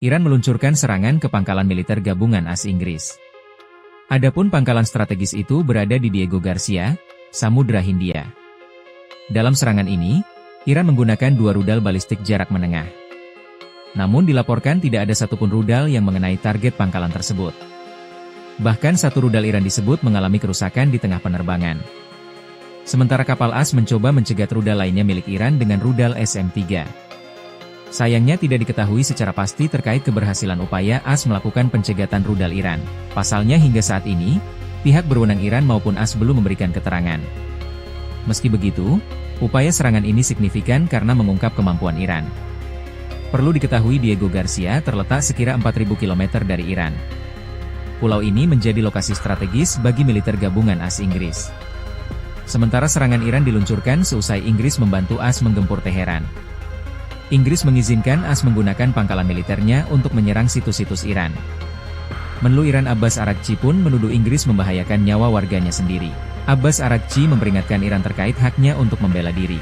Iran meluncurkan serangan ke pangkalan militer gabungan AS Inggris. Adapun pangkalan strategis itu berada di Diego Garcia, Samudra Hindia. Dalam serangan ini, Iran menggunakan 2 rudal balistik jarak menengah. Namun dilaporkan tidak ada satupun rudal yang mengenai target pangkalan tersebut. Bahkan 1 rudal Iran disebut mengalami kerusakan di tengah penerbangan. Sementara kapal AS mencoba mencegat rudal lainnya milik Iran dengan rudal SM-3. Sayangnya tidak diketahui secara pasti terkait keberhasilan upaya AS melakukan pencegatan rudal Iran. Pasalnya hingga saat ini, pihak berwenang Iran maupun AS belum memberikan keterangan. Meski begitu, upaya serangan ini signifikan karena mengungkap kemampuan Iran. Perlu diketahui Diego Garcia terletak sekira 4.000 km dari Iran. Pulau ini menjadi lokasi strategis bagi militer gabungan AS Inggris. Sementara serangan Iran diluncurkan seusai Inggris membantu AS menggempur Teheran. Inggris mengizinkan AS menggunakan pangkalan militernya untuk menyerang situs-situs Iran. Menlu Iran Abbas Araghchi pun menuduh Inggris membahayakan nyawa warganya sendiri. Abbas Araghchi memperingatkan Iran terkait haknya untuk membela diri.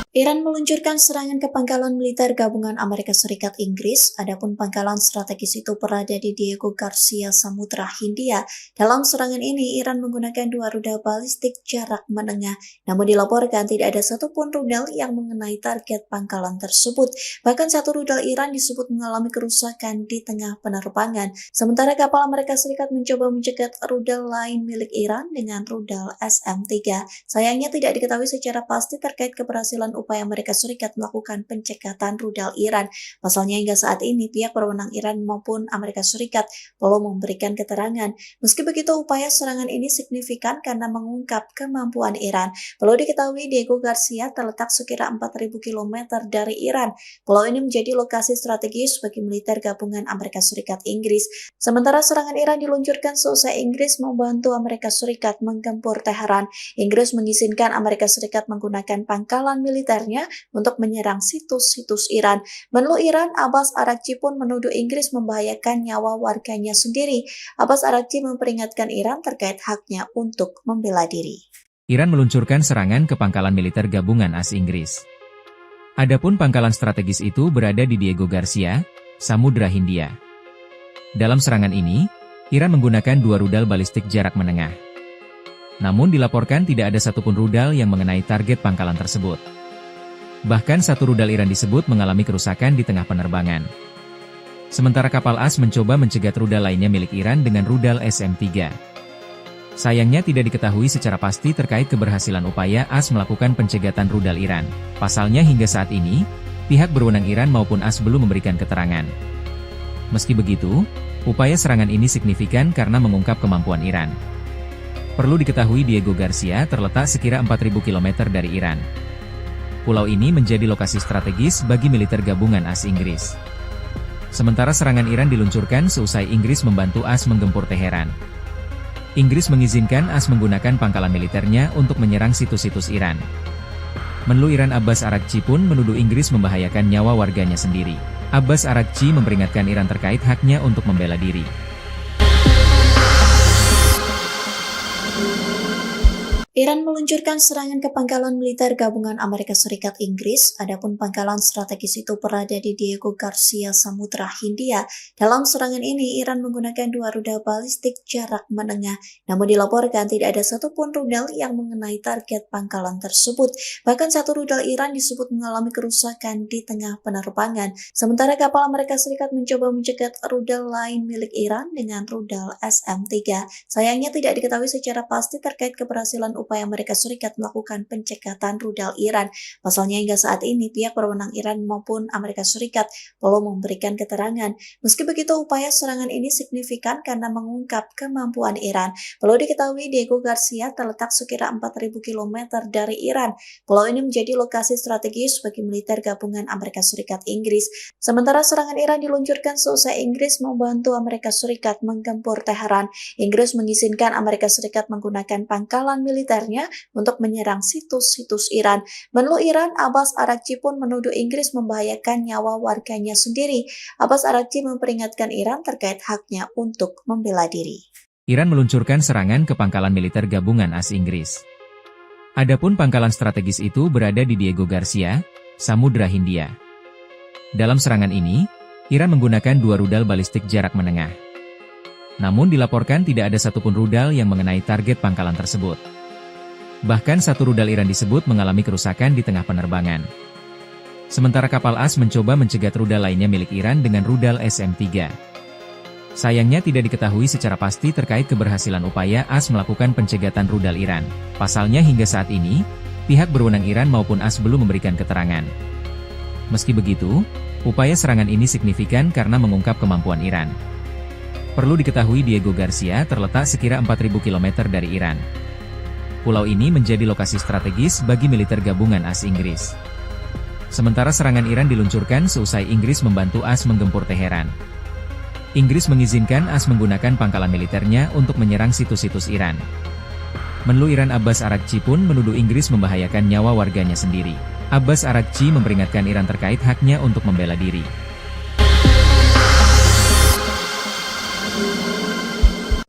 Iran meluncurkan serangan ke pangkalan militer gabungan Amerika Serikat Inggris, adapun pangkalan strategis itu berada di Diego Garcia, Samudra Hindia. Dalam serangan ini, Iran menggunakan 2 rudal balistik jarak menengah, namun dilaporkan tidak ada satupun rudal yang mengenai target pangkalan tersebut. Bahkan 1 rudal Iran disebut mengalami kerusakan di tengah penerbangan, sementara kapal Amerika Serikat mencoba mencegat rudal lain milik Iran dengan rudal SM-3. Sayangnya tidak diketahui secara pasti terkait keberhasilan upaya Amerika Serikat melakukan pencekatan rudal Iran. Pasalnya hingga saat ini pihak berwenang Iran maupun Amerika Serikat belum memberikan keterangan. Meski begitu, upaya serangan ini signifikan karena mengungkap kemampuan Iran. Perlu diketahui Diego Garcia terletak sekira 4.000 km dari Iran. Pulau ini menjadi lokasi strategis bagi militer gabungan Amerika Serikat Inggris. Sementara serangan Iran diluncurkan seusai Inggris membantu Amerika Serikat menggempur Teheran. Inggris mengizinkan Amerika Serikat menggunakan pangkalan militernya untuk menyerang situs-situs Iran. Menlu Iran Abbas Araghchi pun menuduh Inggris membahayakan nyawa warganya sendiri. Abbas Araghchi memperingatkan Iran terkait haknya untuk membela diri. Iran meluncurkan serangan ke pangkalan militer gabungan AS Inggris. Adapun pangkalan strategis itu berada di Diego Garcia, Samudra Hindia. Dalam serangan ini, Iran menggunakan 2 rudal balistik jarak menengah. Namun dilaporkan tidak ada satupun rudal yang mengenai target pangkalan tersebut. Bahkan 1 rudal Iran disebut mengalami kerusakan di tengah penerbangan. Sementara kapal AS mencoba mencegat rudal lainnya milik Iran dengan rudal SM-3. Sayangnya tidak diketahui secara pasti terkait keberhasilan upaya AS melakukan pencegatan rudal Iran. Pasalnya hingga saat ini, pihak berwenang Iran maupun AS belum memberikan keterangan. Meski begitu, upaya serangan ini signifikan karena mengungkap kemampuan Iran. Perlu diketahui Diego Garcia terletak sekira 4.000 km dari Iran. Pulau ini menjadi lokasi strategis bagi militer gabungan AS Inggris. Sementara serangan Iran diluncurkan seusai Inggris membantu AS menggempur Teheran. Inggris mengizinkan AS menggunakan pangkalan militernya untuk menyerang situs-situs Iran. Menlu Iran Abbas Araghchi pun menuduh Inggris membahayakan nyawa warganya sendiri. Abbas Araghchi memperingatkan Iran terkait haknya untuk membela diri. Iran meluncurkan serangan ke pangkalan militer gabungan Amerika Serikat Inggris, adapun pangkalan strategis itu berada di Diego Garcia, Samudra Hindia. Dalam serangan ini, Iran menggunakan 2 rudal balistik jarak menengah, namun dilaporkan tidak ada satupun rudal yang mengenai target pangkalan tersebut. Bahkan 1 rudal Iran disebut mengalami kerusakan di tengah penerbangan, sementara kapal Amerika Serikat mencoba mencegat rudal lain milik Iran dengan rudal SM-3. Sayangnya tidak diketahui secara pasti terkait keberhasilan upaya Amerika Serikat melakukan pencekatan rudal Iran. Pasalnya hingga saat ini pihak berwenang Iran maupun Amerika Serikat belum memberikan keterangan. Meski begitu, upaya serangan ini signifikan karena mengungkap kemampuan Iran. Perlu diketahui Diego Garcia terletak sekira 4.000 km dari Iran. Pulau ini menjadi lokasi strategis bagi militer gabungan Amerika Serikat Inggris. Sementara serangan Iran diluncurkan seusai Inggris membantu Amerika Serikat menggempur Teheran. Inggris mengizinkan Amerika Serikat menggunakan pangkalan militer untuk menyerang situs-situs Iran. Menlu Iran Abbas Araghchi pun menuduh Inggris membahayakan nyawa warganya sendiri. Abbas Araghchi memperingatkan Iran terkait haknya untuk membela diri. Iran meluncurkan serangan ke pangkalan militer gabungan AS Inggris. Adapun pangkalan strategis itu berada di Diego Garcia, Samudra Hindia. Dalam serangan ini, Iran menggunakan 2 rudal balistik jarak menengah. Namun dilaporkan tidak ada satupun rudal yang mengenai target pangkalan tersebut. Bahkan 1 rudal Iran disebut mengalami kerusakan di tengah penerbangan. Sementara kapal AS mencoba mencegat rudal lainnya milik Iran dengan rudal SM-3. Sayangnya tidak diketahui secara pasti terkait keberhasilan upaya AS melakukan pencegatan rudal Iran. Pasalnya hingga saat ini, pihak berwenang Iran maupun AS belum memberikan keterangan. Meski begitu, upaya serangan ini signifikan karena mengungkap kemampuan Iran. Perlu diketahui Diego Garcia terletak sekira 4.000 km dari Iran. Pulau ini menjadi lokasi strategis bagi militer gabungan AS Inggris. Sementara serangan Iran diluncurkan seusai Inggris membantu AS menggempur Teheran. Inggris mengizinkan AS menggunakan pangkalan militernya untuk menyerang situs-situs Iran. Menlu Iran Abbas Araghchi pun menuduh Inggris membahayakan nyawa warganya sendiri. Abbas Araghchi memperingatkan Iran terkait haknya untuk membela diri.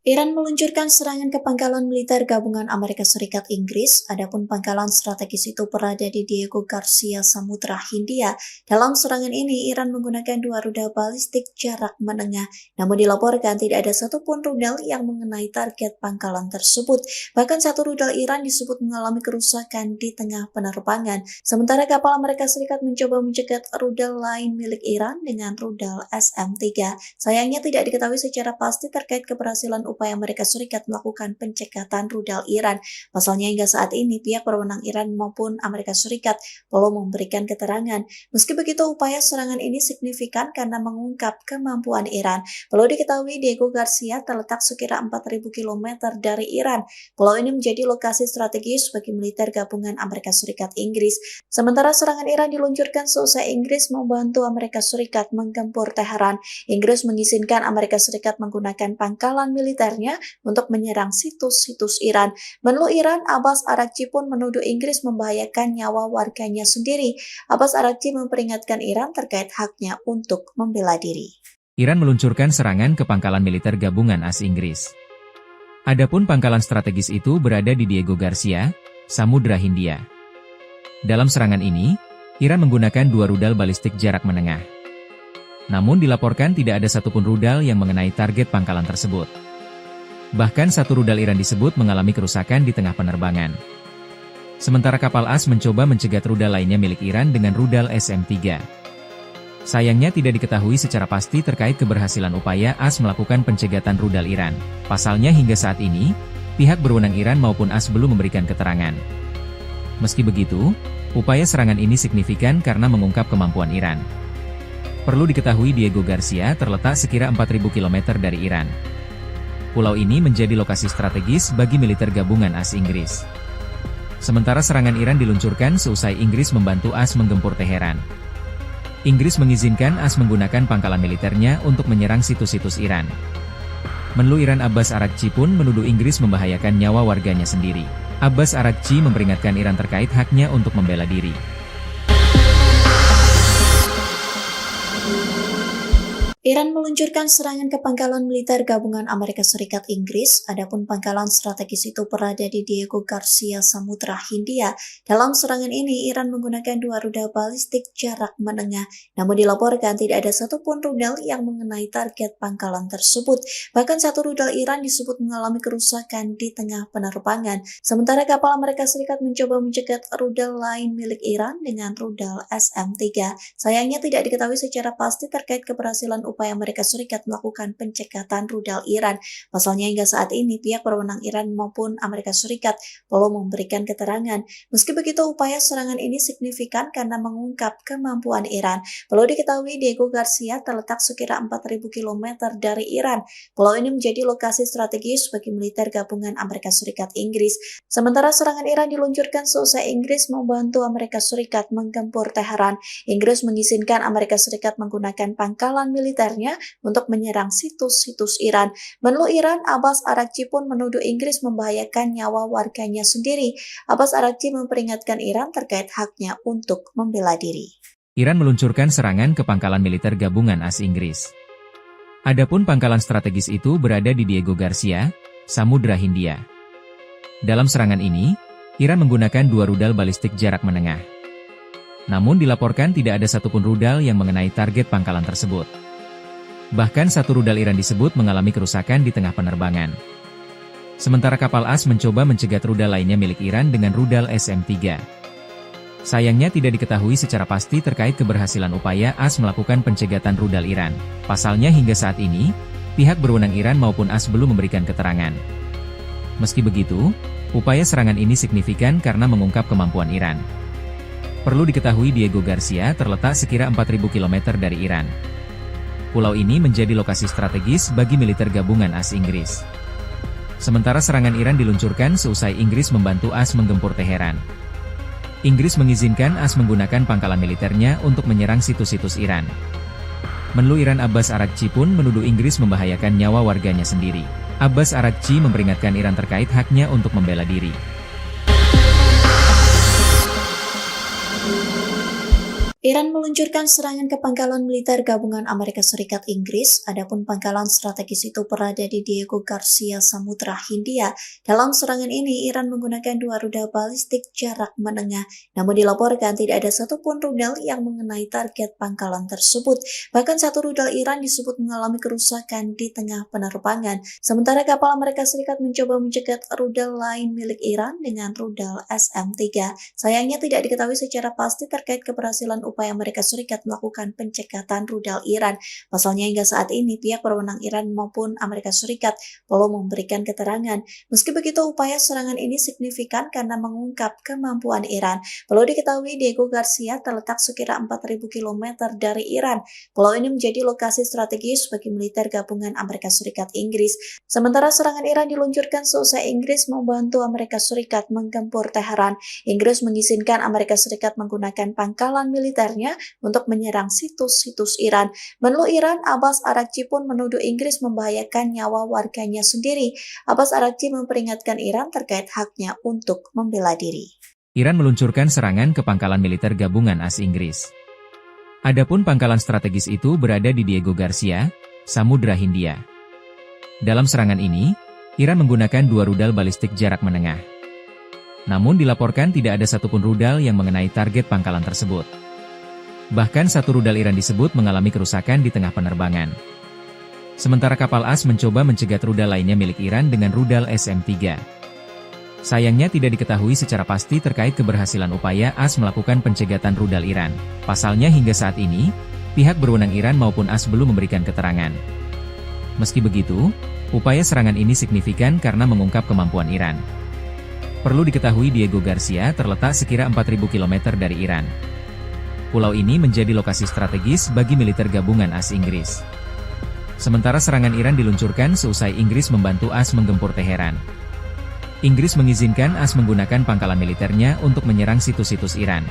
Iran meluncurkan serangan ke pangkalan militer gabungan Amerika Serikat Inggris, adapun pangkalan strategis itu berada di Diego Garcia, Samudra Hindia. Dalam serangan ini, Iran menggunakan 2 rudal balistik jarak menengah, namun dilaporkan tidak ada satupun rudal yang mengenai target pangkalan tersebut. Bahkan 1 rudal Iran disebut mengalami kerusakan di tengah penerbangan, sementara kapal Amerika Serikat mencoba mencegat rudal lain milik Iran dengan rudal SM-3. Sayangnya tidak diketahui secara pasti terkait keberhasilan upaya Amerika Serikat melakukan pencegatan rudal Iran. Pasalnya hingga saat ini pihak berwenang Iran maupun Amerika Serikat belum memberikan keterangan. Meski begitu, upaya serangan ini signifikan karena mengungkap kemampuan Iran. Perlu diketahui Diego Garcia terletak sekira 4.000 km dari Iran. Pulau ini menjadi lokasi strategis bagi militer gabungan Amerika Serikat Inggris. Sementara serangan Iran diluncurkan seusai Inggris membantu Amerika Serikat menggempur Teheran. Inggris mengizinkan Amerika Serikat menggunakan pangkalan militernya untuk menyerang situs-situs Iran. Menlu Iran Abbas Araghchi pun menuduh Inggris membahayakan nyawa warganya sendiri. Abbas Araghchi memperingatkan Iran terkait haknya untuk membela diri. Iran meluncurkan serangan ke pangkalan militer gabungan AS Inggris. Adapun pangkalan strategis itu berada di Diego Garcia, Samudra Hindia. Dalam serangan ini, Iran menggunakan 2 rudal balistik jarak menengah. Namun dilaporkan tidak ada satupun rudal yang mengenai target pangkalan tersebut. Bahkan 1 rudal Iran disebut mengalami kerusakan di tengah penerbangan. Sementara kapal AS mencoba mencegat rudal lainnya milik Iran dengan rudal SM-3. Sayangnya tidak diketahui secara pasti terkait keberhasilan upaya AS melakukan pencegatan rudal Iran. Pasalnya hingga saat ini, pihak berwenang Iran maupun AS belum memberikan keterangan. Meski begitu, upaya serangan ini signifikan karena mengungkap kemampuan Iran. Perlu diketahui Diego Garcia terletak sekira 4.000 km dari Iran. Pulau ini menjadi lokasi strategis bagi militer gabungan AS Inggris. Sementara serangan Iran diluncurkan seusai Inggris membantu AS menggempur Teheran. Inggris mengizinkan AS menggunakan pangkalan militernya untuk menyerang situs-situs Iran. Menlu Iran Abbas Araghchi pun menuduh Inggris membahayakan nyawa warganya sendiri. Abbas Araghchi memperingatkan Iran terkait haknya untuk membela diri. Iran meluncurkan serangan ke pangkalan militer gabungan Amerika Serikat Inggris, adapun pangkalan strategis itu berada di Diego Garcia, Samudra Hindia. Dalam serangan ini, Iran menggunakan 2 rudal balistik jarak menengah, namun dilaporkan tidak ada satupun rudal yang mengenai target pangkalan tersebut. Bahkan 1 rudal Iran disebut mengalami kerusakan di tengah penerbangan, sementara kapal Amerika Serikat mencoba mencegat rudal lain milik Iran dengan rudal SM-3. Sayangnya tidak diketahui secara pasti terkait keberhasilan upaya Amerika Serikat melakukan pencegatan rudal Iran. Pasalnya hingga saat ini pihak berwenang Iran maupun Amerika Serikat belum memberikan keterangan. Meski begitu, upaya serangan ini signifikan karena mengungkap kemampuan Iran. Perlu diketahui Diego Garcia terletak sekira 4.000 km dari Iran. Pulau ini menjadi lokasi strategis bagi militer gabungan Amerika Serikat Inggris. Sementara serangan Iran diluncurkan seusai Inggris membantu Amerika Serikat menggempur Teheran. Inggris mengizinkan Amerika Serikat menggunakan pangkalan militer untuk menyerang situs-situs Iran. Menlu Iran Abbas Araghchi pun menuduh Inggris membahayakan nyawa warganya sendiri. Abbas Araghchi memperingatkan Iran terkait haknya untuk membela diri. Iran meluncurkan serangan ke pangkalan militer gabungan AS Inggris. Adapun pangkalan strategis itu berada di Diego Garcia, Samudra Hindia. Dalam serangan ini, Iran menggunakan 2 rudal balistik jarak menengah. Namun dilaporkan tidak ada satupun rudal yang mengenai target pangkalan tersebut. Bahkan satu rudal Iran disebut mengalami kerusakan di tengah penerbangan. Sementara kapal AS mencoba mencegat rudal lainnya milik Iran dengan rudal SM-3. Sayangnya tidak diketahui secara pasti terkait keberhasilan upaya AS melakukan pencegatan rudal Iran. Pasalnya hingga saat ini, pihak berwenang Iran maupun AS belum memberikan keterangan. Meski begitu, upaya serangan ini signifikan karena mengungkap kemampuan Iran. Perlu diketahui Diego Garcia terletak sekira 4.000 km dari Iran. Pulau ini menjadi lokasi strategis bagi militer gabungan AS Inggris. Sementara serangan Iran diluncurkan seusai Inggris membantu AS menggempur Teheran. Inggris mengizinkan AS menggunakan pangkalan militernya untuk menyerang situs-situs Iran. Menlu Iran Abbas Araghchi pun menuduh Inggris membahayakan nyawa warganya sendiri. Abbas Araghchi memperingatkan Iran terkait haknya untuk membela diri. Iran meluncurkan serangan ke pangkalan militer gabungan Amerika Serikat Inggris, adapun pangkalan strategis itu berada di Diego Garcia, Samudra Hindia. Dalam serangan ini, Iran menggunakan 2 rudal balistik jarak menengah, namun dilaporkan tidak ada satupun rudal yang mengenai target pangkalan tersebut. Bahkan satu rudal Iran disebut mengalami kerusakan di tengah penerbangan, sementara kapal Amerika Serikat mencoba mencegat rudal lain milik Iran dengan rudal SM-3. Sayangnya tidak diketahui secara pasti terkait keberhasilan upaya Amerika Serikat melakukan pencegatan rudal Iran. Pasalnya hingga saat ini pihak berwenang Iran maupun Amerika Serikat belum memberikan keterangan. Meski begitu, upaya serangan ini signifikan karena mengungkap kemampuan Iran. Perlu diketahui Diego Garcia terletak sekira 4.000 km dari Iran. Pulau ini menjadi lokasi strategis bagi militer gabungan Amerika Serikat Inggris. Sementara serangan Iran diluncurkan seusai Inggris membantu Amerika Serikat menggempur Teheran. Inggris mengizinkan Amerika Serikat menggunakan pangkalan militernya untuk menyerang situs-situs Iran. Menlu Iran Abbas Araghchi pun menuduh Inggris membahayakan nyawa warganya sendiri. Abbas Araghchi memperingatkan Iran terkait haknya untuk membela diri. Iran meluncurkan serangan ke pangkalan militer gabungan AS Inggris. Adapun pangkalan strategis itu berada di Diego Garcia, Samudra Hindia. Dalam serangan ini, Iran menggunakan 2 rudal balistik jarak menengah. Namun dilaporkan tidak ada satupun rudal yang mengenai target pangkalan tersebut. Bahkan satu rudal Iran disebut mengalami kerusakan di tengah penerbangan. Sementara kapal AS mencoba mencegat rudal lainnya milik Iran dengan rudal SM-3. Sayangnya tidak diketahui secara pasti terkait keberhasilan upaya AS melakukan pencegatan rudal Iran. Pasalnya hingga saat ini, pihak berwenang Iran maupun AS belum memberikan keterangan. Meski begitu, upaya serangan ini signifikan karena mengungkap kemampuan Iran. Perlu diketahui Diego Garcia terletak sekira 4.000 km dari Iran. Pulau ini menjadi lokasi strategis bagi militer gabungan AS Inggris. Sementara serangan Iran diluncurkan seusai Inggris membantu AS menggempur Teheran. Inggris mengizinkan AS menggunakan pangkalan militernya untuk menyerang situs-situs Iran.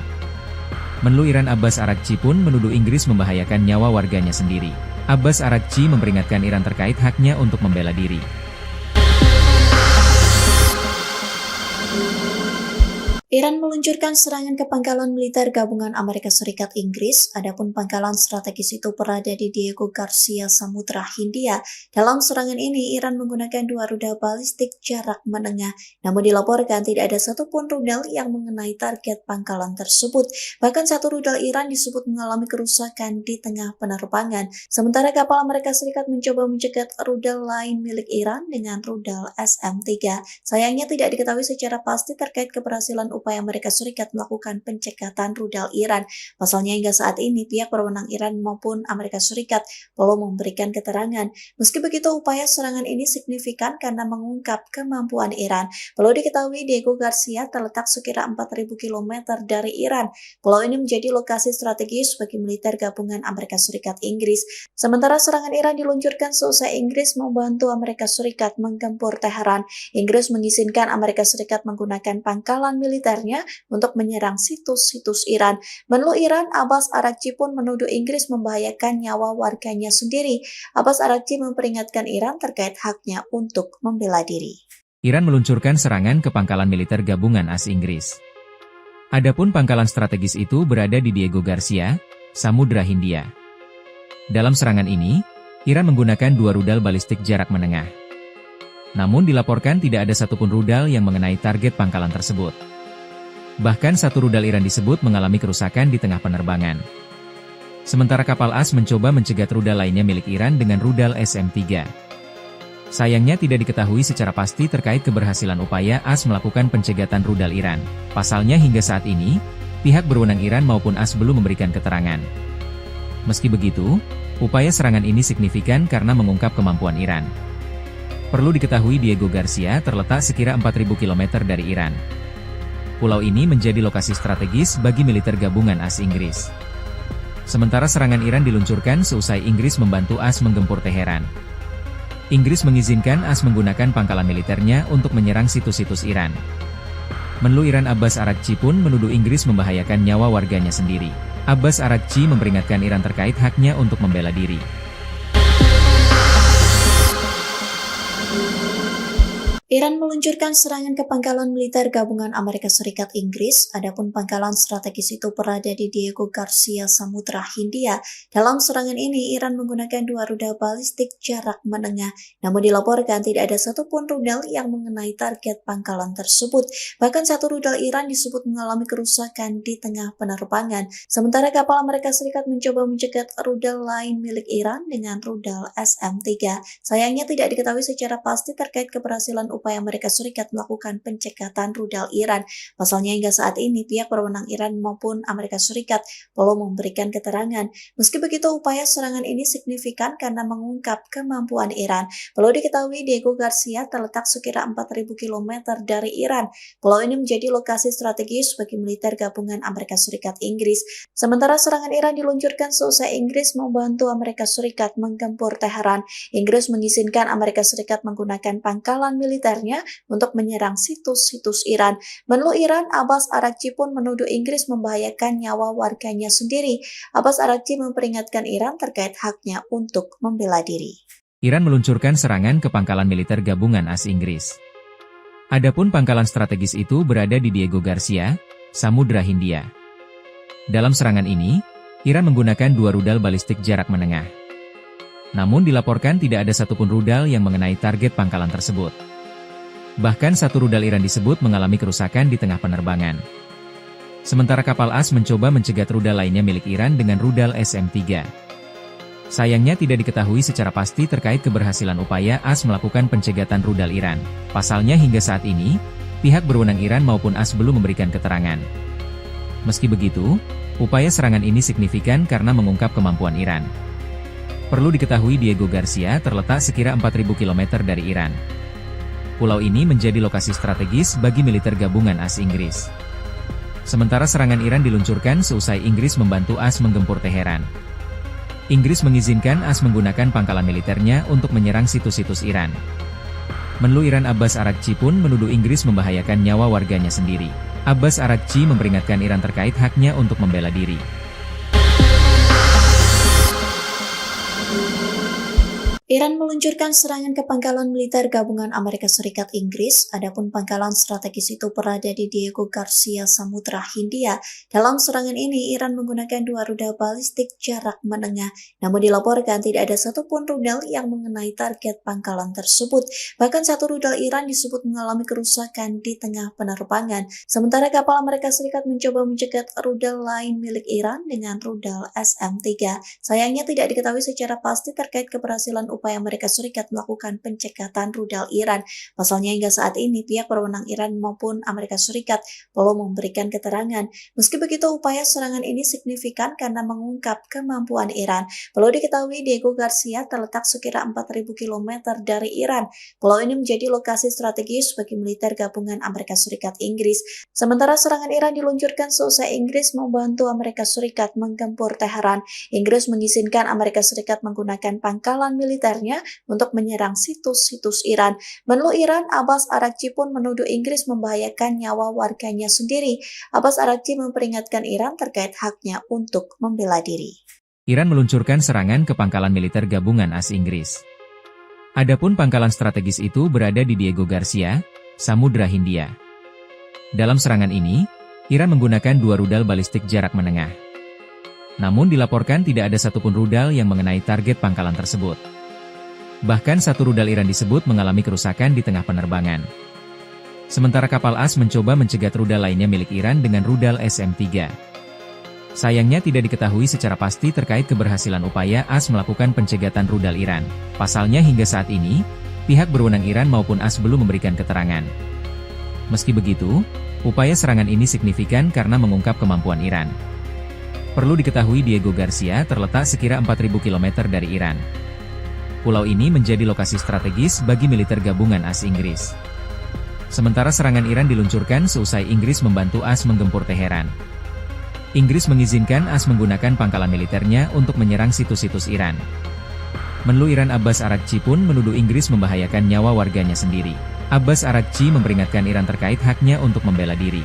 Menlu Iran Abbas Araghchi pun menuduh Inggris membahayakan nyawa warganya sendiri. Abbas Araghchi memperingatkan Iran terkait haknya untuk membela diri. Iran meluncurkan serangan ke pangkalan militer gabungan Amerika Serikat Inggris, adapun pangkalan strategis itu berada di Diego Garcia, Samudra Hindia. Dalam serangan ini, Iran menggunakan 2 rudal balistik jarak menengah, namun dilaporkan tidak ada satupun rudal yang mengenai target pangkalan tersebut. Bahkan satu rudal Iran disebut mengalami kerusakan di tengah penerbangan, sementara kapal Amerika Serikat mencoba mencegat rudal lain milik Iran dengan rudal SM-3. Sayangnya tidak diketahui secara pasti terkait keberhasilan upaya Amerika Serikat melakukan pencegatan rudal Iran. Pasalnya hingga saat ini pihak berwenang Iran maupun Amerika Serikat belum memberikan keterangan. Meski begitu, upaya serangan ini signifikan karena mengungkap kemampuan Iran. Perlu diketahui Diego Garcia terletak sekira 4.000 km dari Iran. Pulau ini menjadi lokasi strategis bagi militer gabungan Amerika Serikat Inggris. Sementara serangan Iran diluncurkan seusai Inggris membantu Amerika Serikat menggempur Teheran. Inggris mengizinkan Amerika Serikat menggunakan pangkalan militer untuk menyerang situs-situs Iran. Menlu Iran Abbas Araghchi pun menuduh Inggris membahayakan nyawa warganya sendiri. Abbas Araghchi memperingatkan Iran terkait haknya untuk membela diri. Iran meluncurkan serangan ke pangkalan militer gabungan AS Inggris. Adapun pangkalan strategis itu berada di Diego Garcia, Samudra Hindia. Dalam serangan ini, Iran menggunakan 2 rudal balistik jarak menengah. Namun dilaporkan tidak ada satupun rudal yang mengenai target pangkalan tersebut. Bahkan satu rudal Iran disebut mengalami kerusakan di tengah penerbangan. Sementara kapal AS mencoba mencegat rudal lainnya milik Iran dengan rudal SM-3. Sayangnya tidak diketahui secara pasti terkait keberhasilan upaya AS melakukan pencegatan rudal Iran. Pasalnya hingga saat ini, pihak berwenang Iran maupun AS belum memberikan keterangan. Meski begitu, upaya serangan ini signifikan karena mengungkap kemampuan Iran. Perlu diketahui Diego Garcia terletak sekira 4.000 km dari Iran. Pulau ini menjadi lokasi strategis bagi militer gabungan AS Inggris. Sementara serangan Iran diluncurkan seusai Inggris membantu AS menggempur Teheran. Inggris mengizinkan AS menggunakan pangkalan militernya untuk menyerang situs-situs Iran. Menlu Iran Abbas Araghchi pun menuduh Inggris membahayakan nyawa warganya sendiri. Abbas Araghchi memperingatkan Iran terkait haknya untuk membela diri. Iran meluncurkan serangan ke pangkalan militer gabungan Amerika Serikat Inggris, adapun pangkalan strategis itu berada di Diego Garcia, Samudra Hindia. Dalam serangan ini, Iran menggunakan 2 rudal balistik jarak menengah, namun dilaporkan tidak ada satupun rudal yang mengenai target pangkalan tersebut. Bahkan satu rudal Iran disebut mengalami kerusakan di tengah penerbangan, sementara kapal Amerika Serikat mencoba mencegat rudal lain milik Iran dengan rudal SM-3. Sayangnya tidak diketahui secara pasti terkait keberhasilan upaya Amerika Serikat melakukan pencegatan rudal Iran. Pasalnya hingga saat ini pihak berwenang Iran maupun Amerika Serikat belum memberikan keterangan. Meski begitu, upaya serangan ini signifikan karena mengungkap kemampuan Iran. Perlu diketahui Diego Garcia terletak sekira 4.000 km dari Iran. Pulau ini menjadi lokasi strategis bagi militer gabungan Amerika Serikat Inggris. Sementara serangan Iran diluncurkan seusai Inggris membantu Amerika Serikat menggempur Teheran. Inggris mengizinkan Amerika Serikat menggunakan pangkalan militer untuk menyerang situs-situs Iran. Menlu Iran Abbas Araghchi pun menuduh Inggris membahayakan nyawa warganya sendiri. Abbas Araghchi memperingatkan Iran terkait haknya untuk membela diri. Iran meluncurkan serangan ke pangkalan militer gabungan AS Inggris. Adapun pangkalan strategis itu berada di Diego Garcia, Samudra Hindia. Dalam serangan ini, Iran menggunakan 2 rudal balistik jarak menengah. Namun dilaporkan tidak ada satupun rudal yang mengenai target pangkalan tersebut. Bahkan satu rudal Iran disebut mengalami kerusakan di tengah penerbangan. Sementara kapal AS mencoba mencegat rudal lainnya milik Iran dengan rudal SM-3. Sayangnya tidak diketahui secara pasti terkait keberhasilan upaya AS melakukan pencegatan rudal Iran. Pasalnya hingga saat ini, pihak berwenang Iran maupun AS belum memberikan keterangan. Meski begitu, upaya serangan ini signifikan karena mengungkap kemampuan Iran. Perlu diketahui Diego Garcia terletak sekira 4.000 km dari Iran. Pulau ini menjadi lokasi strategis bagi militer gabungan AS Inggris. Sementara serangan Iran diluncurkan seusai Inggris membantu AS menggempur Teheran. Inggris mengizinkan AS menggunakan pangkalan militernya untuk menyerang situs-situs Iran. Menlu Iran Abbas Araghchi pun menuduh Inggris membahayakan nyawa warganya sendiri. Abbas Araghchi memperingatkan Iran terkait haknya untuk membela diri. Iran meluncurkan serangan ke pangkalan militer gabungan Amerika Serikat Inggris, adapun pangkalan strategis itu berada di Diego Garcia, Samudra Hindia. Dalam serangan ini, Iran menggunakan 2 rudal balistik jarak menengah, namun dilaporkan tidak ada satupun rudal yang mengenai target pangkalan tersebut. Bahkan satu rudal Iran disebut mengalami kerusakan di tengah penerbangan, sementara kapal Amerika Serikat mencoba mencegat rudal lain milik Iran dengan rudal SM-3. Sayangnya tidak diketahui secara pasti terkait keberhasilan upaya Amerika Serikat melakukan pencegatan rudal Iran. Pasalnya hingga saat ini pihak berwenang Iran maupun Amerika Serikat belum memberikan keterangan. Meski begitu, upaya serangan ini signifikan karena mengungkap kemampuan Iran. Perlu diketahui Diego Garcia terletak sekira 4.000 km dari Iran. Pulau ini menjadi lokasi strategis bagi militer gabungan Amerika Serikat Inggris. Sementara serangan Iran diluncurkan seusai Inggris membantu Amerika Serikat menggempur Teheran. Inggris mengizinkan Amerika Serikat menggunakan pangkalan militernya untuk menyerang situs-situs Iran. Menlu Iran Abbas Araghchi pun menuduh Inggris membahayakan nyawa warganya sendiri. Abbas Araghchi memperingatkan Iran terkait haknya untuk membela diri. Iran meluncurkan serangan ke pangkalan militer gabungan AS Inggris. Adapun pangkalan strategis itu berada di Diego Garcia, Samudra Hindia. Dalam serangan ini, Iran menggunakan 2 rudal balistik jarak menengah. Namun dilaporkan tidak ada satupun rudal yang mengenai target pangkalan tersebut. Bahkan satu rudal Iran disebut mengalami kerusakan di tengah penerbangan. Sementara kapal AS mencoba mencegat rudal lainnya milik Iran dengan rudal SM-3. Sayangnya tidak diketahui secara pasti terkait keberhasilan upaya AS melakukan pencegatan rudal Iran. Pasalnya hingga saat ini, pihak berwenang Iran maupun AS belum memberikan keterangan. Meski begitu, upaya serangan ini signifikan karena mengungkap kemampuan Iran. Perlu diketahui Diego Garcia terletak sekira 4.000 km dari Iran. Pulau ini menjadi lokasi strategis bagi militer gabungan AS Inggris. Sementara serangan Iran diluncurkan seusai Inggris membantu AS menggempur Teheran. Inggris mengizinkan AS menggunakan pangkalan militernya untuk menyerang situs-situs Iran. Menlu Iran Abbas Araghchi pun menuduh Inggris membahayakan nyawa warganya sendiri. Abbas Araghchi memperingatkan Iran terkait haknya untuk membela diri.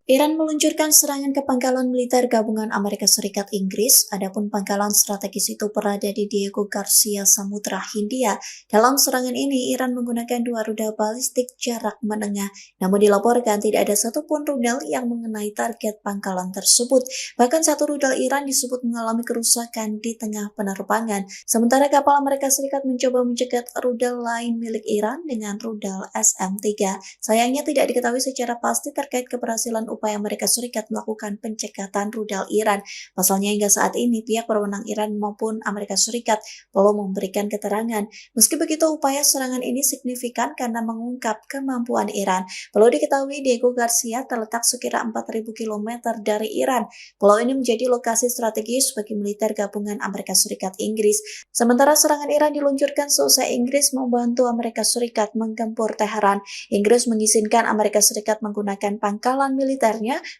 Iran meluncurkan serangan ke pangkalan militer gabungan Amerika Serikat Inggris, adapun pangkalan strategis itu berada di Diego Garcia, Samudra Hindia. Dalam serangan ini, Iran menggunakan 2 rudal balistik jarak menengah, namun dilaporkan tidak ada satupun rudal yang mengenai target pangkalan tersebut. Bahkan satu rudal Iran disebut mengalami kerusakan di tengah penerbangan, sementara kapal Amerika Serikat mencoba mencegat rudal lain milik Iran dengan rudal SM-3. Sayangnya tidak diketahui secara pasti terkait keberhasilan upaya Amerika Serikat melakukan pencegatan rudal Iran. Pasalnya hingga saat ini pihak berwenang Iran maupun Amerika Serikat belum memberikan keterangan. Meski begitu, upaya serangan ini signifikan karena mengungkap kemampuan Iran. Perlu diketahui Diego Garcia terletak sekira 4.000 km dari Iran. Pulau ini menjadi lokasi strategis bagi militer gabungan Amerika Serikat Inggris. Sementara serangan Iran diluncurkan seusai Inggris membantu Amerika Serikat menggempur Teheran. Inggris mengizinkan Amerika Serikat menggunakan pangkalan militernya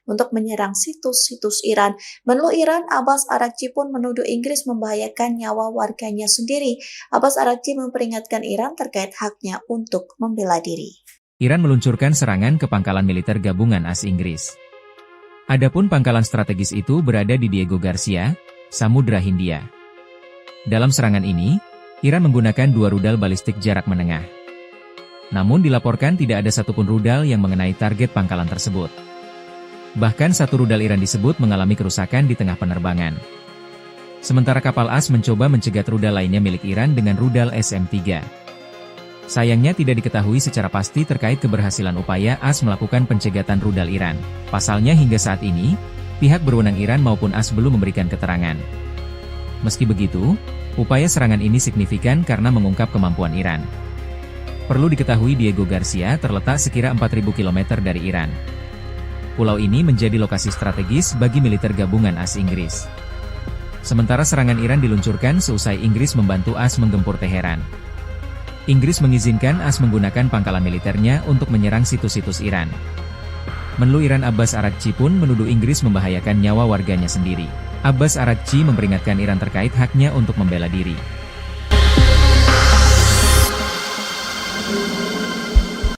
untuk menyerang situs-situs Iran. Menlu Iran Abbas Araghchi pun menuduh Inggris membahayakan nyawa warganya sendiri. Abbas Araghchi memperingatkan Iran terkait haknya untuk membela diri. Iran meluncurkan serangan ke pangkalan militer gabungan AS Inggris. Adapun pangkalan strategis itu berada di Diego Garcia, Samudra Hindia. Dalam serangan ini, Iran menggunakan 2 rudal balistik jarak menengah. Namun dilaporkan tidak ada satupun rudal yang mengenai target pangkalan tersebut. Bahkan satu rudal Iran disebut mengalami kerusakan di tengah penerbangan. Sementara kapal AS mencoba mencegat rudal lainnya milik Iran dengan rudal SM-3. Sayangnya tidak diketahui secara pasti terkait keberhasilan upaya AS melakukan pencegatan rudal Iran. Pasalnya hingga saat ini, pihak berwenang Iran maupun AS belum memberikan keterangan. Meski begitu, upaya serangan ini signifikan karena mengungkap kemampuan Iran. Perlu diketahui Diego Garcia terletak sekira 4.000 km dari Iran. Pulau ini menjadi lokasi strategis bagi militer gabungan AS Inggris. Sementara serangan Iran diluncurkan seusai Inggris membantu AS menggempur Teheran. Inggris mengizinkan AS menggunakan pangkalan militernya untuk menyerang situs-situs Iran. Menlu Iran Abbas Araghchi pun menuduh Inggris membahayakan nyawa warganya sendiri. Abbas Araghchi memperingatkan Iran terkait haknya untuk membela diri.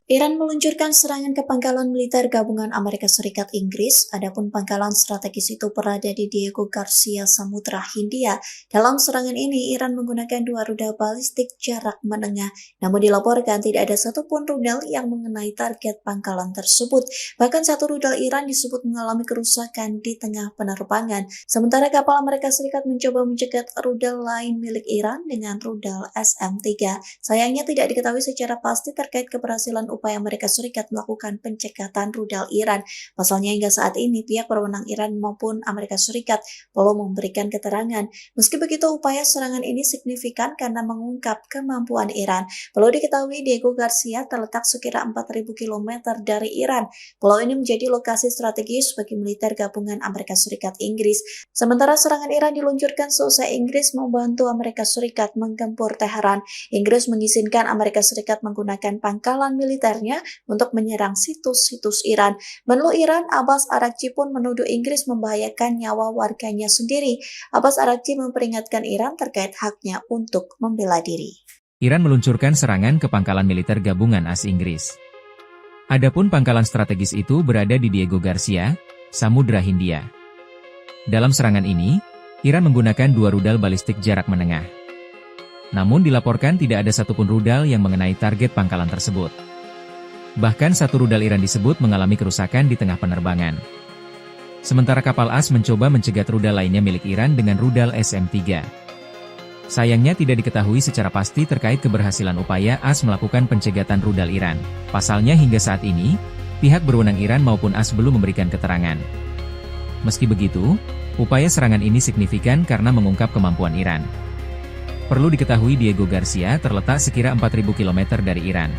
Iran meluncurkan serangan ke pangkalan militer gabungan Amerika Serikat Inggris, adapun pangkalan strategis itu berada di Diego Garcia, Samudra Hindia. Dalam serangan ini, Iran menggunakan 2 rudal balistik jarak menengah, namun dilaporkan tidak ada satupun rudal yang mengenai target pangkalan tersebut. Bahkan satu rudal Iran disebut mengalami kerusakan di tengah penerbangan, sementara kapal Amerika Serikat mencoba mencegat rudal lain milik Iran dengan rudal SM-3. Sayangnya tidak diketahui secara pasti terkait keberhasilan upaya Amerika Serikat melakukan pencegatan rudal Iran. Pasalnya hingga saat ini pihak berwenang Iran maupun Amerika Serikat belum memberikan keterangan. Meski begitu, upaya serangan ini signifikan karena mengungkap kemampuan Iran. Perlu diketahui Diego Garcia terletak sekira 4.000 km dari Iran. Pulau ini menjadi lokasi strategis bagi militer gabungan Amerika Serikat Inggris. Sementara serangan Iran diluncurkan seusai Inggris membantu Amerika Serikat menggempur Teheran. Inggris mengizinkan Amerika Serikat menggunakan pangkalan militer untuk menyerang situs-situs Iran. Menlu Iran Abbas Araghchi pun menuduh Inggris membahayakan nyawa warganya sendiri. Abbas Araghchi memperingatkan Iran terkait haknya untuk membela diri. Iran meluncurkan serangan ke pangkalan militer gabungan AS Inggris. Adapun pangkalan strategis itu berada di Diego Garcia, Samudra Hindia. Dalam serangan ini, Iran menggunakan 2 rudal balistik jarak menengah. Namun dilaporkan tidak ada satupun rudal yang mengenai target pangkalan tersebut. Bahkan satu rudal Iran disebut mengalami kerusakan di tengah penerbangan. Sementara kapal AS mencoba mencegat rudal lainnya milik Iran dengan rudal SM-3. Sayangnya tidak diketahui secara pasti terkait keberhasilan upaya AS melakukan pencegatan rudal Iran. Pasalnya hingga saat ini, pihak berwenang Iran maupun AS belum memberikan keterangan. Meski begitu, upaya serangan ini signifikan karena mengungkap kemampuan Iran. Perlu diketahui Diego Garcia terletak sekira 4.000 km dari Iran.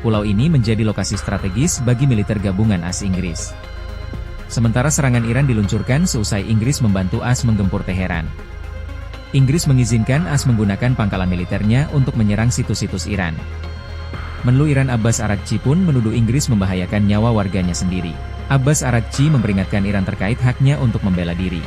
Pulau ini menjadi lokasi strategis bagi militer gabungan AS Inggris. Sementara serangan Iran diluncurkan seusai Inggris membantu AS menggempur Teheran. Inggris mengizinkan AS menggunakan pangkalan militernya untuk menyerang situs-situs Iran. Menlu Iran Abbas Araghchi pun menuduh Inggris membahayakan nyawa warganya sendiri. Abbas Araghchi memperingatkan Iran terkait haknya untuk membela diri.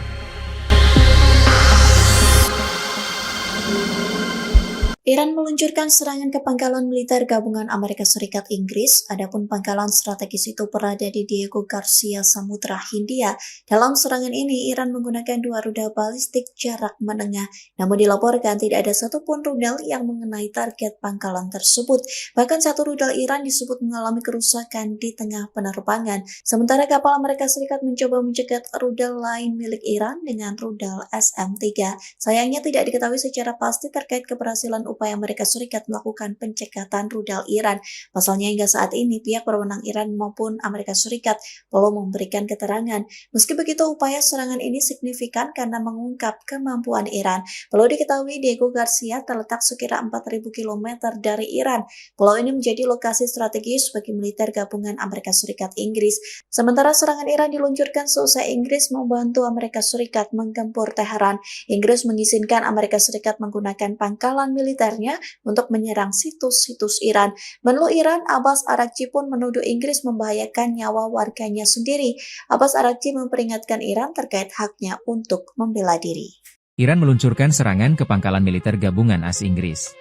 Iran meluncurkan serangan ke pangkalan militer gabungan Amerika Serikat Inggris, adapun pangkalan strategis itu berada di Diego Garcia, Samudra Hindia. Dalam serangan ini, Iran menggunakan 2 rudal balistik jarak menengah, namun dilaporkan tidak ada satupun rudal yang mengenai target pangkalan tersebut. Bahkan satu rudal Iran disebut mengalami kerusakan di tengah penerbangan, sementara kapal Amerika Serikat mencoba mencegat rudal lain milik Iran dengan rudal SM-3. Sayangnya tidak diketahui secara pasti terkait keberhasilan upaya Amerika Serikat melakukan pencegatan rudal Iran. Pasalnya hingga saat ini pihak berwenang Iran maupun Amerika Serikat belum memberikan keterangan. Meski begitu, upaya serangan ini signifikan karena mengungkap kemampuan Iran. Perlu diketahui Diego Garcia terletak sekira 4.000 km dari Iran. Pulau ini menjadi lokasi strategis bagi militer gabungan Amerika Serikat Inggris. Sementara serangan Iran diluncurkan seusai Inggris membantu Amerika Serikat menggempur Teheran. Inggris mengizinkan Amerika Serikat menggunakan pangkalan militernya untuk menyerang situs-situs Iran. Menlu Iran Abbas Araghchi pun menuduh Inggris membahayakan nyawa warganya sendiri. Abbas Araghchi memperingatkan Iran terkait haknya untuk membela diri. Iran meluncurkan serangan ke pangkalan militer gabungan AS Inggris.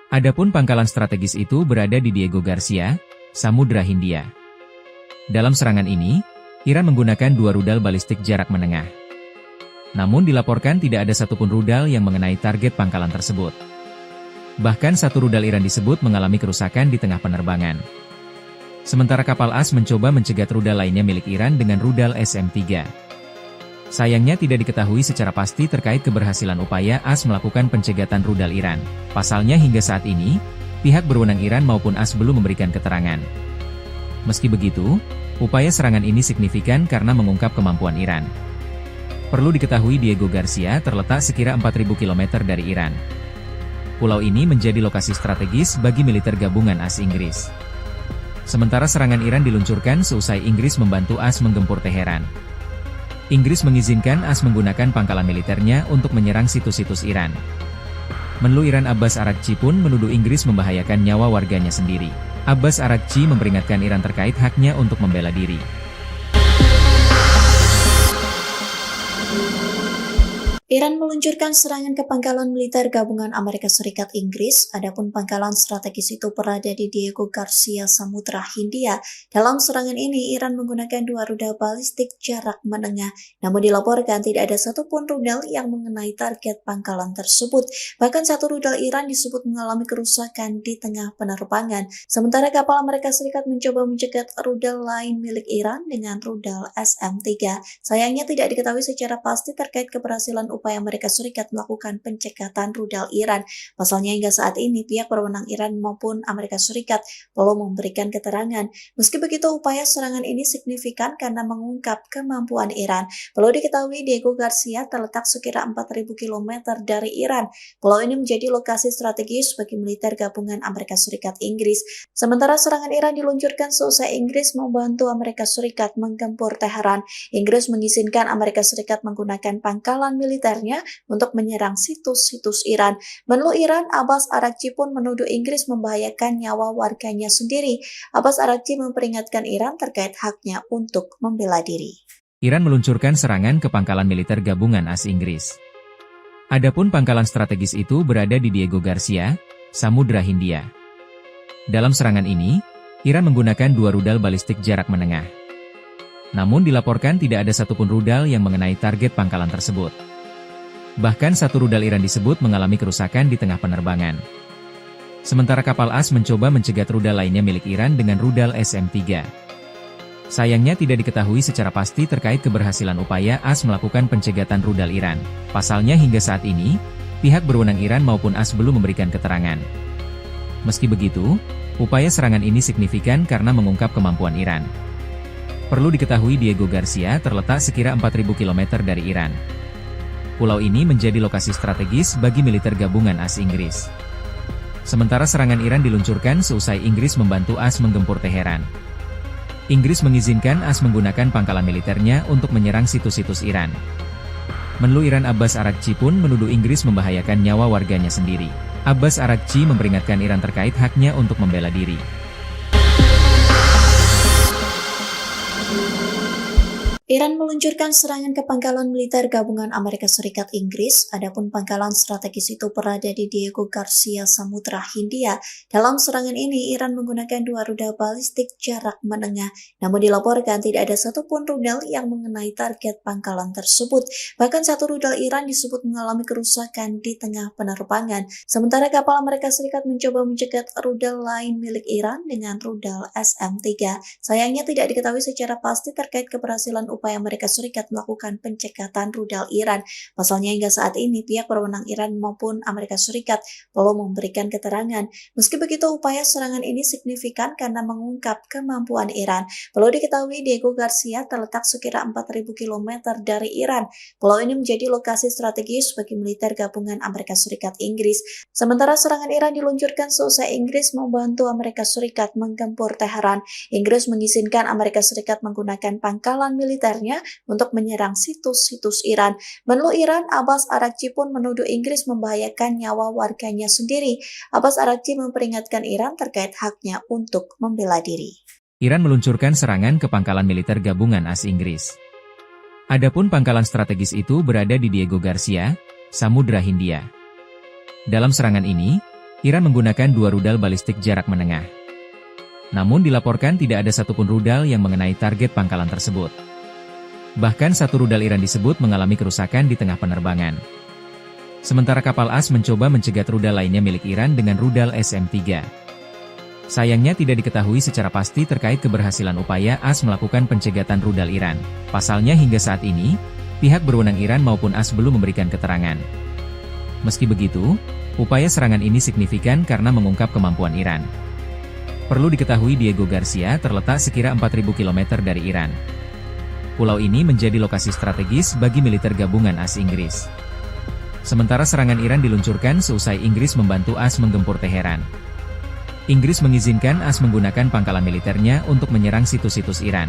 Adapun pangkalan strategis itu berada di Diego Garcia, Samudra Hindia. Dalam serangan ini, Iran menggunakan 2 rudal balistik jarak menengah. Namun dilaporkan tidak ada satupun rudal yang mengenai target pangkalan tersebut. Bahkan satu rudal Iran disebut mengalami kerusakan di tengah penerbangan. Sementara kapal AS mencoba mencegat rudal lainnya milik Iran dengan rudal SM-3. Sayangnya tidak diketahui secara pasti terkait keberhasilan upaya AS melakukan pencegatan rudal Iran. Pasalnya hingga saat ini, pihak berwenang Iran maupun AS belum memberikan keterangan. Meski begitu, upaya serangan ini signifikan karena mengungkap kemampuan Iran. Perlu diketahui Diego Garcia terletak sekira 4.000 km dari Iran. Pulau ini menjadi lokasi strategis bagi militer gabungan AS Inggris. Sementara serangan Iran diluncurkan seusai Inggris membantu AS menggempur Teheran. Inggris mengizinkan AS menggunakan pangkalan militernya untuk menyerang situs-situs Iran. Menlu Iran Abbas Araghchi pun menuduh Inggris membahayakan nyawa warganya sendiri. Abbas Araghchi memperingatkan Iran terkait haknya untuk membela diri. Iran meluncurkan serangan ke pangkalan militer gabungan Amerika Serikat Inggris, adapun pangkalan strategis itu berada di Diego Garcia, Samudra Hindia. Dalam serangan ini, Iran menggunakan 2 rudal balistik jarak menengah, namun dilaporkan tidak ada satupun rudal yang mengenai target pangkalan tersebut. Bahkan satu rudal Iran disebut mengalami kerusakan di tengah penerbangan, sementara kapal Amerika Serikat mencoba mencegat rudal lain milik Iran dengan rudal SM-3. Sayangnya tidak diketahui secara pasti terkait keberhasilan upaya Amerika Serikat melakukan pencegatan rudal Iran. Pasalnya hingga saat ini pihak berwenang Iran maupun Amerika Serikat belum memberikan keterangan. Meski begitu, upaya serangan ini signifikan karena mengungkap kemampuan Iran. Perlu diketahui Diego Garcia terletak sekira 4.000 km dari Iran. Pulau ini menjadi lokasi strategis bagi militer gabungan Amerika Serikat Inggris. Sementara serangan Iran diluncurkan seusai Inggris membantu Amerika Serikat menggempur Teheran. Inggris mengizinkan Amerika Serikat menggunakan pangkalan militer untuk menyerang situs-situs Iran. Menlu Iran Abbas Araghchi pun menuduh Inggris membahayakan nyawa warganya sendiri. Abbas Araghchi memperingatkan Iran terkait haknya untuk membela diri. Iran meluncurkan serangan ke pangkalan militer gabungan AS Inggris. Adapun pangkalan strategis itu berada di Diego Garcia, Samudra Hindia. Dalam serangan ini, Iran menggunakan 2 rudal balistik jarak menengah. Namun dilaporkan tidak ada satupun rudal yang mengenai target pangkalan tersebut. Bahkan satu rudal Iran disebut mengalami kerusakan di tengah penerbangan. Sementara kapal AS mencoba mencegat rudal lainnya milik Iran dengan rudal SM-3. Sayangnya tidak diketahui secara pasti terkait keberhasilan upaya AS melakukan pencegatan rudal Iran. Pasalnya hingga saat ini, pihak berwenang Iran maupun AS belum memberikan keterangan. Meski begitu, upaya serangan ini signifikan karena mengungkap kemampuan Iran. Perlu diketahui Diego Garcia terletak sekira 4.000 km dari Iran. Pulau ini menjadi lokasi strategis bagi militer gabungan AS Inggris. Sementara serangan Iran diluncurkan seusai Inggris membantu AS menggempur Teheran. Inggris mengizinkan AS menggunakan pangkalan militernya untuk menyerang situs-situs Iran. Menlu Iran Abbas Araghchi pun menuduh Inggris membahayakan nyawa warganya sendiri. Abbas Araghchi memperingatkan Iran terkait haknya untuk membela diri. Iran meluncurkan serangan ke pangkalan militer gabungan Amerika Serikat Inggris, adapun pangkalan strategis itu berada di Diego Garcia, Samudra Hindia. Dalam serangan ini, Iran menggunakan 2 rudal balistik jarak menengah, namun dilaporkan tidak ada satupun rudal yang mengenai target pangkalan tersebut. Bahkan satu rudal Iran disebut mengalami kerusakan di tengah penerbangan, sementara kapal Amerika Serikat mencoba mencegat rudal lain milik Iran dengan rudal SM-3. Sayangnya tidak diketahui secara pasti terkait keberhasilan upaya Amerika Serikat melakukan pencekatan rudal Iran. Pasalnya hingga saat ini pihak berwenang Iran maupun Amerika Serikat belum memberikan keterangan. Meski begitu, upaya serangan ini signifikan karena mengungkap kemampuan Iran. Perlu diketahui Diego Garcia terletak sekira 4.000 km dari Iran. Pulau ini menjadi lokasi strategis bagi militer gabungan Amerika Serikat Inggris. Sementara serangan Iran diluncurkan seusai Inggris membantu Amerika Serikat menggempur Teheran. Inggris mengizinkan Amerika Serikat menggunakan pangkalan militernya untuk menyerang situs-situs Iran. Menlu Iran Abbas Araghchi pun menuduh Inggris membahayakan nyawa warganya sendiri. Abbas Araghchi memperingatkan Iran terkait haknya untuk membela diri. Iran meluncurkan serangan ke pangkalan militer gabungan AS Inggris. Adapun pangkalan strategis itu berada di Diego Garcia, Samudra Hindia. Dalam serangan ini, Iran menggunakan 2 rudal balistik jarak menengah. Namun dilaporkan tidak ada satupun rudal yang mengenai target pangkalan tersebut. Bahkan satu rudal Iran disebut mengalami kerusakan di tengah penerbangan. Sementara kapal AS mencoba mencegat rudal lainnya milik Iran dengan rudal SM-3. Sayangnya tidak diketahui secara pasti terkait keberhasilan upaya AS melakukan pencegatan rudal Iran. Pasalnya hingga saat ini, pihak berwenang Iran maupun AS belum memberikan keterangan. Meski begitu, upaya serangan ini signifikan karena mengungkap kemampuan Iran. Perlu diketahui Diego Garcia terletak sekira 4.000 km dari Iran. Pulau ini menjadi lokasi strategis bagi militer gabungan AS Inggris. Sementara serangan Iran diluncurkan seusai Inggris membantu AS menggempur Teheran. Inggris mengizinkan AS menggunakan pangkalan militernya untuk menyerang situs-situs Iran.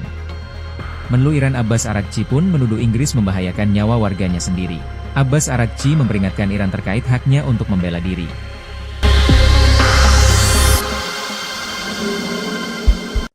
Menlu Iran Abbas Araghchi pun menuduh Inggris membahayakan nyawa warganya sendiri. Abbas Araghchi memperingatkan Iran terkait haknya untuk membela diri.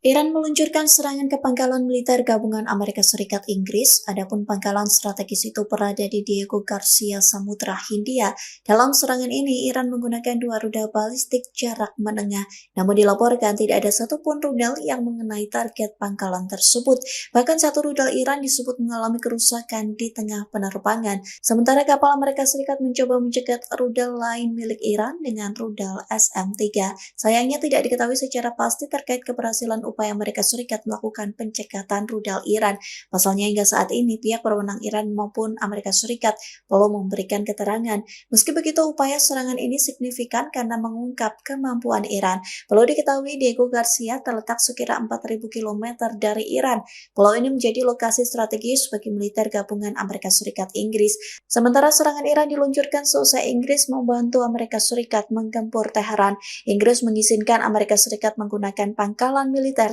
Iran meluncurkan serangan ke pangkalan militer gabungan Amerika Serikat Inggris, adapun pangkalan strategis itu berada di Diego Garcia, Samudra Hindia. Dalam serangan ini, Iran menggunakan 2 rudal balistik jarak menengah, namun dilaporkan tidak ada satupun rudal yang mengenai target pangkalan tersebut. Bahkan satu rudal Iran disebut mengalami kerusakan di tengah penerbangan, sementara kapal Amerika Serikat mencoba mencegat rudal lain milik Iran dengan rudal SM-3. Sayangnya tidak diketahui secara pasti terkait keberhasilan upaya Amerika Serikat melakukan pencekatan rudal Iran. Pasalnya hingga saat ini pihak berwenang Iran maupun Amerika Serikat belum memberikan keterangan. Meski begitu, upaya serangan ini signifikan karena mengungkap kemampuan Iran. Perlu diketahui Diego Garcia terletak sekira 4.000 km dari Iran. Pulau ini menjadi lokasi strategis bagi militer gabungan Amerika Serikat Inggris. Sementara serangan Iran diluncurkan seusai Inggris membantu Amerika Serikat menggempur Teheran. Inggris mengizinkan Amerika Serikat menggunakan pangkalan militernya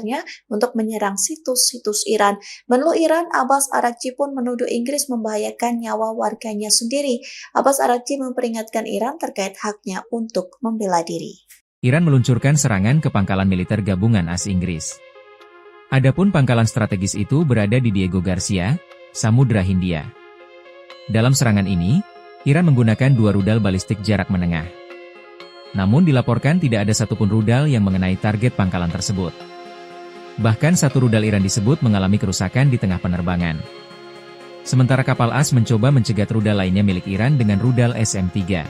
untuk menyerang situs-situs Iran. Menlu Iran Abbas Araghchi pun menuduh Inggris membahayakan nyawa warganya sendiri. Abbas Araghchi memperingatkan Iran terkait haknya untuk membela diri. Iran meluncurkan serangan ke pangkalan militer gabungan AS Inggris. Adapun pangkalan strategis itu berada di Diego Garcia, Samudra Hindia. Dalam serangan ini, Iran menggunakan 2 rudal balistik jarak menengah. Namun dilaporkan tidak ada satupun rudal yang mengenai target pangkalan tersebut. Bahkan satu rudal Iran disebut mengalami kerusakan di tengah penerbangan. Sementara kapal AS mencoba mencegat rudal lainnya milik Iran dengan rudal SM-3.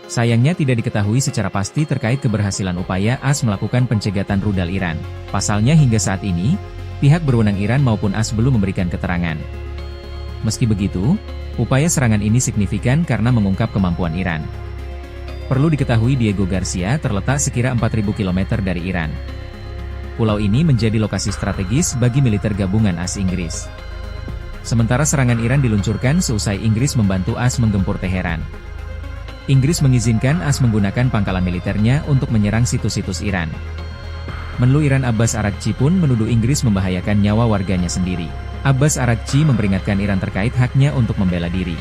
Sayangnya tidak diketahui secara pasti terkait keberhasilan upaya AS melakukan pencegatan rudal Iran. Pasalnya hingga saat ini, pihak berwenang Iran maupun AS belum memberikan keterangan. Meski begitu, Upaya serangan ini signifikan karena mengungkap kemampuan Iran. Perlu diketahui Diego Garcia terletak sekira 4.000 km dari Iran. Pulau ini menjadi lokasi strategis bagi militer gabungan AS Inggris. Sementara serangan Iran diluncurkan seusai Inggris membantu AS menggempur Teheran. Inggris mengizinkan AS menggunakan pangkalan militernya untuk menyerang situs-situs Iran. Menlu Iran Abbas Araghchi pun menuduh Inggris membahayakan nyawa warganya sendiri. Abbas Araghchi memperingatkan Iran terkait haknya untuk membela diri.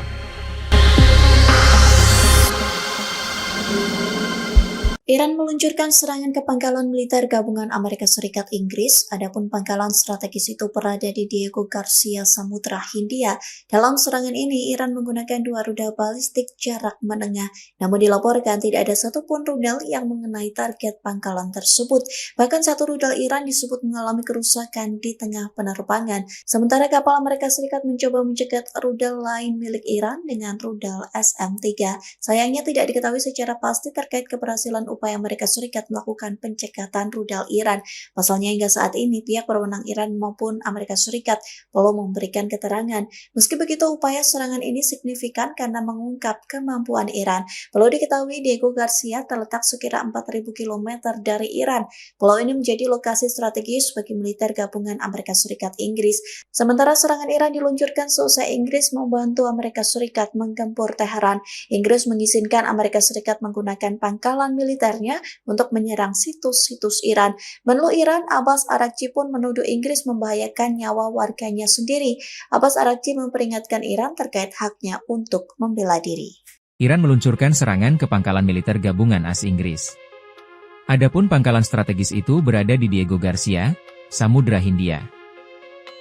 Iran meluncurkan serangan ke pangkalan militer gabungan Amerika Serikat Inggris, adapun pangkalan strategis itu berada di Diego Garcia, Samudra Hindia. Dalam serangan ini, Iran menggunakan 2 rudal balistik jarak menengah, namun dilaporkan tidak ada satupun rudal yang mengenai target pangkalan tersebut. Bahkan satu rudal Iran disebut mengalami kerusakan di tengah penerbangan, sementara kapal Amerika Serikat mencoba mencegat rudal lain milik Iran dengan rudal SM-3. Sayangnya tidak diketahui secara pasti terkait keberhasilan upaya Amerika Serikat melakukan pencekatan rudal Iran. Pasalnya hingga saat ini pihak berwenang Iran maupun Amerika Serikat belum memberikan keterangan. Meski begitu, upaya serangan ini signifikan karena mengungkap kemampuan Iran. Perlu diketahui Diego Garcia terletak sekira 4.000 km dari Iran. Pulau ini menjadi lokasi strategis bagi militer gabungan Amerika Serikat Inggris. Sementara serangan Iran diluncurkan seusai Inggris membantu Amerika Serikat menggempur Teheran. Inggris mengizinkan Amerika Serikat menggunakan pangkalan militer untuk menyerang situs-situs Iran. Menlu Iran Abbas Araghchi pun menuduh Inggris membahayakan nyawa warganya sendiri. Abbas Araghchi memperingatkan Iran terkait haknya untuk membela diri. Iran meluncurkan serangan ke pangkalan militer gabungan AS Inggris. Adapun pangkalan strategis itu berada di Diego Garcia, Samudra Hindia.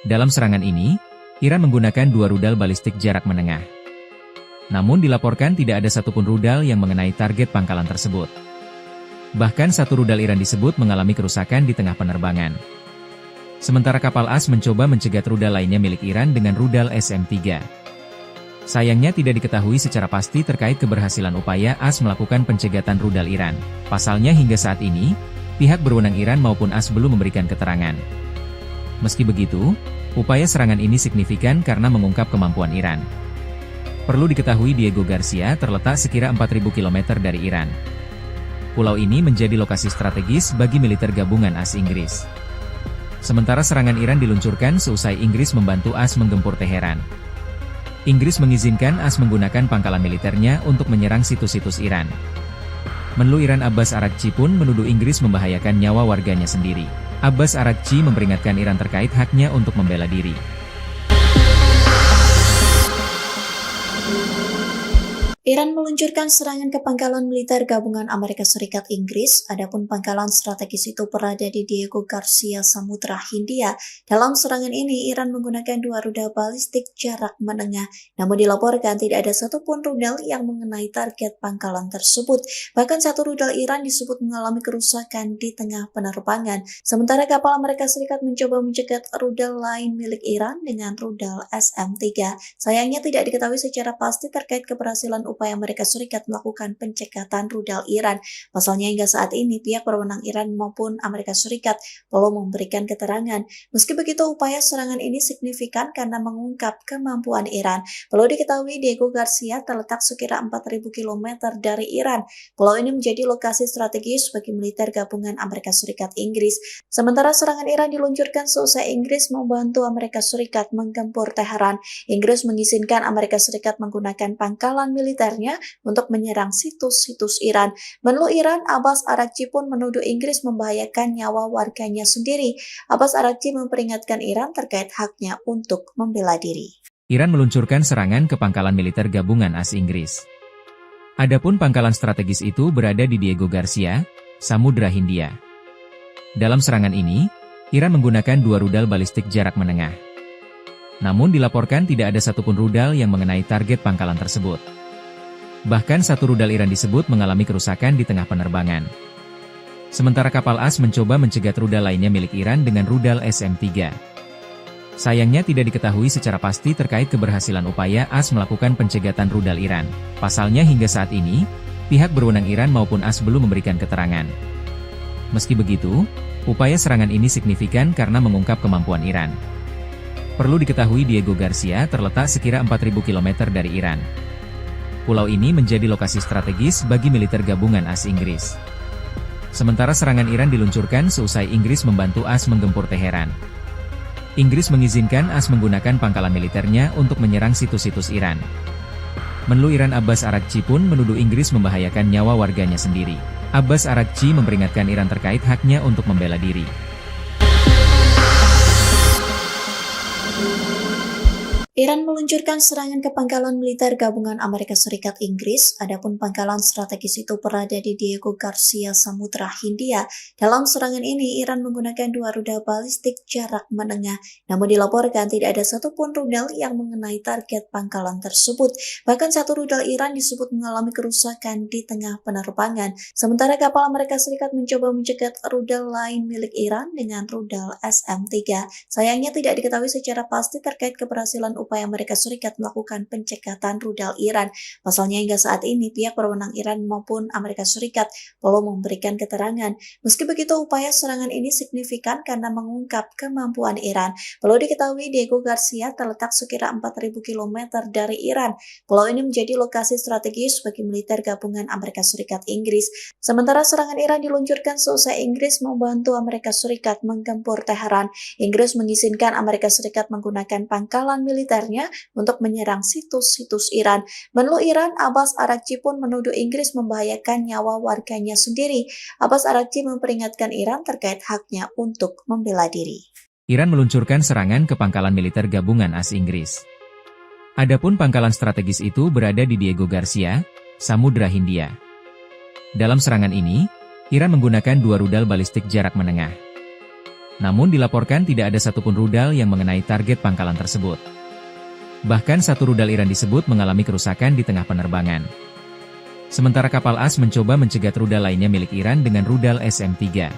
Dalam serangan ini, Iran menggunakan 2 rudal balistik jarak menengah. Namun dilaporkan tidak ada satupun rudal yang mengenai target pangkalan tersebut. Bahkan satu rudal Iran disebut mengalami kerusakan di tengah penerbangan. Sementara kapal AS mencoba mencegat rudal lainnya milik Iran dengan rudal SM-3. Sayangnya tidak diketahui secara pasti terkait keberhasilan upaya AS melakukan pencegatan rudal Iran. Pasalnya hingga saat ini, pihak berwenang Iran maupun AS belum memberikan keterangan. Meski begitu, upaya serangan ini signifikan karena mengungkap kemampuan Iran. Perlu diketahui Diego Garcia terletak sekira 4.000 km dari Iran. Pulau ini menjadi lokasi strategis bagi militer gabungan AS Inggris. Sementara serangan Iran diluncurkan seusai Inggris membantu AS menggempur Teheran. Inggris mengizinkan AS menggunakan pangkalan militernya untuk menyerang situs-situs Iran. Menlu Iran Abbas Araghchi pun menuduh Inggris membahayakan nyawa warganya sendiri. Abbas Araghchi memperingatkan Iran terkait haknya untuk membela diri. Iran meluncurkan serangan ke pangkalan militer gabungan Amerika Serikat Inggris, adapun pangkalan strategis itu berada di Diego Garcia, Samudra Hindia. Dalam serangan ini, Iran menggunakan 2 rudal balistik jarak menengah, namun dilaporkan tidak ada satupun rudal yang mengenai target pangkalan tersebut. Bahkan satu rudal Iran disebut mengalami kerusakan di tengah penerbangan, sementara kapal Amerika Serikat mencoba mencegat rudal lain milik Iran dengan rudal SM-3. Sayangnya tidak diketahui secara pasti terkait keberhasilan upaya Amerika Serikat melakukan pencekatan rudal Iran. Pasalnya hingga saat ini pihak berwenang Iran maupun Amerika Serikat belum memberikan keterangan. Meski begitu, upaya serangan ini signifikan karena mengungkap kemampuan Iran. Perlu diketahui Diego Garcia terletak sekira 4.000 km dari Iran. Pulau ini menjadi lokasi strategis bagi militer gabungan Amerika Serikat Inggris. Sementara serangan Iran diluncurkan seusai Inggris membantu Amerika Serikat menggempur Teheran. Inggris mengizinkan Amerika Serikat menggunakan pangkalan militer untuk menyerang situs-situs Iran. Menlu Iran Abbas Araghchi pun menuduh Inggris membahayakan nyawa warganya sendiri. Abbas Araghchi memperingatkan Iran terkait haknya untuk membela diri. Iran meluncurkan serangan ke pangkalan militer gabungan AS Inggris. Adapun pangkalan strategis itu berada di Diego Garcia, Samudra Hindia. Dalam serangan ini, Iran menggunakan 2 rudal balistik jarak menengah. Namun dilaporkan tidak ada satupun rudal yang mengenai target pangkalan tersebut. Bahkan satu rudal Iran disebut mengalami kerusakan di tengah penerbangan. Sementara kapal AS mencoba mencegat rudal lainnya milik Iran dengan rudal SM-3. Sayangnya tidak diketahui secara pasti terkait keberhasilan upaya AS melakukan pencegatan rudal Iran. Pasalnya hingga saat ini, pihak berwenang Iran maupun AS belum memberikan keterangan. Meski begitu, upaya serangan ini signifikan karena mengungkap kemampuan Iran. Perlu diketahui Diego Garcia terletak sekira 4.000 km dari Iran. Pulau ini menjadi lokasi strategis bagi militer gabungan AS Inggris. Sementara serangan Iran diluncurkan seusai Inggris membantu AS menggempur Teheran. Inggris mengizinkan AS menggunakan pangkalan militernya untuk menyerang situs-situs Iran. Menlu Iran Abbas Araghchi pun menuduh Inggris membahayakan nyawa warganya sendiri. Abbas Araghchi memperingatkan Iran terkait haknya untuk membela diri. Iran meluncurkan serangan ke pangkalan militer gabungan Amerika Serikat Inggris, adapun pangkalan strategis itu berada di Diego Garcia, Samudra Hindia. Dalam serangan ini, Iran menggunakan 2 rudal balistik jarak menengah, namun dilaporkan tidak ada satupun rudal yang mengenai target pangkalan tersebut. Bahkan satu rudal Iran disebut mengalami kerusakan di tengah penerbangan, sementara kapal Amerika Serikat mencoba mencegat rudal lain milik Iran dengan rudal SM-3. Sayangnya tidak diketahui secara pasti terkait keberhasilan upaya Amerika Serikat melakukan pencekatan rudal Iran. Pasalnya hingga saat ini pihak berwenang Iran maupun Amerika Serikat belum memberikan keterangan. Meski begitu, upaya serangan ini signifikan karena mengungkap kemampuan Iran. Perlu diketahui Diego Garcia terletak sekira 4.000 km dari Iran. Pulau ini menjadi lokasi strategis bagi militer gabungan Amerika Serikat Inggris. Sementara serangan Iran diluncurkan seusai Inggris membantu Amerika Serikat menggempur Teheran. Inggris mengizinkan Amerika Serikat menggunakan pangkalan militernya untuk menyerang situs-situs Iran. Menlu Iran Abbas Araghchi pun menuduh Inggris membahayakan nyawa warganya sendiri. Abbas Araghchi memperingatkan Iran terkait haknya untuk membela diri. Iran meluncurkan serangan ke pangkalan militer gabungan AS Inggris. Adapun pangkalan strategis itu berada di Diego Garcia, Samudra Hindia. Dalam serangan ini, Iran menggunakan 2 rudal balistik jarak menengah. Namun dilaporkan tidak ada satupun rudal yang mengenai target pangkalan tersebut. Bahkan satu rudal Iran disebut mengalami kerusakan di tengah penerbangan. Sementara kapal AS mencoba mencegat rudal lainnya milik Iran dengan rudal SM-3.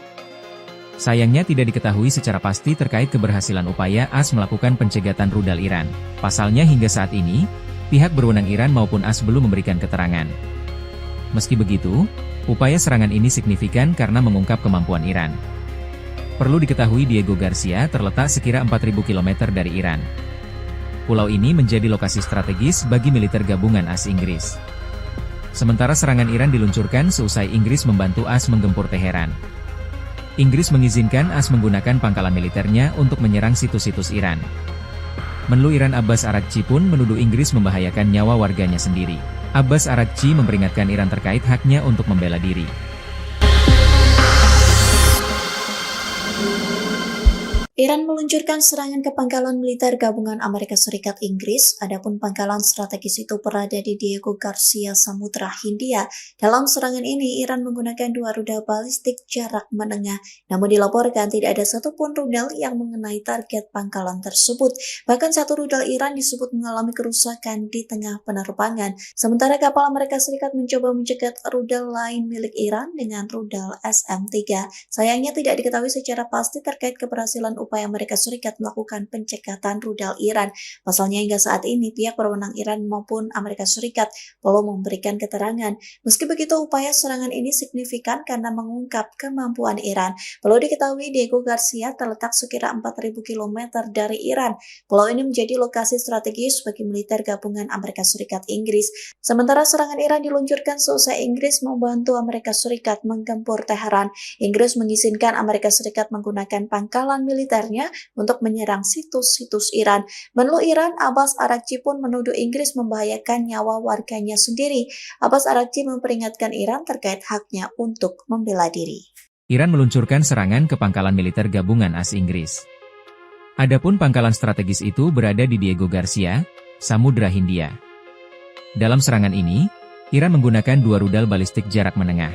Sayangnya tidak diketahui secara pasti terkait keberhasilan upaya AS melakukan pencegatan rudal Iran. Pasalnya hingga saat ini, pihak berwenang Iran maupun AS belum memberikan keterangan. Meski begitu, upaya serangan ini signifikan karena mengungkap kemampuan Iran. Perlu diketahui Diego Garcia terletak sekira 4.000 km dari Iran. Pulau ini menjadi lokasi strategis bagi militer gabungan AS Inggris. Sementara serangan Iran diluncurkan seusai Inggris membantu AS menggempur Teheran. Inggris mengizinkan AS menggunakan pangkalan militernya untuk menyerang situs-situs Iran. Menlu Iran Abbas Araghchi pun menuduh Inggris membahayakan nyawa warganya sendiri. Abbas Araghchi memperingatkan Iran terkait haknya untuk membela diri. Iran meluncurkan serangan ke pangkalan militer gabungan Amerika Serikat Inggris, adapun pangkalan strategis itu berada di Diego Garcia, Samudra Hindia. Dalam serangan ini, Iran menggunakan 2 rudal balistik jarak menengah, namun dilaporkan tidak ada satupun rudal yang mengenai target pangkalan tersebut. Bahkan satu rudal Iran disebut mengalami kerusakan di tengah penerbangan, sementara kapal Amerika Serikat mencoba mencegat rudal lain milik Iran dengan rudal SM-3. Sayangnya tidak diketahui secara pasti terkait keberhasilan upaya Amerika Serikat melakukan pencekatan rudal Iran. Pasalnya hingga saat ini pihak berwenang Iran maupun Amerika Serikat belum memberikan keterangan. Meski begitu, upaya serangan ini signifikan karena mengungkap kemampuan Iran. Perlu diketahui Diego Garcia terletak sekira 4.000 km dari Iran. Pulau ini menjadi lokasi strategis bagi militer gabungan Amerika Serikat Inggris. Sementara serangan Iran diluncurkan seusai Inggris membantu Amerika Serikat menggempur Teheran. Inggris mengizinkan Amerika Serikat menggunakan pangkalan militernya untuk menyerang situs-situs Iran. Menlu Iran Abbas Araghchi pun menuduh Inggris membahayakan nyawa warganya sendiri. Abbas Araghchi memperingatkan Iran terkait haknya untuk membela diri. Iran meluncurkan serangan ke pangkalan militer gabungan AS Inggris. Adapun pangkalan strategis itu berada di Diego Garcia, Samudra Hindia. Dalam serangan ini, Iran menggunakan 2 rudal balistik jarak menengah.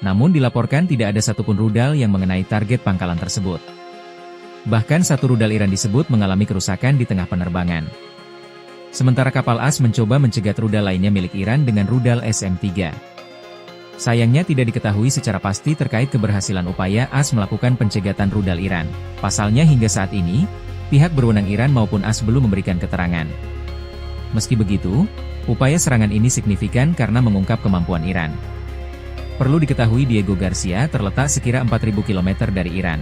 Namun dilaporkan tidak ada satupun rudal yang mengenai target pangkalan tersebut. Bahkan satu rudal Iran disebut mengalami kerusakan di tengah penerbangan. Sementara kapal AS mencoba mencegat rudal lainnya milik Iran dengan rudal SM-3. Sayangnya tidak diketahui secara pasti terkait keberhasilan upaya AS melakukan pencegatan rudal Iran. Pasalnya hingga saat ini, pihak berwenang Iran maupun AS belum memberikan keterangan. Meski begitu, upaya serangan ini signifikan karena mengungkap kemampuan Iran. Perlu diketahui Diego Garcia terletak sekira 4.000 km dari Iran.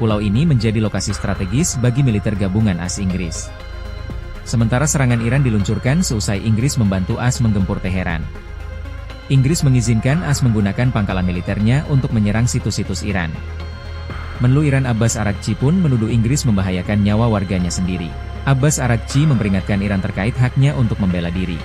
Pulau ini menjadi lokasi strategis bagi militer gabungan AS Inggris. Sementara serangan Iran diluncurkan seusai Inggris membantu AS menggempur Teheran. Inggris mengizinkan AS menggunakan pangkalan militernya untuk menyerang situs-situs Iran. Menlu Iran Abbas Araghchi pun menuduh Inggris membahayakan nyawa warganya sendiri. Abbas Araghchi memperingatkan Iran terkait haknya untuk membela diri.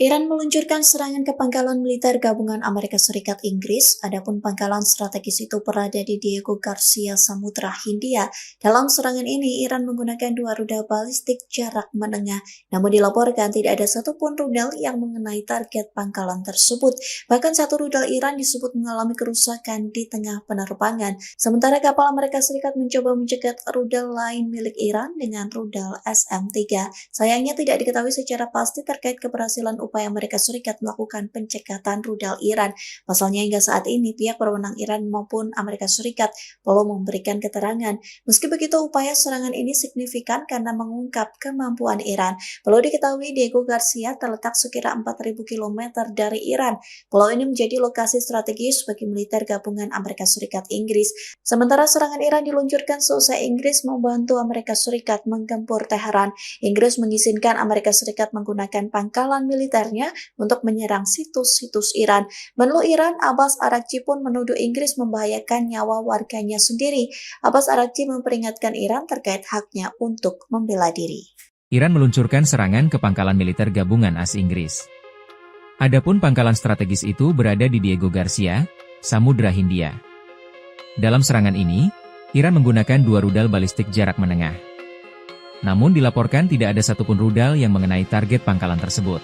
Iran meluncurkan serangan ke pangkalan militer gabungan Amerika Serikat Inggris, adapun pangkalan strategis itu berada di Diego Garcia, Samudra Hindia. Dalam serangan ini, Iran menggunakan 2 rudal balistik jarak menengah, namun dilaporkan tidak ada satupun rudal yang mengenai target pangkalan tersebut. Bahkan satu rudal Iran disebut mengalami kerusakan di tengah penerbangan, sementara kapal Amerika Serikat mencoba mencegat rudal lain milik Iran dengan rudal SM-3. Sayangnya tidak diketahui secara pasti terkait keberhasilan upaya Amerika Serikat melakukan pencekatan rudal Iran. Pasalnya hingga saat ini pihak berwenang Iran maupun Amerika Serikat belum memberikan keterangan. Meski begitu, upaya serangan ini signifikan karena mengungkap kemampuan Iran. Perlu diketahui Diego Garcia terletak sekira 4.000 km dari Iran. Pulau ini menjadi lokasi strategis bagi militer gabungan Amerika Serikat Inggris. Sementara serangan Iran diluncurkan seusai Inggris membantu Amerika Serikat menggempur Teheran. Inggris mengizinkan Amerika Serikat menggunakan pangkalan militernya untuk menyerang situs-situs Iran. Menlu Iran Abbas Araghchi pun menuduh Inggris membahayakan nyawa warganya sendiri. Abbas Araghchi memperingatkan Iran terkait haknya untuk membela diri. Iran meluncurkan serangan ke pangkalan militer gabungan AS Inggris. Adapun pangkalan strategis itu berada di Diego Garcia, Samudra Hindia. Dalam serangan ini, Iran menggunakan 2 rudal balistik jarak menengah. Namun dilaporkan tidak ada satupun rudal yang mengenai target pangkalan tersebut.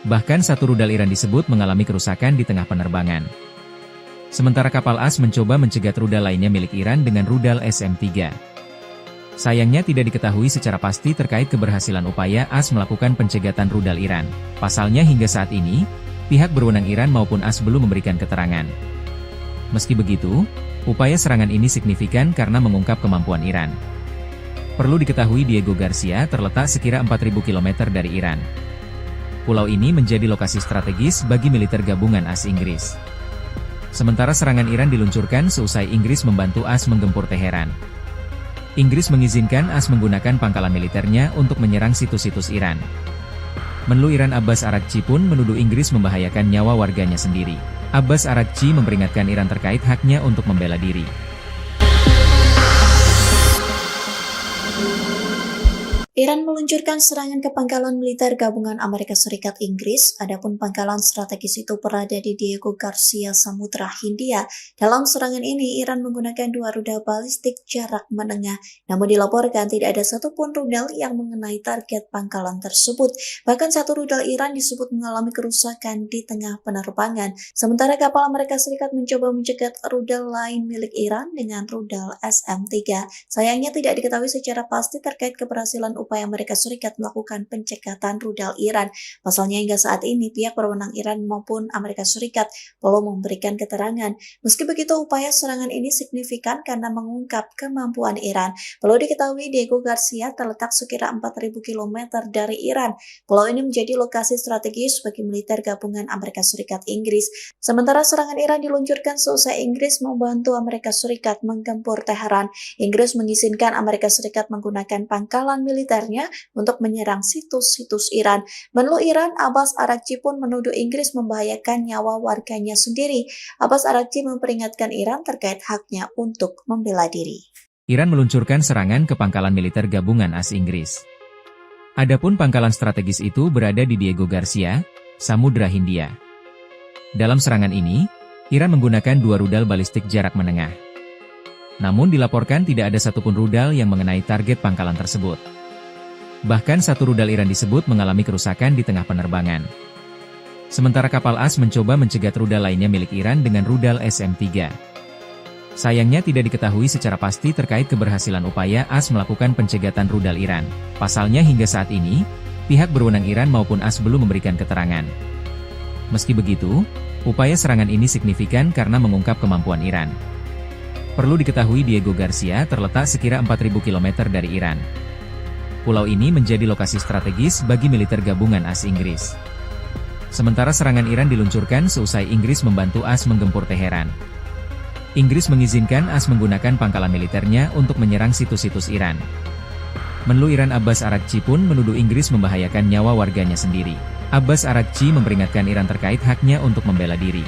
Bahkan satu rudal Iran disebut mengalami kerusakan di tengah penerbangan. Sementara kapal AS mencoba mencegat rudal lainnya milik Iran dengan rudal SM-3. Sayangnya tidak diketahui secara pasti terkait keberhasilan upaya AS melakukan pencegatan rudal Iran. Pasalnya hingga saat ini, pihak berwenang Iran maupun AS belum memberikan keterangan. Meski begitu, upaya serangan ini signifikan karena mengungkap kemampuan Iran. Perlu diketahui Diego Garcia terletak sekira 4.000 km dari Iran. Pulau ini menjadi lokasi strategis bagi militer gabungan AS Inggris. Sementara serangan Iran diluncurkan seusai Inggris membantu AS menggempur Teheran. Inggris mengizinkan AS menggunakan pangkalan militernya untuk menyerang situs-situs Iran. Menlu Iran Abbas Araghchi pun menuduh Inggris membahayakan nyawa warganya sendiri. Abbas Araghchi memperingatkan Iran terkait haknya untuk membela diri. Iran meluncurkan serangan ke pangkalan militer gabungan Amerika Serikat Inggris, adapun pangkalan strategis itu berada di Diego Garcia, Samudra Hindia. Dalam serangan ini, Iran menggunakan 2 rudal balistik jarak menengah, namun dilaporkan tidak ada satupun rudal yang mengenai target pangkalan tersebut. Bahkan satu rudal Iran disebut mengalami kerusakan di tengah penerbangan, sementara kapal Amerika Serikat mencoba mencegat rudal lain milik Iran dengan rudal SM-3. Sayangnya tidak diketahui secara pasti terkait keberhasilan upaya Amerika Serikat melakukan pencekatan rudal Iran. Pasalnya hingga saat ini pihak berwenang Iran maupun Amerika Serikat belum memberikan keterangan. Meski begitu, upaya serangan ini signifikan karena mengungkap kemampuan Iran. Perlu diketahui Diego Garcia terletak sekira 4.000 km dari Iran. Pulau ini menjadi lokasi strategis bagi militer gabungan Amerika Serikat Inggris. Sementara serangan Iran diluncurkan seusai Inggris membantu Amerika Serikat menggempur Teheran. Inggris mengizinkan Amerika Serikat menggunakan pangkalan militernya untuk menyerang situs-situs Iran. Menlu Iran Abbas Araghchi pun menuduh Inggris membahayakan nyawa warganya sendiri. Abbas Araghchi memperingatkan Iran terkait haknya untuk membela diri. Iran meluncurkan serangan ke pangkalan militer gabungan AS Inggris. Adapun pangkalan strategis itu berada di Diego Garcia, Samudra Hindia. Dalam serangan ini, Iran menggunakan 2 rudal balistik jarak menengah. Namun dilaporkan tidak ada satupun rudal yang mengenai target pangkalan tersebut. Bahkan satu rudal Iran disebut mengalami kerusakan di tengah penerbangan. Sementara kapal AS mencoba mencegat rudal lainnya milik Iran dengan rudal SM-3. Sayangnya tidak diketahui secara pasti terkait keberhasilan upaya AS melakukan pencegatan rudal Iran. Pasalnya hingga saat ini, pihak berwenang Iran maupun AS belum memberikan keterangan. Meski begitu, upaya serangan ini signifikan karena mengungkap kemampuan Iran. Perlu diketahui Diego Garcia terletak sekira 4.000 km dari Iran. Pulau ini menjadi lokasi strategis bagi militer gabungan AS Inggris. Sementara serangan Iran diluncurkan seusai Inggris membantu AS menggempur Teheran. Inggris mengizinkan AS menggunakan pangkalan militernya untuk menyerang situs-situs Iran. Menlu Iran Abbas Araghchi pun menuduh Inggris membahayakan nyawa warganya sendiri. Abbas Araghchi memperingatkan Iran terkait haknya untuk membela diri.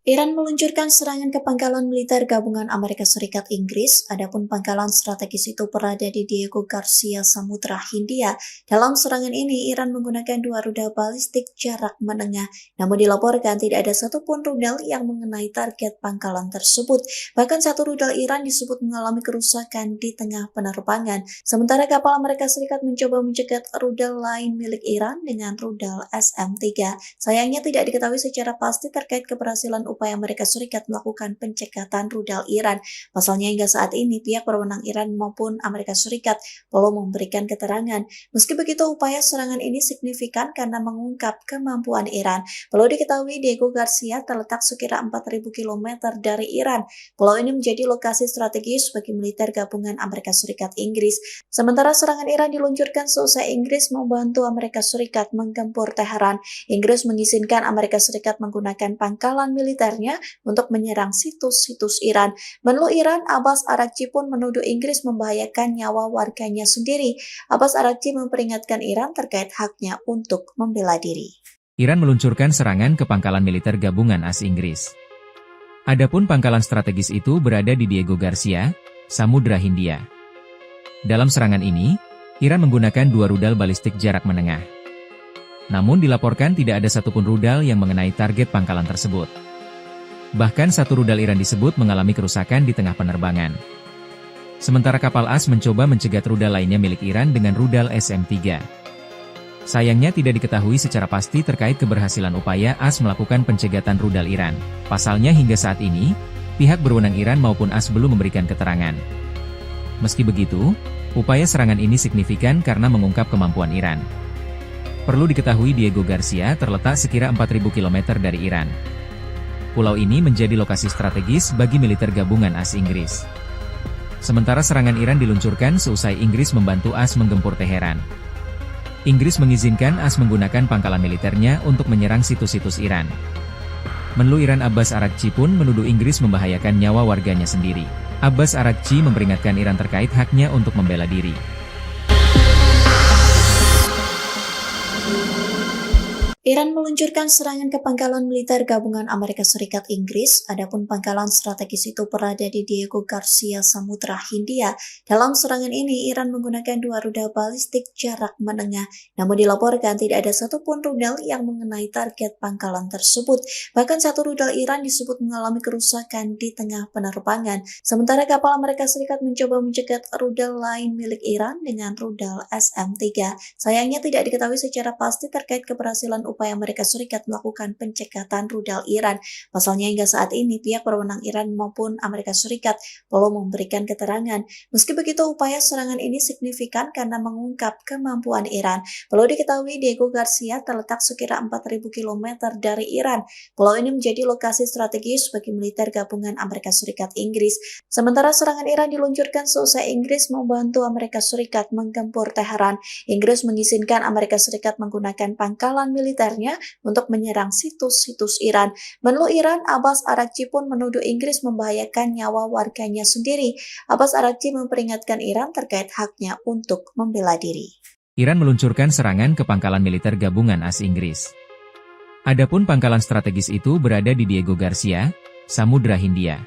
Iran meluncurkan serangan ke pangkalan militer gabungan Amerika Serikat Inggris, adapun pangkalan strategis itu berada di Diego Garcia, Samudra Hindia. Dalam serangan ini, Iran menggunakan 2 rudal balistik jarak menengah, namun dilaporkan tidak ada satupun rudal yang mengenai target pangkalan tersebut. Bahkan satu rudal Iran disebut mengalami kerusakan di tengah penerbangan, sementara kapal Amerika Serikat mencoba mencegat rudal lain milik Iran dengan rudal SM-3. Sayangnya tidak diketahui secara pasti terkait keberhasilan upaya Amerika Serikat melakukan pencekatan rudal Iran. Pasalnya hingga saat ini pihak berwenang Iran maupun Amerika Serikat belum memberikan keterangan. Meski begitu, upaya serangan ini signifikan karena mengungkap kemampuan Iran. Perlu diketahui Diego Garcia terletak sekira 4.000 km dari Iran. Pulau ini menjadi lokasi strategis bagi militer gabungan Amerika Serikat Inggris. Sementara serangan Iran diluncurkan seusai Inggris membantu Amerika Serikat menggempur Teheran. Inggris mengizinkan Amerika Serikat menggunakan pangkalan militernya untuk menyerang situs-situs Iran. Menlu Iran Abbas Araghchi pun menuduh Inggris membahayakan nyawa warganya sendiri. Abbas Araghchi memperingatkan Iran terkait haknya untuk membela diri. Iran meluncurkan serangan ke pangkalan militer gabungan AS Inggris. Adapun pangkalan strategis itu berada di Diego Garcia, Samudra Hindia. Dalam serangan ini, Iran menggunakan 2 rudal balistik jarak menengah. Namun dilaporkan tidak ada satupun rudal yang mengenai target pangkalan tersebut. Bahkan satu rudal Iran disebut mengalami kerusakan di tengah penerbangan. Sementara kapal AS mencoba mencegat rudal lainnya milik Iran dengan rudal SM-3. Sayangnya tidak diketahui secara pasti terkait keberhasilan upaya AS melakukan pencegatan rudal Iran. Pasalnya hingga saat ini, pihak berwenang Iran maupun AS belum memberikan keterangan. Meski begitu, upaya serangan ini signifikan karena mengungkap kemampuan Iran. Perlu diketahui Diego Garcia terletak sekira 4.000 km dari Iran. Pulau ini menjadi lokasi strategis bagi militer gabungan AS Inggris. Sementara serangan Iran diluncurkan seusai Inggris membantu AS menggempur Teheran. Inggris mengizinkan AS menggunakan pangkalan militernya untuk menyerang situs-situs Iran. Menlu Iran Abbas Araghchi pun menuduh Inggris membahayakan nyawa warganya sendiri. Abbas Araghchi memperingatkan Iran terkait haknya untuk membela diri. Iran meluncurkan serangan ke pangkalan militer gabungan Amerika Serikat Inggris, adapun pangkalan strategis itu berada di Diego Garcia, Samudra Hindia. Dalam serangan ini, Iran menggunakan 2 rudal balistik jarak menengah, namun dilaporkan tidak ada satupun rudal yang mengenai target pangkalan tersebut. Bahkan satu rudal Iran disebut mengalami kerusakan di tengah penerbangan, sementara kapal Amerika Serikat mencoba mencegat rudal lain milik Iran dengan rudal SM-3. Sayangnya tidak diketahui secara pasti terkait keberhasilan upaya Amerika Serikat melakukan pencekatan rudal Iran. Pasalnya hingga saat ini pihak berwenang Iran maupun Amerika Serikat belum memberikan keterangan. Meski begitu, upaya serangan ini signifikan karena mengungkap kemampuan Iran. Perlu diketahui Diego Garcia terletak sekira 4.000 km dari Iran. Pulau ini menjadi lokasi strategis bagi militer gabungan Amerika Serikat Inggris. Sementara serangan Iran diluncurkan seusai Inggris membantu Amerika Serikat menggempur Teheran. Inggris mengizinkan Amerika Serikat menggunakan pangkalan militer untuk menyerang situs-situs Iran. Menlu Iran Abbas Araghchi pun menuduh Inggris membahayakan nyawa warganya sendiri. Abbas Araghchi memperingatkan Iran terkait haknya untuk membela diri. Iran meluncurkan serangan ke pangkalan militer gabungan AS Inggris. Adapun pangkalan strategis itu berada di Diego Garcia, Samudra Hindia.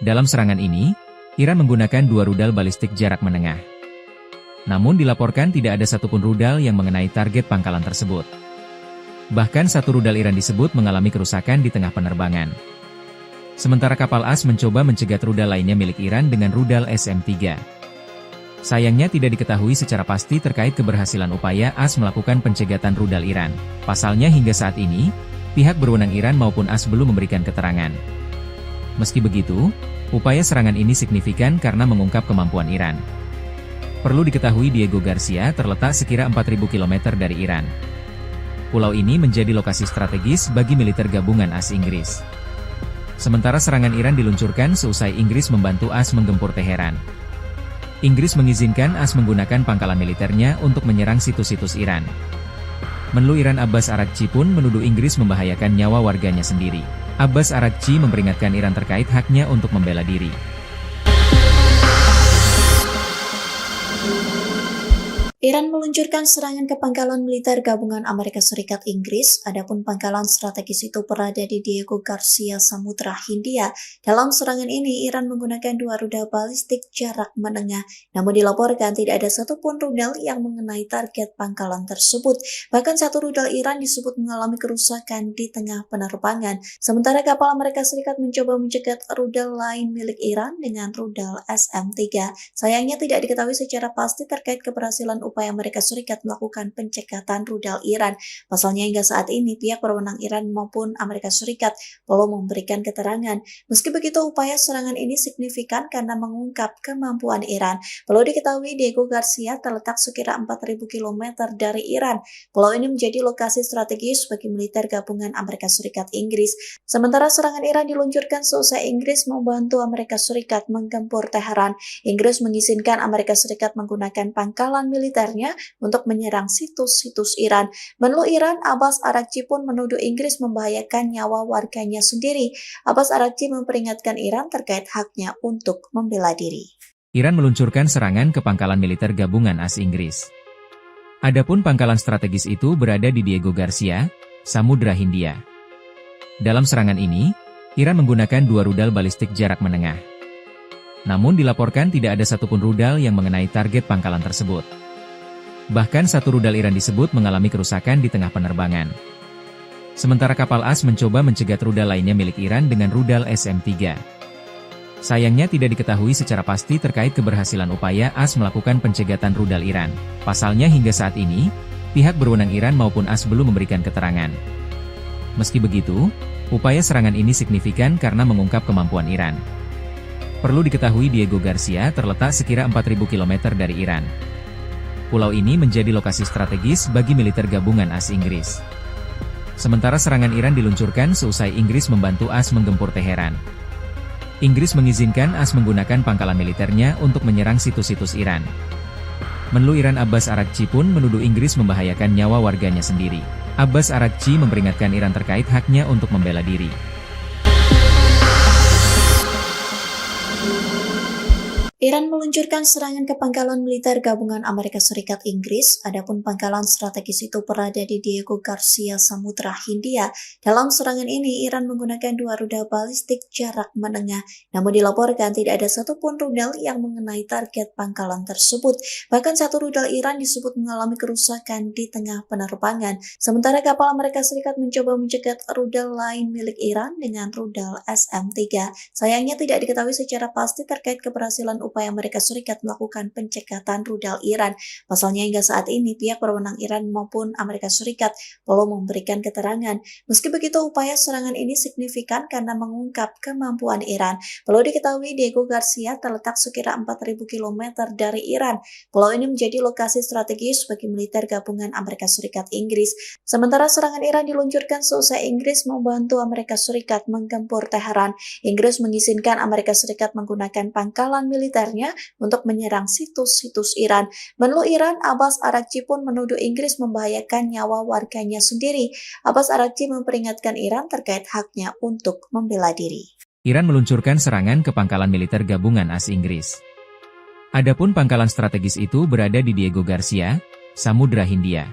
Dalam serangan ini, Iran menggunakan 2 rudal balistik jarak menengah. Namun dilaporkan tidak ada satupun rudal yang mengenai target pangkalan tersebut. Bahkan satu rudal Iran disebut mengalami kerusakan di tengah penerbangan. Sementara kapal AS mencoba mencegat rudal lainnya milik Iran dengan rudal SM-3. Sayangnya tidak diketahui secara pasti terkait keberhasilan upaya AS melakukan pencegatan rudal Iran. Pasalnya hingga saat ini, pihak berwenang Iran maupun AS belum memberikan keterangan. Meski begitu, upaya serangan ini signifikan karena mengungkap kemampuan Iran. Perlu diketahui Diego Garcia terletak sekira 4.000 km dari Iran. Pulau ini menjadi lokasi strategis bagi militer gabungan AS Inggris. Sementara serangan Iran diluncurkan seusai Inggris membantu AS menggempur Teheran. Inggris mengizinkan AS menggunakan pangkalan militernya untuk menyerang situs-situs Iran. Menlu Iran Abbas Araghchi pun menuduh Inggris membahayakan nyawa warganya sendiri. Abbas Araghchi memperingatkan Iran terkait haknya untuk membela diri. Iran meluncurkan serangan ke pangkalan militer gabungan Amerika Serikat Inggris, adapun pangkalan strategis itu berada di Diego Garcia, Samudra Hindia. Dalam serangan ini, Iran menggunakan 2 rudal balistik jarak menengah, namun dilaporkan tidak ada satupun rudal yang mengenai target pangkalan tersebut. Bahkan satu rudal Iran disebut mengalami kerusakan di tengah penerbangan, sementara kapal Amerika Serikat mencoba mencegat rudal lain milik Iran dengan rudal SM-3. Sayangnya tidak diketahui secara pasti terkait keberhasilan upaya Amerika Serikat melakukan pencekatan rudal Iran. Pasalnya hingga saat ini pihak berwenang Iran maupun Amerika Serikat belum memberikan keterangan. Meski begitu, upaya serangan ini signifikan karena mengungkap kemampuan Iran. Perlu diketahui Diego Garcia terletak sekira 4.000 km dari Iran. Pulau ini menjadi lokasi strategis bagi militer gabungan Amerika Serikat Inggris. Sementara serangan Iran diluncurkan seusai Inggris membantu Amerika Serikat menggempur Teheran. Inggris mengizinkan Amerika Serikat menggunakan pangkalan militernya untuk menyerang situs-situs Iran. Menlu Iran Abbas Araghchi pun menuduh Inggris membahayakan nyawa warganya sendiri. Abbas Araghchi memperingatkan Iran terkait haknya untuk membela diri. Iran meluncurkan serangan ke pangkalan militer gabungan AS Inggris. Adapun pangkalan strategis itu berada di Diego Garcia, Samudra Hindia. Dalam serangan ini, Iran menggunakan 2 rudal balistik jarak menengah. Namun dilaporkan tidak ada satupun rudal yang mengenai target pangkalan tersebut. Bahkan satu rudal Iran disebut mengalami kerusakan di tengah penerbangan. Sementara kapal AS mencoba mencegat rudal lainnya milik Iran dengan rudal SM-3. Sayangnya tidak diketahui secara pasti terkait keberhasilan upaya AS melakukan pencegatan rudal Iran. Pasalnya hingga saat ini, pihak berwenang Iran maupun AS belum memberikan keterangan. Meski begitu, upaya serangan ini signifikan karena mengungkap kemampuan Iran. Perlu diketahui Diego Garcia terletak sekira 4.000 km dari Iran. Pulau ini menjadi lokasi strategis bagi militer gabungan AS Inggris. Sementara serangan Iran diluncurkan seusai Inggris membantu AS menggempur Teheran. Inggris mengizinkan AS menggunakan pangkalan militernya untuk menyerang situs-situs Iran. Menlu Iran Abbas Araghchi pun menuduh Inggris membahayakan nyawa warganya sendiri. Abbas Araghchi memperingatkan Iran terkait haknya untuk membela diri. Iran meluncurkan serangan ke pangkalan militer gabungan Amerika Serikat Inggris, adapun pangkalan strategis itu berada di Diego Garcia, Samudra Hindia. Dalam serangan ini, Iran menggunakan 2 rudal balistik jarak menengah, namun dilaporkan tidak ada satupun rudal yang mengenai target pangkalan tersebut. Bahkan satu rudal Iran disebut mengalami kerusakan di tengah penerbangan, sementara kapal Amerika Serikat mencoba mencegat rudal lain milik Iran dengan rudal SM-3. Sayangnya tidak diketahui secara pasti terkait keberhasilan upaya Amerika Serikat melakukan pencekatan rudal Iran. Pasalnya hingga saat ini pihak berwenang Iran maupun Amerika Serikat belum memberikan keterangan. Meski begitu, upaya serangan ini signifikan karena mengungkap kemampuan Iran. Perlu diketahui Diego Garcia terletak sekira 4.000 km dari Iran. Pulau ini menjadi lokasi strategis bagi militer gabungan Amerika Serikat Inggris. Sementara serangan Iran diluncurkan seusai Inggris membantu Amerika Serikat menggempur Teheran. Inggris mengizinkan Amerika Serikat menggunakan pangkalan militer untuk menyerang situs-situs Iran. Menlu Iran Abbas Araghchi pun menuduh Inggris membahayakan nyawa warganya sendiri. Abbas Araghchi memperingatkan Iran terkait haknya untuk membela diri. Iran meluncurkan serangan ke pangkalan militer gabungan AS Inggris. Adapun pangkalan strategis itu berada di Diego Garcia, Samudra Hindia.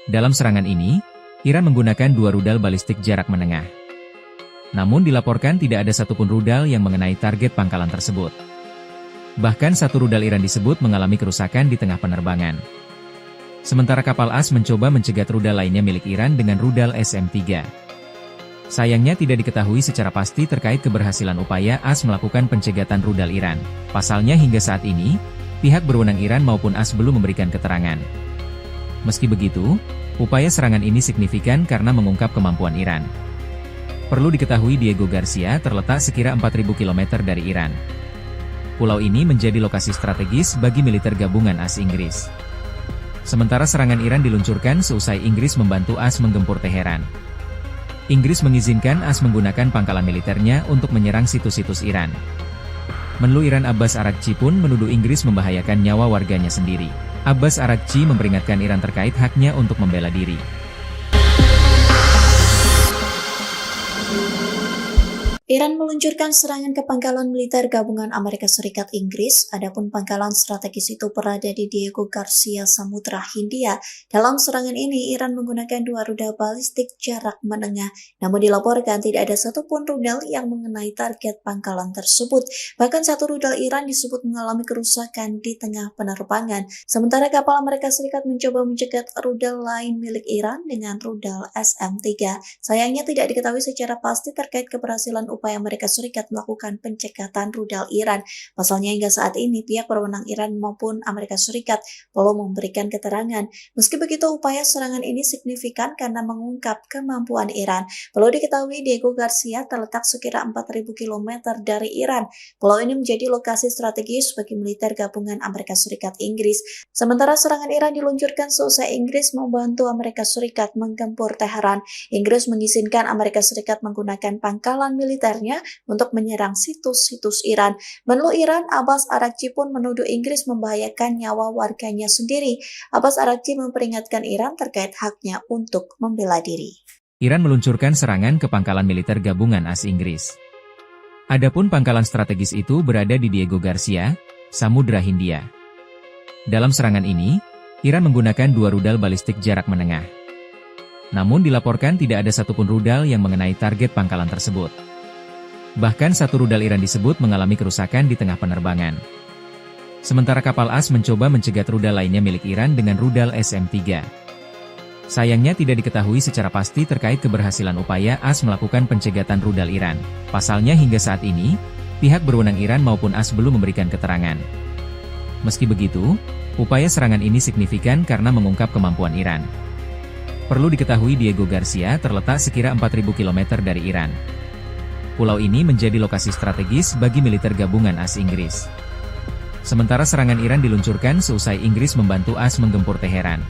Dalam serangan ini, Iran menggunakan 2 rudal balistik jarak menengah. Namun dilaporkan tidak ada satupun rudal yang mengenai target pangkalan tersebut. Bahkan satu rudal Iran disebut mengalami kerusakan di tengah penerbangan. Sementara kapal AS mencoba mencegat rudal lainnya milik Iran dengan rudal SM-3. Sayangnya tidak diketahui secara pasti terkait keberhasilan upaya AS melakukan pencegatan rudal Iran. Pasalnya hingga saat ini, pihak berwenang Iran maupun AS belum memberikan keterangan. Meski begitu, upaya serangan ini signifikan karena mengungkap kemampuan Iran. Perlu diketahui Diego Garcia terletak sekira 4.000 km dari Iran. Pulau ini menjadi lokasi strategis bagi militer gabungan AS Inggris. Sementara serangan Iran diluncurkan seusai Inggris membantu AS menggempur Teheran. Inggris mengizinkan AS menggunakan pangkalan militernya untuk menyerang situs-situs Iran. Menlu Iran Abbas Araghchi pun menuduh Inggris membahayakan nyawa warganya sendiri. Abbas Araghchi memperingatkan Iran terkait haknya untuk membela diri. Iran meluncurkan serangan ke pangkalan militer gabungan Amerika Serikat Inggris, adapun pangkalan strategis itu berada di Diego Garcia, Samudra Hindia. Dalam serangan ini, Iran menggunakan 2 rudal balistik jarak menengah, namun dilaporkan tidak ada satupun rudal yang mengenai target pangkalan tersebut. Bahkan satu rudal Iran disebut mengalami kerusakan di tengah penerbangan, sementara kapal Amerika Serikat mencoba mencegat rudal lain milik Iran dengan rudal SM-3. Sayangnya tidak diketahui secara pasti terkait keberhasilan upaya Amerika Serikat melakukan pencekatan rudal Iran. Pasalnya hingga saat ini pihak berwenang Iran maupun Amerika Serikat belum memberikan keterangan. Meski begitu, upaya serangan ini signifikan karena mengungkap kemampuan Iran. Perlu diketahui Diego Garcia terletak sekira 4.000 km dari Iran. Pulau ini menjadi lokasi strategis bagi militer gabungan Amerika Serikat Inggris. Sementara serangan Iran diluncurkan seusai Inggris membantu Amerika Serikat menggempur Teheran. Inggris mengizinkan Amerika Serikat menggunakan pangkalan militernya untuk menyerang situs-situs Iran. Menlu Iran Abbas Araghchi pun menuduh Inggris membahayakan nyawa warganya sendiri. Abbas Araghchi memperingatkan Iran terkait haknya untuk membela diri. Iran meluncurkan serangan ke pangkalan militer gabungan AS Inggris. Adapun pangkalan strategis itu berada di Diego Garcia, Samudra Hindia. Dalam serangan ini, Iran menggunakan 2 rudal balistik jarak menengah. Namun dilaporkan tidak ada satupun rudal yang mengenai target pangkalan tersebut. Bahkan satu rudal Iran disebut mengalami kerusakan di tengah penerbangan. Sementara kapal AS mencoba mencegat rudal lainnya milik Iran dengan rudal SM-3. Sayangnya tidak diketahui secara pasti terkait keberhasilan upaya AS melakukan pencegatan rudal Iran. Pasalnya hingga saat ini, pihak berwenang Iran maupun AS belum memberikan keterangan. Meski begitu, upaya serangan ini signifikan karena mengungkap kemampuan Iran. Perlu diketahui Diego Garcia terletak sekira 4.000 km dari Iran. Pulau ini menjadi lokasi strategis bagi militer gabungan AS Inggris. Sementara serangan Iran diluncurkan seusai Inggris membantu AS menggempur Teheran.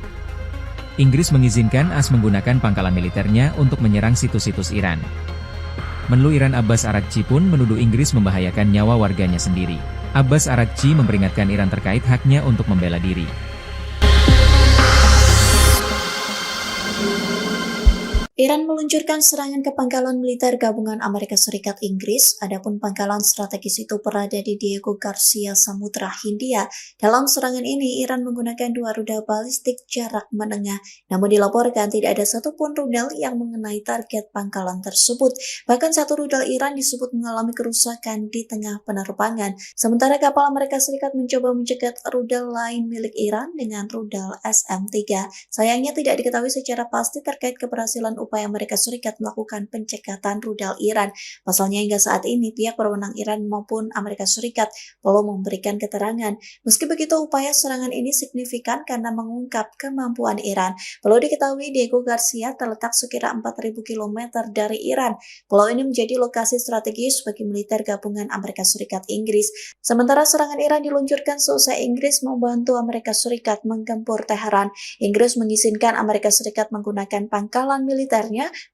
Inggris mengizinkan AS menggunakan pangkalan militernya untuk menyerang situs-situs Iran. Menlu Iran Abbas Araghchi pun menuduh Inggris membahayakan nyawa warganya sendiri. Abbas Araghchi memperingatkan Iran terkait haknya untuk membela diri. Iran meluncurkan serangan ke pangkalan militer gabungan Amerika Serikat Inggris, adapun pangkalan strategis itu berada di Diego Garcia, Samudra Hindia. Dalam serangan ini, Iran menggunakan 2 rudal balistik jarak menengah, namun dilaporkan tidak ada satupun rudal yang mengenai target pangkalan tersebut. Bahkan satu rudal Iran disebut mengalami kerusakan di tengah penerbangan, sementara kapal Amerika Serikat mencoba mencegat rudal lain milik Iran dengan rudal SM-3. Sayangnya tidak diketahui secara pasti terkait keberhasilan upaya Amerika Serikat melakukan pencekatan rudal Iran. Pasalnya hingga saat ini pihak berwenang Iran maupun Amerika Serikat belum memberikan keterangan. Meski begitu, upaya serangan ini signifikan karena mengungkap kemampuan Iran. Perlu diketahui Diego Garcia terletak sekira 4.000 km dari Iran. Pulau ini menjadi lokasi strategis bagi militer gabungan Amerika Serikat Inggris. Sementara serangan Iran diluncurkan seusai Inggris membantu Amerika Serikat menggempur Teheran. Inggris mengizinkan Amerika Serikat menggunakan pangkalan militernya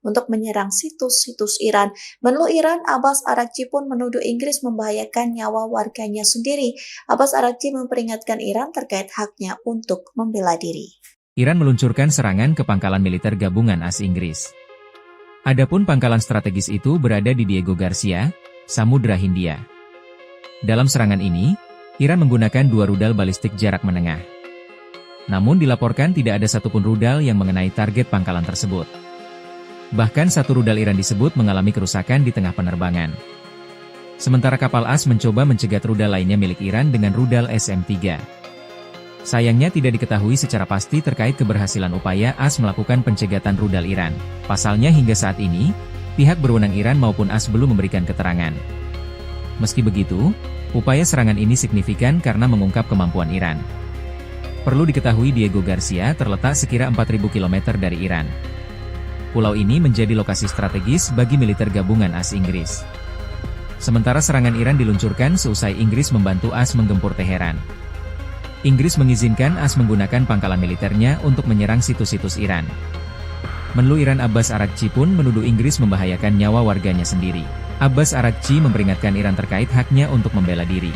untuk menyerang situs-situs Iran. Menlu Iran Abbas Araghchi pun menuduh Inggris membahayakan nyawa warganya sendiri. Abbas Araghchi memperingatkan Iran terkait haknya untuk membela diri. Iran meluncurkan serangan ke pangkalan militer gabungan AS Inggris. Adapun pangkalan strategis itu berada di Diego Garcia, Samudra Hindia. Dalam serangan ini, Iran menggunakan 2 rudal balistik jarak menengah. Namun dilaporkan tidak ada satupun rudal yang mengenai target pangkalan tersebut. Bahkan satu rudal Iran disebut mengalami kerusakan di tengah penerbangan. Sementara kapal AS mencoba mencegat rudal lainnya milik Iran dengan rudal SM-3. Sayangnya tidak diketahui secara pasti terkait keberhasilan upaya AS melakukan pencegatan rudal Iran. Pasalnya hingga saat ini, pihak berwenang Iran maupun AS belum memberikan keterangan. Meski begitu, upaya serangan ini signifikan karena mengungkap kemampuan Iran. Perlu diketahui Diego Garcia terletak sekira 4.000 km dari Iran. Pulau ini menjadi lokasi strategis bagi militer gabungan AS Inggris. Sementara serangan Iran diluncurkan seusai Inggris membantu AS menggempur Teheran. Inggris mengizinkan AS menggunakan pangkalan militernya untuk menyerang situs-situs Iran. Menlu Iran Abbas Araghchi pun menuduh Inggris membahayakan nyawa warganya sendiri. Abbas Araghchi memperingatkan Iran terkait haknya untuk membela diri.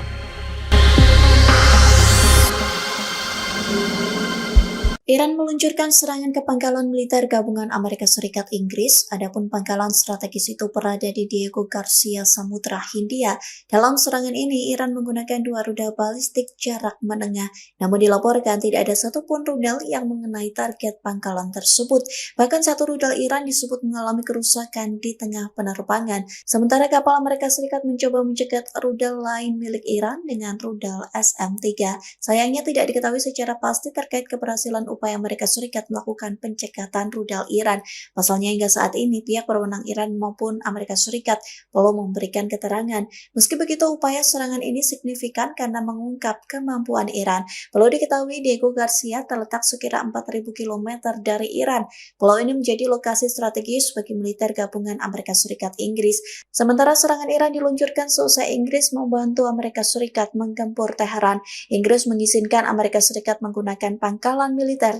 Iran meluncurkan serangan ke pangkalan militer gabungan Amerika Serikat Inggris, adapun pangkalan strategis itu berada di Diego Garcia, Samudra Hindia. Dalam serangan ini, Iran menggunakan 2 rudal balistik jarak menengah, namun dilaporkan tidak ada satupun rudal yang mengenai target pangkalan tersebut. Bahkan satu rudal Iran disebut mengalami kerusakan di tengah penerbangan, sementara kapal Amerika Serikat mencoba mencegat rudal lain milik Iran dengan rudal SM-3. Sayangnya tidak diketahui secara pasti terkait keberhasilan upaya Amerika Serikat melakukan pencekatan rudal Iran. Pasalnya hingga saat ini pihak berwenang Iran maupun Amerika Serikat belum memberikan keterangan. Meski begitu, upaya serangan ini signifikan karena mengungkap kemampuan Iran. Perlu diketahui Diego Garcia terletak sekira 4.000 km dari Iran. Pulau ini menjadi lokasi strategis bagi militer gabungan Amerika Serikat Inggris. Sementara serangan Iran diluncurkan seusai Inggris membantu Amerika Serikat menggempur Teheran. Inggris mengizinkan Amerika Serikat menggunakan pangkalan militer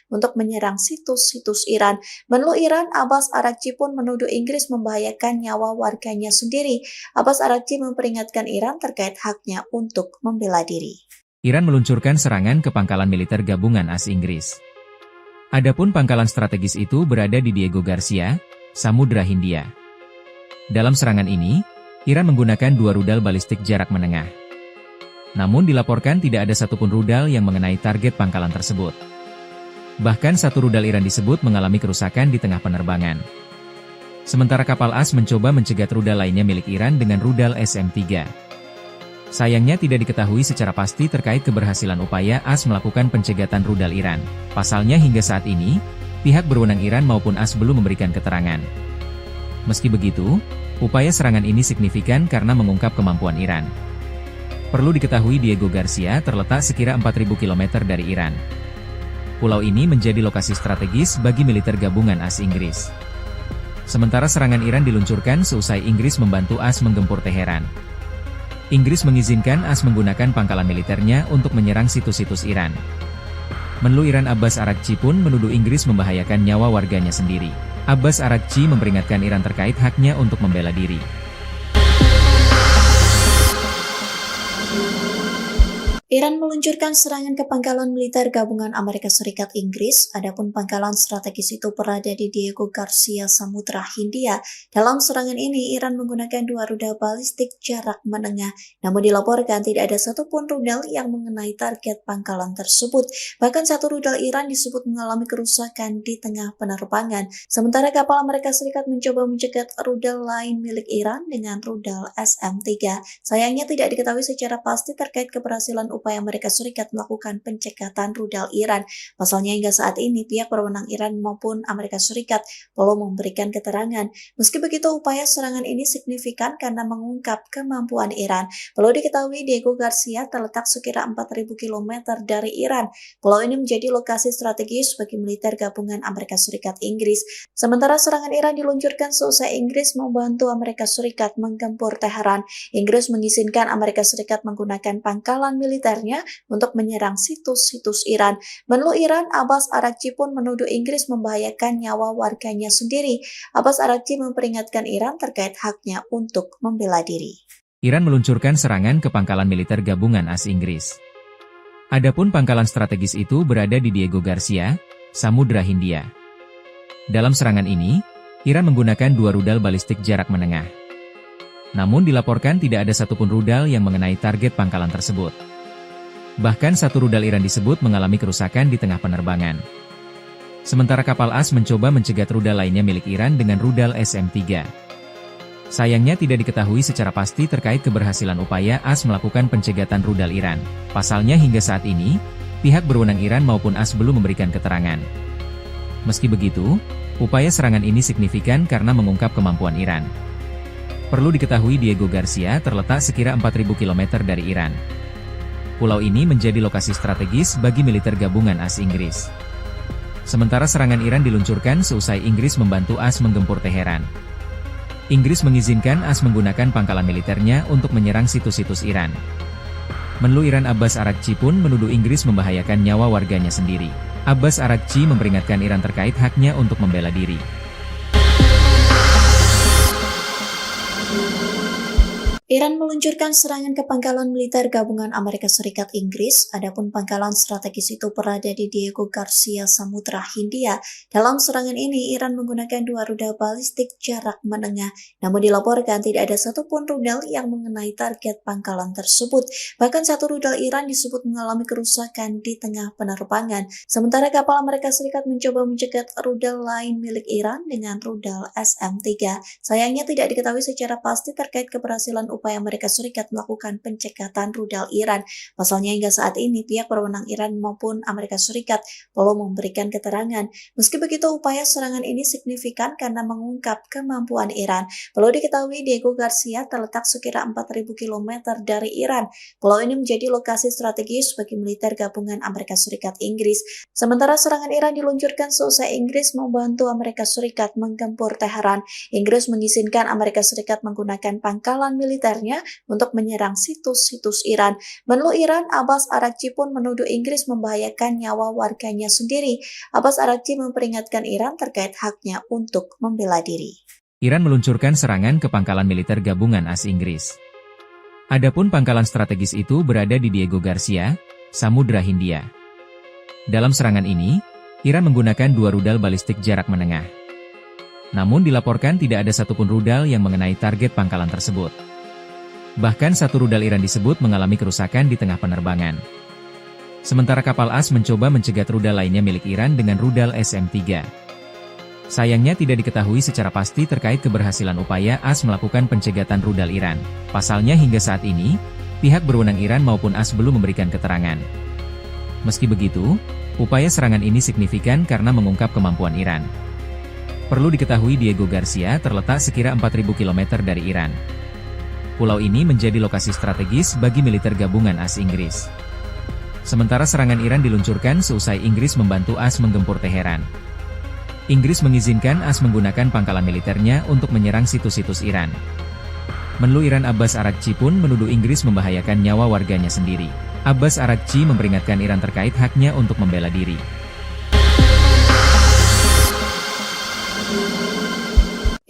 untuk menyerang situs-situs Iran. Menlu Iran, Abbas Araghchi pun menuduh Inggris membahayakan nyawa warganya sendiri. Abbas Araghchi memperingatkan Iran terkait haknya untuk membela diri. Iran meluncurkan serangan ke pangkalan militer gabungan AS Inggris. Adapun pangkalan strategis itu berada di Diego Garcia, Samudra Hindia. Dalam serangan ini, Iran menggunakan 2 rudal balistik jarak menengah. Namun dilaporkan tidak ada satupun rudal yang mengenai target pangkalan tersebut. Bahkan satu rudal Iran disebut mengalami kerusakan di tengah penerbangan. Sementara kapal AS mencoba mencegat rudal lainnya milik Iran dengan rudal SM-3. Sayangnya tidak diketahui secara pasti terkait keberhasilan upaya AS melakukan pencegatan rudal Iran. Pasalnya hingga saat ini, pihak berwenang Iran maupun AS belum memberikan keterangan. Meski begitu, upaya serangan ini signifikan karena mengungkap kemampuan Iran. Perlu diketahui Diego Garcia terletak sekira 4.000 km dari Iran. Pulau ini menjadi lokasi strategis bagi militer gabungan AS Inggris. Sementara serangan Iran diluncurkan seusai Inggris membantu AS menggempur Teheran. Inggris mengizinkan AS menggunakan pangkalan militernya untuk menyerang situs-situs Iran. Menlu Iran Abbas Araghchi pun menuduh Inggris membahayakan nyawa warganya sendiri. Abbas Araghchi memperingatkan Iran terkait haknya untuk membela diri. Iran meluncurkan serangan ke pangkalan militer gabungan Amerika Serikat Inggris, adapun pangkalan strategis itu berada di Diego Garcia, Samudra Hindia. Dalam serangan ini, Iran menggunakan 2 rudal balistik jarak menengah, namun dilaporkan tidak ada satupun rudal yang mengenai target pangkalan tersebut. Bahkan satu rudal Iran disebut mengalami kerusakan di tengah penerbangan, sementara kapal Amerika Serikat mencoba mencegat rudal lain milik Iran dengan rudal SM-3. Sayangnya tidak diketahui secara pasti terkait keberhasilan upaya Amerika Serikat melakukan pencekatan rudal Iran. Pasalnya hingga saat ini pihak berwenang Iran maupun Amerika Serikat belum memberikan keterangan. Meski begitu, upaya serangan ini signifikan karena mengungkap kemampuan Iran. Perlu diketahui Diego Garcia terletak sekira 4.000 km dari Iran. Pulau ini menjadi lokasi strategis bagi militer gabungan Amerika Serikat Inggris. Sementara serangan Iran diluncurkan seusai Inggris membantu Amerika Serikat menggempur Teheran. Inggris mengizinkan Amerika Serikat menggunakan pangkalan militer untuk menyerang situs-situs Iran. Menlu Iran, Abbas Araghchi pun menuduh Inggris membahayakan nyawa warganya sendiri. Abbas Araghchi memperingatkan Iran terkait haknya untuk membela diri. Iran meluncurkan serangan ke pangkalan militer gabungan AS Inggris. Adapun pangkalan strategis itu berada di Diego Garcia, Samudra Hindia. Dalam serangan ini, Iran menggunakan 2 rudal balistik jarak menengah. Namun dilaporkan tidak ada satupun rudal yang mengenai target pangkalan tersebut. Bahkan satu rudal Iran disebut mengalami kerusakan di tengah penerbangan. Sementara kapal AS mencoba mencegat rudal lainnya milik Iran dengan rudal SM-3. Sayangnya tidak diketahui secara pasti terkait keberhasilan upaya AS melakukan pencegatan rudal Iran. Pasalnya hingga saat ini, pihak berwenang Iran maupun AS belum memberikan keterangan. Meski begitu, upaya serangan ini signifikan karena mengungkap kemampuan Iran. Perlu diketahui Diego Garcia terletak sekira 4.000 km dari Iran. Pulau ini menjadi lokasi strategis bagi militer gabungan AS Inggris. Sementara serangan Iran diluncurkan seusai Inggris membantu AS menggempur Teheran. Inggris mengizinkan AS menggunakan pangkalan militernya untuk menyerang situs-situs Iran. Menlu Iran Abbas Araghchi pun menuduh Inggris membahayakan nyawa warganya sendiri. Abbas Araghchi memperingatkan Iran terkait haknya untuk membela diri. Iran meluncurkan serangan ke pangkalan militer gabungan Amerika Serikat Inggris, adapun pangkalan strategis itu berada di Diego Garcia, Samudra Hindia. Dalam serangan ini, Iran menggunakan 2 rudal balistik jarak menengah, namun dilaporkan tidak ada satupun rudal yang mengenai target pangkalan tersebut. Bahkan satu rudal Iran disebut mengalami kerusakan di tengah penerbangan, sementara kapal Amerika Serikat mencoba mencegat rudal lain milik Iran dengan rudal SM-3. Sayangnya tidak diketahui secara pasti terkait keberhasilan upaya Amerika Serikat melakukan pencekatan rudal Iran. Pasalnya hingga saat ini pihak berwenang Iran maupun Amerika Serikat belum memberikan keterangan. Meski begitu, upaya serangan ini signifikan karena mengungkap kemampuan Iran. Perlu diketahui Diego Garcia terletak sekira 4.000 km dari Iran. Pulau ini menjadi lokasi strategis bagi militer gabungan Amerika Serikat Inggris. Sementara serangan Iran diluncurkan seusai Inggris membantu Amerika Serikat menggempur Teheran. Inggris mengizinkan Amerika Serikat menggunakan pangkalan militernya untuk menyerang situs-situs Iran. Menlu Iran, Abbas Araghchi pun menuduh Inggris membahayakan nyawa warganya sendiri. Abbas Araghchi memperingatkan Iran terkait haknya untuk membela diri. Iran meluncurkan serangan ke pangkalan militer gabungan AS Inggris. Adapun pangkalan strategis itu berada di Diego Garcia, Samudra Hindia. Dalam serangan ini, Iran menggunakan 2 rudal balistik jarak menengah. Namun dilaporkan tidak ada satupun rudal yang mengenai target pangkalan tersebut. Bahkan satu rudal Iran disebut mengalami kerusakan di tengah penerbangan. Sementara kapal AS mencoba mencegat rudal lainnya milik Iran dengan rudal SM-3. Sayangnya tidak diketahui secara pasti terkait keberhasilan upaya AS melakukan pencegatan rudal Iran. Pasalnya hingga saat ini, pihak berwenang Iran maupun AS belum memberikan keterangan. Meski begitu, upaya serangan ini signifikan karena mengungkap kemampuan Iran. Perlu diketahui Diego Garcia terletak sekira 4.000 km dari Iran. Pulau ini menjadi lokasi strategis bagi militer gabungan AS Inggris. Sementara serangan Iran diluncurkan seusai Inggris membantu AS menggempur Teheran. Inggris mengizinkan AS menggunakan pangkalan militernya untuk menyerang situs-situs Iran. Menlu Iran Abbas Araghchi pun menuduh Inggris membahayakan nyawa warganya sendiri. Abbas Araghchi memperingatkan Iran terkait haknya untuk membela diri.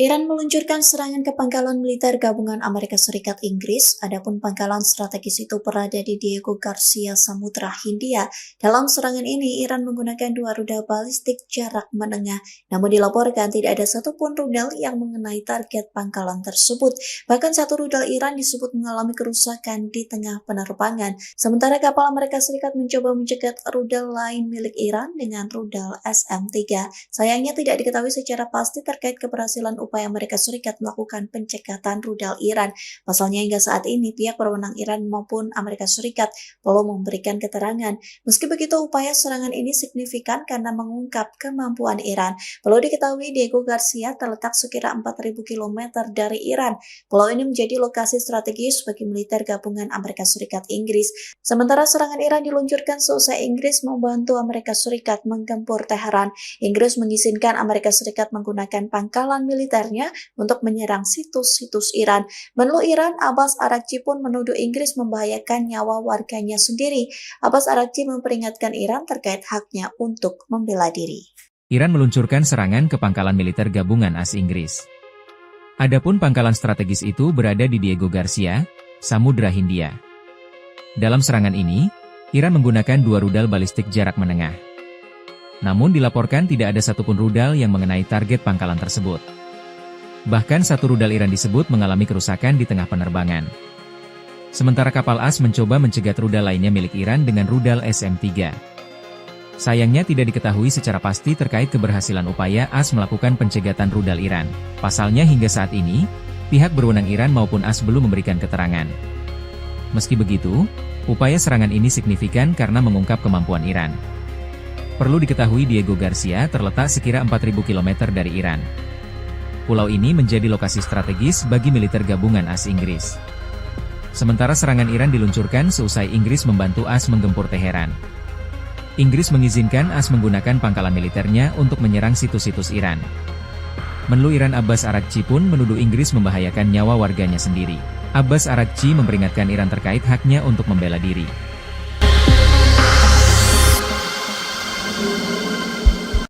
Iran meluncurkan serangan ke pangkalan militer gabungan Amerika Serikat Inggris, adapun pangkalan strategis itu berada di Diego Garcia, Samudra Hindia. Dalam serangan ini, Iran menggunakan 2 rudal balistik jarak menengah, namun dilaporkan tidak ada satupun rudal yang mengenai target pangkalan tersebut. Bahkan satu rudal Iran disebut mengalami kerusakan di tengah penerbangan, sementara kapal Amerika Serikat mencoba mencegat rudal lain milik Iran dengan rudal SM-3. Sayangnya tidak diketahui secara pasti terkait keberhasilan upaya Amerika Serikat melakukan pencekatan rudal Iran. Pasalnya hingga saat ini pihak berwenang Iran maupun Amerika Serikat belum memberikan keterangan. Meski begitu, upaya serangan ini signifikan karena mengungkap kemampuan Iran. Perlu diketahui Diego Garcia terletak sekira 4.000 km dari Iran. Pulau ini menjadi lokasi strategis bagi militer gabungan Amerika Serikat Inggris. Sementara serangan Iran diluncurkan seusai Inggris membantu Amerika Serikat menggempur Teheran. Inggris mengizinkan Amerika Serikat menggunakan pangkalan militernya untuk menyerang situs-situs Iran. Menlu Iran, Abbas Araghchi pun menuduh Inggris membahayakan nyawa warganya sendiri. Abbas Araghchi memperingatkan Iran terkait haknya untuk membela diri. Iran meluncurkan serangan ke pangkalan militer gabungan AS Inggris. Adapun pangkalan strategis itu berada di Diego Garcia, Samudra Hindia. Dalam serangan ini, Iran menggunakan 2 rudal balistik jarak menengah. Namun dilaporkan tidak ada satupun rudal yang mengenai target pangkalan tersebut. Bahkan satu rudal Iran disebut mengalami kerusakan di tengah penerbangan. Sementara kapal AS mencoba mencegat rudal lainnya milik Iran dengan rudal SM-3. Sayangnya tidak diketahui secara pasti terkait keberhasilan upaya AS melakukan pencegatan rudal Iran. Pasalnya hingga saat ini, pihak berwenang Iran maupun AS belum memberikan keterangan. Meski begitu, upaya serangan ini signifikan karena mengungkap kemampuan Iran. Perlu diketahui Diego Garcia terletak sekira 4.000 km dari Iran. Pulau ini menjadi lokasi strategis bagi militer gabungan AS Inggris. Sementara serangan Iran diluncurkan seusai Inggris membantu AS menggempur Teheran. Inggris mengizinkan AS menggunakan pangkalan militernya untuk menyerang situs-situs Iran. Menlu Iran Abbas Araghchi pun menuduh Inggris membahayakan nyawa warganya sendiri. Abbas Araghchi memperingatkan Iran terkait haknya untuk membela diri.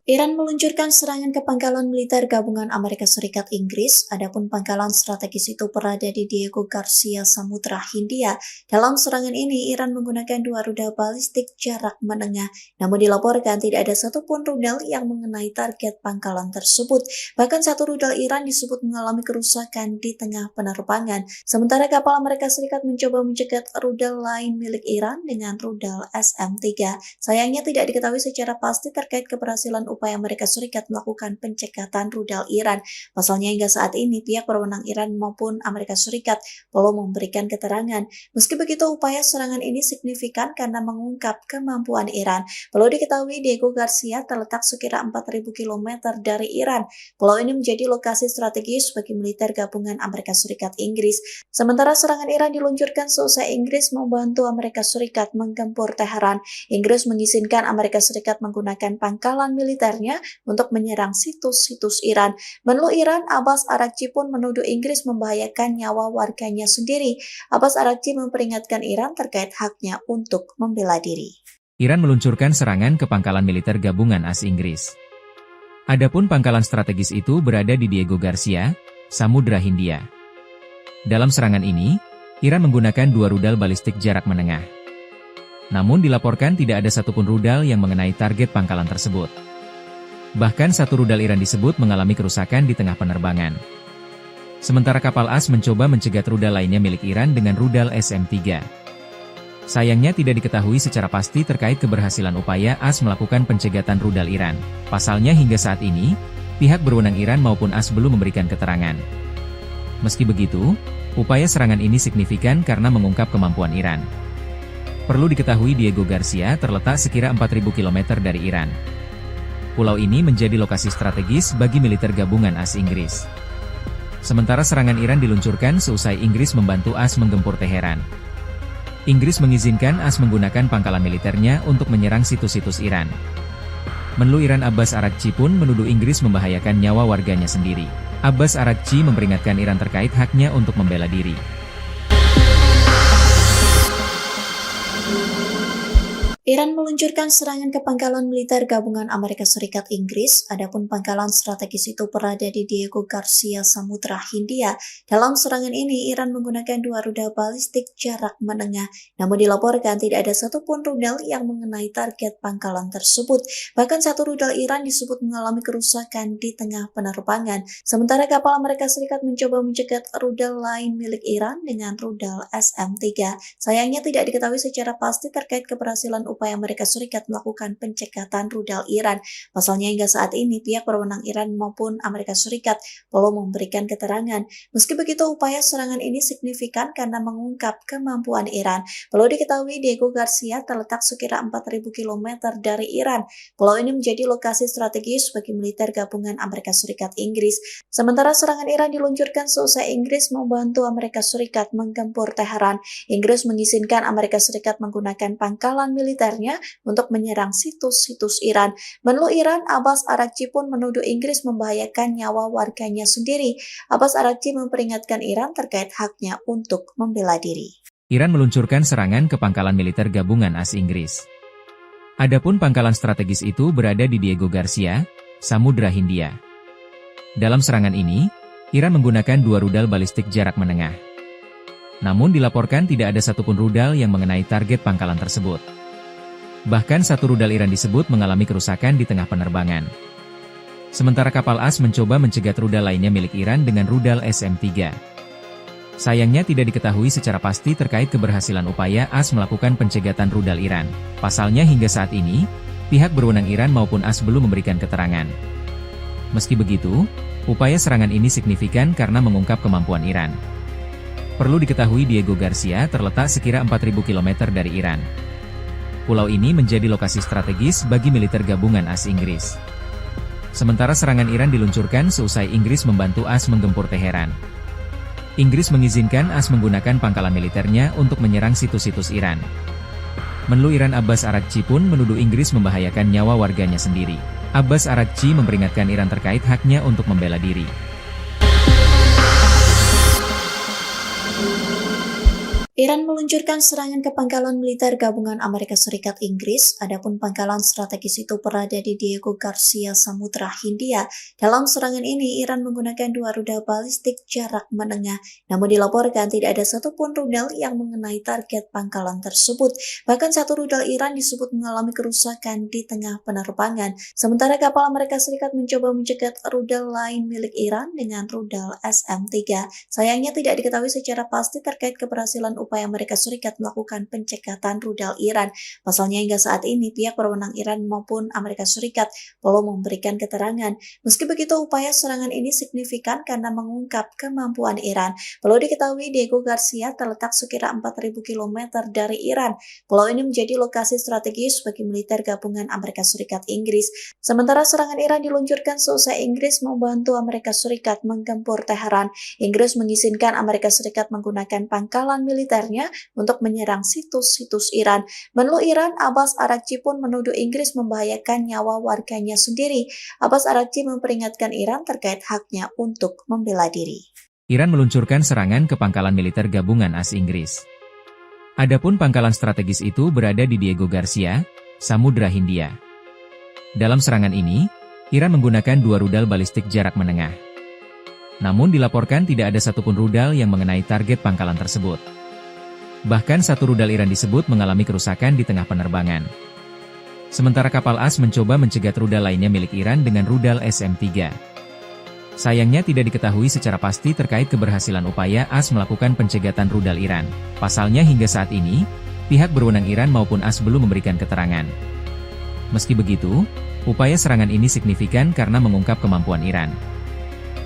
Iran meluncurkan serangan ke pangkalan militer gabungan Amerika Serikat Inggris, adapun pangkalan strategis itu berada di Diego Garcia, Samudra Hindia. Dalam serangan ini, Iran menggunakan 2 rudal balistik jarak menengah, namun dilaporkan tidak ada satupun rudal yang mengenai target pangkalan tersebut. Bahkan satu rudal Iran disebut mengalami kerusakan di tengah penerbangan, sementara kapal Amerika Serikat mencoba mencegat rudal lain milik Iran dengan rudal SM-3. Sayangnya tidak diketahui secara pasti terkait keberhasilan upaya Amerika Serikat melakukan pencekatan rudal Iran. Pasalnya hingga saat ini pihak berwenang Iran maupun Amerika Serikat belum memberikan keterangan. Meski begitu, upaya serangan ini signifikan karena mengungkap kemampuan Iran. Perlu diketahui Diego Garcia terletak sekira 4.000 km dari Iran. Pulau ini menjadi lokasi strategis bagi militer gabungan Amerika Serikat Inggris. Sementara serangan Iran diluncurkan seusai Inggris membantu Amerika Serikat menggempur Teheran. Inggris mengizinkan Amerika Serikat menggunakan pangkalan militernya untuk menyerang situs-situs Iran. Menlu Iran, Abbas Araghchi pun menuduh Inggris membahayakan nyawa warganya sendiri. Abbas Araghchi memperingatkan Iran terkait haknya untuk membela diri. Iran meluncurkan serangan ke pangkalan militer gabungan AS Inggris. Adapun pangkalan strategis itu berada di Diego Garcia, Samudra Hindia. Dalam serangan ini, Iran menggunakan 2 rudal balistik jarak menengah. Namun dilaporkan tidak ada satupun rudal yang mengenai target pangkalan tersebut. Bahkan satu rudal Iran disebut mengalami kerusakan di tengah penerbangan. Sementara kapal AS mencoba mencegat rudal lainnya milik Iran dengan rudal SM-3. Sayangnya tidak diketahui secara pasti terkait keberhasilan upaya AS melakukan pencegatan rudal Iran. Pasalnya hingga saat ini, pihak berwenang Iran maupun AS belum memberikan keterangan. Meski begitu, upaya serangan ini signifikan karena mengungkap kemampuan Iran. Perlu diketahui Diego Garcia terletak sekira 4.000 km dari Iran. Pulau ini menjadi lokasi strategis bagi militer gabungan AS Inggris. Sementara serangan Iran diluncurkan seusai Inggris membantu AS menggempur Teheran. Inggris mengizinkan AS menggunakan pangkalan militernya untuk menyerang situs-situs Iran. Menlu Iran Abbas Araghchi pun menuduh Inggris membahayakan nyawa warganya sendiri. Abbas Araghchi memperingatkan Iran terkait haknya untuk membela diri. Iran meluncurkan serangan ke pangkalan militer gabungan Amerika Serikat Inggris, adapun pangkalan strategis itu berada di Diego Garcia, Samudra Hindia. Dalam serangan ini, Iran menggunakan 2 rudal balistik jarak menengah, namun dilaporkan tidak ada satupun rudal yang mengenai target pangkalan tersebut. Bahkan satu rudal Iran disebut mengalami kerusakan di tengah penerbangan, sementara kapal Amerika Serikat mencoba mencegat rudal lain milik Iran dengan rudal SM-3. Sayangnya tidak diketahui secara pasti terkait keberhasilan upaya Amerika Serikat melakukan pencekatan rudal Iran. Pasalnya hingga saat ini pihak berwenang Iran maupun Amerika Serikat belum memberikan keterangan. Meski begitu, upaya serangan ini signifikan karena mengungkap kemampuan Iran. Perlu diketahui Diego Garcia terletak sekira 4.000 km dari Iran. Pulau ini menjadi lokasi strategis bagi militer gabungan Amerika Serikat Inggris. Sementara serangan Iran diluncurkan seusai Inggris membantu Amerika Serikat menggempur Teheran. Inggris mengizinkan Amerika Serikat menggunakan pangkalan militer untuk menyerang situs-situs Iran. Menlu Iran, Abbas Araghchi pun menuduh Inggris membahayakan nyawa warganya sendiri. Abbas Araghchi memperingatkan Iran terkait haknya untuk membela diri. Iran meluncurkan serangan ke pangkalan militer gabungan AS Inggris. Adapun pangkalan strategis itu berada di Diego Garcia, Samudra Hindia. Dalam serangan ini, Iran menggunakan 2 rudal balistik jarak menengah. Namun dilaporkan tidak ada satupun rudal yang mengenai target pangkalan tersebut. Bahkan satu rudal Iran disebut mengalami kerusakan di tengah penerbangan. Sementara kapal AS mencoba mencegat rudal lainnya milik Iran dengan rudal SM-3. Sayangnya tidak diketahui secara pasti terkait keberhasilan upaya AS melakukan pencegatan rudal Iran. Pasalnya hingga saat ini, pihak berwenang Iran maupun AS belum memberikan keterangan. Meski begitu, upaya serangan ini signifikan karena mengungkap kemampuan Iran. Perlu diketahui Diego Garcia terletak sekira 4.000 km dari Iran. Pulau ini menjadi lokasi strategis bagi militer gabungan AS Inggris. Sementara serangan Iran diluncurkan seusai Inggris membantu AS menggempur Teheran. Inggris mengizinkan AS menggunakan pangkalan militernya untuk menyerang situs-situs Iran. Menlu Iran Abbas Araghchi pun menuduh Inggris membahayakan nyawa warganya sendiri. Abbas Araghchi memperingatkan Iran terkait haknya untuk membela diri. Iran meluncurkan serangan ke pangkalan militer gabungan Amerika Serikat Inggris, adapun pangkalan strategis itu berada di Diego Garcia, Samudra Hindia. Dalam serangan ini, Iran menggunakan 2 rudal balistik jarak menengah, namun dilaporkan tidak ada satupun rudal yang mengenai target pangkalan tersebut. Bahkan satu rudal Iran disebut mengalami kerusakan di tengah penerbangan, sementara kapal Amerika Serikat mencoba mencegat rudal lain milik Iran dengan rudal SM-3. Sayangnya tidak diketahui secara pasti terkait keberhasilan upaya Amerika Serikat melakukan pencekatan rudal Iran. Pasalnya hingga saat ini pihak berwenang Iran maupun Amerika Serikat belum memberikan keterangan. Meski begitu, upaya serangan ini signifikan karena mengungkap kemampuan Iran. Perlu diketahui Diego Garcia terletak sekira 4.000 km dari Iran. Pulau ini menjadi lokasi strategis bagi militer gabungan Amerika Serikat Inggris. Sementara serangan Iran diluncurkan seusai Inggris membantu Amerika Serikat menggempur Teheran. Inggris mengizinkan Amerika Serikat menggunakan pangkalan militernya untuk menyerang situs-situs Iran. Menlu Iran, Abbas Araghchi pun menuduh Inggris membahayakan nyawa warganya sendiri. Abbas Araghchi memperingatkan Iran terkait haknya untuk membela diri. Iran meluncurkan serangan ke pangkalan militer gabungan AS Inggris. Adapun pangkalan strategis itu berada di Diego Garcia, Samudra Hindia. Dalam serangan ini, Iran menggunakan 2 rudal balistik jarak menengah. Namun dilaporkan tidak ada satupun rudal yang mengenai target pangkalan tersebut. Bahkan satu rudal Iran disebut mengalami kerusakan di tengah penerbangan. Sementara kapal AS mencoba mencegat rudal lainnya milik Iran dengan rudal SM-3. Sayangnya tidak diketahui secara pasti terkait keberhasilan upaya AS melakukan pencegatan rudal Iran. Pasalnya hingga saat ini, pihak berwenang Iran maupun AS belum memberikan keterangan. Meski begitu, upaya serangan ini signifikan karena mengungkap kemampuan Iran.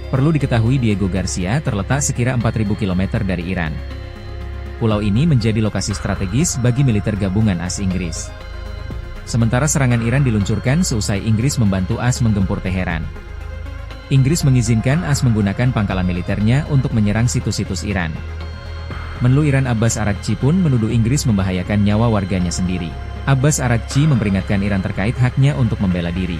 Perlu diketahui Diego Garcia terletak sekira 4.000 km dari Iran. Pulau ini menjadi lokasi strategis bagi militer gabungan AS Inggris. Sementara serangan Iran diluncurkan seusai Inggris membantu AS menggempur Teheran. Inggris mengizinkan AS menggunakan pangkalan militernya untuk menyerang situs-situs Iran. Menlu Iran Abbas Araghchi pun menuduh Inggris membahayakan nyawa warganya sendiri. Abbas Araghchi memperingatkan Iran terkait haknya untuk membela diri.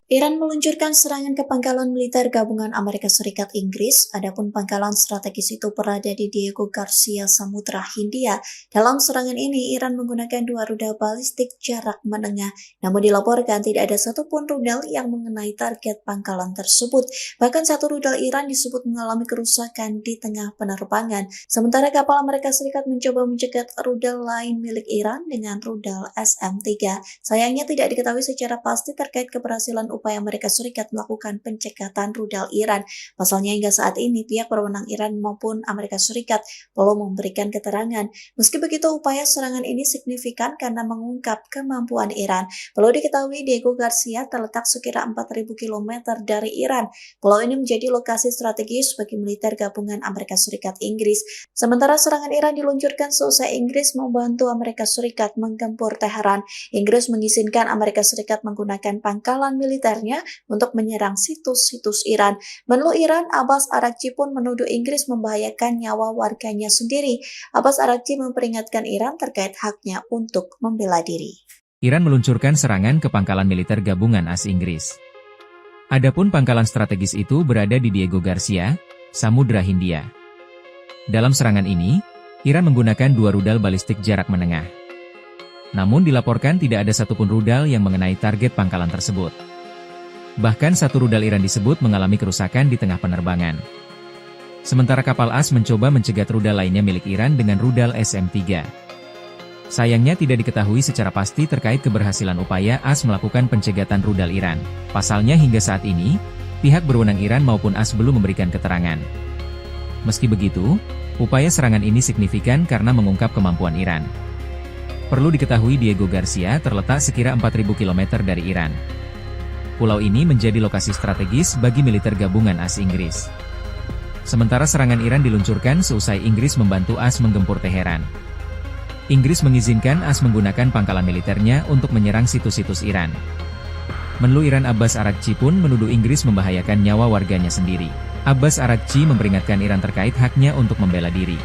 Iran meluncurkan serangan ke pangkalan militer gabungan Amerika Serikat Inggris, adapun pangkalan strategis itu berada di Diego Garcia, Samudra Hindia. Dalam serangan ini, Iran menggunakan 2 rudal balistik jarak menengah, namun dilaporkan tidak ada satupun rudal yang mengenai target pangkalan tersebut. Bahkan satu rudal Iran disebut mengalami kerusakan di tengah penerbangan, sementara kapal Amerika Serikat mencoba mencegat rudal lain milik Iran dengan rudal SM-3. Sayangnya tidak diketahui secara pasti terkait keberhasilan upaya Amerika Serikat melakukan pencekatan rudal Iran. Pasalnya hingga saat ini pihak berwenang Iran maupun Amerika Serikat belum memberikan keterangan. Meski begitu, upaya serangan ini signifikan karena mengungkap kemampuan Iran. Perlu diketahui Diego Garcia terletak sekira 4.000 km dari Iran. Pulau ini menjadi lokasi strategis bagi militer gabungan Amerika Serikat Inggris. Sementara serangan Iran diluncurkan seusai Inggris membantu Amerika Serikat menggempur Teheran. Inggris mengizinkan Amerika Serikat menggunakan pangkalan militer untuk menyerang situs-situs Iran. Menlu Iran, Abbas Araghchi pun menuduh Inggris membahayakan nyawa warganya sendiri. Abbas Araghchi memperingatkan Iran terkait haknya untuk membela diri. Iran meluncurkan serangan ke pangkalan militer gabungan AS Inggris. Adapun pangkalan strategis itu berada di Diego Garcia, Samudra Hindia. Dalam serangan ini, Iran menggunakan 2 rudal balistik jarak menengah. Namun dilaporkan tidak ada satupun rudal yang mengenai target pangkalan tersebut. Bahkan satu rudal Iran disebut mengalami kerusakan di tengah penerbangan. Sementara kapal AS mencoba mencegat rudal lainnya milik Iran dengan rudal SM-3. Sayangnya tidak diketahui secara pasti terkait keberhasilan upaya AS melakukan pencegatan rudal Iran. Pasalnya hingga saat ini, pihak berwenang Iran maupun AS belum memberikan keterangan. Meski begitu, upaya serangan ini signifikan karena mengungkap kemampuan Iran. Perlu diketahui Diego Garcia terletak sekira 4.000 km dari Iran. Pulau ini menjadi lokasi strategis bagi militer gabungan AS Inggris. Sementara serangan Iran diluncurkan seusai Inggris membantu AS menggempur Teheran. Inggris mengizinkan AS menggunakan pangkalan militernya untuk menyerang situs-situs Iran. Menlu Iran Abbas Araghchi pun menuduh Inggris membahayakan nyawa warganya sendiri. Abbas Araghchi memperingatkan Iran terkait haknya untuk membela diri.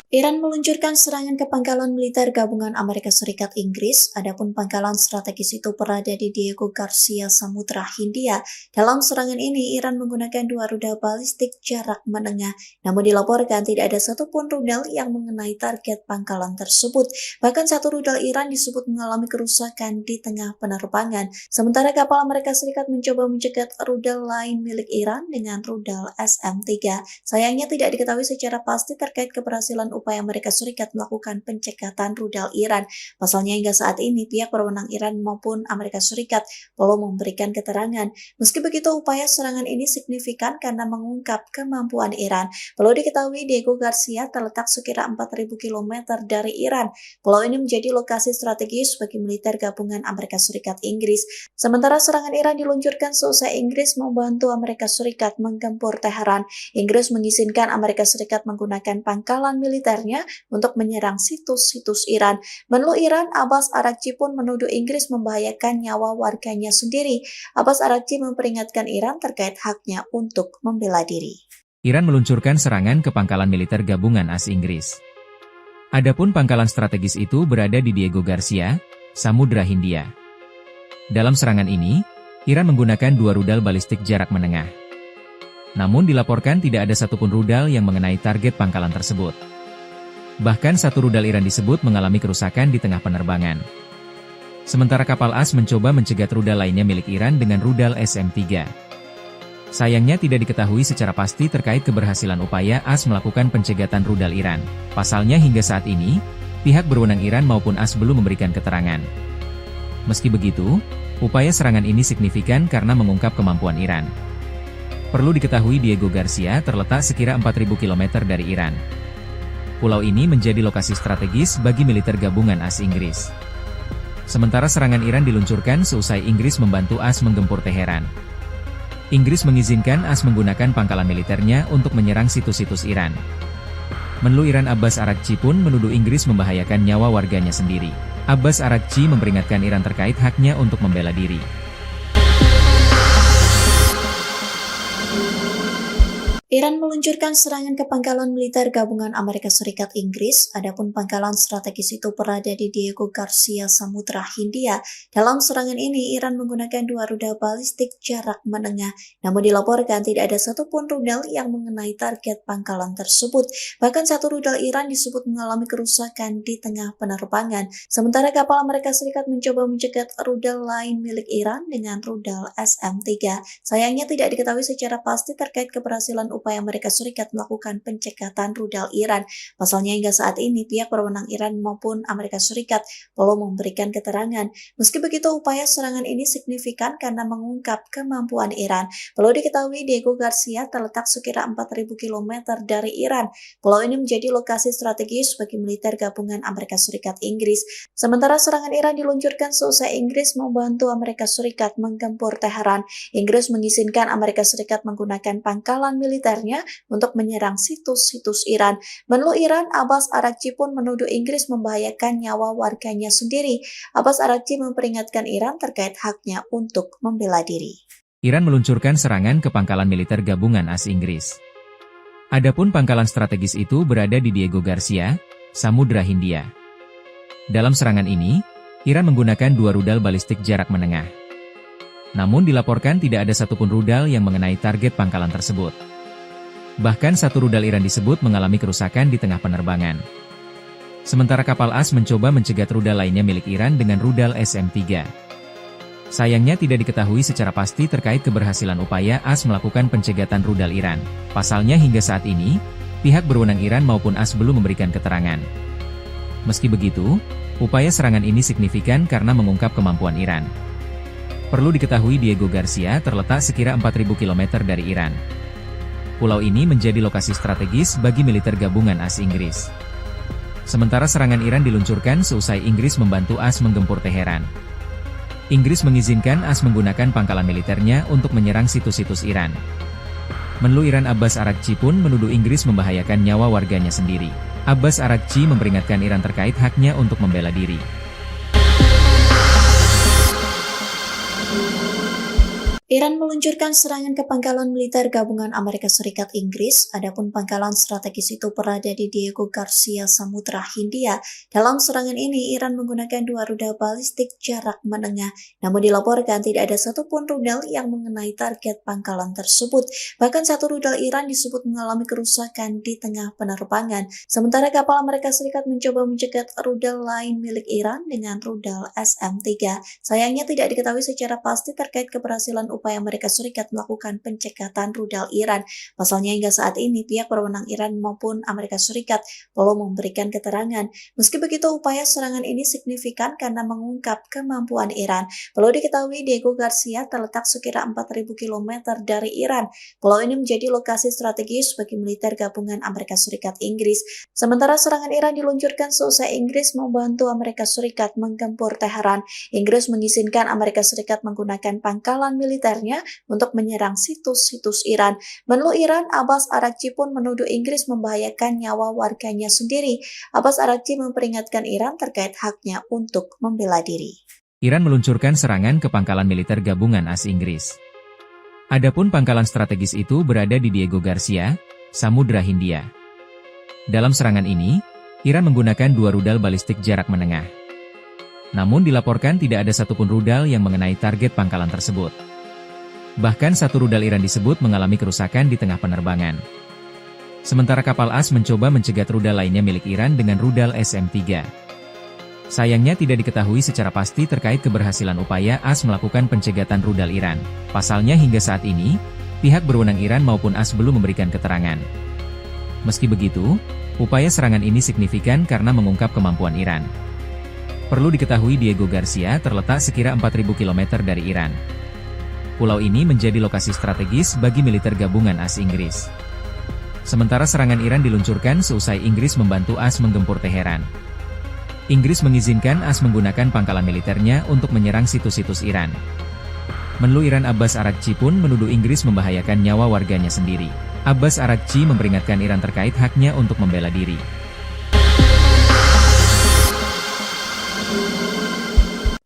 Iran meluncurkan serangan ke pangkalan militer gabungan Amerika Serikat Inggris, adapun pangkalan strategis itu berada di Diego Garcia, Samudra Hindia. Dalam serangan ini, Iran menggunakan 2 rudal balistik jarak menengah, namun dilaporkan tidak ada satupun rudal yang mengenai target pangkalan tersebut. Bahkan satu rudal Iran disebut mengalami kerusakan di tengah penerbangan, sementara kapal Amerika Serikat mencoba mencegat rudal lain milik Iran dengan rudal SM-3. Sayangnya tidak diketahui secara pasti terkait keberhasilan upaya Amerika Serikat melakukan pencekatan rudal Iran. Pasalnya hingga saat ini pihak berwenang Iran maupun Amerika Serikat belum memberikan keterangan. Meski begitu, upaya serangan ini signifikan karena mengungkap kemampuan Iran. Perlu diketahui Diego Garcia terletak sekira 4.000 km dari Iran. Pulau ini menjadi lokasi strategis bagi militer gabungan Amerika Serikat Inggris. Sementara serangan Iran diluncurkan seusai Inggris membantu Amerika Serikat menggempur Teheran. Inggris mengizinkan Amerika Serikat menggunakan pangkalan militernya untuk menyerang situs-situs Iran. Menlu Iran, Abbas Araghchi pun menuduh Inggris membahayakan nyawa warganya sendiri. Abbas Araghchi memperingatkan Iran terkait haknya untuk membela diri. Iran meluncurkan serangan ke pangkalan militer gabungan AS Inggris. Adapun pangkalan strategis itu berada di Diego Garcia, Samudra Hindia. Dalam serangan ini, Iran menggunakan 2 rudal balistik jarak menengah. Namun dilaporkan tidak ada satupun rudal yang mengenai target pangkalan tersebut. Bahkan satu rudal Iran disebut mengalami kerusakan di tengah penerbangan. Sementara kapal AS mencoba mencegat rudal lainnya milik Iran dengan rudal SM-3. Sayangnya tidak diketahui secara pasti terkait keberhasilan upaya AS melakukan pencegatan rudal Iran. Pasalnya hingga saat ini, pihak berwenang Iran maupun AS belum memberikan keterangan. Meski begitu, upaya serangan ini signifikan karena mengungkap kemampuan Iran. Perlu diketahui Diego Garcia terletak sekira 4.000 km dari Iran. Pulau ini menjadi lokasi strategis bagi militer gabungan AS Inggris. Sementara serangan Iran diluncurkan seusai Inggris membantu AS menggempur Teheran. Inggris mengizinkan AS menggunakan pangkalan militernya untuk menyerang situs-situs Iran. Menlu Iran Abbas Araghchi pun menuduh Inggris membahayakan nyawa warganya sendiri. Abbas Araghchi memperingatkan Iran terkait haknya untuk membela diri. Iran meluncurkan serangan ke pangkalan militer gabungan Amerika Serikat Inggris, adapun pangkalan strategis itu berada di Diego Garcia, Samudra Hindia. Dalam serangan ini, Iran menggunakan 2 rudal balistik jarak menengah, namun dilaporkan tidak ada satupun rudal yang mengenai target pangkalan tersebut. Bahkan satu rudal Iran disebut mengalami kerusakan di tengah penerbangan, sementara kapal Amerika Serikat mencoba mencegat rudal lain milik Iran dengan rudal SM-3. Sayangnya tidak diketahui secara pasti terkait keberhasilan upaya Amerika Serikat melakukan pencekatan rudal Iran. Pasalnya hingga saat ini pihak berwenang Iran maupun Amerika Serikat belum memberikan keterangan. Meski begitu, upaya serangan ini signifikan karena mengungkap kemampuan Iran. Perlu diketahui Diego Garcia terletak sekira 4.000 km dari Iran. Pulau ini menjadi lokasi strategis bagi militer gabungan Amerika Serikat Inggris. Sementara serangan Iran diluncurkan seusai Inggris membantu Amerika Serikat menggempur Teheran. Inggris mengizinkan Amerika Serikat menggunakan pangkalan militer untuk menyerang situs-situs Iran. Menlu Iran, Abbas Araghchi pun menuduh Inggris membahayakan nyawa warganya sendiri. Abbas Araghchi memperingatkan Iran terkait haknya untuk membela diri. Iran meluncurkan serangan ke pangkalan militer gabungan AS Inggris. Adapun pangkalan strategis itu berada di Diego Garcia, Samudra Hindia. Dalam serangan ini, Iran menggunakan 2 rudal balistik jarak menengah. Namun dilaporkan tidak ada satupun rudal yang mengenai target pangkalan tersebut. Bahkan satu rudal Iran disebut mengalami kerusakan di tengah penerbangan. Sementara kapal AS mencoba mencegat rudal lainnya milik Iran dengan rudal SM-3. Sayangnya tidak diketahui secara pasti terkait keberhasilan upaya AS melakukan pencegatan rudal Iran. Pasalnya hingga saat ini, pihak berwenang Iran maupun AS belum memberikan keterangan. Meski begitu, upaya serangan ini signifikan karena mengungkap kemampuan Iran. Perlu diketahui Diego Garcia terletak sekira 4.000 km dari Iran. Pulau ini menjadi lokasi strategis bagi militer gabungan AS Inggris. Sementara serangan Iran diluncurkan seusai Inggris membantu AS menggempur Teheran. Inggris mengizinkan AS menggunakan pangkalan militernya untuk menyerang situs-situs Iran. Menlu Iran Abbas Araghchi pun menuduh Inggris membahayakan nyawa warganya sendiri. Abbas Araghchi memperingatkan Iran terkait haknya untuk membela diri. Iran meluncurkan serangan ke pangkalan militer gabungan Amerika Serikat Inggris, adapun pangkalan strategis itu berada di Diego Garcia, Samudra Hindia. Dalam serangan ini, Iran menggunakan 2 rudal balistik jarak menengah, namun dilaporkan tidak ada satupun rudal yang mengenai target pangkalan tersebut. Bahkan satu rudal Iran disebut mengalami kerusakan di tengah penerbangan, sementara kapal Amerika Serikat mencoba mencegat rudal lain milik Iran dengan rudal SM-3. Sayangnya tidak diketahui secara pasti terkait keberhasilan upaya Amerika Serikat melakukan pencekatan rudal Iran. Pasalnya hingga saat ini pihak berwenang Iran maupun Amerika Serikat belum memberikan keterangan. Meski begitu, upaya serangan ini signifikan karena mengungkap kemampuan Iran. Perlu diketahui Diego Garcia terletak sekira 4.000 km dari Iran. Pulau ini menjadi lokasi strategis bagi militer gabungan Amerika Serikat Inggris. Sementara serangan Iran diluncurkan seusai Inggris membantu Amerika Serikat menggempur Teheran. Inggris mengizinkan Amerika Serikat menggunakan pangkalan militernya untuk menyerang situs-situs Iran. Menlu Iran, Abbas Araghchi pun menuduh Inggris membahayakan nyawa warganya sendiri. Abbas Araghchi memperingatkan Iran terkait haknya untuk membela diri. Iran meluncurkan serangan ke pangkalan militer gabungan AS Inggris. Adapun pangkalan strategis itu berada di Diego Garcia, Samudra Hindia. Dalam serangan ini, Iran menggunakan 2 rudal balistik jarak menengah. Namun dilaporkan tidak ada satupun rudal yang mengenai target pangkalan tersebut. Bahkan satu rudal Iran disebut mengalami kerusakan di tengah penerbangan. Sementara kapal AS mencoba mencegat rudal lainnya milik Iran dengan rudal SM-3. Sayangnya tidak diketahui secara pasti terkait keberhasilan upaya AS melakukan pencegatan rudal Iran. Pasalnya hingga saat ini, pihak berwenang Iran maupun AS belum memberikan keterangan. Meski begitu, upaya serangan ini signifikan karena mengungkap kemampuan Iran. Perlu diketahui Diego Garcia terletak sekira 4.000 km dari Iran. Pulau ini menjadi lokasi strategis bagi militer gabungan AS Inggris. Sementara serangan Iran diluncurkan seusai Inggris membantu AS menggempur Teheran. Inggris mengizinkan AS menggunakan pangkalan militernya untuk menyerang situs-situs Iran. Menlu Iran Abbas Araghchi pun menuduh Inggris membahayakan nyawa warganya sendiri. Abbas Araghchi memperingatkan Iran terkait haknya untuk membela diri.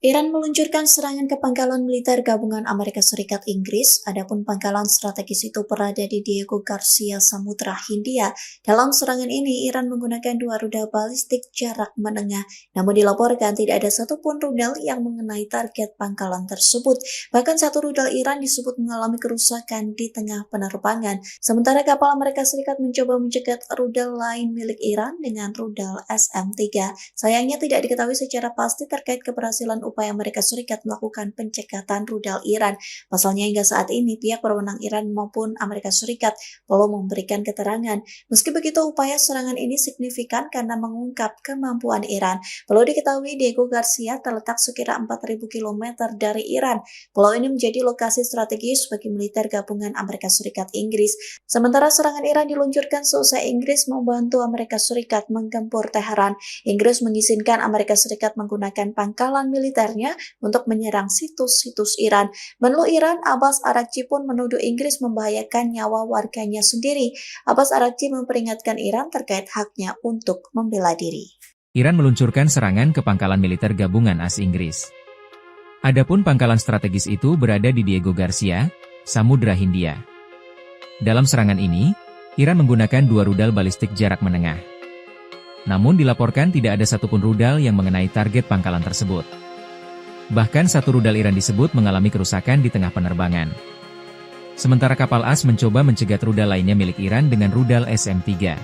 Iran meluncurkan serangan ke pangkalan militer gabungan Amerika Serikat Inggris, adapun pangkalan strategis itu berada di Diego Garcia, Samudra Hindia. Dalam serangan ini, Iran menggunakan 2 rudal balistik jarak menengah, namun dilaporkan tidak ada satupun rudal yang mengenai target pangkalan tersebut. Bahkan satu rudal Iran disebut mengalami kerusakan di tengah penerbangan, sementara kapal Amerika Serikat mencoba mencegat rudal lain milik Iran dengan rudal SM-3. Sayangnya tidak diketahui secara pasti terkait keberhasilan upaya Amerika Serikat melakukan pencekatan rudal Iran. Pasalnya hingga saat ini pihak berwenang Iran maupun Amerika Serikat belum memberikan keterangan. Meski begitu, upaya serangan ini signifikan karena mengungkap kemampuan Iran. Perlu diketahui Diego Garcia terletak sekira 4.000 km dari Iran. Pulau ini menjadi lokasi strategis bagi militer gabungan Amerika Serikat Inggris. Sementara serangan Iran diluncurkan seusai Inggris membantu Amerika Serikat menggempur Teheran. Inggris mengizinkan Amerika Serikat menggunakan pangkalan militer untuk menyerang situs-situs Iran. Menlu Iran Abbas Araghchi pun menuduh Inggris membahayakan nyawa warganya sendiri. Abbas Araghchi memperingatkan Iran terkait haknya untuk membela diri. Iran meluncurkan serangan ke pangkalan militer gabungan AS Inggris. Adapun pangkalan strategis itu berada di Diego Garcia, Samudra Hindia. Dalam serangan ini, Iran menggunakan 2 rudal balistik jarak menengah. Namun dilaporkan tidak ada satupun rudal yang mengenai target pangkalan tersebut. Bahkan satu rudal Iran disebut mengalami kerusakan di tengah penerbangan. Sementara kapal AS mencoba mencegat rudal lainnya milik Iran dengan rudal SM-3.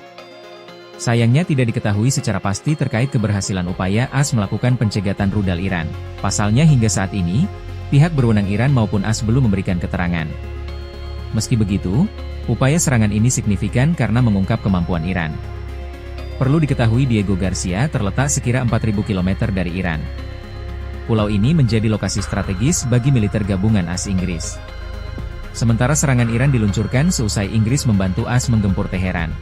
Sayangnya tidak diketahui secara pasti terkait keberhasilan upaya AS melakukan pencegatan rudal Iran. Pasalnya hingga saat ini, pihak berwenang Iran maupun AS belum memberikan keterangan. Meski begitu, upaya serangan ini signifikan karena mengungkap kemampuan Iran. Perlu diketahui Diego Garcia terletak sekira 4.000 km dari Iran. Pulau ini menjadi lokasi strategis bagi militer gabungan AS Inggris. Sementara serangan Iran diluncurkan seusai Inggris membantu AS menggempur Teheran.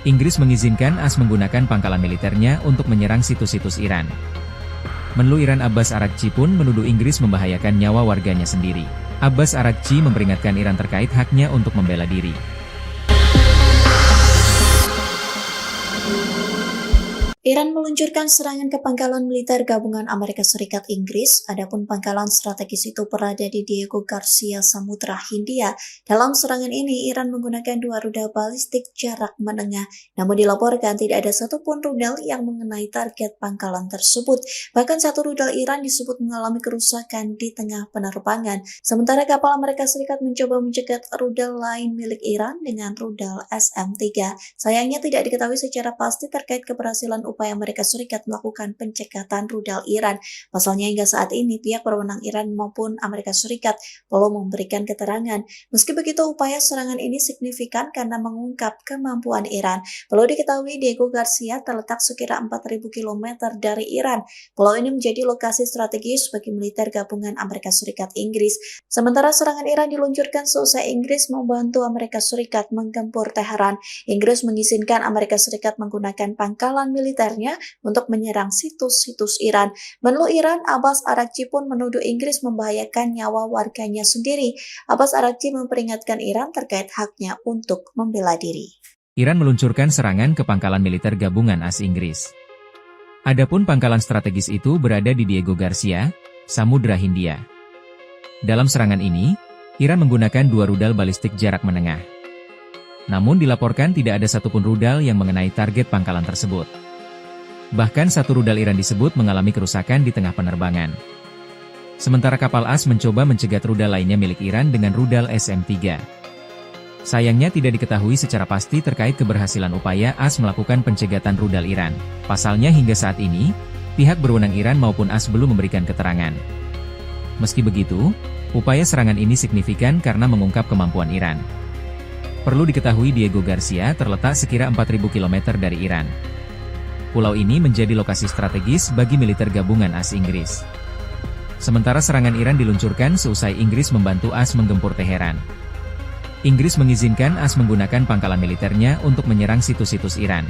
Inggris mengizinkan AS menggunakan pangkalan militernya untuk menyerang situs-situs Iran. Menlu Iran Abbas Araghchi pun menuduh Inggris membahayakan nyawa warganya sendiri. Abbas Araghchi memperingatkan Iran terkait haknya untuk membela diri. Iran meluncurkan serangan ke pangkalan militer gabungan Amerika Serikat Inggris, adapun pangkalan strategis itu berada di Diego Garcia, Samudra Hindia. Dalam serangan ini, Iran menggunakan 2 rudal balistik jarak menengah, namun dilaporkan tidak ada satupun rudal yang mengenai target pangkalan tersebut. Bahkan satu rudal Iran disebut mengalami kerusakan di tengah penerbangan, sementara kapal Amerika Serikat mencoba mencegat rudal lain milik Iran dengan rudal SM-3. Sayangnya tidak diketahui secara pasti terkait keberhasilan upaya Amerika Serikat melakukan pencekatan rudal Iran. Pasalnya hingga saat ini pihak berwenang Iran maupun Amerika Serikat belum memberikan keterangan. Meski begitu, upaya serangan ini signifikan karena mengungkap kemampuan Iran. Perlu diketahui Diego Garcia terletak sekira 4.000 km dari Iran. Pulau ini menjadi lokasi strategis bagi militer gabungan Amerika Serikat Inggris. Sementara serangan Iran diluncurkan seusai Inggris membantu Amerika Serikat menggempur Teheran. Inggris mengizinkan Amerika Serikat menggunakan pangkalan militernya untuk menyerang situs-situs Iran. Menlu Iran, Abbas Araghchi pun menuduh Inggris membahayakan nyawa warganya sendiri. Abbas Araghchi memperingatkan Iran terkait haknya untuk membela diri. Iran meluncurkan serangan ke pangkalan militer gabungan AS Inggris. Adapun pangkalan strategis itu berada di Diego Garcia, Samudra Hindia. Dalam serangan ini, Iran menggunakan 2 rudal balistik jarak menengah. Namun dilaporkan tidak ada satupun rudal yang mengenai target pangkalan tersebut. Bahkan satu rudal Iran disebut mengalami kerusakan di tengah penerbangan. Sementara kapal AS mencoba mencegat rudal lainnya milik Iran dengan rudal SM-3. Sayangnya tidak diketahui secara pasti terkait keberhasilan upaya AS melakukan pencegatan rudal Iran. Pasalnya hingga saat ini, pihak berwenang Iran maupun AS belum memberikan keterangan. Meski begitu, upaya serangan ini signifikan karena mengungkap kemampuan Iran. Perlu diketahui Diego Garcia terletak sekira 4.000 km dari Iran. Pulau ini menjadi lokasi strategis bagi militer gabungan AS Inggris. Sementara serangan Iran diluncurkan seusai Inggris membantu AS menggempur Teheran. Inggris mengizinkan AS menggunakan pangkalan militernya untuk menyerang situs-situs Iran.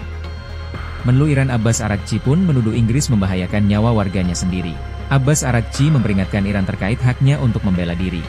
Menlu Iran Abbas Araghchi pun menuduh Inggris membahayakan nyawa warganya sendiri. Abbas Araghchi memperingatkan Iran terkait haknya untuk membela diri.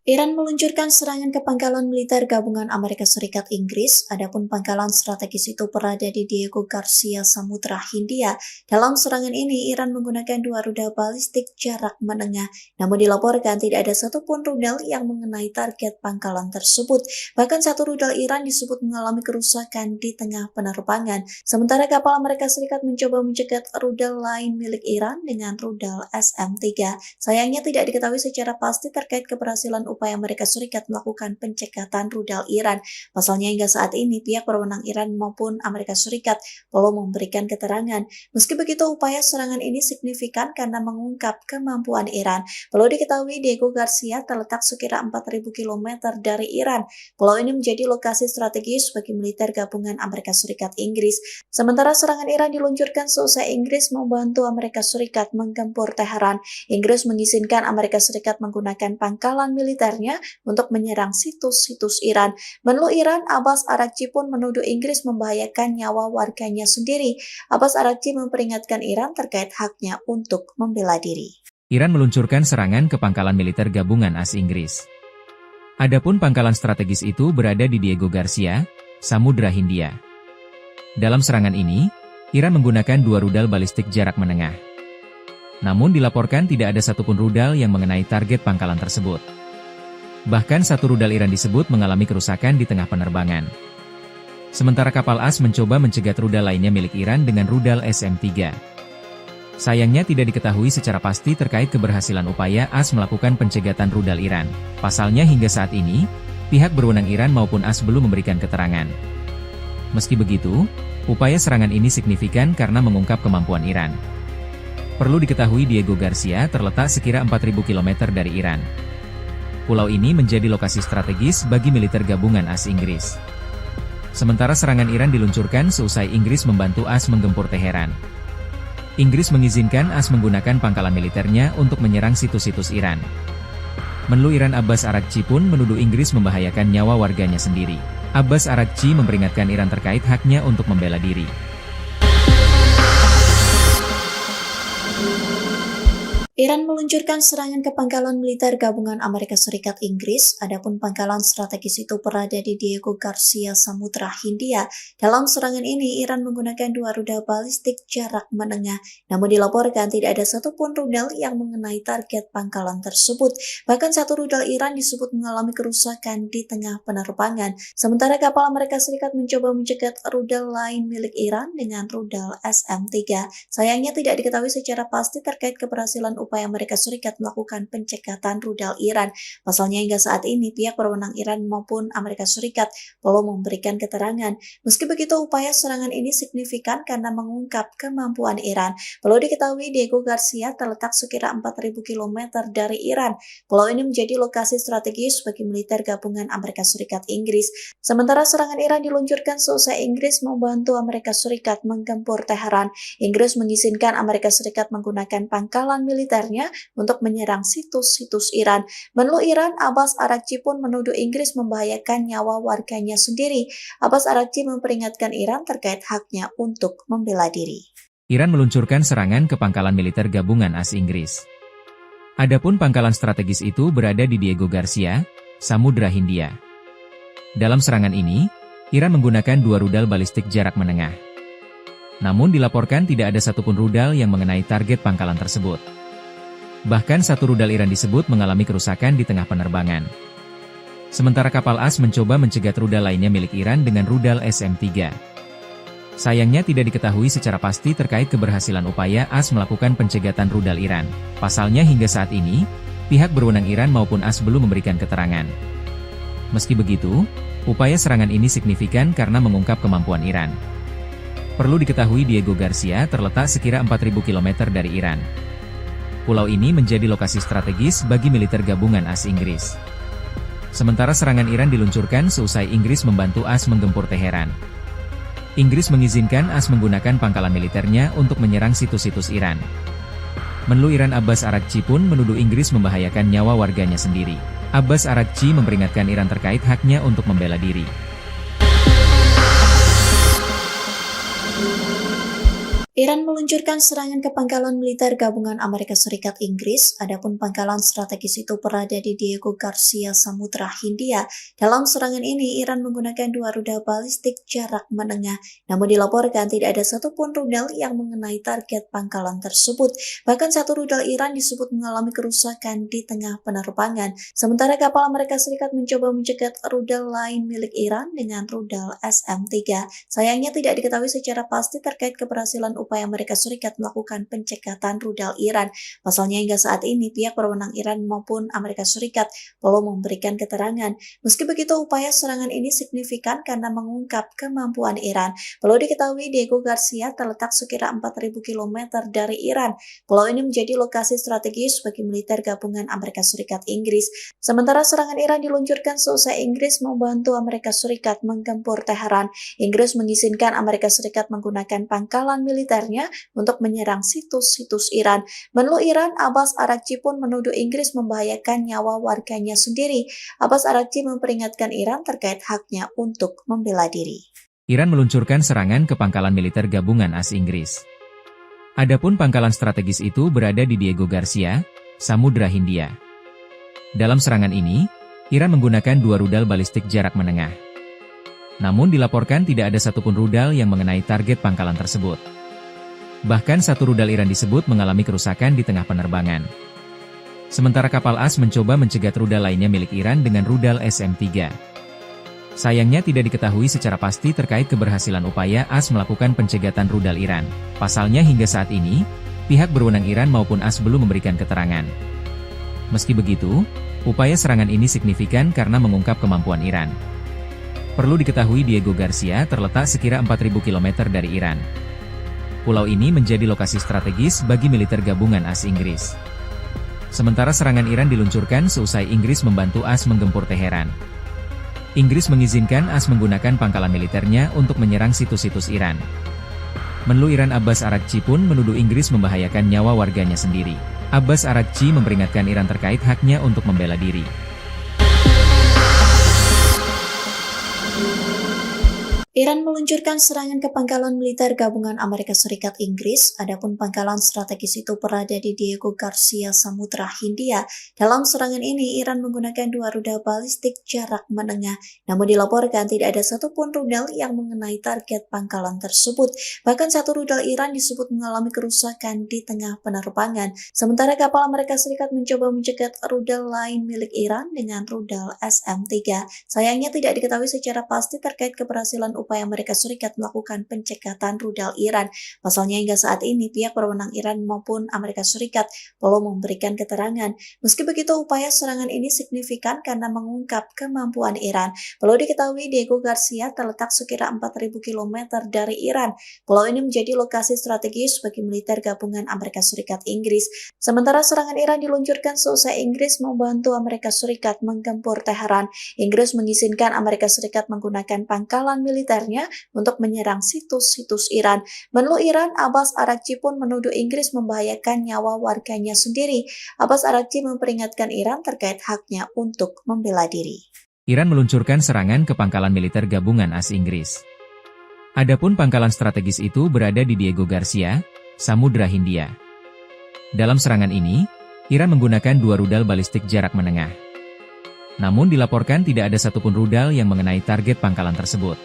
Iran meluncurkan serangan ke pangkalan militer gabungan Amerika Serikat Inggris, adapun pangkalan strategis itu berada di Diego Garcia, Samudra Hindia. Dalam serangan ini, Iran menggunakan 2 rudal balistik jarak menengah, namun dilaporkan tidak ada satupun rudal yang mengenai target pangkalan tersebut. Bahkan satu rudal Iran disebut mengalami kerusakan di tengah penerbangan, sementara kapal Amerika Serikat mencoba mencegat rudal lain milik Iran dengan rudal SM-3. Sayangnya tidak diketahui secara pasti terkait keberhasilan upaya Amerika Serikat melakukan pencekatan rudal Iran. Pasalnya hingga saat ini pihak berwenang Iran maupun Amerika Serikat belum memberikan keterangan. Meski begitu, upaya serangan ini signifikan karena mengungkap kemampuan Iran. Perlu diketahui Diego Garcia terletak sekira 4.000 km dari Iran. Pulau ini menjadi lokasi strategis bagi militer gabungan Amerika Serikat Inggris. Sementara serangan Iran diluncurkan seusai Inggris membantu Amerika Serikat menggempur Teheran. Inggris mengizinkan Amerika Serikat menggunakan pangkalan militernya untuk menyerang situs-situs Iran. Menlu Iran, Abbas Araghchi pun menuduh Inggris membahayakan nyawa warganya sendiri. Abbas Araghchi memperingatkan Iran terkait haknya untuk membela diri. Iran meluncurkan serangan ke pangkalan militer gabungan AS Inggris. Adapun pangkalan strategis itu berada di Diego Garcia, Samudra Hindia. Dalam serangan ini, Iran menggunakan 2 rudal balistik jarak menengah. Namun dilaporkan tidak ada satupun rudal yang mengenai target pangkalan tersebut. Bahkan satu rudal Iran disebut mengalami kerusakan di tengah penerbangan. Sementara kapal AS mencoba mencegat rudal lainnya milik Iran dengan rudal SM-3. Sayangnya tidak diketahui secara pasti terkait keberhasilan upaya AS melakukan pencegatan rudal Iran. Pasalnya hingga saat ini, pihak berwenang Iran maupun AS belum memberikan keterangan. Meski begitu, upaya serangan ini signifikan karena mengungkap kemampuan Iran. Perlu diketahui Diego Garcia terletak sekira 4.000 km dari Iran. Pulau ini menjadi lokasi strategis bagi militer gabungan AS Inggris. Sementara serangan Iran diluncurkan seusai Inggris membantu AS menggempur Teheran. Inggris mengizinkan AS menggunakan pangkalan militernya untuk menyerang situs-situs Iran. Menlu Iran Abbas Araghchi pun menuduh Inggris membahayakan nyawa warganya sendiri. Abbas Araghchi memperingatkan Iran terkait haknya untuk membela diri. Iran meluncurkan serangan ke pangkalan militer gabungan Amerika Serikat Inggris, adapun pangkalan strategis itu berada di Diego Garcia, Samudra Hindia. Dalam serangan ini, Iran menggunakan 2 rudal balistik jarak menengah, namun dilaporkan tidak ada satupun rudal yang mengenai target pangkalan tersebut. Bahkan satu rudal Iran disebut mengalami kerusakan di tengah penerbangan, sementara kapal Amerika Serikat mencoba mencegat rudal lain milik Iran dengan rudal SM-3. Sayangnya tidak diketahui secara pasti terkait keberhasilan upaya Amerika Serikat melakukan pencekatan rudal Iran. Pasalnya hingga saat ini pihak berwenang Iran maupun Amerika Serikat belum memberikan keterangan. Meski begitu, upaya serangan ini signifikan karena mengungkap kemampuan Iran. Perlu diketahui Diego Garcia terletak sekira 4.000 km dari Iran. Pulau ini menjadi lokasi strategis bagi militer gabungan Amerika Serikat Inggris. Sementara serangan Iran diluncurkan seusai Inggris membantu Amerika Serikat menggempur Teheran. Inggris mengizinkan Amerika Serikat menggunakan pangkalan militernya untuk menyerang situs-situs Iran. Menlu Iran, Abbas Araghchi pun menuduh Inggris membahayakan nyawa warganya sendiri. Abbas Araghchi memperingatkan Iran terkait haknya untuk membela diri. Iran meluncurkan serangan ke pangkalan militer gabungan AS Inggris. Adapun pangkalan strategis itu berada di Diego Garcia, Samudra Hindia. Dalam serangan ini, Iran menggunakan 2 rudal balistik jarak menengah. Namun dilaporkan tidak ada satupun rudal yang mengenai target pangkalan tersebut. Bahkan satu rudal Iran disebut mengalami kerusakan di tengah penerbangan. Sementara kapal AS mencoba mencegat rudal lainnya milik Iran dengan rudal SM-3. Sayangnya tidak diketahui secara pasti terkait keberhasilan upaya AS melakukan pencegatan rudal Iran. Pasalnya hingga saat ini, pihak berwenang Iran maupun AS belum memberikan keterangan. Meski begitu, upaya serangan ini signifikan karena mengungkap kemampuan Iran. Perlu diketahui Diego Garcia terletak sekira 4.000 km dari Iran. Pulau ini menjadi lokasi strategis bagi militer gabungan AS Inggris. Sementara serangan Iran diluncurkan seusai Inggris membantu AS menggempur Teheran. Inggris mengizinkan AS menggunakan pangkalan militernya untuk menyerang situs-situs Iran. Menlu Iran Abbas Araghchi pun menuduh Inggris membahayakan nyawa warganya sendiri. Abbas Araghchi memperingatkan Iran terkait haknya untuk membela diri. Iran meluncurkan serangan ke pangkalan militer gabungan Amerika Serikat Inggris, adapun pangkalan strategis itu berada di Diego Garcia, Samudra Hindia. Dalam serangan ini, Iran menggunakan 2 rudal balistik jarak menengah, namun dilaporkan tidak ada satupun rudal yang mengenai target pangkalan tersebut. Bahkan satu rudal Iran disebut mengalami kerusakan di tengah penerbangan, sementara kapal Amerika Serikat mencoba mencegat rudal lain milik Iran dengan rudal SM-3. Sayangnya tidak diketahui secara pasti terkait keberhasilan upaya Amerika Serikat melakukan pencekatan rudal Iran. Pasalnya hingga saat ini pihak berwenang Iran maupun Amerika Serikat belum memberikan keterangan. Meski begitu, upaya serangan ini signifikan karena mengungkap kemampuan Iran. Perlu diketahui Diego Garcia terletak sekira 4.000 km dari Iran. Pulau ini menjadi lokasi strategis bagi militer gabungan Amerika Serikat Inggris. Sementara serangan Iran diluncurkan seusai Inggris membantu Amerika Serikat menggempur Teheran. Inggris mengizinkan Amerika Serikat menggunakan pangkalan militernya untuk menyerang situs-situs Iran. Menlu Iran, Abbas Araghchi pun menuduh Inggris membahayakan nyawa warganya sendiri. Abbas Araghchi memperingatkan Iran terkait haknya untuk membela diri. Iran meluncurkan serangan ke pangkalan militer gabungan AS Inggris. Adapun pangkalan strategis itu berada di Diego Garcia, Samudra Hindia. Dalam serangan ini, Iran menggunakan 2 rudal balistik jarak menengah. Namun dilaporkan tidak ada satupun rudal yang mengenai target pangkalan tersebut. Bahkan satu rudal Iran disebut mengalami kerusakan di tengah penerbangan. Sementara kapal AS mencoba mencegat rudal lainnya milik Iran dengan rudal SM-3. Sayangnya tidak diketahui secara pasti terkait keberhasilan upaya AS melakukan pencegatan rudal Iran. Pasalnya hingga saat ini, pihak berwenang Iran maupun AS belum memberikan keterangan. Meski begitu, upaya serangan ini signifikan karena mengungkap kemampuan Iran. Perlu diketahui Diego Garcia terletak sekira 4.000 km dari Iran. Pulau ini menjadi lokasi strategis bagi militer gabungan AS Inggris. Sementara serangan Iran diluncurkan seusai Inggris membantu AS menggempur Teheran. Inggris mengizinkan AS menggunakan pangkalan militernya untuk menyerang situs-situs Iran. Menlu Iran Abbas Araghchi pun menuduh Inggris membahayakan nyawa warganya sendiri. Abbas Araghchi memperingatkan Iran terkait haknya untuk membela diri. Iran meluncurkan serangan ke pangkalan militer gabungan Amerika Serikat Inggris, adapun pangkalan strategis itu berada di Diego Garcia, Samudra Hindia. Dalam serangan ini, Iran menggunakan 2 rudal balistik jarak menengah, namun dilaporkan tidak ada satupun rudal yang mengenai target pangkalan tersebut. Bahkan satu rudal Iran disebut mengalami kerusakan di tengah penerbangan, sementara kapal Amerika Serikat mencoba mencegat rudal lain milik Iran dengan rudal SM-3. Sayangnya tidak diketahui secara pasti terkait keberhasilan upaya Amerika Serikat melakukan pencekatan rudal Iran. Pasalnya hingga saat ini pihak berwenang Iran maupun Amerika Serikat belum memberikan keterangan. Meski begitu, upaya serangan ini signifikan karena mengungkap kemampuan Iran. Perlu diketahui Diego Garcia terletak sekira 4.000 km dari Iran. Pulau ini menjadi lokasi strategis bagi militer gabungan Amerika Serikat Inggris. Sementara serangan Iran diluncurkan seusai Inggris membantu Amerika Serikat menggempur Teheran. Inggris mengizinkan Amerika Serikat menggunakan pangkalan militernya untuk menyerang situs-situs Iran. Menlu Iran, Abbas Araghchi pun menuduh Inggris membahayakan nyawa warganya sendiri. Abbas Araghchi memperingatkan Iran terkait haknya untuk membela diri. Iran meluncurkan serangan ke pangkalan militer gabungan AS Inggris. Adapun pangkalan strategis itu berada di Diego Garcia, Samudra Hindia. Dalam serangan ini, Iran menggunakan 2 rudal balistik jarak menengah. Namun dilaporkan tidak ada satupun rudal yang mengenai target pangkalan tersebut.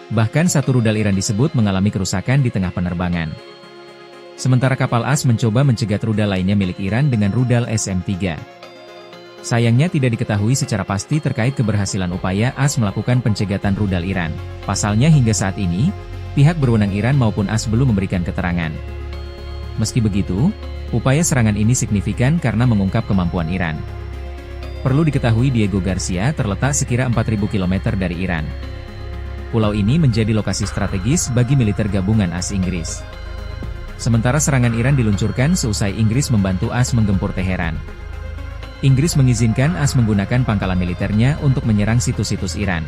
Bahkan satu rudal Iran disebut mengalami kerusakan di tengah penerbangan. Sementara kapal AS mencoba mencegat rudal lainnya milik Iran dengan rudal SM-3. Sayangnya tidak diketahui secara pasti terkait keberhasilan upaya AS melakukan pencegatan rudal Iran. Pasalnya hingga saat ini, pihak berwenang Iran maupun AS belum memberikan keterangan. Meski begitu, upaya serangan ini signifikan karena mengungkap kemampuan Iran. Perlu diketahui Diego Garcia terletak sekira 4.000 km dari Iran. Pulau ini menjadi lokasi strategis bagi militer gabungan AS Inggris. Sementara serangan Iran diluncurkan seusai Inggris membantu AS menggempur Teheran. Inggris mengizinkan AS menggunakan pangkalan militernya untuk menyerang situs-situs Iran.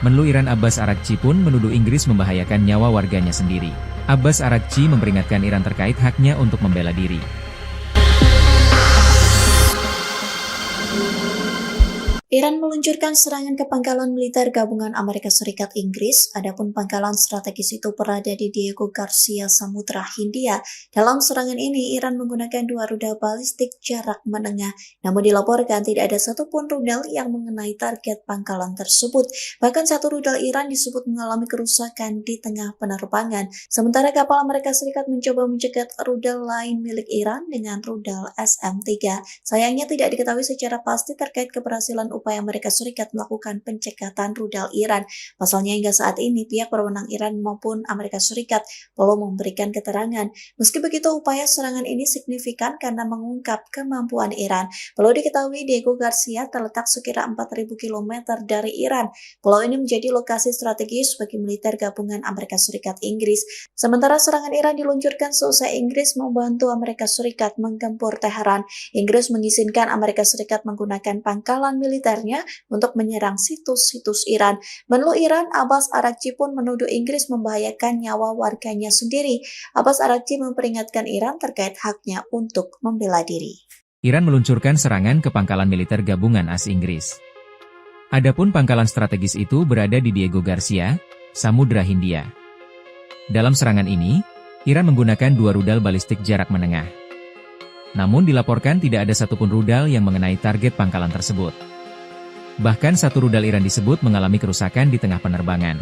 Menlu Iran Abbas Araghchi pun menuduh Inggris membahayakan nyawa warganya sendiri. Abbas Araghchi memperingatkan Iran terkait haknya untuk membela diri. Iran meluncurkan serangan ke pangkalan militer gabungan Amerika Serikat Inggris, adapun pangkalan strategis itu berada di Diego Garcia, Samudra Hindia. Dalam serangan ini, Iran menggunakan 2 rudal balistik jarak menengah, namun dilaporkan tidak ada satupun rudal yang mengenai target pangkalan tersebut. Bahkan satu rudal Iran disebut mengalami kerusakan di tengah penerbangan, sementara kapal Amerika Serikat mencoba mencegat rudal lain milik Iran dengan rudal SM-3. Sayangnya tidak diketahui secara pasti terkait keberhasilan upaya Amerika Serikat melakukan pencekatan rudal Iran. Pasalnya hingga saat ini pihak berwenang Iran maupun Amerika Serikat belum memberikan keterangan. Meski begitu, upaya serangan ini signifikan karena mengungkap kemampuan Iran. Perlu diketahui Diego Garcia terletak sekira 4.000 km dari Iran. Pulau ini menjadi lokasi strategis bagi militer gabungan Amerika Serikat Inggris. Sementara serangan Iran diluncurkan seusai Inggris membantu Amerika Serikat menggempur Teheran. Inggris mengizinkan Amerika Serikat menggunakan pangkalan militernya untuk menyerang situs-situs Iran. Menlu Iran, Abbas Araghchi pun menuduh Inggris membahayakan nyawa warganya sendiri. Abbas Araghchi memperingatkan Iran terkait haknya untuk membela diri. Iran meluncurkan serangan ke pangkalan militer gabungan AS Inggris. Adapun pangkalan strategis itu berada di Diego Garcia, Samudra Hindia. Dalam serangan ini, Iran menggunakan 2 rudal balistik jarak menengah. Namun dilaporkan tidak ada satupun rudal yang mengenai target pangkalan tersebut. Bahkan satu rudal Iran disebut mengalami kerusakan di tengah penerbangan.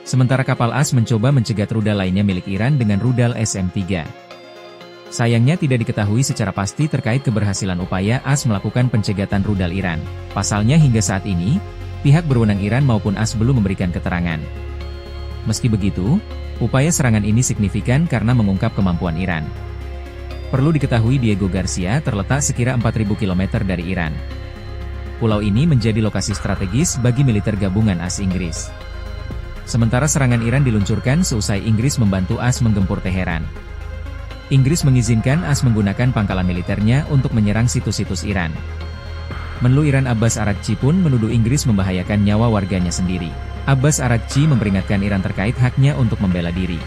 Sementara kapal AS mencoba mencegat rudal lainnya milik Iran dengan rudal SM-3. Sayangnya tidak diketahui secara pasti terkait keberhasilan upaya AS melakukan pencegatan rudal Iran. Pasalnya hingga saat ini, pihak berwenang Iran maupun AS belum memberikan keterangan. Meski begitu, upaya serangan ini signifikan karena mengungkap kemampuan Iran. Perlu diketahui Diego Garcia terletak sekira 4.000 km dari Iran. Pulau ini menjadi lokasi strategis bagi militer gabungan AS Inggris. Sementara serangan Iran diluncurkan seusai Inggris membantu AS menggempur Teheran. Inggris mengizinkan AS menggunakan pangkalan militernya untuk menyerang situs-situs Iran. Menlu Iran Abbas Araghchi pun menuduh Inggris membahayakan nyawa warganya sendiri. Abbas Araghchi memperingatkan Iran terkait haknya untuk membela diri.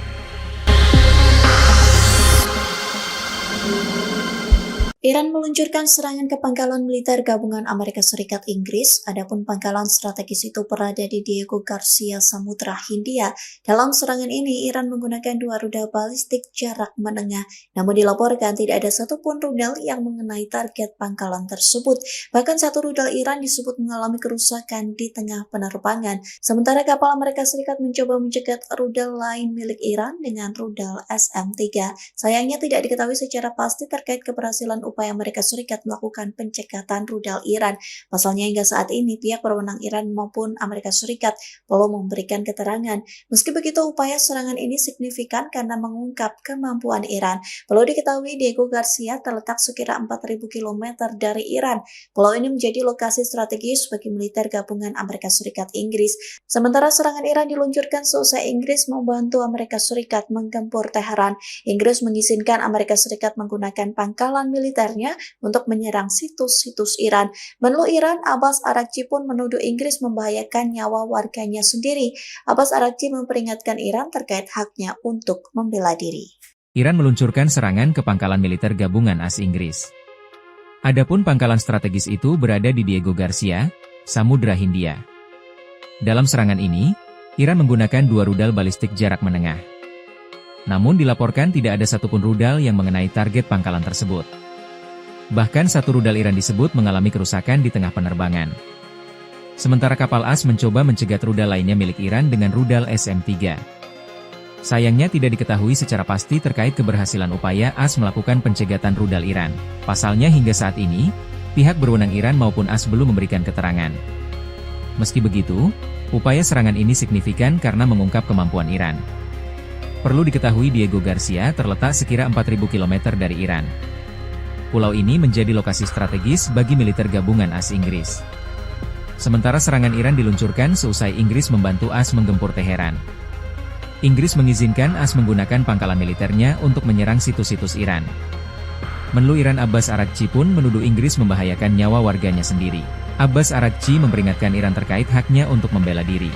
Iran meluncurkan serangan ke pangkalan militer gabungan Amerika Serikat Inggris, adapun pangkalan strategis itu berada di Diego Garcia, Samudra Hindia. Dalam serangan ini, Iran menggunakan 2 rudal balistik jarak menengah, namun dilaporkan tidak ada satupun rudal yang mengenai target pangkalan tersebut. Bahkan satu rudal Iran disebut mengalami kerusakan di tengah penerbangan, sementara kapal Amerika Serikat mencoba mencegat rudal lain milik Iran dengan rudal SM-3. Sayangnya tidak diketahui secara pasti terkait keberhasilan upaya Amerika Serikat melakukan pencekatan rudal Iran. Pasalnya hingga saat ini pihak berwenang Iran maupun Amerika Serikat belum memberikan keterangan. Meski begitu, upaya serangan ini signifikan karena mengungkap kemampuan Iran. Perlu diketahui Diego Garcia terletak sekira 4.000 km dari Iran. Pulau ini menjadi lokasi strategis bagi militer gabungan Amerika Serikat Inggris. Sementara serangan Iran diluncurkan seusai Inggris membantu Amerika Serikat menggempur Teheran. Inggris mengizinkan Amerika Serikat menggunakan pangkalan militernya untuk menyerang situs-situs Iran. Menlu Iran, Abbas Araghchi pun menuduh Inggris membahayakan nyawa warganya sendiri. Abbas Araghchi memperingatkan Iran terkait haknya untuk membela diri. Iran meluncurkan serangan ke pangkalan militer gabungan AS Inggris. Adapun pangkalan strategis itu berada di Diego Garcia, Samudra Hindia. Dalam serangan ini, Iran menggunakan 2 rudal balistik jarak menengah. Namun dilaporkan tidak ada satupun rudal yang mengenai target pangkalan tersebut. Bahkan satu rudal Iran disebut mengalami kerusakan di tengah penerbangan. Sementara kapal AS mencoba mencegat rudal lainnya milik Iran dengan rudal SM-3. Sayangnya tidak diketahui secara pasti terkait keberhasilan upaya AS melakukan pencegatan rudal Iran. Pasalnya hingga saat ini, pihak berwenang Iran maupun AS belum memberikan keterangan. Meski begitu, upaya serangan ini signifikan karena mengungkap kemampuan Iran. Perlu diketahui Diego Garcia terletak sekira 4.000 km dari Iran. Pulau ini menjadi lokasi strategis bagi militer gabungan AS Inggris. Sementara serangan Iran diluncurkan seusai Inggris membantu AS menggempur Teheran. Inggris mengizinkan AS menggunakan pangkalan militernya untuk menyerang situs-situs Iran. Menlu Iran Abbas Araghchi pun menuduh Inggris membahayakan nyawa warganya sendiri. Abbas Araghchi memperingatkan Iran terkait haknya untuk membela diri.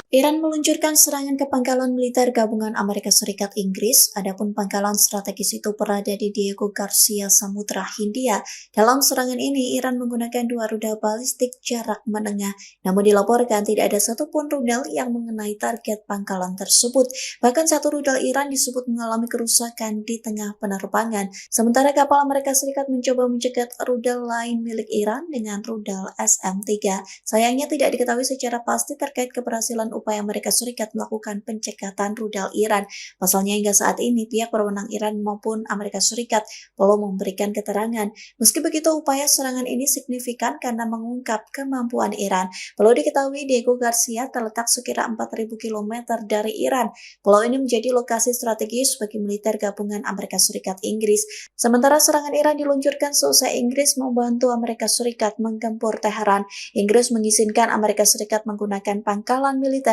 Iran meluncurkan serangan ke pangkalan militer gabungan Amerika Serikat Inggris, adapun pangkalan strategis itu berada di Diego Garcia, Samudra Hindia. Dalam serangan ini, Iran menggunakan 2 rudal balistik jarak menengah, namun dilaporkan tidak ada satupun rudal yang mengenai target pangkalan tersebut. Bahkan satu rudal Iran disebut mengalami kerusakan di tengah penerbangan, sementara kapal Amerika Serikat mencoba mencegat rudal lain milik Iran dengan rudal SM-3. Sayangnya tidak diketahui secara pasti terkait keberhasilan upaya Amerika Serikat melakukan pencekatan rudal Iran. Pasalnya hingga saat ini pihak berwenang Iran maupun Amerika Serikat belum memberikan keterangan. Meski begitu, upaya serangan ini signifikan karena mengungkap kemampuan Iran. Perlu diketahui Diego Garcia terletak sekira 4.000 km dari Iran. Pulau ini menjadi lokasi strategis bagi militer gabungan Amerika Serikat Inggris. Sementara serangan Iran diluncurkan seusai Inggris membantu Amerika Serikat menggempur Teheran. Inggris mengizinkan Amerika Serikat menggunakan pangkalan militer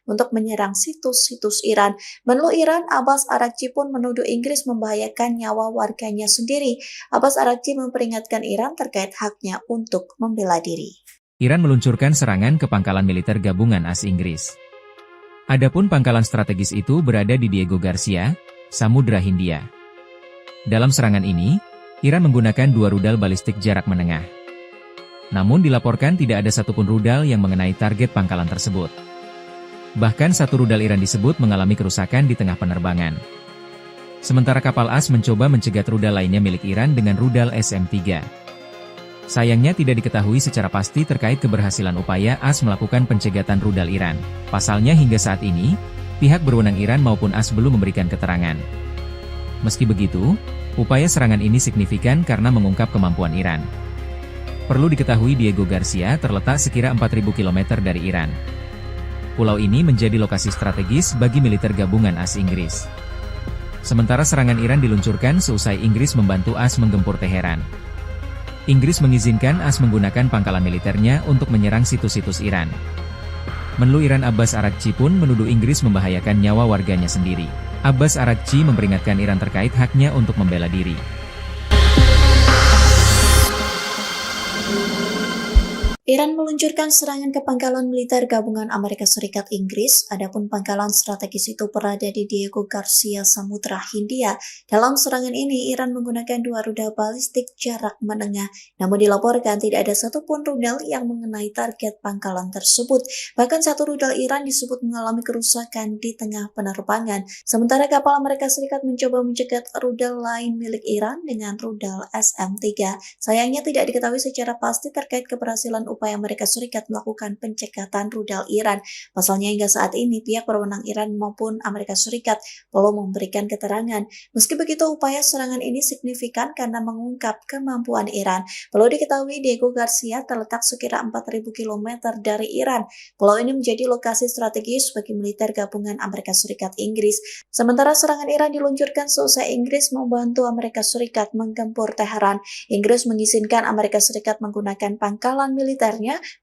untuk menyerang situs-situs Iran. Menlu Iran Abbas Araghchi pun menuduh Inggris membahayakan nyawa warganya sendiri. Abbas Araghchi memperingatkan Iran terkait haknya untuk membela diri. Iran meluncurkan serangan ke pangkalan militer gabungan AS Inggris. Adapun pangkalan strategis itu berada di Diego Garcia, Samudra Hindia. Dalam serangan ini, Iran menggunakan 2 rudal balistik jarak menengah. Namun dilaporkan tidak ada satupun rudal yang mengenai target pangkalan tersebut. Bahkan satu rudal Iran disebut mengalami kerusakan di tengah penerbangan. Sementara kapal AS mencoba mencegat rudal lainnya milik Iran dengan rudal SM-3. Sayangnya tidak diketahui secara pasti terkait keberhasilan upaya AS melakukan pencegatan rudal Iran. Pasalnya hingga saat ini, pihak berwenang Iran maupun AS belum memberikan keterangan. Meski begitu, upaya serangan ini signifikan karena mengungkap kemampuan Iran. Perlu diketahui Diego Garcia terletak sekira 4.000 km dari Iran. Pulau ini menjadi lokasi strategis bagi militer gabungan AS Inggris. Sementara serangan Iran diluncurkan seusai Inggris membantu AS menggempur Teheran. Inggris mengizinkan AS menggunakan pangkalan militernya untuk menyerang situs-situs Iran. Menlu Iran Abbas Araghchi pun menuduh Inggris membahayakan nyawa warganya sendiri. Abbas Araghchi memperingatkan Iran terkait haknya untuk membela diri. Iran meluncurkan serangan ke pangkalan militer gabungan Amerika Serikat Inggris, adapun pangkalan strategis itu berada di Diego Garcia, Samudra Hindia. Dalam serangan ini, Iran menggunakan 2 rudal balistik jarak menengah, namun dilaporkan tidak ada satupun rudal yang mengenai target pangkalan tersebut. Bahkan satu rudal Iran disebut mengalami kerusakan di tengah penerbangan, sementara kapal Amerika Serikat mencoba mencegat rudal lain milik Iran dengan rudal SM-3. Sayangnya tidak diketahui secara pasti terkait keberhasilan upaya Amerika Serikat melakukan pencekatan rudal Iran. Pasalnya hingga saat ini pihak berwenang Iran maupun Amerika Serikat belum memberikan keterangan. Meski begitu, upaya serangan ini signifikan karena mengungkap kemampuan Iran. Perlu diketahui Diego Garcia terletak sekira 4.000 km dari Iran. Pulau ini menjadi lokasi strategis bagi militer gabungan Amerika Serikat Inggris. Sementara serangan Iran diluncurkan seusai Inggris membantu Amerika Serikat menggempur Teheran. Inggris mengizinkan Amerika Serikat menggunakan pangkalan militernya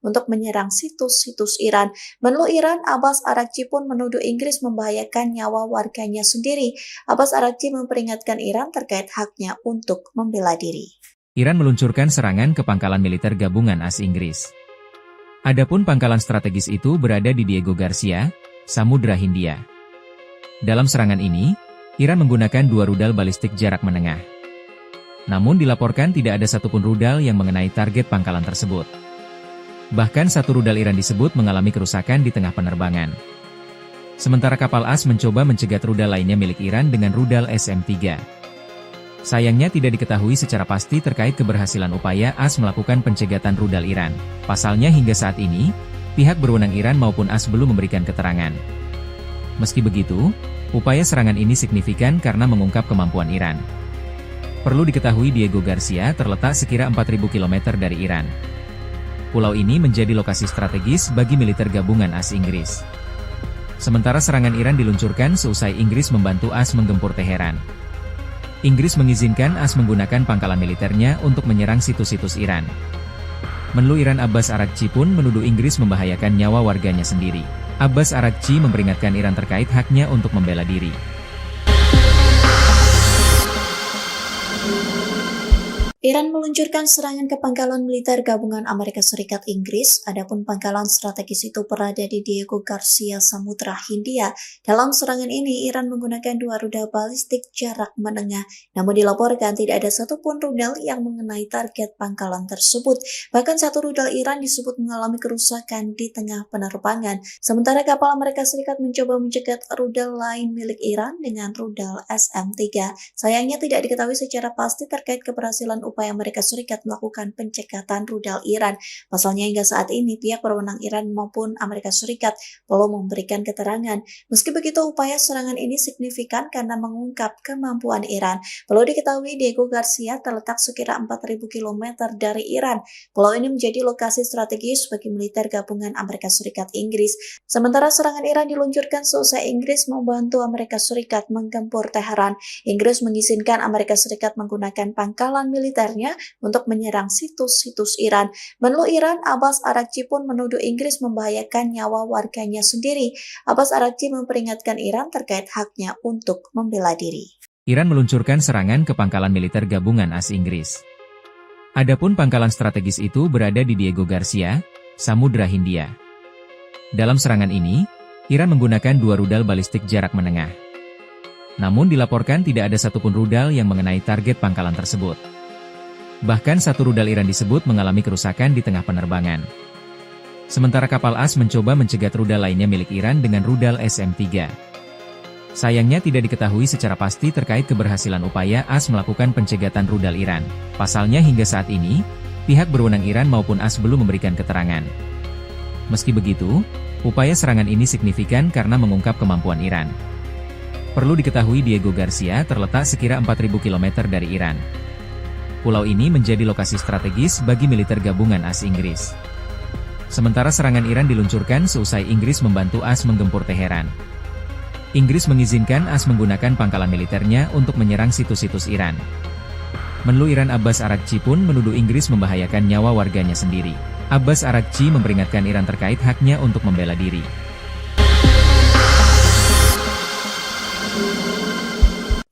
untuk menyerang situs-situs Iran. Menlu Iran, Abbas Araghchi pun menuduh Inggris membahayakan nyawa warganya sendiri. Abbas Araghchi memperingatkan Iran terkait haknya untuk membela diri. Iran meluncurkan serangan ke pangkalan militer gabungan AS Inggris. Adapun pangkalan strategis itu berada di Diego Garcia, Samudra Hindia. Dalam serangan ini, Iran menggunakan 2 rudal balistik jarak menengah. Namun dilaporkan tidak ada satupun rudal yang mengenai target pangkalan tersebut. Bahkan satu rudal Iran disebut mengalami kerusakan di tengah penerbangan. Sementara kapal AS mencoba mencegat rudal lainnya milik Iran dengan rudal SM-3. Sayangnya tidak diketahui secara pasti terkait keberhasilan upaya AS melakukan pencegatan rudal Iran. Pasalnya hingga saat ini, pihak berwenang Iran maupun AS belum memberikan keterangan. Meski begitu, upaya serangan ini signifikan karena mengungkap kemampuan Iran. Perlu diketahui Diego Garcia terletak sekira 4.000 km dari Iran. Pulau ini menjadi lokasi strategis bagi militer gabungan AS Inggris. Sementara serangan Iran diluncurkan seusai Inggris membantu AS menggempur Teheran. Inggris mengizinkan AS menggunakan pangkalan militernya untuk menyerang situs-situs Iran. Menlu Iran Abbas Araghchi pun menuduh Inggris membahayakan nyawa warganya sendiri. Abbas Araghchi memperingatkan Iran terkait haknya untuk membela diri. Iran meluncurkan serangan ke pangkalan militer gabungan Amerika Serikat Inggris, adapun pangkalan strategis itu berada di Diego Garcia, Samudra Hindia. Dalam serangan ini, Iran menggunakan 2 rudal balistik jarak menengah, namun dilaporkan tidak ada satupun rudal yang mengenai target pangkalan tersebut. Bahkan satu rudal Iran disebut mengalami kerusakan di tengah penerbangan, sementara kapal Amerika Serikat mencoba mencegat rudal lain milik Iran dengan rudal SM-3. Sayangnya tidak diketahui secara pasti terkait keberhasilan upaya Amerika Serikat melakukan pencekatan rudal Iran. Pasalnya hingga saat ini pihak berwenang Iran maupun Amerika Serikat belum memberikan keterangan. Meski begitu, upaya serangan ini signifikan karena mengungkap kemampuan Iran. Perlu diketahui Diego Garcia terletak sekira 4.000 km dari Iran. Pulau ini menjadi lokasi strategis bagi militer gabungan Amerika Serikat Inggris. Sementara serangan Iran diluncurkan seusai Inggris membantu Amerika Serikat menggempur Teheran. Inggris mengizinkan Amerika Serikat menggunakan pangkalan militer untuk menyerang situs-situs Iran. Menlu Iran, Abbas Araghchi pun menuduh Inggris membahayakan nyawa warganya sendiri. Abbas Araghchi memperingatkan Iran terkait haknya untuk membela diri. Iran meluncurkan serangan ke pangkalan militer gabungan AS Inggris. Adapun pangkalan strategis itu berada di Diego Garcia, Samudra Hindia. Dalam serangan ini, Iran menggunakan 2 rudal balistik jarak menengah. Namun dilaporkan tidak ada satupun rudal yang mengenai target pangkalan tersebut. Bahkan satu rudal Iran disebut mengalami kerusakan di tengah penerbangan. Sementara kapal AS mencoba mencegat rudal lainnya milik Iran dengan rudal SM-3. Sayangnya tidak diketahui secara pasti terkait keberhasilan upaya AS melakukan pencegatan rudal Iran. Pasalnya hingga saat ini, pihak berwenang Iran maupun AS belum memberikan keterangan. Meski begitu, upaya serangan ini signifikan karena mengungkap kemampuan Iran. Perlu diketahui Diego Garcia terletak sekira 4.000 km dari Iran. Pulau ini menjadi lokasi strategis bagi militer gabungan AS Inggris. Sementara serangan Iran diluncurkan seusai Inggris membantu AS menggempur Teheran. Inggris mengizinkan AS menggunakan pangkalan militernya untuk menyerang situs-situs Iran. Menlu Iran Abbas Araghchi pun menuduh Inggris membahayakan nyawa warganya sendiri. Abbas Araghchi memperingatkan Iran terkait haknya untuk membela diri.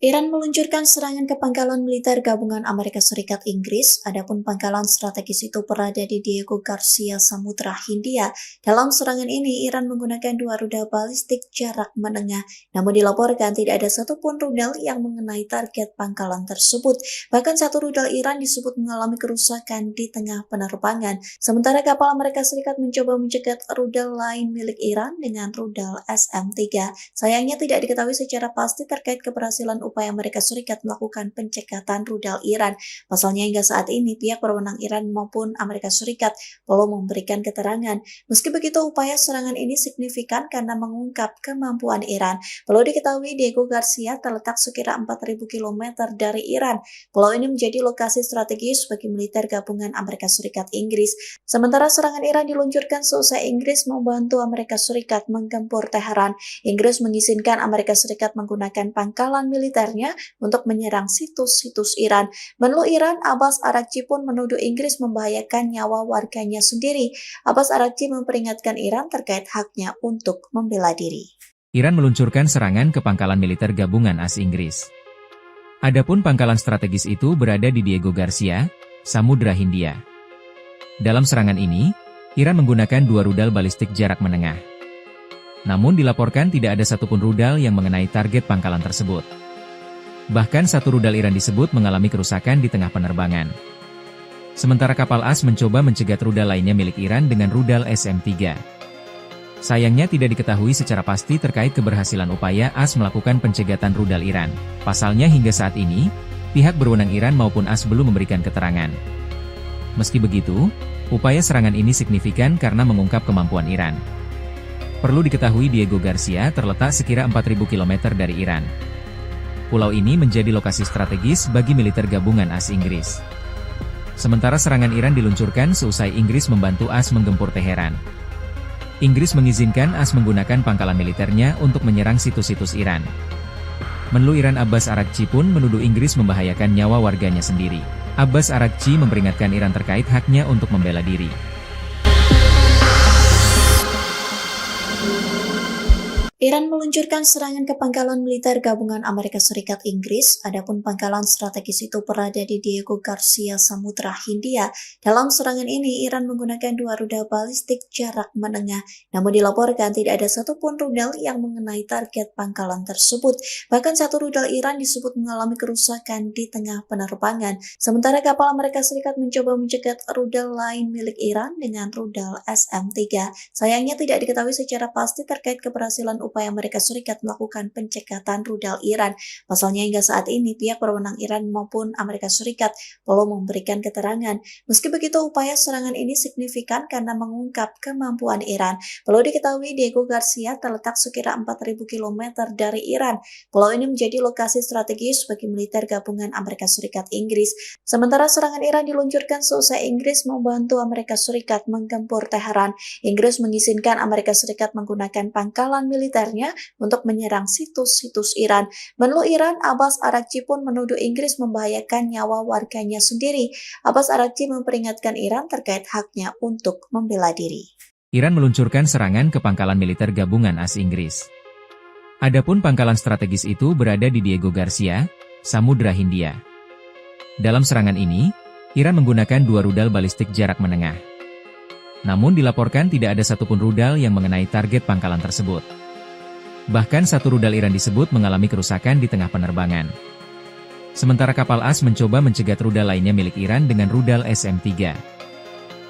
Iran meluncurkan serangan ke pangkalan militer gabungan Amerika Serikat Inggris, adapun pangkalan strategis itu berada di Diego Garcia, Samudra Hindia. Dalam serangan ini, Iran menggunakan 2 rudal balistik jarak menengah, namun dilaporkan tidak ada satupun rudal yang mengenai target pangkalan tersebut. Bahkan satu rudal Iran disebut mengalami kerusakan di tengah penerbangan, sementara kapal Amerika Serikat mencoba mencegat rudal lain milik Iran dengan rudal SM-3. Sayangnya tidak diketahui secara pasti terkait keberhasilan upaya Amerika Serikat melakukan pencekatan rudal Iran. Pasalnya hingga saat ini pihak berwenang Iran maupun Amerika Serikat belum memberikan keterangan. Meski begitu, upaya serangan ini signifikan karena mengungkap kemampuan Iran. Perlu diketahui Diego Garcia terletak sekira 4.000 km dari Iran. Pulau ini menjadi lokasi strategis bagi militer gabungan Amerika Serikat Inggris. Sementara serangan Iran diluncurkan seusai Inggris membantu Amerika Serikat menggempur Teheran. Inggris mengizinkan Amerika Serikat menggunakan pangkalan militernya untuk menyerang situs-situs Iran. Menlu Iran, Abbas Araghchi pun menuduh Inggris membahayakan nyawa warganya sendiri. Abbas Araghchi memperingatkan Iran terkait haknya untuk membela diri. Iran meluncurkan serangan ke pangkalan militer gabungan AS Inggris. Adapun pangkalan strategis itu berada di Diego Garcia, Samudra Hindia. Dalam serangan ini, Iran menggunakan 2 rudal balistik jarak menengah. Namun dilaporkan tidak ada satupun rudal yang mengenai target pangkalan tersebut. Bahkan satu rudal Iran disebut mengalami kerusakan di tengah penerbangan. Sementara kapal AS mencoba mencegat rudal lainnya milik Iran dengan rudal SM-3. Sayangnya tidak diketahui secara pasti terkait keberhasilan upaya AS melakukan pencegatan rudal Iran. Pasalnya hingga saat ini, pihak berwenang Iran maupun AS belum memberikan keterangan. Meski begitu, upaya serangan ini signifikan karena mengungkap kemampuan Iran. Perlu diketahui Diego Garcia terletak sekira 4.000 km dari Iran. Pulau ini menjadi lokasi strategis bagi militer gabungan AS Inggris. Sementara serangan Iran diluncurkan seusai Inggris membantu AS menggempur Teheran. Inggris mengizinkan AS menggunakan pangkalan militernya untuk menyerang situs-situs Iran. Menlu Iran Abbas Araghchi pun menuduh Inggris membahayakan nyawa warganya sendiri. Abbas Araghchi memperingatkan Iran terkait haknya untuk membela diri. Iran meluncurkan serangan ke pangkalan militer gabungan Amerika Serikat Inggris, adapun pangkalan strategis itu berada di Diego Garcia, Samudra Hindia. Dalam serangan ini, Iran menggunakan 2 rudal balistik jarak menengah, namun dilaporkan tidak ada satupun rudal yang mengenai target pangkalan tersebut. Bahkan satu rudal Iran disebut mengalami kerusakan di tengah penerbangan, sementara kapal Amerika Serikat mencoba mencegat rudal lain milik Iran dengan rudal SM-3. Sayangnya tidak diketahui secara pasti terkait keberhasilan upaya Amerika Serikat melakukan pencekatan rudal Iran. Pasalnya hingga saat ini pihak berwenang Iran maupun Amerika Serikat belum memberikan keterangan. Meski begitu, upaya serangan ini signifikan karena mengungkap kemampuan Iran. Perlu diketahui Diego Garcia terletak sekira 4.000 km dari Iran. Pulau ini menjadi lokasi strategis bagi militer gabungan Amerika Serikat Inggris. Sementara serangan Iran diluncurkan seusai Inggris membantu Amerika Serikat menggempur Teheran. Inggris mengizinkan Amerika Serikat menggunakan pangkalan militer untuk menyerang situs-situs Iran. Menlu Iran, Abbas Araghchi pun menuduh Inggris membahayakan nyawa warganya sendiri. Abbas Araghchi memperingatkan Iran terkait haknya untuk membela diri. Iran meluncurkan serangan ke pangkalan militer gabungan AS Inggris. Adapun pangkalan strategis itu berada di Diego Garcia, Samudra Hindia. Dalam serangan ini, Iran menggunakan 2 rudal balistik jarak menengah. Namun dilaporkan tidak ada satupun rudal yang mengenai target pangkalan tersebut. Bahkan satu rudal Iran disebut mengalami kerusakan di tengah penerbangan. Sementara kapal AS mencoba mencegat rudal lainnya milik Iran dengan rudal SM-3.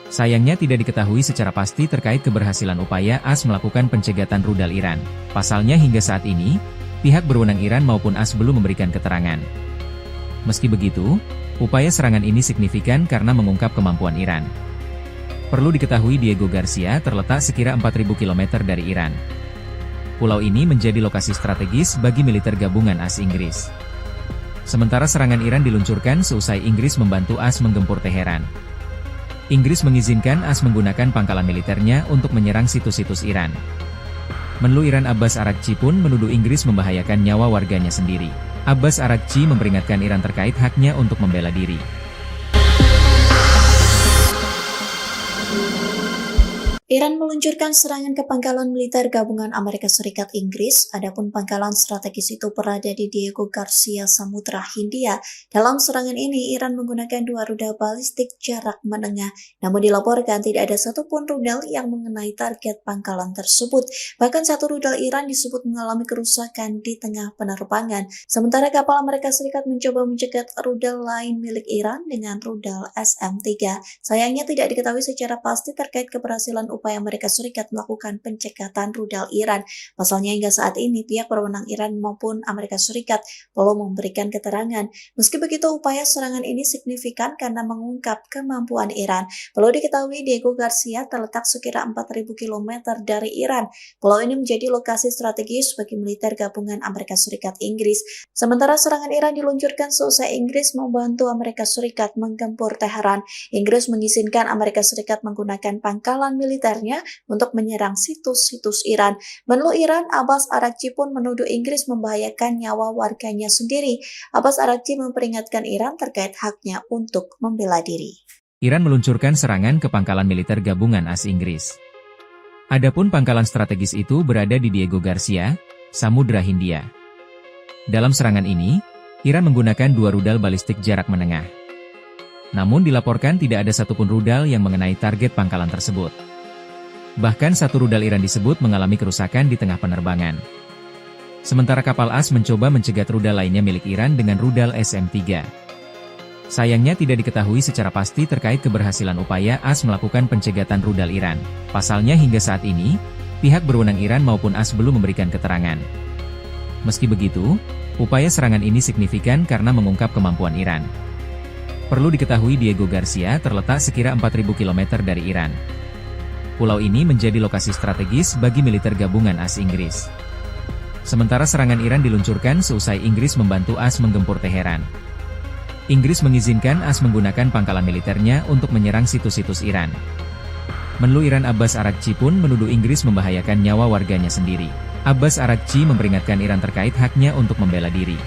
Sayangnya tidak diketahui secara pasti terkait keberhasilan upaya AS melakukan pencegatan rudal Iran. Pasalnya hingga saat ini, pihak berwenang Iran maupun AS belum memberikan keterangan. Meski begitu, upaya serangan ini signifikan karena mengungkap kemampuan Iran. Perlu diketahui Diego Garcia terletak sekira 4.000 km dari Iran. Pulau ini menjadi lokasi strategis bagi militer gabungan AS Inggris. Sementara serangan Iran diluncurkan seusai Inggris membantu AS menggempur Teheran. Inggris mengizinkan AS menggunakan pangkalan militernya untuk menyerang situs-situs Iran. Menlu Iran Abbas Araghchi pun menuduh Inggris membahayakan nyawa warganya sendiri. Abbas Araghchi memperingatkan Iran terkait haknya untuk membela diri. Iran meluncurkan serangan ke pangkalan militer gabungan Amerika Serikat Inggris, adapun pangkalan strategis itu berada di Diego Garcia, Samudra Hindia. Dalam serangan ini, Iran menggunakan 2 rudal balistik jarak menengah, namun dilaporkan tidak ada satupun rudal yang mengenai target pangkalan tersebut. Bahkan satu rudal Iran disebut mengalami kerusakan di tengah penerbangan, sementara kapal Amerika Serikat mencoba mencegat rudal lain milik Iran dengan rudal SM-3. Sayangnya tidak diketahui secara pasti terkait keberhasilan upaya Amerika Serikat melakukan pencekatan rudal Iran. Pasalnya hingga saat ini pihak berwenang Iran maupun Amerika Serikat belum memberikan keterangan. Meski begitu, upaya serangan ini signifikan karena mengungkap kemampuan Iran. Perlu diketahui Diego Garcia terletak sekira 4.000 km dari Iran. Pulau ini menjadi lokasi strategis bagi militer gabungan Amerika Serikat Inggris. Sementara serangan Iran diluncurkan seusai Inggris membantu Amerika Serikat menggempur Teheran. Inggris mengizinkan Amerika Serikat menggunakan pangkalan militernya untuk menyerang situs-situs Iran. Menlu Iran, Abbas Araghchi pun menuduh Inggris membahayakan nyawa warganya sendiri. Abbas Araghchi memperingatkan Iran terkait haknya untuk membela diri. Iran meluncurkan serangan ke pangkalan militer gabungan AS Inggris. Adapun pangkalan strategis itu berada di Diego Garcia, Samudra Hindia. Dalam serangan ini, Iran menggunakan 2 rudal balistik jarak menengah. Namun dilaporkan tidak ada satupun rudal yang mengenai target pangkalan tersebut. Bahkan satu rudal Iran disebut mengalami kerusakan di tengah penerbangan. Sementara kapal AS mencoba mencegat rudal lainnya milik Iran dengan rudal SM-3. Sayangnya tidak diketahui secara pasti terkait keberhasilan upaya AS melakukan pencegatan rudal Iran. Pasalnya hingga saat ini, pihak berwenang Iran maupun AS belum memberikan keterangan. Meski begitu, upaya serangan ini signifikan karena mengungkap kemampuan Iran. Perlu diketahui Diego Garcia terletak sekira 4.000 km dari Iran. Pulau ini menjadi lokasi strategis bagi militer gabungan AS Inggris. Sementara serangan Iran diluncurkan seusai Inggris membantu AS menggempur Teheran. Inggris mengizinkan AS menggunakan pangkalan militernya untuk menyerang situs-situs Iran. Menlu Iran Abbas Araghchi pun menuduh Inggris membahayakan nyawa warganya sendiri. Abbas Araghchi memperingatkan Iran terkait haknya untuk membela diri.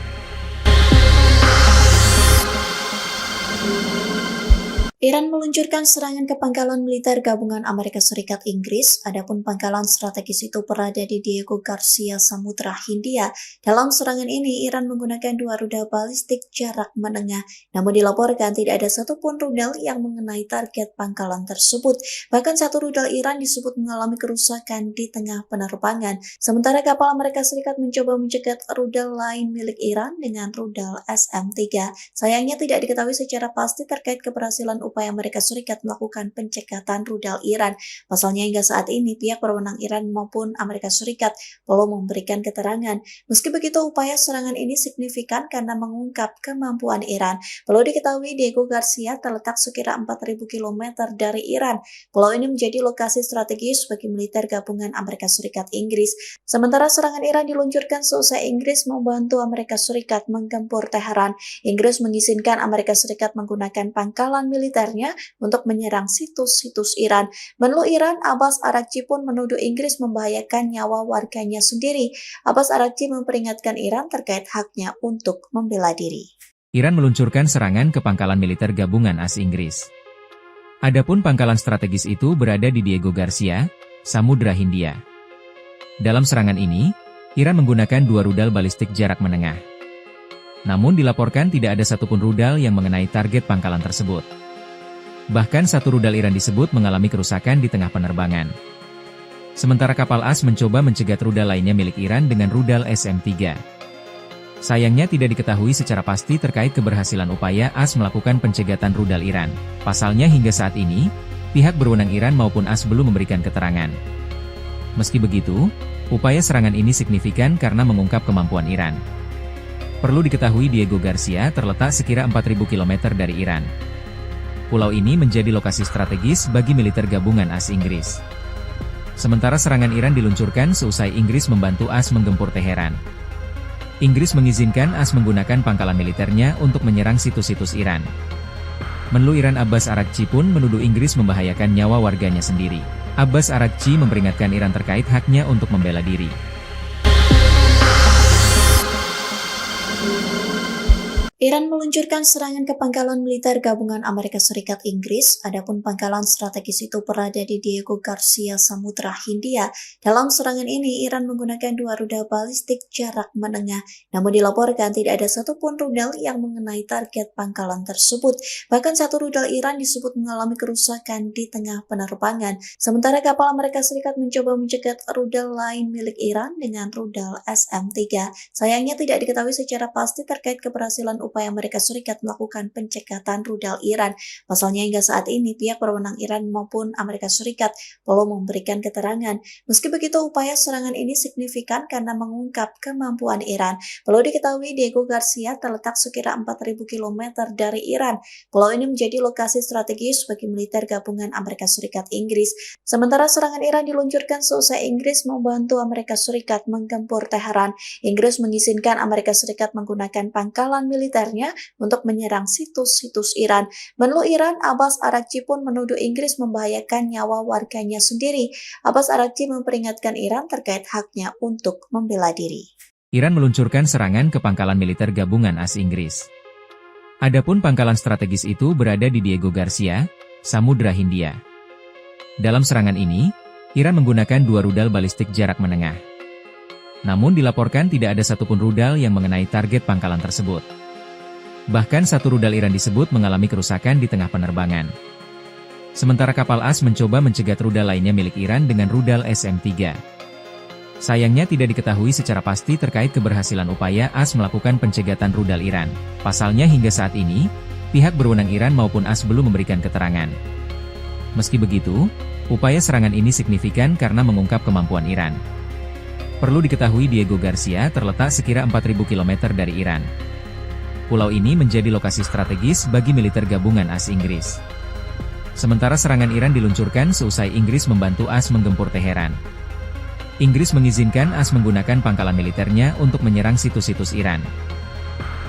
Iran meluncurkan serangan ke pangkalan militer gabungan Amerika Serikat Inggris, adapun pangkalan strategis itu berada di Diego Garcia, Samudra Hindia. Dalam serangan ini, Iran menggunakan 2 rudal balistik jarak menengah, namun dilaporkan tidak ada satupun rudal yang mengenai target pangkalan tersebut. Bahkan satu rudal Iran disebut mengalami kerusakan di tengah penerbangan, sementara kapal Amerika Serikat mencoba mencegat rudal lain milik Iran dengan rudal SM-3. Sayangnya tidak diketahui secara pasti terkait keberhasilan upaya Amerika Serikat melakukan pencekatan rudal Iran. Pasalnya hingga saat ini pihak berwenang Iran maupun Amerika Serikat belum memberikan keterangan. Meski begitu, upaya serangan ini signifikan karena mengungkap kemampuan Iran. Perlu diketahui Diego Garcia terletak sekira 4.000 km dari Iran. Pulau ini menjadi lokasi strategis bagi militer gabungan Amerika Serikat Inggris. Sementara serangan Iran diluncurkan seusai Inggris membantu Amerika Serikat menggempur Teheran. Inggris mengizinkan Amerika Serikat menggunakan pangkalan militer untuk menyerang situs-situs Iran. Menlu Iran, Abbas Araghchi pun menuduh Inggris membahayakan nyawa warganya sendiri. Abbas Araghchi memperingatkan Iran terkait haknya untuk membela diri. Iran meluncurkan serangan ke pangkalan militer gabungan AS Inggris. Adapun pangkalan strategis itu berada di Diego Garcia, Samudra Hindia. Dalam serangan ini, Iran menggunakan 2 rudal balistik jarak menengah. Namun dilaporkan tidak ada satupun rudal yang mengenai target pangkalan tersebut. Bahkan satu rudal Iran disebut mengalami kerusakan di tengah penerbangan. Sementara kapal AS mencoba mencegat rudal lainnya milik Iran dengan rudal SM-3. Sayangnya tidak diketahui secara pasti terkait keberhasilan upaya AS melakukan pencegatan rudal Iran. Pasalnya hingga saat ini, pihak berwenang Iran maupun AS belum memberikan keterangan. Meski begitu, upaya serangan ini signifikan karena mengungkap kemampuan Iran. Perlu diketahui Diego Garcia terletak sekira 4.000 km dari Iran. Pulau ini menjadi lokasi strategis bagi militer gabungan AS Inggris. Sementara serangan Iran diluncurkan seusai Inggris membantu AS menggempur Teheran. Inggris mengizinkan AS menggunakan pangkalan militernya untuk menyerang situs-situs Iran. Menlu Iran Abbas Araghchi pun menuduh Inggris membahayakan nyawa warganya sendiri. Abbas Araghchi memperingatkan Iran terkait haknya untuk membela diri. Iran meluncurkan serangan ke pangkalan militer gabungan Amerika Serikat Inggris, adapun pangkalan strategis itu berada di Diego Garcia, Samudra Hindia. Dalam serangan ini, Iran menggunakan 2 rudal balistik jarak menengah, namun dilaporkan tidak ada satupun rudal yang mengenai target pangkalan tersebut. Bahkan satu rudal Iran disebut mengalami kerusakan di tengah penerbangan, sementara kapal Amerika Serikat mencoba mencegat rudal lain milik Iran dengan rudal SM-3. Sayangnya tidak diketahui secara pasti terkait keberhasilan upaya Amerika Serikat melakukan pencekatan rudal Iran. Pasalnya hingga saat ini pihak berwenang Iran maupun Amerika Serikat belum memberikan keterangan. Meski begitu, upaya serangan ini signifikan karena mengungkap kemampuan Iran. Perlu diketahui Diego Garcia terletak sekira 4.000 km dari Iran. Pulau ini menjadi lokasi strategis bagi militer gabungan Amerika Serikat Inggris. Sementara serangan Iran diluncurkan seusai Inggris membantu Amerika Serikat menggempur Teheran. Inggris mengizinkan Amerika Serikat menggunakan pangkalan militernya untuk menyerang situs-situs Iran. Menlu Iran, Abbas Araghchi pun menuduh Inggris membahayakan nyawa warganya sendiri. Abbas Araghchi memperingatkan Iran terkait haknya untuk membela diri. Iran meluncurkan serangan ke pangkalan militer gabungan AS Inggris. Adapun pangkalan strategis itu berada di Diego Garcia, Samudra Hindia. Dalam serangan ini, Iran menggunakan 2 rudal balistik jarak menengah. Namun dilaporkan tidak ada satupun rudal yang mengenai target pangkalan tersebut. Bahkan satu rudal Iran disebut mengalami kerusakan di tengah penerbangan. Sementara kapal AS mencoba mencegat rudal lainnya milik Iran dengan rudal SM-3. Sayangnya tidak diketahui secara pasti terkait keberhasilan upaya AS melakukan pencegatan rudal Iran. Pasalnya hingga saat ini, pihak berwenang Iran maupun AS belum memberikan keterangan. Meski begitu, upaya serangan ini signifikan karena mengungkap kemampuan Iran. Perlu diketahui Diego Garcia terletak sekira 4.000 km dari Iran. Pulau ini menjadi lokasi strategis bagi militer gabungan AS Inggris. Sementara serangan Iran diluncurkan seusai Inggris membantu AS menggempur Teheran. Inggris mengizinkan AS menggunakan pangkalan militernya untuk menyerang situs-situs Iran.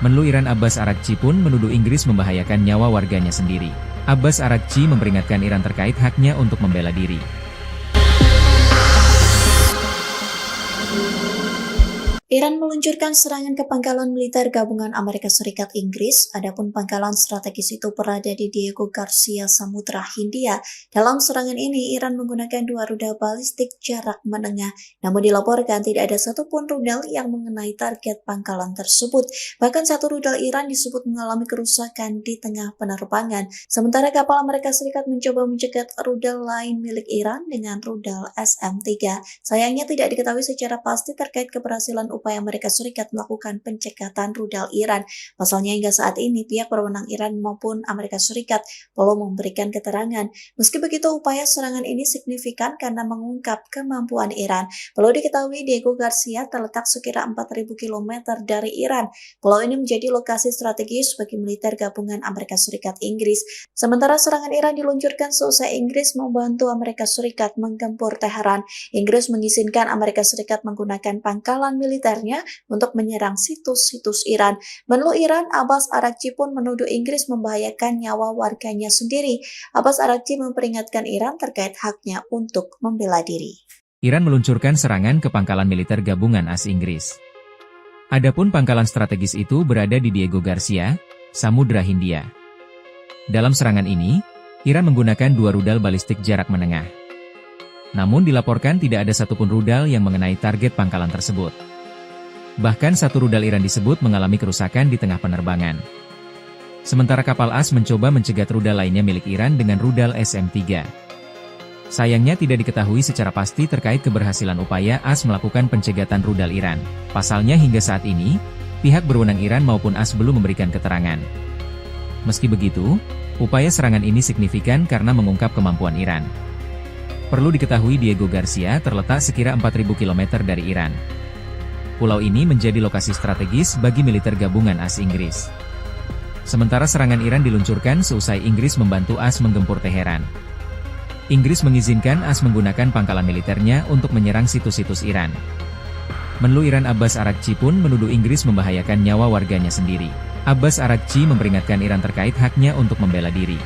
Menlu Iran Abbas Araghchi pun menuduh Inggris membahayakan nyawa warganya sendiri. Abbas Araghchi memperingatkan Iran terkait haknya untuk membela diri. Iran meluncurkan serangan ke pangkalan militer gabungan Amerika Serikat Inggris, adapun pangkalan strategis itu berada di Diego Garcia, Samudra Hindia. Dalam serangan ini, Iran menggunakan 2 rudal balistik jarak menengah, namun dilaporkan tidak ada satupun rudal yang mengenai target pangkalan tersebut. Bahkan satu rudal Iran disebut mengalami kerusakan di tengah penerbangan, sementara kapal Amerika Serikat mencoba mencegat rudal lain milik Iran dengan rudal SM-3. Sayangnya tidak diketahui secara pasti terkait keberhasilan upaya Amerika Serikat melakukan pencekatan rudal Iran. Pasalnya hingga saat ini pihak berwenang Iran maupun Amerika Serikat belum memberikan keterangan. Meski begitu, upaya serangan ini signifikan karena mengungkap kemampuan Iran. Perlu diketahui Diego Garcia terletak sekira 4.000 km dari Iran. Pulau ini menjadi lokasi strategis bagi militer gabungan Amerika Serikat Inggris. Sementara serangan Iran diluncurkan seusai Inggris membantu Amerika Serikat menggempur Teheran. Inggris mengizinkan Amerika Serikat menggunakan pangkalan militernya untuk menyerang situs-situs Iran. Menlu Iran, Abbas Araghchi pun menuduh Inggris membahayakan nyawa warganya sendiri. Abbas Araghchi memperingatkan Iran terkait haknya untuk membela diri. Iran meluncurkan serangan ke pangkalan militer gabungan AS Inggris. Adapun pangkalan strategis itu berada di Diego Garcia, Samudra Hindia. Dalam serangan ini, Iran menggunakan 2 rudal balistik jarak menengah. Namun dilaporkan tidak ada satupun rudal yang mengenai target pangkalan tersebut. Bahkan satu rudal Iran disebut mengalami kerusakan di tengah penerbangan. Sementara kapal AS mencoba mencegat rudal lainnya milik Iran dengan rudal SM-3. Sayangnya tidak diketahui secara pasti terkait keberhasilan upaya AS melakukan pencegatan rudal Iran. Pasalnya hingga saat ini, pihak berwenang Iran maupun AS belum memberikan keterangan. Meski begitu, upaya serangan ini signifikan karena mengungkap kemampuan Iran. Perlu diketahui Diego Garcia terletak sekira 4.000 km dari Iran. Pulau ini menjadi lokasi strategis bagi militer gabungan AS Inggris. Sementara serangan Iran diluncurkan seusai Inggris membantu AS menggempur Teheran. Inggris mengizinkan AS menggunakan pangkalan militernya untuk menyerang situs-situs Iran. Menlu Iran Abbas Araghchi pun menuduh Inggris membahayakan nyawa warganya sendiri. Abbas Araghchi memperingatkan Iran terkait haknya untuk membela diri.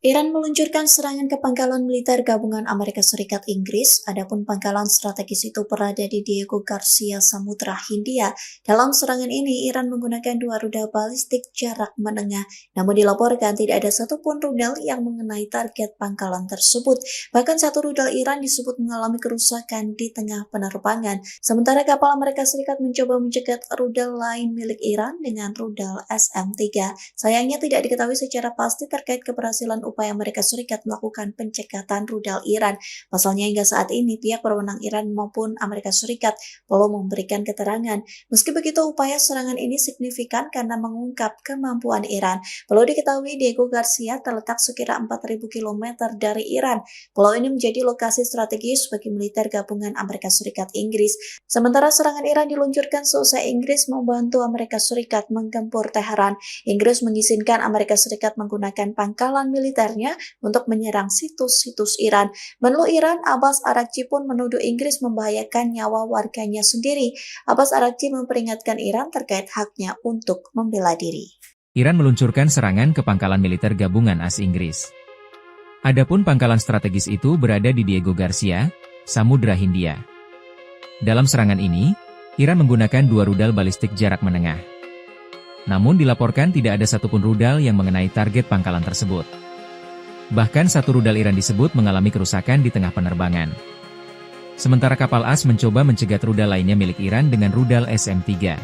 Iran meluncurkan serangan ke pangkalan militer gabungan Amerika Serikat Inggris, adapun pangkalan strategis itu berada di Diego Garcia, Samudra Hindia. Dalam serangan ini, Iran menggunakan 2 rudal balistik jarak menengah, namun dilaporkan tidak ada satupun rudal yang mengenai target pangkalan tersebut. Bahkan satu rudal Iran disebut mengalami kerusakan di tengah penerbangan, sementara kapal Amerika Serikat mencoba mencegat rudal lain milik Iran dengan rudal SM-3. Sayangnya tidak diketahui secara pasti terkait keberhasilan upaya Amerika Serikat melakukan pencekatan rudal Iran. Pasalnya hingga saat ini pihak berwenang Iran maupun Amerika Serikat belum memberikan keterangan. Meski begitu, upaya serangan ini signifikan karena mengungkap kemampuan Iran. Perlu diketahui Diego Garcia terletak sekira 4.000 km dari Iran. Pulau ini menjadi lokasi strategis bagi militer gabungan Amerika Serikat Inggris. Sementara serangan Iran diluncurkan seusai Inggris membantu Amerika Serikat menggempur Teheran. Inggris mengizinkan Amerika Serikat menggunakan pangkalan militernya untuk menyerang situs-situs Iran. Menlu Iran, Abbas Araghchi pun menuduh Inggris membahayakan nyawa warganya sendiri. Abbas Araghchi memperingatkan Iran terkait haknya untuk membela diri. Iran meluncurkan serangan ke pangkalan militer gabungan AS Inggris. Adapun pangkalan strategis itu berada di Diego Garcia, Samudra Hindia. Dalam serangan ini, Iran menggunakan 2 rudal balistik jarak menengah. Namun dilaporkan tidak ada satupun rudal yang mengenai target pangkalan tersebut. Bahkan satu rudal Iran disebut mengalami kerusakan di tengah penerbangan. Sementara kapal AS mencoba mencegat rudal lainnya milik Iran dengan rudal SM-3.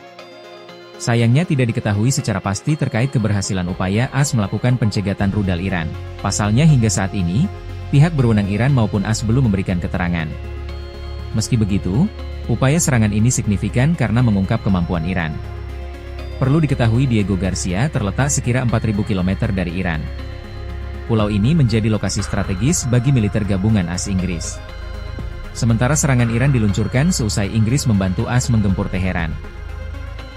Sayangnya tidak diketahui secara pasti terkait keberhasilan upaya AS melakukan pencegatan rudal Iran. Pasalnya hingga saat ini, pihak berwenang Iran maupun AS belum memberikan keterangan. Meski begitu, upaya serangan ini signifikan karena mengungkap kemampuan Iran. Perlu diketahui Diego Garcia terletak sekira 4.000 km dari Iran. Pulau ini menjadi lokasi strategis bagi militer gabungan AS Inggris. Sementara serangan Iran diluncurkan seusai Inggris membantu AS menggempur Teheran.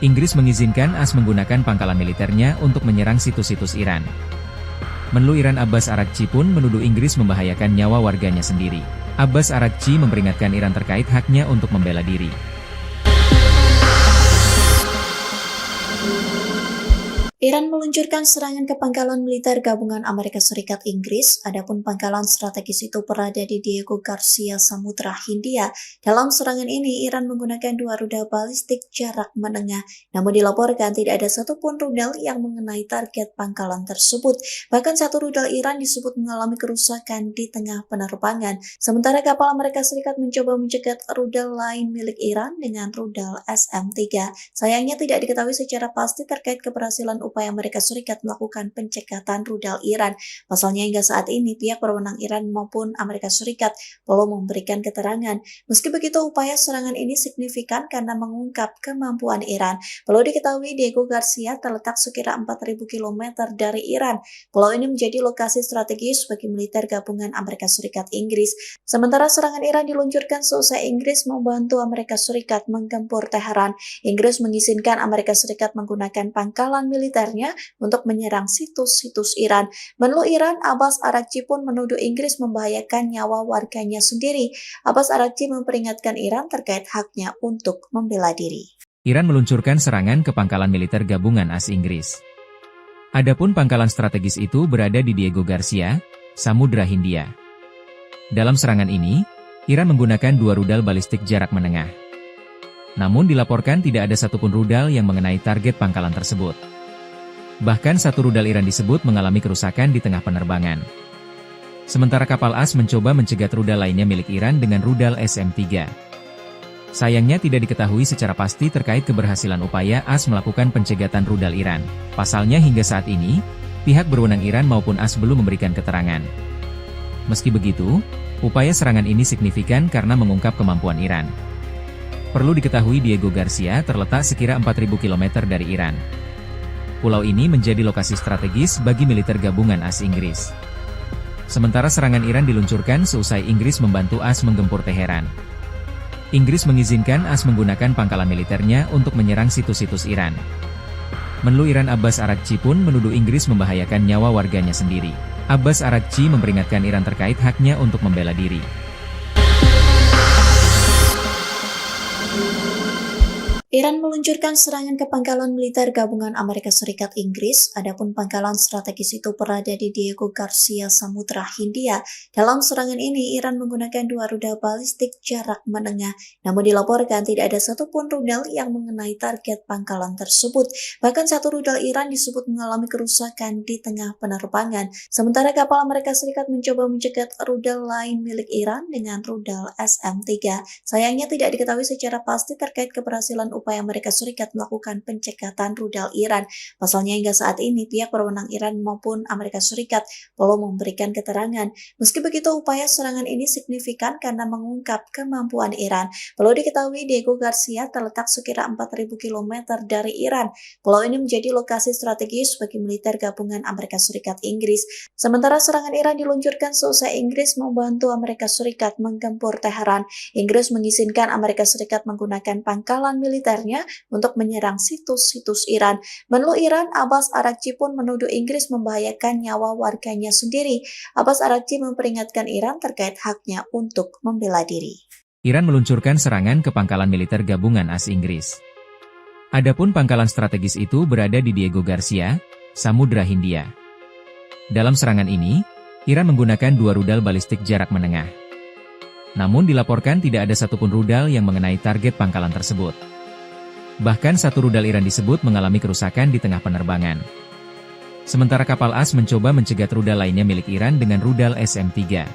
Inggris mengizinkan AS menggunakan pangkalan militernya untuk menyerang situs-situs Iran. Menlu Iran Abbas Araghchi pun menuduh Inggris membahayakan nyawa warganya sendiri. Abbas Araghchi memperingatkan Iran terkait haknya untuk membela diri. Iran meluncurkan serangan ke pangkalan militer gabungan Amerika Serikat Inggris, adapun pangkalan strategis itu berada di Diego Garcia, Samudra Hindia. Dalam serangan ini, Iran menggunakan 2 rudal balistik jarak menengah, namun dilaporkan tidak ada satupun rudal yang mengenai target pangkalan tersebut. Bahkan satu rudal Iran disebut mengalami kerusakan di tengah penerbangan, sementara kapal Amerika Serikat mencoba mencegat rudal lain milik Iran dengan rudal SM-3. Sayangnya tidak diketahui secara pasti terkait keberhasilan upaya Amerika Serikat melakukan pencekatan rudal Iran. Pasalnya hingga saat ini pihak berwenang Iran maupun Amerika Serikat belum memberikan keterangan. Meski begitu, upaya serangan ini signifikan karena mengungkap kemampuan Iran. Perlu diketahui Diego Garcia terletak sekira 4.000 km dari Iran. Pulau ini menjadi lokasi strategis bagi militer gabungan Amerika Serikat Inggris. Sementara serangan Iran diluncurkan seusai Inggris membantu Amerika Serikat menggempur Teheran. Inggris mengizinkan Amerika Serikat menggunakan pangkalan militer untuk menyerang situs-situs Iran. Menlu Iran, Abbas Araghchi pun menuduh Inggris membahayakan nyawa warganya sendiri. Abbas Araghchi memperingatkan Iran terkait haknya untuk membela diri. Iran meluncurkan serangan ke pangkalan militer gabungan AS Inggris. Adapun pangkalan strategis itu berada di Diego Garcia, Samudra Hindia. Dalam serangan ini, Iran menggunakan 2 rudal balistik jarak menengah. Namun dilaporkan tidak ada satupun rudal yang mengenai target pangkalan tersebut. Bahkan satu rudal Iran disebut mengalami kerusakan di tengah penerbangan. Sementara kapal AS mencoba mencegat rudal lainnya milik Iran dengan rudal SM-3. Sayangnya tidak diketahui secara pasti terkait keberhasilan upaya AS melakukan pencegatan rudal Iran. Pasalnya hingga saat ini, pihak berwenang Iran maupun AS belum memberikan keterangan. Meski begitu, upaya serangan ini signifikan karena mengungkap kemampuan Iran. Perlu diketahui Diego Garcia terletak sekira 4.000 km dari Iran. Pulau ini menjadi lokasi strategis bagi militer gabungan AS Inggris. Sementara serangan Iran diluncurkan seusai Inggris membantu AS menggempur Teheran. Inggris mengizinkan AS menggunakan pangkalan militernya untuk menyerang situs-situs Iran. Menlu Iran Abbas Araghchi pun menuduh Inggris membahayakan nyawa warganya sendiri. Abbas Araghchi memperingatkan Iran terkait haknya untuk membela diri. Iran meluncurkan serangan ke pangkalan militer gabungan Amerika Serikat Inggris, adapun pangkalan strategis itu berada di Diego Garcia, Samudra Hindia. Dalam serangan ini, Iran menggunakan 2 rudal balistik jarak menengah, namun dilaporkan tidak ada satupun rudal yang mengenai target pangkalan tersebut. Bahkan satu rudal Iran disebut mengalami kerusakan di tengah penerbangan, sementara kapal Amerika Serikat mencoba mencegat rudal lain milik Iran dengan rudal SM-3. Sayangnya tidak diketahui secara pasti terkait keberhasilan upaya Amerika Serikat melakukan pencekatan rudal Iran. Pasalnya hingga saat ini pihak berwenang Iran maupun Amerika Serikat belum memberikan keterangan. Meski begitu, upaya serangan ini signifikan karena mengungkap kemampuan Iran. Perlu diketahui Diego Garcia terletak sekira 4.000 km dari Iran. Pulau ini menjadi lokasi strategis bagi militer gabungan Amerika Serikat Inggris. Sementara serangan Iran diluncurkan seusai Inggris membantu Amerika Serikat menggempur Teheran. Inggris mengizinkan Amerika Serikat menggunakan pangkalan militernya untuk menyerang situs-situs Iran. Menlu Iran, Abbas Araghchi pun menuduh Inggris membahayakan nyawa warganya sendiri. Abbas Araghchi memperingatkan Iran terkait haknya untuk membela diri. Iran meluncurkan serangan ke pangkalan militer gabungan AS Inggris. Adapun pangkalan strategis itu berada di Diego Garcia, Samudra Hindia. Dalam serangan ini, Iran menggunakan 2 rudal balistik jarak menengah. Namun dilaporkan tidak ada satupun rudal yang mengenai target pangkalan tersebut. Bahkan satu rudal Iran disebut mengalami kerusakan di tengah penerbangan. Sementara kapal AS mencoba mencegat rudal lainnya milik Iran dengan rudal SM-3.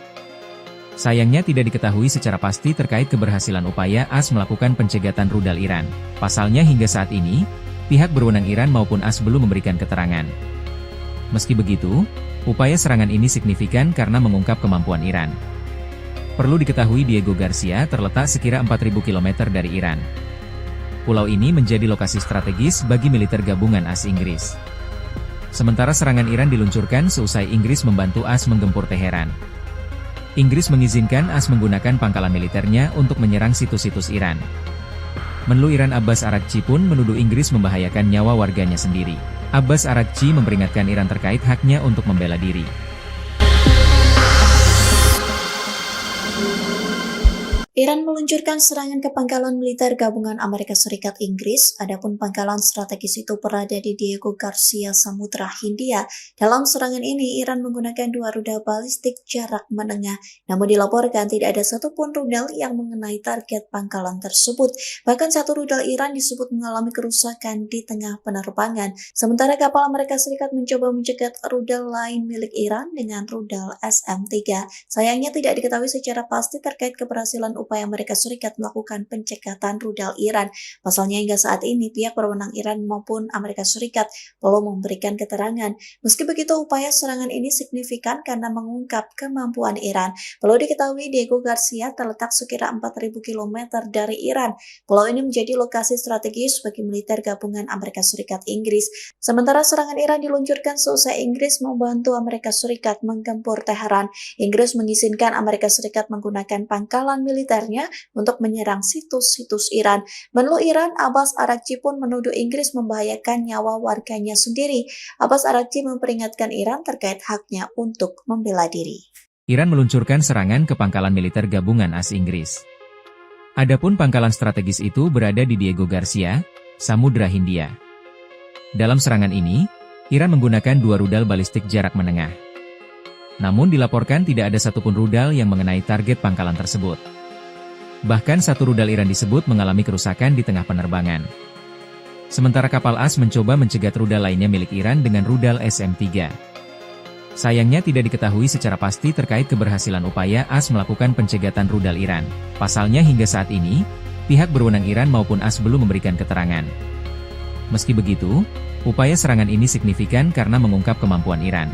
Sayangnya tidak diketahui secara pasti terkait keberhasilan upaya AS melakukan pencegatan rudal Iran. Pasalnya hingga saat ini, pihak berwenang Iran maupun AS belum memberikan keterangan. Meski begitu, upaya serangan ini signifikan karena mengungkap kemampuan Iran. Perlu diketahui Diego Garcia terletak sekira 4.000 km dari Iran. Pulau ini menjadi lokasi strategis bagi militer gabungan AS Inggris. Sementara serangan Iran diluncurkan seusai Inggris membantu AS menggempur Teheran. Inggris mengizinkan AS menggunakan pangkalan militernya untuk menyerang situs-situs Iran. Menlu Iran Abbas Araghchi pun menuduh Inggris membahayakan nyawa warganya sendiri. Abbas Araghchi memperingatkan Iran terkait haknya untuk membela diri. Iran meluncurkan serangan ke pangkalan militer gabungan Amerika Serikat Inggris, adapun pangkalan strategis itu berada di Diego Garcia, Samudra Hindia. Dalam serangan ini, Iran menggunakan 2 rudal balistik jarak menengah, namun dilaporkan tidak ada satupun rudal yang mengenai target pangkalan tersebut. Bahkan satu rudal Iran disebut mengalami kerusakan di tengah penerbangan, sementara kapal Amerika Serikat mencoba mencegat rudal lain milik Iran dengan rudal SM-3. Sayangnya tidak diketahui secara pasti terkait keberhasilan upaya Amerika Serikat melakukan pencekatan rudal Iran. Pasalnya hingga saat ini pihak berwenang Iran maupun Amerika Serikat belum memberikan keterangan. Meski begitu, upaya serangan ini signifikan karena mengungkap kemampuan Iran. Perlu diketahui Diego Garcia terletak sekira 4.000 km dari Iran. Pulau ini menjadi lokasi strategis bagi militer gabungan Amerika Serikat Inggris. Sementara serangan Iran diluncurkan seusai Inggris membantu Amerika Serikat menggempur Teheran. Inggris mengizinkan Amerika Serikat menggunakan pangkalan militer untuk menyerang situs-situs Iran. Menlu Iran, Abbas Araghchi pun menuduh Inggris membahayakan nyawa warganya sendiri. Abbas Araghchi memperingatkan Iran terkait haknya untuk membela diri. Iran meluncurkan serangan ke pangkalan militer gabungan AS Inggris. Adapun pangkalan strategis itu berada di Diego Garcia, Samudra Hindia. Dalam serangan ini, Iran menggunakan 2 rudal balistik jarak menengah. Namun dilaporkan tidak ada satupun rudal yang mengenai target pangkalan tersebut. Bahkan satu rudal Iran disebut mengalami kerusakan di tengah penerbangan. Sementara kapal AS mencoba mencegat rudal lainnya milik Iran dengan rudal SM-3. Sayangnya tidak diketahui secara pasti terkait keberhasilan upaya AS melakukan pencegatan rudal Iran. Pasalnya hingga saat ini, pihak berwenang Iran maupun AS belum memberikan keterangan. Meski begitu, upaya serangan ini signifikan karena mengungkap kemampuan Iran.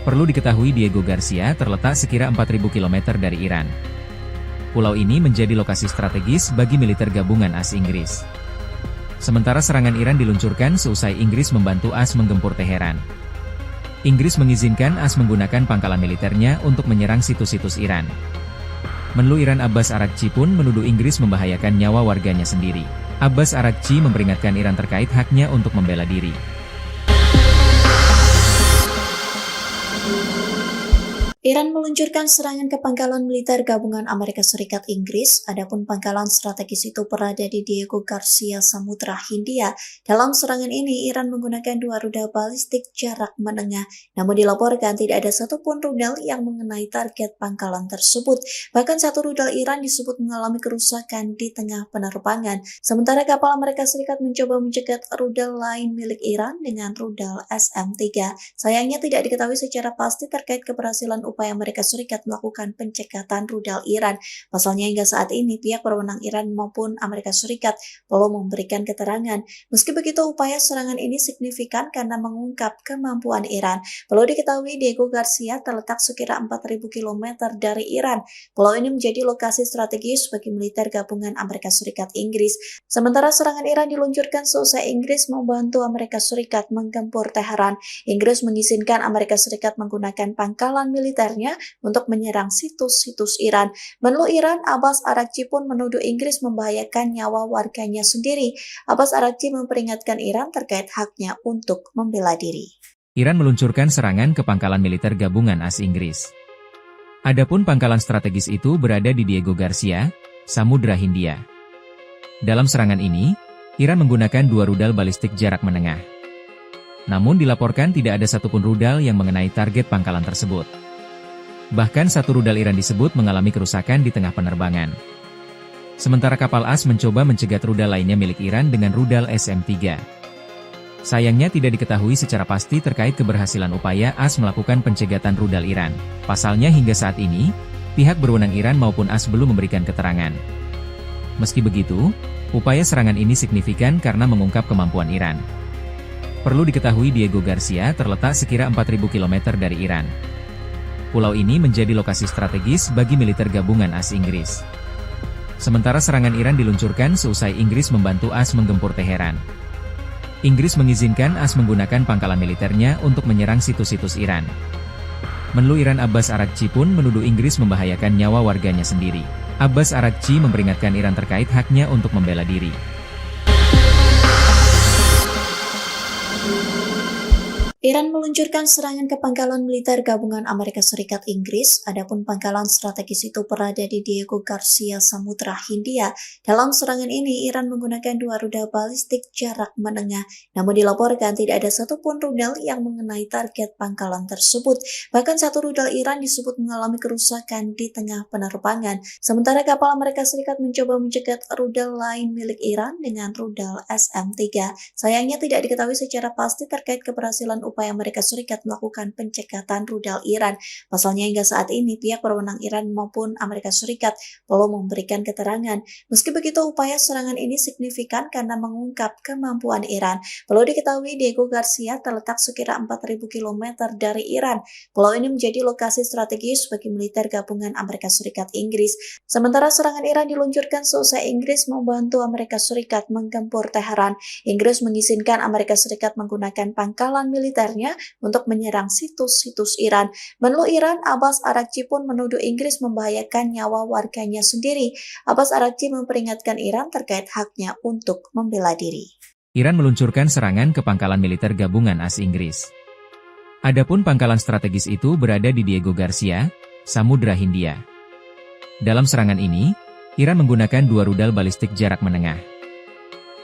Perlu diketahui Diego Garcia terletak sekira 4.000 km dari Iran. Pulau ini menjadi lokasi strategis bagi militer gabungan AS Inggris. Sementara serangan Iran diluncurkan seusai Inggris membantu AS menggempur Teheran. Inggris mengizinkan AS menggunakan pangkalan militernya untuk menyerang situs-situs Iran. Menlu Iran Abbas Araghchi pun menuduh Inggris membahayakan nyawa warganya sendiri. Abbas Araghchi memperingatkan Iran terkait haknya untuk membela diri. Iran meluncurkan serangan ke pangkalan militer gabungan Amerika Serikat Inggris, adapun pangkalan strategis itu berada di Diego Garcia, Samudra Hindia. Dalam serangan ini, Iran menggunakan 2 rudal balistik jarak menengah, namun dilaporkan tidak ada satupun rudal yang mengenai target pangkalan tersebut. Bahkan satu rudal Iran disebut mengalami kerusakan di tengah penerbangan, sementara kapal Amerika Serikat mencoba mencegat rudal lain milik Iran dengan rudal SM-3. Sayangnya tidak diketahui secara pasti terkait keberhasilan upaya Amerika Serikat melakukan pencekatan rudal Iran. Pasalnya hingga saat ini pihak berwenang Iran maupun Amerika Serikat belum memberikan keterangan. Meski begitu, upaya serangan ini signifikan karena mengungkap kemampuan Iran. Perlu diketahui Diego Garcia terletak sekira 4.000 km dari Iran. Pulau ini menjadi lokasi strategis bagi militer gabungan Amerika Serikat Inggris. Sementara serangan Iran diluncurkan seusai Inggris membantu Amerika Serikat menggempur Teheran. Inggris mengizinkan Amerika Serikat menggunakan pangkalan militernya untuk menyerang situs-situs Iran. Menlu Iran, Abbas Araghchi pun menuduh Inggris membahayakan nyawa warganya sendiri. Abbas Araghchi memperingatkan Iran terkait haknya untuk membela diri. Iran meluncurkan serangan ke pangkalan militer gabungan AS Inggris. Adapun pangkalan strategis itu berada di Diego Garcia, Samudra Hindia. Dalam serangan ini, Iran menggunakan 2 rudal balistik jarak menengah. Namun dilaporkan tidak ada satupun rudal yang mengenai target pangkalan tersebut. Bahkan satu rudal Iran disebut mengalami kerusakan di tengah penerbangan. Sementara kapal AS mencoba mencegat rudal lainnya milik Iran dengan rudal SM-3. Sayangnya tidak diketahui secara pasti terkait keberhasilan upaya AS melakukan pencegatan rudal Iran. Pasalnya hingga saat ini, pihak berwenang Iran maupun AS belum memberikan keterangan. Meski begitu, upaya serangan ini signifikan karena mengungkap kemampuan Iran. Perlu diketahui Diego Garcia terletak sekira 4.000 km dari Iran. Pulau ini menjadi lokasi strategis bagi militer gabungan AS Inggris. Sementara serangan Iran diluncurkan seusai Inggris membantu AS menggempur Teheran. Inggris mengizinkan AS menggunakan pangkalan militernya untuk menyerang situs-situs Iran. Menlu Iran Abbas Araghchi pun menuduh Inggris membahayakan nyawa warganya sendiri. Abbas Araghchi memperingatkan Iran terkait haknya untuk membela diri. Iran meluncurkan serangan ke pangkalan militer gabungan Amerika Serikat Inggris, adapun pangkalan strategis itu berada di Diego Garcia, Samudra Hindia. Dalam serangan ini, Iran menggunakan 2 rudal balistik jarak menengah, namun dilaporkan tidak ada satupun rudal yang mengenai target pangkalan tersebut. Bahkan satu rudal Iran disebut mengalami kerusakan di tengah penerbangan, sementara kapal Amerika Serikat mencoba mencegat rudal lain milik Iran dengan rudal SM-3. Sayangnya tidak diketahui secara pasti terkait keberhasilan upaya Amerika Serikat melakukan pencekatan rudal Iran. Pasalnya hingga saat ini pihak berwenang Iran maupun Amerika Serikat belum memberikan keterangan. Meski begitu, upaya serangan ini signifikan karena mengungkap kemampuan Iran. Perlu diketahui Diego Garcia terletak sekira 4.000 km dari Iran. Pulau ini menjadi lokasi strategis bagi militer gabungan Amerika Serikat Inggris. Sementara serangan Iran diluncurkan seusai Inggris membantu Amerika Serikat menggempur Teheran. Inggris mengizinkan Amerika Serikat menggunakan pangkalan militer untuk menyerang situs-situs Iran. Menlu Iran, Abbas Araghchi pun menuduh Inggris membahayakan nyawa warganya sendiri. Abbas Araghchi memperingatkan Iran terkait haknya untuk membela diri. Iran meluncurkan serangan ke pangkalan militer gabungan AS Inggris. Adapun pangkalan strategis itu berada di Diego Garcia, Samudra Hindia. Dalam serangan ini, Iran menggunakan 2 rudal balistik jarak menengah.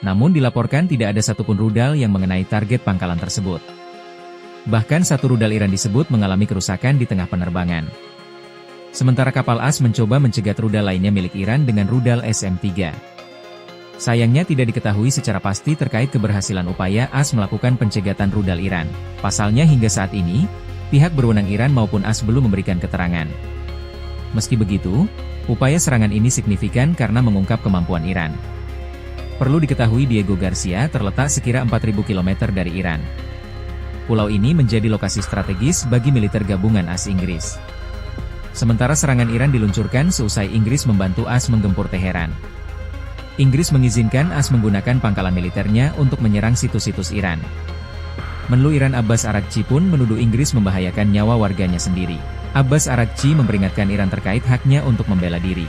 Namun dilaporkan tidak ada satupun rudal yang mengenai target pangkalan tersebut. Bahkan satu rudal Iran disebut mengalami kerusakan di tengah penerbangan. Sementara kapal AS mencoba mencegat rudal lainnya milik Iran dengan rudal SM-3. Sayangnya tidak diketahui secara pasti terkait keberhasilan upaya AS melakukan pencegatan rudal Iran. Pasalnya hingga saat ini, pihak berwenang Iran maupun AS belum memberikan keterangan. Meski begitu, upaya serangan ini signifikan karena mengungkap kemampuan Iran. Perlu diketahui Diego Garcia terletak sekira 4.000 km dari Iran. Pulau ini menjadi lokasi strategis bagi militer gabungan AS Inggris. Sementara serangan Iran diluncurkan seusai Inggris membantu AS menggempur Teheran. Inggris mengizinkan AS menggunakan pangkalan militernya untuk menyerang situs-situs Iran. Menlu Iran Abbas Araghchi pun menuduh Inggris membahayakan nyawa warganya sendiri. Abbas Araghchi memperingatkan Iran terkait haknya untuk membela diri.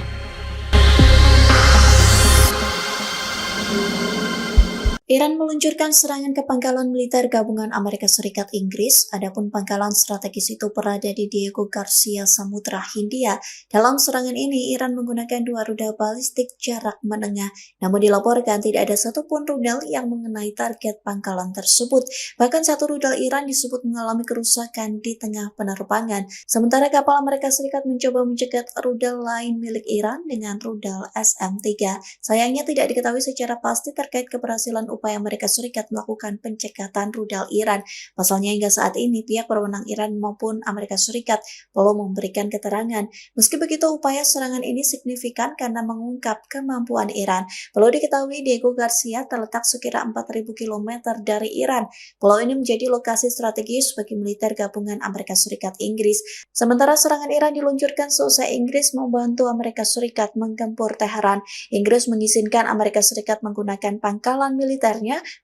Iran meluncurkan serangan ke pangkalan militer gabungan Amerika Serikat Inggris, adapun pangkalan strategis itu berada di Diego Garcia, Samudra Hindia. Dalam serangan ini, Iran menggunakan 2 rudal balistik jarak menengah, namun dilaporkan tidak ada satupun rudal yang mengenai target pangkalan tersebut. Bahkan satu rudal Iran disebut mengalami kerusakan di tengah penerbangan, sementara kapal Amerika Serikat mencoba mencegat rudal lain milik Iran dengan rudal SM-3. Sayangnya tidak diketahui secara pasti terkait keberhasilan upaya Amerika Serikat melakukan pencekatan rudal Iran. Pasalnya hingga saat ini pihak berwenang Iran maupun Amerika Serikat belum memberikan keterangan. Meski begitu, upaya serangan ini signifikan karena mengungkap kemampuan Iran. Perlu diketahui Diego Garcia terletak sekira 4.000 km dari Iran. Pulau ini menjadi lokasi strategis bagi militer gabungan Amerika Serikat Inggris. Sementara serangan Iran diluncurkan seusai Inggris membantu Amerika Serikat menggempur Teheran. Inggris mengizinkan Amerika Serikat menggunakan pangkalan militernya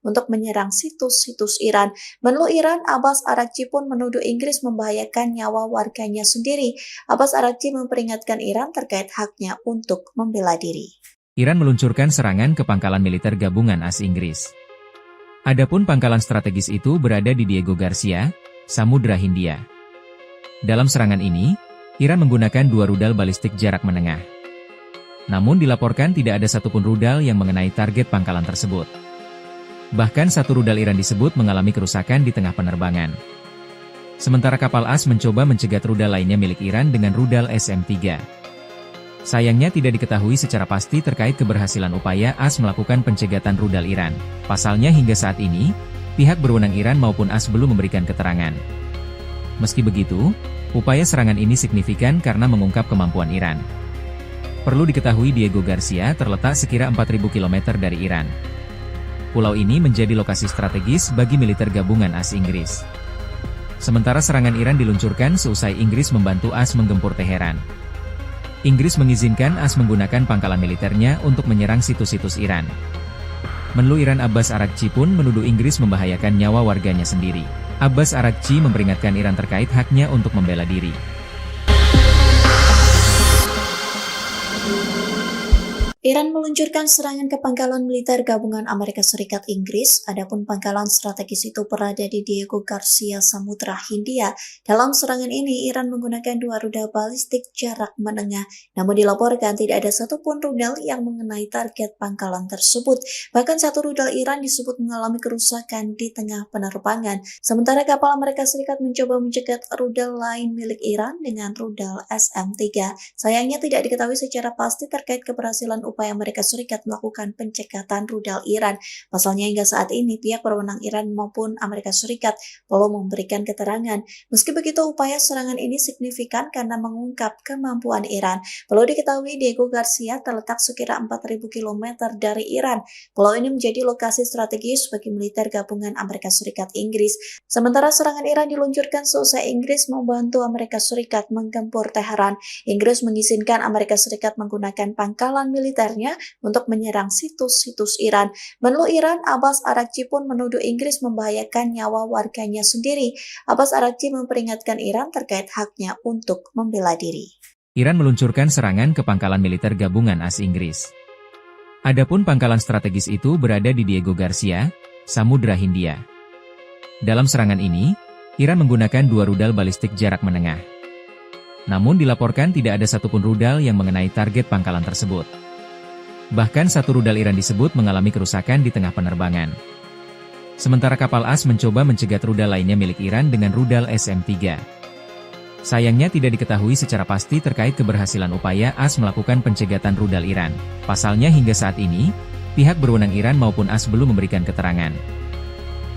untuk menyerang situs-situs Iran. Menlu Iran, Abbas Araghchi pun menuduh Inggris membahayakan nyawa warganya sendiri. Abbas Araghchi memperingatkan Iran terkait haknya untuk membela diri. Iran meluncurkan serangan ke pangkalan militer gabungan AS Inggris. Adapun pangkalan strategis itu berada di Diego Garcia, Samudra Hindia. Dalam serangan ini, Iran menggunakan 2 rudal balistik jarak menengah. Namun dilaporkan tidak ada satupun rudal yang mengenai target pangkalan tersebut. Bahkan satu rudal Iran disebut mengalami kerusakan di tengah penerbangan. Sementara kapal AS mencoba mencegat rudal lainnya milik Iran dengan rudal SM-3. Sayangnya tidak diketahui secara pasti terkait keberhasilan upaya AS melakukan pencegatan rudal Iran. Pasalnya hingga saat ini, pihak berwenang Iran maupun AS belum memberikan keterangan. Meski begitu, upaya serangan ini signifikan karena mengungkap kemampuan Iran. Perlu diketahui Diego Garcia terletak sekira 4.000 km dari Iran. Pulau ini menjadi lokasi strategis bagi militer gabungan AS Inggris. Sementara serangan Iran diluncurkan seusai Inggris membantu AS menggempur Teheran. Inggris mengizinkan AS menggunakan pangkalan militernya untuk menyerang situs-situs Iran. Menlu Iran Abbas Araghchi pun menuduh Inggris membahayakan nyawa warganya sendiri. Abbas Araghchi memperingatkan Iran terkait haknya untuk membela diri. Iran meluncurkan serangan ke pangkalan militer gabungan Amerika Serikat Inggris, adapun pangkalan strategis itu berada di Diego Garcia, Samudra Hindia. Dalam serangan ini, Iran menggunakan 2 rudal balistik jarak menengah, namun dilaporkan tidak ada satupun rudal yang mengenai target pangkalan tersebut. Bahkan satu rudal Iran disebut mengalami kerusakan di tengah penerbangan, sementara kapal Amerika Serikat mencoba mencegat rudal lain milik Iran dengan rudal SM-3. Sayangnya tidak diketahui secara pasti terkait keberhasilan upaya Amerika Serikat melakukan pencekatan rudal Iran. Pasalnya hingga saat ini pihak berwenang Iran maupun Amerika Serikat belum memberikan keterangan. Meski begitu, upaya serangan ini signifikan karena mengungkap kemampuan Iran. Perlu diketahui Diego Garcia terletak sekira 4.000 km dari Iran. Pulau ini menjadi lokasi strategis bagi militer gabungan Amerika Serikat Inggris. Sementara serangan Iran diluncurkan seusai Inggris membantu Amerika Serikat menggempur Teheran. Inggris mengizinkan Amerika Serikat menggunakan pangkalan militer untuk menyerang situs-situs Iran. Menlu Iran, Abbas Araghchi pun menuduh Inggris membahayakan nyawa warganya sendiri. Abbas Araghchi memperingatkan Iran terkait haknya untuk membela diri. Iran meluncurkan serangan ke pangkalan militer gabungan AS Inggris. Adapun pangkalan strategis itu berada di Diego Garcia, Samudra Hindia. Dalam serangan ini, Iran menggunakan 2 rudal balistik jarak menengah. Namun dilaporkan tidak ada satupun rudal yang mengenai target pangkalan tersebut. Bahkan satu rudal Iran disebut mengalami kerusakan di tengah penerbangan. Sementara kapal AS mencoba mencegat rudal lainnya milik Iran dengan rudal SM-3. Sayangnya tidak diketahui secara pasti terkait keberhasilan upaya AS melakukan pencegatan rudal Iran. Pasalnya hingga saat ini, pihak berwenang Iran maupun AS belum memberikan keterangan.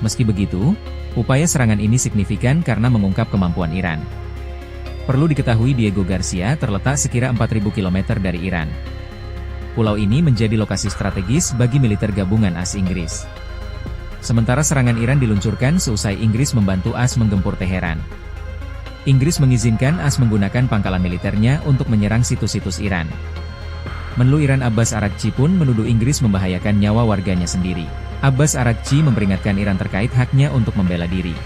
Meski begitu, upaya serangan ini signifikan karena mengungkap kemampuan Iran. Perlu diketahui Diego Garcia terletak sekira 4.000 km dari Iran. Pulau ini menjadi lokasi strategis bagi militer gabungan AS Inggris. Sementara serangan Iran diluncurkan seusai Inggris membantu AS menggempur Teheran. Inggris mengizinkan AS menggunakan pangkalan militernya untuk menyerang situs-situs Iran. Menlu Iran Abbas Araghchi pun menuduh Inggris membahayakan nyawa warganya sendiri. Abbas Araghchi memperingatkan Iran terkait haknya untuk membela diri.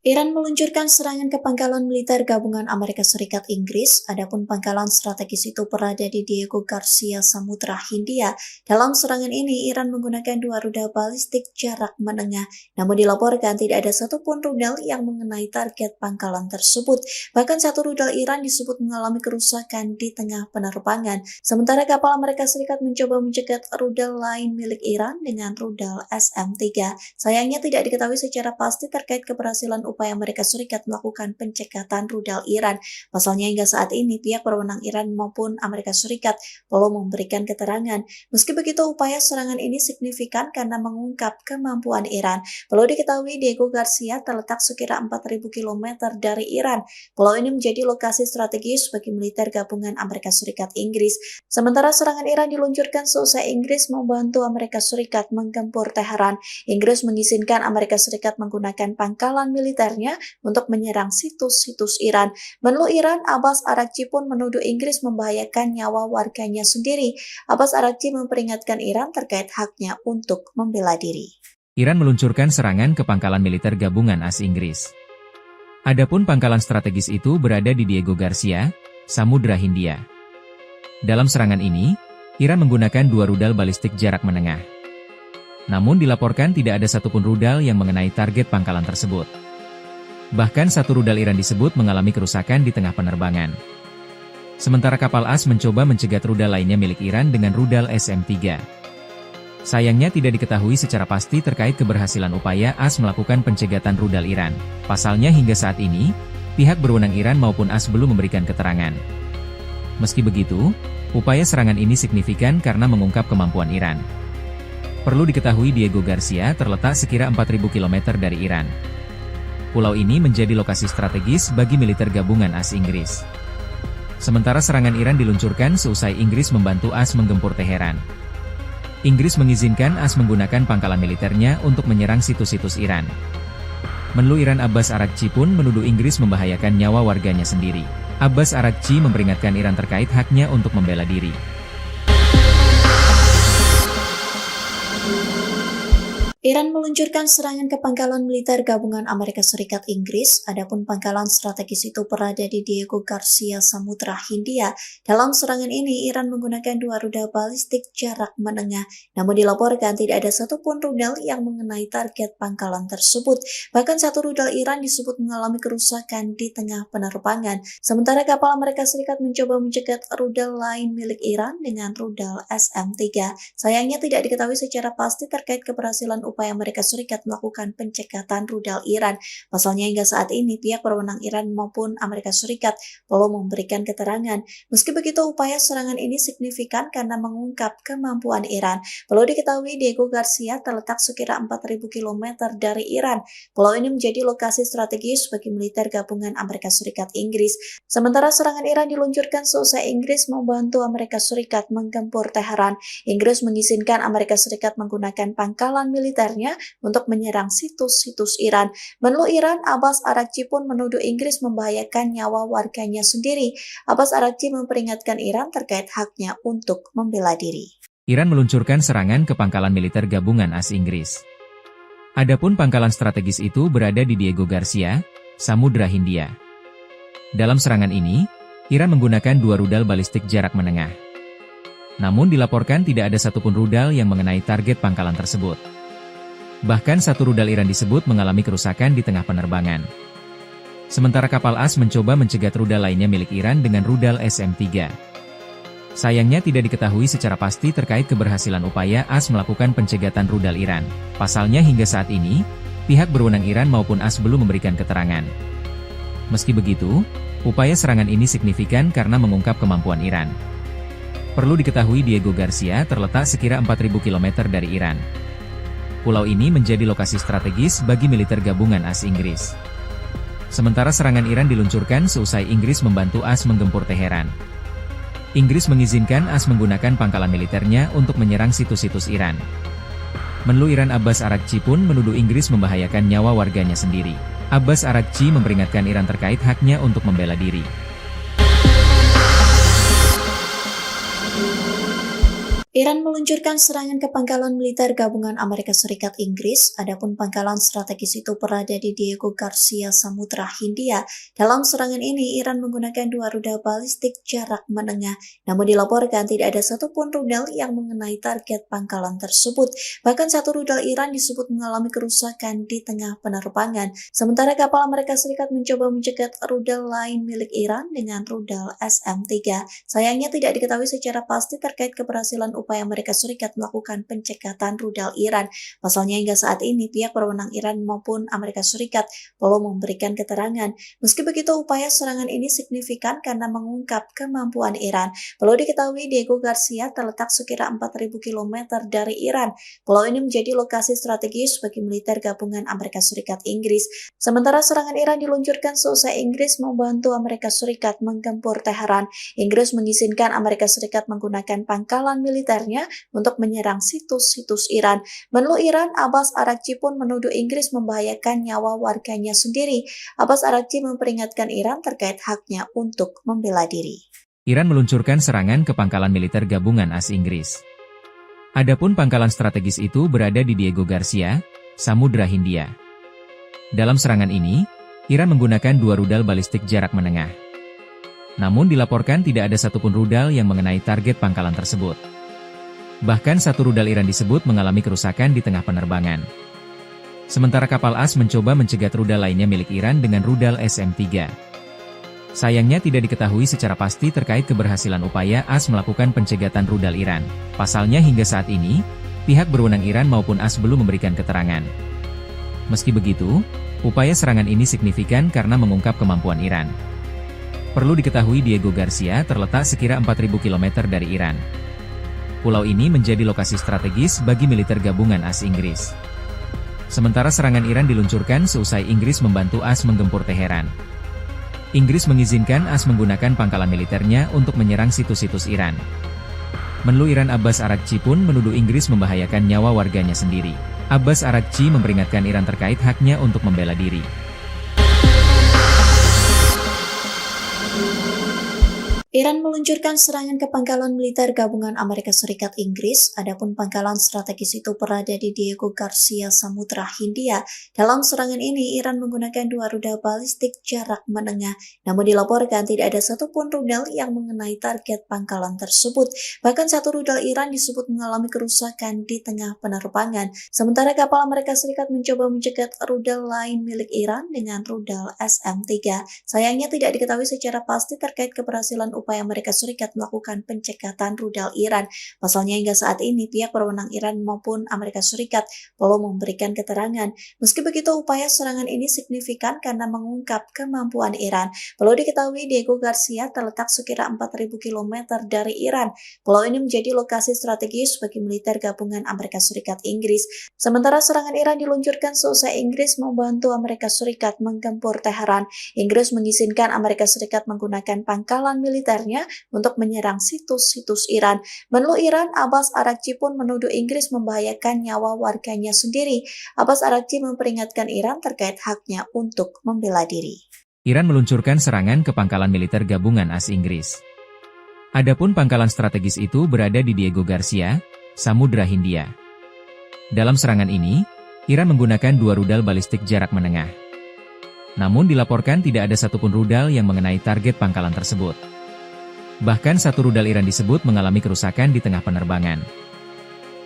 Iran meluncurkan serangan ke pangkalan militer gabungan Amerika Serikat Inggris, adapun pangkalan strategis itu berada di Diego Garcia, Samudra Hindia. Dalam serangan ini, Iran menggunakan 2 rudal balistik jarak menengah, namun dilaporkan tidak ada satupun rudal yang mengenai target pangkalan tersebut. Bahkan satu rudal Iran disebut mengalami kerusakan di tengah penerbangan, sementara kapal Amerika Serikat mencoba mencegat rudal lain milik Iran dengan rudal SM-3. Sayangnya tidak diketahui secara pasti terkait keberhasilan upaya Amerika Serikat melakukan pencekatan rudal Iran. Pasalnya hingga saat ini pihak berwenang Iran maupun Amerika Serikat belum memberikan keterangan. Meski begitu, upaya serangan ini signifikan karena mengungkap kemampuan Iran. Perlu diketahui Diego Garcia terletak sekira 4.000 km dari Iran. Pulau ini menjadi lokasi strategis bagi militer gabungan Amerika Serikat Inggris. Sementara serangan Iran diluncurkan seusai Inggris membantu Amerika Serikat menggempur Teheran. Inggris mengizinkan Amerika Serikat menggunakan pangkalan militernya untuk menyerang situs-situs Iran. Menlu Iran, Abbas Araghchi pun menuduh Inggris membahayakan nyawa warganya sendiri. Abbas Araghchi memperingatkan Iran terkait haknya untuk membela diri. Iran meluncurkan serangan ke pangkalan militer gabungan AS Inggris. Adapun pangkalan strategis itu berada di Diego Garcia, Samudra Hindia. Dalam serangan ini, Iran menggunakan 2 rudal balistik jarak menengah. Namun dilaporkan tidak ada satupun rudal yang mengenai target pangkalan tersebut. Bahkan satu rudal Iran disebut mengalami kerusakan di tengah penerbangan. Sementara kapal AS mencoba mencegat rudal lainnya milik Iran dengan rudal SM-3. Sayangnya tidak diketahui secara pasti terkait keberhasilan upaya AS melakukan pencegatan rudal Iran. Pasalnya hingga saat ini, pihak berwenang Iran maupun AS belum memberikan keterangan. Meski begitu, upaya serangan ini signifikan karena mengungkap kemampuan Iran. Perlu diketahui Diego Garcia terletak sekira 4.000 km dari Iran. Pulau ini menjadi lokasi strategis bagi militer gabungan AS Inggris. Sementara serangan Iran diluncurkan seusai Inggris membantu AS menggempur Teheran. Inggris mengizinkan AS menggunakan pangkalan militernya untuk menyerang situs-situs Iran. Menlu Iran Abbas Araghchi pun menuduh Inggris membahayakan nyawa warganya sendiri. Abbas Araghchi memperingatkan Iran terkait haknya untuk membela diri. Iran meluncurkan serangan ke pangkalan militer gabungan Amerika Serikat Inggris, adapun pangkalan strategis itu berada di Diego Garcia, Samudra Hindia. Dalam serangan ini, Iran menggunakan 2 rudal balistik jarak menengah, namun dilaporkan tidak ada satupun rudal yang mengenai target pangkalan tersebut. Bahkan satu rudal Iran disebut mengalami kerusakan di tengah penerbangan, sementara kapal Amerika Serikat mencoba mencegat rudal lain milik Iran dengan rudal SM-3. Sayangnya tidak diketahui secara pasti terkait keberhasilan upaya Amerika Serikat melakukan pencekatan rudal Iran. Pasalnya hingga saat ini pihak berwenang Iran maupun Amerika Serikat belum memberikan keterangan. Meski begitu, upaya serangan ini signifikan karena mengungkap kemampuan Iran. Perlu diketahui Diego Garcia terletak sekira 4.000 km dari Iran. Pulau ini menjadi lokasi strategis bagi militer gabungan Amerika Serikat Inggris. Sementara serangan Iran diluncurkan seusai Inggris membantu Amerika Serikat menggempur Teheran. Inggris mengizinkan Amerika Serikat menggunakan pangkalan militernya untuk menyerang situs-situs Iran. Menlu Iran, Abbas Araghchi pun menuduh Inggris membahayakan nyawa warganya sendiri. Abbas Araghchi memperingatkan Iran terkait haknya untuk membela diri. Iran meluncurkan serangan ke pangkalan militer gabungan AS Inggris. Adapun pangkalan strategis itu berada di Diego Garcia, Samudra Hindia. Dalam serangan ini, Iran menggunakan 2 rudal balistik jarak menengah. Namun dilaporkan tidak ada satupun rudal yang mengenai target pangkalan tersebut. Bahkan satu rudal Iran disebut mengalami kerusakan di tengah penerbangan. Sementara kapal AS mencoba mencegat rudal lainnya milik Iran dengan rudal SM-3. Sayangnya tidak diketahui secara pasti terkait keberhasilan upaya AS melakukan pencegatan rudal Iran. Pasalnya hingga saat ini, pihak berwenang Iran maupun AS belum memberikan keterangan. Meski begitu, upaya serangan ini signifikan karena mengungkap kemampuan Iran. Perlu diketahui Diego Garcia terletak sekira 4.000 km dari Iran. Pulau ini menjadi lokasi strategis bagi militer gabungan AS Inggris. Sementara serangan Iran diluncurkan seusai Inggris membantu AS menggempur Teheran. Inggris mengizinkan AS menggunakan pangkalan militernya untuk menyerang situs-situs Iran. Menlu Iran Abbas Araghchi pun menuduh Inggris membahayakan nyawa warganya sendiri. Abbas Araghchi memperingatkan Iran terkait haknya untuk membela diri. Iran meluncurkan serangan ke pangkalan militer gabungan Amerika Serikat Inggris, adapun pangkalan strategis itu berada di Diego Garcia, Samudra Hindia. Dalam serangan ini, Iran menggunakan 2 rudal balistik jarak menengah, namun dilaporkan tidak ada satupun rudal yang mengenai target pangkalan tersebut. Bahkan satu rudal Iran disebut mengalami kerusakan di tengah penerbangan, sementara kapal Amerika Serikat mencoba mencegat rudal lain milik Iran dengan rudal SM-3. Sayangnya tidak diketahui secara pasti terkait keberhasilan upaya Amerika Serikat melakukan pencekatan rudal Iran. Pasalnya hingga saat ini pihak berwenang Iran maupun Amerika Serikat belum memberikan keterangan. Meski begitu, upaya serangan ini signifikan karena mengungkap kemampuan Iran. Perlu diketahui Diego Garcia terletak sekira 4.000 km dari Iran. Pulau ini menjadi lokasi strategis bagi militer gabungan Amerika Serikat Inggris. Sementara serangan Iran diluncurkan seusai Inggris membantu Amerika Serikat menggempur Teheran. Inggris mengizinkan Amerika Serikat menggunakan pangkalan militernya untuk menyerang situs-situs Iran. Menlu Iran, Abbas Araghchi pun menuduh Inggris membahayakan nyawa warganya sendiri. Abbas Araghchi memperingatkan Iran terkait haknya untuk membela diri. Iran meluncurkan serangan ke pangkalan militer gabungan AS Inggris. Adapun pangkalan strategis itu berada di Diego Garcia, Samudra Hindia. Dalam serangan ini, Iran menggunakan 2 rudal balistik jarak menengah. Namun dilaporkan tidak ada satupun rudal yang mengenai target pangkalan tersebut. Bahkan satu rudal Iran disebut mengalami kerusakan di tengah penerbangan. Sementara kapal AS mencoba mencegat rudal lainnya milik Iran dengan rudal SM-3. Sayangnya tidak diketahui secara pasti terkait keberhasilan upaya AS melakukan pencegatan rudal Iran. Pasalnya hingga saat ini, pihak berwenang Iran maupun AS belum memberikan keterangan. Meski begitu, upaya serangan ini signifikan karena mengungkap kemampuan Iran. Perlu diketahui Diego Garcia terletak sekira 4.000 km dari Iran. Pulau ini menjadi lokasi strategis bagi militer gabungan AS Inggris. Sementara serangan Iran diluncurkan seusai Inggris membantu AS menggempur Teheran. Inggris mengizinkan AS menggunakan pangkalan militernya untuk menyerang situs-situs Iran. Menlu Iran Abbas Araghchi pun menuduh Inggris membahayakan nyawa warganya sendiri. Abbas Araghchi memperingatkan Iran terkait haknya untuk membela diri. Iran meluncurkan serangan ke pangkalan militer gabungan Amerika Serikat Inggris, adapun pangkalan strategis itu berada di Diego Garcia, Samudra Hindia. Dalam serangan ini, Iran menggunakan 2 rudal balistik jarak menengah, namun dilaporkan tidak ada satupun rudal yang mengenai target pangkalan tersebut. Bahkan satu rudal Iran disebut mengalami kerusakan di tengah penerbangan, sementara kapal Amerika Serikat mencoba mencegat rudal lain milik Iran dengan rudal SM-3. Sayangnya tidak diketahui secara pasti terkait keberhasilan upaya Amerika Serikat melakukan pencekatan rudal Iran. Pasalnya hingga saat ini pihak berwenang Iran maupun Amerika Serikat belum memberikan keterangan. Meski begitu, upaya serangan ini signifikan karena mengungkap kemampuan Iran. Perlu diketahui Diego Garcia terletak sekira 4.000 km dari Iran. Pulau ini menjadi lokasi strategis bagi militer gabungan Amerika Serikat Inggris. Sementara serangan Iran diluncurkan seusai Inggris membantu Amerika Serikat menggempur Teheran. Inggris mengizinkan Amerika Serikat menggunakan pangkalan militer untuk menyerang situs-situs Iran. Menlu Iran, Abbas Araghchi pun menuduh Inggris membahayakan nyawa warganya sendiri. Abbas Araghchi memperingatkan Iran terkait haknya untuk membela diri. Iran meluncurkan serangan ke pangkalan militer gabungan AS Inggris. Adapun pangkalan strategis itu berada di Diego Garcia, Samudra Hindia. Dalam serangan ini, Iran menggunakan 2 rudal balistik jarak menengah. Namun dilaporkan tidak ada satupun rudal yang mengenai target pangkalan tersebut. Bahkan satu rudal Iran disebut mengalami kerusakan di tengah penerbangan.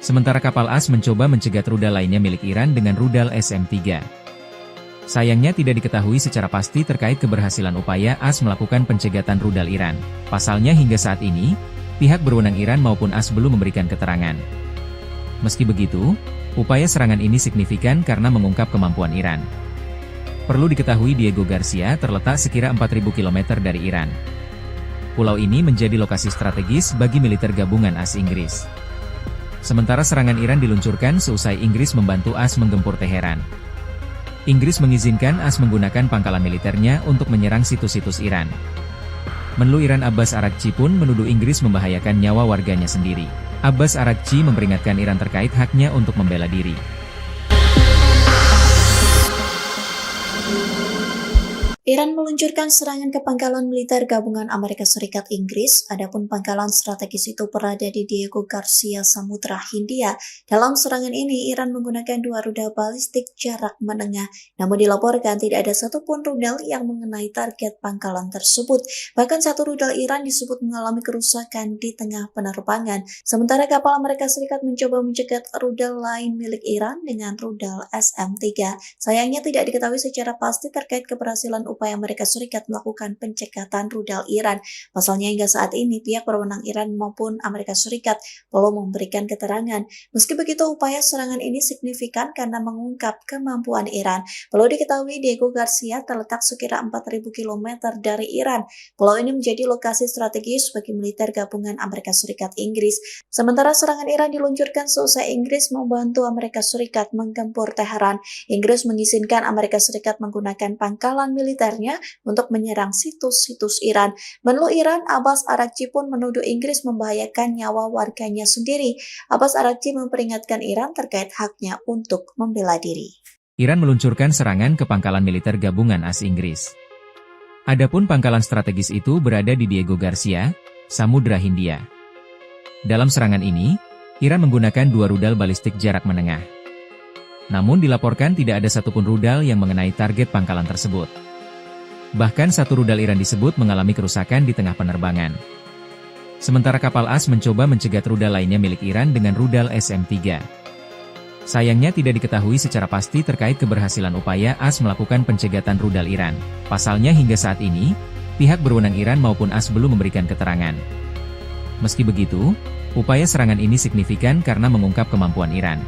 Sementara kapal AS mencoba mencegat rudal lainnya milik Iran dengan rudal SM-3. Sayangnya tidak diketahui secara pasti terkait keberhasilan upaya AS melakukan pencegatan rudal Iran. Pasalnya hingga saat ini, pihak berwenang Iran maupun AS belum memberikan keterangan. Meski begitu, upaya serangan ini signifikan karena mengungkap kemampuan Iran. Perlu diketahui Diego Garcia terletak sekira 4.000 km dari Iran. Pulau ini menjadi lokasi strategis bagi militer gabungan AS Inggris. Sementara serangan Iran diluncurkan seusai Inggris membantu AS menggempur Teheran. Inggris mengizinkan AS menggunakan pangkalan militernya untuk menyerang situs-situs Iran. Menlu Iran Abbas Araghchi pun menuduh Inggris membahayakan nyawa warganya sendiri. Abbas Araghchi memperingatkan Iran terkait haknya untuk membela diri. Iran meluncurkan serangan ke pangkalan militer gabungan Amerika Serikat Inggris, adapun pangkalan strategis itu berada di Diego Garcia, Samudra Hindia. Dalam serangan ini, Iran menggunakan 2 rudal balistik jarak menengah, namun dilaporkan tidak ada satupun rudal yang mengenai target pangkalan tersebut. Bahkan satu rudal Iran disebut mengalami kerusakan di tengah penerbangan, sementara kapal Amerika Serikat mencoba mencegat rudal lain milik Iran dengan rudal SM-3. Sayangnya tidak diketahui secara pasti terkait keberhasilan upaya Amerika Serikat melakukan pencekatan rudal Iran. Pasalnya hingga saat ini pihak berwenang Iran maupun Amerika Serikat belum memberikan keterangan. Meski begitu, upaya serangan ini signifikan karena mengungkap kemampuan Iran. Perlu diketahui Diego Garcia terletak sekira 4.000 km dari Iran. Pulau ini menjadi lokasi strategis bagi militer gabungan Amerika Serikat Inggris. Sementara serangan Iran diluncurkan seusai Inggris membantu Amerika Serikat menggempur Teheran. Inggris mengizinkan Amerika Serikat menggunakan pangkalan militernya untuk menyerang situs-situs Iran. Menlu Iran, Abbas Araghchi pun menuduh Inggris membahayakan nyawa warganya sendiri. Abbas Araghchi memperingatkan Iran terkait haknya untuk membela diri. Iran meluncurkan serangan ke pangkalan militer gabungan AS Inggris. Adapun pangkalan strategis itu berada di Diego Garcia, Samudra Hindia. Dalam serangan ini, Iran menggunakan 2 rudal balistik jarak menengah. Namun dilaporkan tidak ada satupun rudal yang mengenai target pangkalan tersebut. Bahkan satu rudal Iran disebut mengalami kerusakan di tengah penerbangan. Sementara kapal AS mencoba mencegat rudal lainnya milik Iran dengan rudal SM-3. Sayangnya tidak diketahui secara pasti terkait keberhasilan upaya AS melakukan pencegatan rudal Iran. Pasalnya hingga saat ini, pihak berwenang Iran maupun AS belum memberikan keterangan. Meski begitu, upaya serangan ini signifikan karena mengungkap kemampuan Iran.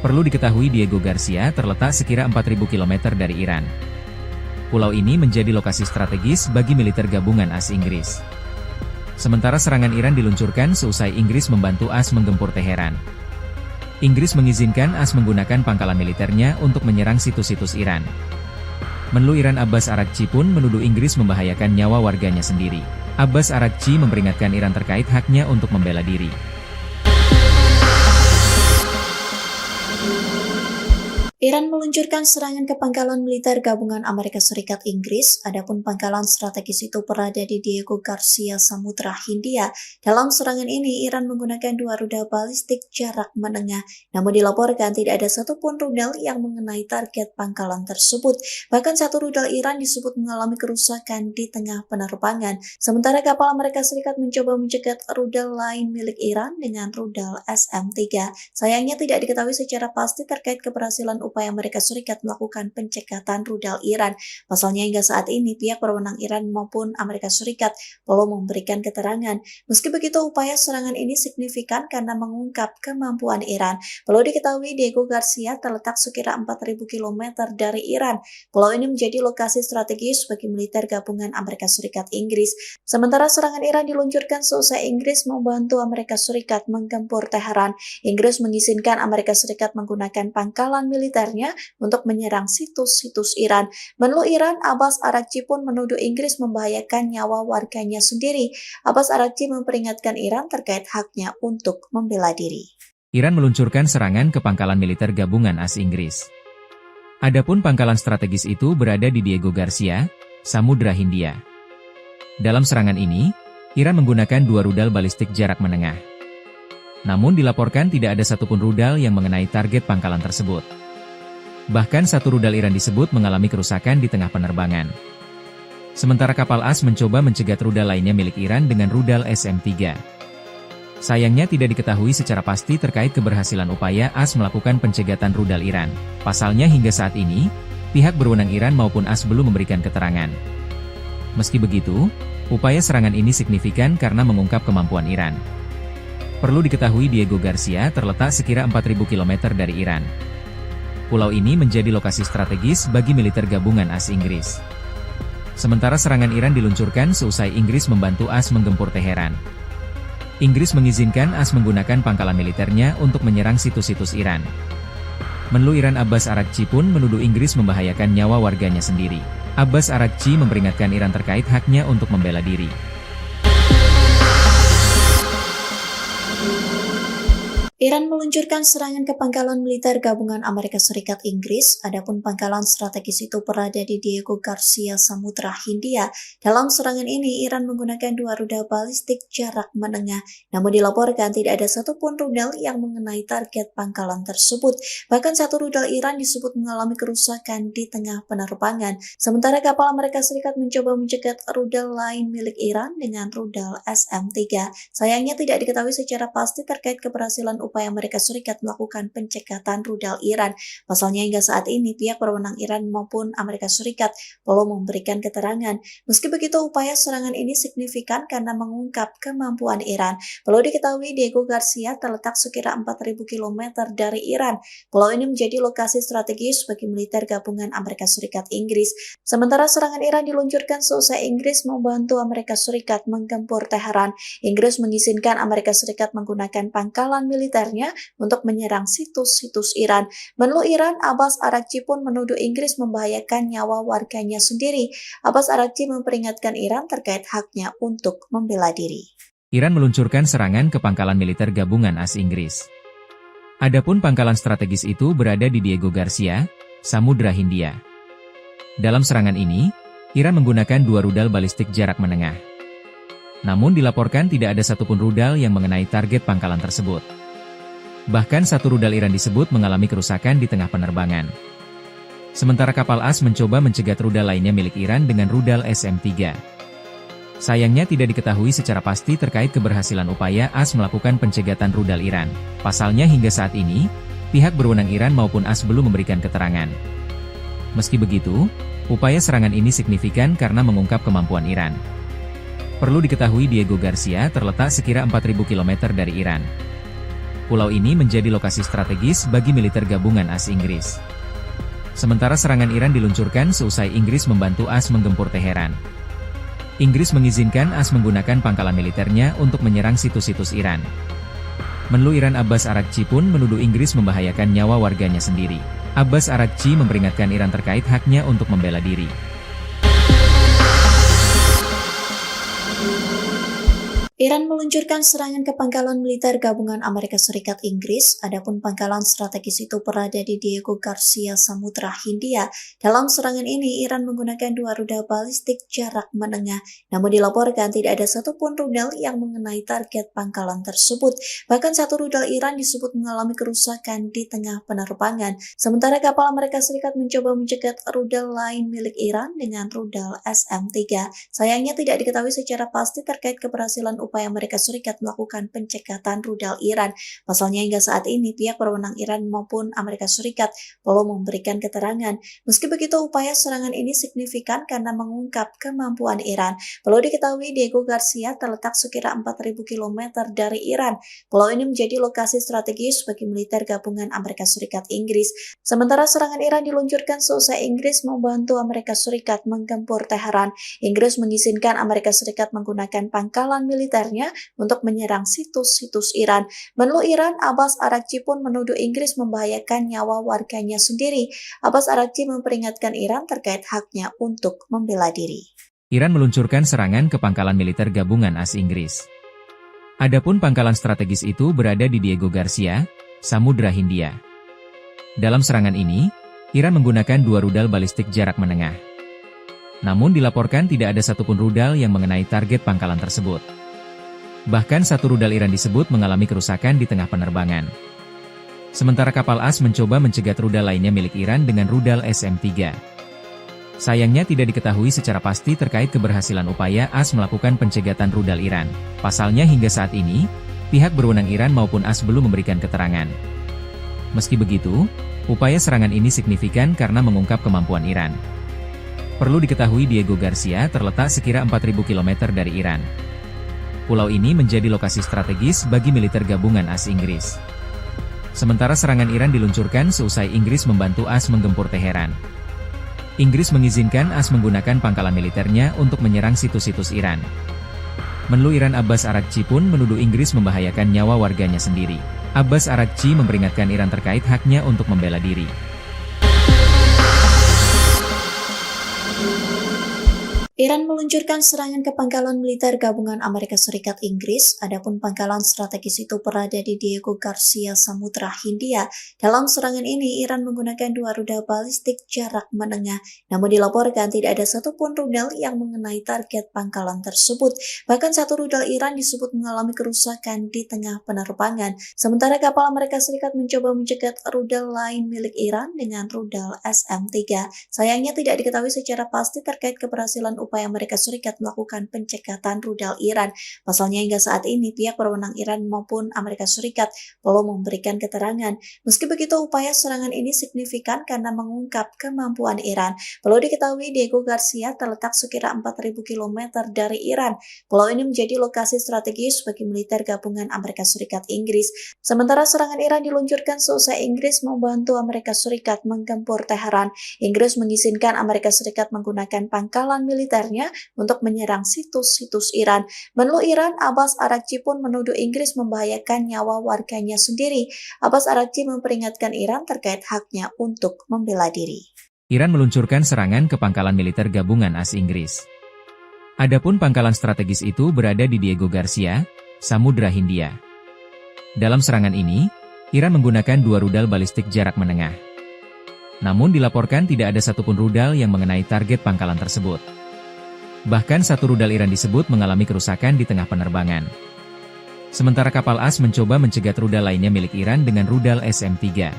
Perlu diketahui Diego Garcia terletak sekira 4.000 km dari Iran. Pulau ini menjadi lokasi strategis bagi militer gabungan AS Inggris. Sementara serangan Iran diluncurkan seusai Inggris membantu AS menggempur Teheran. Inggris mengizinkan AS menggunakan pangkalan militernya untuk menyerang situs-situs Iran. Menlu Iran Abbas Araghchi pun menuduh Inggris membahayakan nyawa warganya sendiri. Abbas Araghchi memperingatkan Iran terkait haknya untuk membela diri. Iran meluncurkan serangan ke pangkalan militer gabungan Amerika Serikat Inggris, adapun pangkalan strategis itu berada di Diego Garcia, Samudra Hindia. Dalam serangan ini, Iran menggunakan 2 rudal balistik jarak menengah, namun dilaporkan tidak ada satupun rudal yang mengenai target pangkalan tersebut. Bahkan satu rudal Iran disebut mengalami kerusakan di tengah penerbangan, sementara kapal Amerika Serikat mencoba mencegat rudal lain milik Iran dengan rudal SM-3. Sayangnya tidak diketahui secara pasti terkait keberhasilan upaya Amerika Serikat melakukan pencekatan rudal Iran. Pasalnya hingga saat ini pihak berwenang Iran maupun Amerika Serikat belum memberikan keterangan. Meski begitu, upaya serangan ini signifikan karena mengungkap kemampuan Iran. Perlu diketahui Diego Garcia terletak sekira 4.000 km dari Iran. Pulau ini menjadi lokasi strategis bagi militer gabungan Amerika Serikat Inggris. Sementara serangan Iran diluncurkan seusai Inggris membantu Amerika Serikat menggempur Teheran. Inggris mengizinkan Amerika Serikat menggunakan pangkalan militernya untuk menyerang situs-situs Iran. Menlu Iran, Abbas Araghchi pun menuduh Inggris membahayakan nyawa warganya sendiri. Abbas Araghchi memperingatkan Iran terkait haknya untuk membela diri. Iran meluncurkan serangan ke pangkalan militer gabungan AS Inggris. Adapun pangkalan strategis itu berada di Diego Garcia, Samudra Hindia. Dalam serangan ini, Iran menggunakan 2 rudal balistik jarak menengah. Namun dilaporkan tidak ada satupun rudal yang mengenai target pangkalan tersebut. Bahkan satu rudal Iran disebut mengalami kerusakan di tengah penerbangan. Sementara kapal AS mencoba mencegat rudal lainnya milik Iran dengan rudal SM-3. Sayangnya tidak diketahui secara pasti terkait keberhasilan upaya AS melakukan pencegatan rudal Iran. Pasalnya hingga saat ini, pihak berwenang Iran maupun AS belum memberikan keterangan. Meski begitu, upaya serangan ini signifikan karena mengungkap kemampuan Iran. Perlu diketahui Diego Garcia terletak sekira 4.000 km dari Iran. Pulau ini menjadi lokasi strategis bagi militer gabungan AS Inggris. Sementara serangan Iran diluncurkan seusai Inggris membantu AS menggempur Teheran. Inggris mengizinkan AS menggunakan pangkalan militernya untuk menyerang situs-situs Iran. Menlu Iran Abbas Araghchi pun menuduh Inggris membahayakan nyawa warganya sendiri. Abbas Araghchi memperingatkan Iran terkait haknya untuk membela diri. Iran meluncurkan serangan ke pangkalan militer gabungan Amerika Serikat Inggris, adapun pangkalan strategis itu berada di Diego Garcia, Samudra Hindia. Dalam serangan ini, Iran menggunakan 2 rudal balistik jarak menengah, namun dilaporkan tidak ada satupun rudal yang mengenai target pangkalan tersebut. Bahkan satu rudal Iran disebut mengalami kerusakan di tengah penerbangan, sementara kapal Amerika Serikat mencoba mencegat rudal lain milik Iran dengan rudal SM-3. Sayangnya tidak diketahui secara pasti terkait keberhasilan upaya Amerika Serikat melakukan pencekatan rudal Iran. Pasalnya hingga saat ini pihak berwenang Iran maupun Amerika Serikat belum memberikan keterangan. Meski begitu, upaya serangan ini signifikan karena mengungkap kemampuan Iran. Perlu diketahui Diego Garcia terletak sekira 4.000 km dari Iran. Pulau ini menjadi lokasi strategis bagi militer gabungan Amerika Serikat Inggris. Sementara serangan Iran diluncurkan seusai Inggris membantu Amerika Serikat menggempur Teheran. Inggris mengizinkan Amerika Serikat menggunakan pangkalan militernya untuk menyerang situs-situs Iran. Menlu Iran, Abbas Araghchi pun menuduh Inggris membahayakan nyawa warganya sendiri. Abbas Araghchi memperingatkan Iran terkait haknya untuk membela diri. Iran meluncurkan serangan ke pangkalan militer gabungan AS Inggris. Adapun pangkalan strategis itu berada di Diego Garcia, Samudra Hindia. Dalam serangan ini, Iran menggunakan 2 rudal balistik jarak menengah. Namun dilaporkan tidak ada satupun rudal yang mengenai target pangkalan tersebut. Bahkan satu rudal Iran disebut mengalami kerusakan di tengah penerbangan. Sementara kapal AS mencoba mencegat rudal lainnya milik Iran dengan rudal SM-3. Sayangnya tidak diketahui secara pasti terkait keberhasilan upaya AS melakukan pencegatan rudal Iran. Pasalnya hingga saat ini, pihak berwenang Iran maupun AS belum memberikan keterangan. Meski begitu, upaya serangan ini signifikan karena mengungkap kemampuan Iran. Perlu diketahui Diego Garcia terletak sekira 4.000 km dari Iran. Pulau ini menjadi lokasi strategis bagi militer gabungan AS Inggris. Sementara serangan Iran diluncurkan seusai Inggris membantu AS menggempur Teheran. Inggris mengizinkan AS menggunakan pangkalan militernya untuk menyerang situs-situs Iran. Menlu Iran Abbas Araghchi pun menuduh Inggris membahayakan nyawa warganya sendiri. Abbas Araghchi memperingatkan Iran terkait haknya untuk membela diri. Iran meluncurkan serangan ke pangkalan militer gabungan Amerika Serikat Inggris, adapun pangkalan strategis itu berada di Diego Garcia, Samudra Hindia. Dalam serangan ini, Iran menggunakan 2 rudal balistik jarak menengah, namun dilaporkan tidak ada satupun rudal yang mengenai target pangkalan tersebut. Bahkan satu rudal Iran disebut mengalami kerusakan di tengah penerbangan, sementara kapal Amerika Serikat mencoba mencegat rudal lain milik Iran dengan rudal SM-3. Sayangnya tidak diketahui secara pasti terkait keberhasilan upaya Amerika Serikat melakukan pencekatan rudal Iran. Pasalnya hingga saat ini pihak berwenang Iran maupun Amerika Serikat belum memberikan keterangan. Meski begitu, upaya serangan ini signifikan karena mengungkap kemampuan Iran. Perlu diketahui Diego Garcia terletak sekira 4.000 km dari Iran. Pulau ini menjadi lokasi strategis bagi militer gabungan Amerika Serikat Inggris. Sementara serangan Iran diluncurkan seusai Inggris membantu Amerika Serikat menggempur Teheran. Inggris mengizinkan Amerika Serikat menggunakan pangkalan militer untuk menyerang situs-situs Iran. Menlu Iran Abbas Araghchi pun menuduh Inggris membahayakan nyawa warganya sendiri. Abbas Araghchi memperingatkan Iran terkait haknya untuk membela diri. Iran meluncurkan serangan ke pangkalan militer gabungan AS Inggris. Adapun pangkalan strategis itu berada di Diego Garcia, Samudra Hindia. Dalam serangan ini, Iran menggunakan 2 rudal balistik jarak menengah. Namun dilaporkan tidak ada satupun rudal yang mengenai target pangkalan tersebut. Bahkan satu rudal Iran disebut mengalami kerusakan di tengah penerbangan. Sementara kapal AS mencoba mencegat rudal lainnya milik Iran dengan rudal SM-3. Sayangnya tidak diketahui secara pasti terkait keberhasilan upaya AS melakukan pencegatan rudal Iran. Pasalnya hingga saat ini, pihak berwenang Iran maupun AS belum memberikan keterangan. Meski begitu, upaya serangan ini signifikan karena mengungkap kemampuan Iran. Perlu diketahui Diego Garcia terletak sekira 4.000 km dari Iran. Pulau ini menjadi lokasi strategis bagi militer gabungan AS Inggris. Sementara serangan Iran diluncurkan seusai Inggris membantu AS menggempur Teheran. Inggris mengizinkan AS menggunakan pangkalan militernya untuk menyerang situs-situs Iran. Menlu Iran Abbas Araghchi pun menuduh Inggris membahayakan nyawa warganya sendiri. Abbas Araghchi memperingatkan Iran terkait haknya untuk membela diri. Iran meluncurkan serangan ke pangkalan militer gabungan Amerika Serikat Inggris, adapun pangkalan strategis itu berada di Diego Garcia, Samudra Hindia. Dalam serangan ini, Iran menggunakan 2 rudal balistik jarak menengah, namun dilaporkan tidak ada satupun rudal yang mengenai target pangkalan tersebut. Bahkan satu rudal Iran disebut mengalami kerusakan di tengah penerbangan, sementara kapal Amerika Serikat mencoba mencegat rudal lain milik Iran dengan rudal SM-3. Sayangnya tidak diketahui secara pasti terkait keberhasilan upaya Amerika Serikat melakukan pencekatan rudal Iran. Pasalnya hingga saat ini pihak berwenang Iran maupun Amerika Serikat belum memberikan keterangan. Meski begitu, upaya serangan ini signifikan karena mengungkap kemampuan Iran. Perlu diketahui Diego Garcia terletak sekira 4.000 km dari Iran. Pulau ini menjadi lokasi strategis bagi militer gabungan Amerika Serikat Inggris. Sementara serangan Iran diluncurkan seusai Inggris membantu Amerika Serikat menggempur Teheran. Inggris mengizinkan Amerika Serikat menggunakan pangkalan militernya untuk menyerang situs-situs Iran. Menlu Iran, Abbas Araghchi pun menuduh Inggris membahayakan nyawa warganya sendiri. Abbas Araghchi memperingatkan Iran terkait haknya untuk membela diri. Iran meluncurkan serangan ke pangkalan militer gabungan AS Inggris. Adapun pangkalan strategis itu berada di Diego Garcia, Samudra Hindia. Dalam serangan ini, Iran menggunakan 2 rudal balistik jarak menengah. Namun dilaporkan tidak ada satupun rudal yang mengenai target pangkalan tersebut. Bahkan satu rudal Iran disebut mengalami kerusakan di tengah penerbangan. Sementara kapal AS mencoba mencegat rudal lainnya milik Iran dengan rudal SM-3.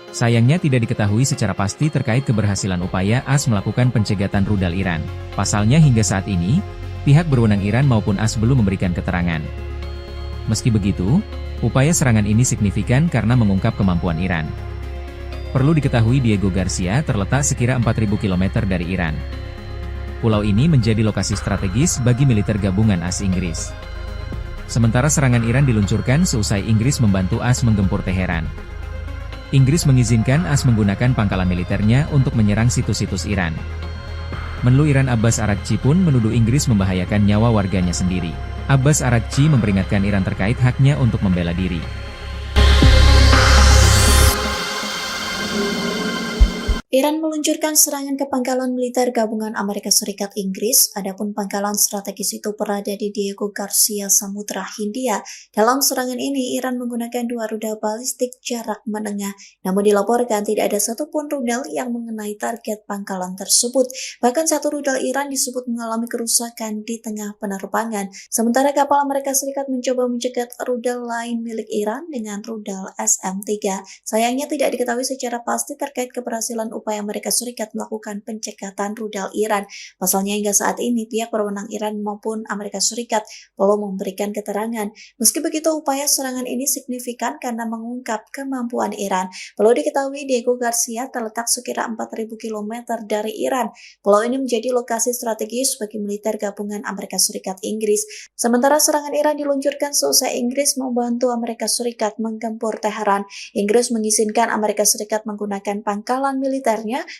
Sayangnya tidak diketahui secara pasti terkait keberhasilan upaya AS melakukan pencegatan rudal Iran. Pasalnya hingga saat ini, pihak berwenang Iran maupun AS belum memberikan keterangan. Meski begitu, upaya serangan ini signifikan karena mengungkap kemampuan Iran. Perlu diketahui Diego Garcia terletak sekira 4.000 km dari Iran. Pulau ini menjadi lokasi strategis bagi militer gabungan AS Inggris. Sementara serangan Iran diluncurkan seusai Inggris membantu AS menggempur Teheran. Inggris mengizinkan AS menggunakan pangkalan militernya untuk menyerang situs-situs Iran. Menlu Iran Abbas Araghchi pun menuduh Inggris membahayakan nyawa warganya sendiri. Abbas Araghchi memperingatkan Iran terkait haknya untuk membela diri. Iran meluncurkan serangan ke pangkalan militer gabungan Amerika Serikat Inggris, adapun pangkalan strategis itu berada di Diego Garcia, Samudra Hindia. Dalam serangan ini, Iran menggunakan 2 rudal balistik jarak menengah, namun dilaporkan tidak ada satupun rudal yang mengenai target pangkalan tersebut. Bahkan satu rudal Iran disebut mengalami kerusakan di tengah penerbangan, sementara kapal Amerika Serikat mencoba mencegat rudal lain milik Iran dengan rudal SM-3. Sayangnya tidak diketahui secara pasti terkait keberhasilan upaya Amerika Serikat melakukan pencekatan rudal Iran. Pasalnya hingga saat ini pihak berwenang Iran maupun Amerika Serikat belum memberikan keterangan. Meski begitu, upaya serangan ini signifikan karena mengungkap kemampuan Iran. Perlu diketahui Diego Garcia terletak sekira 4.000 km dari Iran. Pulau ini menjadi lokasi strategis bagi militer gabungan Amerika Serikat Inggris. Sementara serangan Iran diluncurkan seusai Inggris membantu Amerika Serikat menggempur Teheran. Inggris mengizinkan Amerika Serikat menggunakan pangkalan militer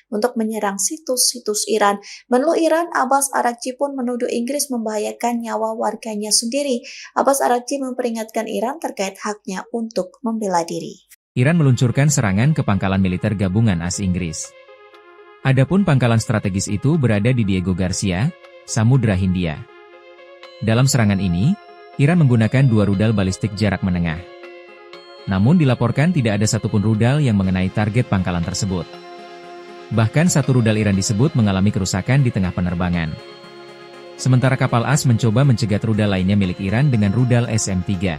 untuk menyerang situs-situs Iran. Menlu Iran, Abbas Araghchi pun menuduh Inggris membahayakan nyawa warganya sendiri. Abbas Araghchi memperingatkan Iran terkait haknya untuk membela diri. Iran meluncurkan serangan ke pangkalan militer gabungan AS Inggris. Adapun pangkalan strategis itu berada di Diego Garcia, Samudra Hindia. Dalam serangan ini, Iran menggunakan 2 rudal balistik jarak menengah. Namun dilaporkan tidak ada satupun rudal yang mengenai target pangkalan tersebut. Bahkan satu rudal Iran disebut mengalami kerusakan di tengah penerbangan. Sementara kapal AS mencoba mencegat rudal lainnya milik Iran dengan rudal SM-3.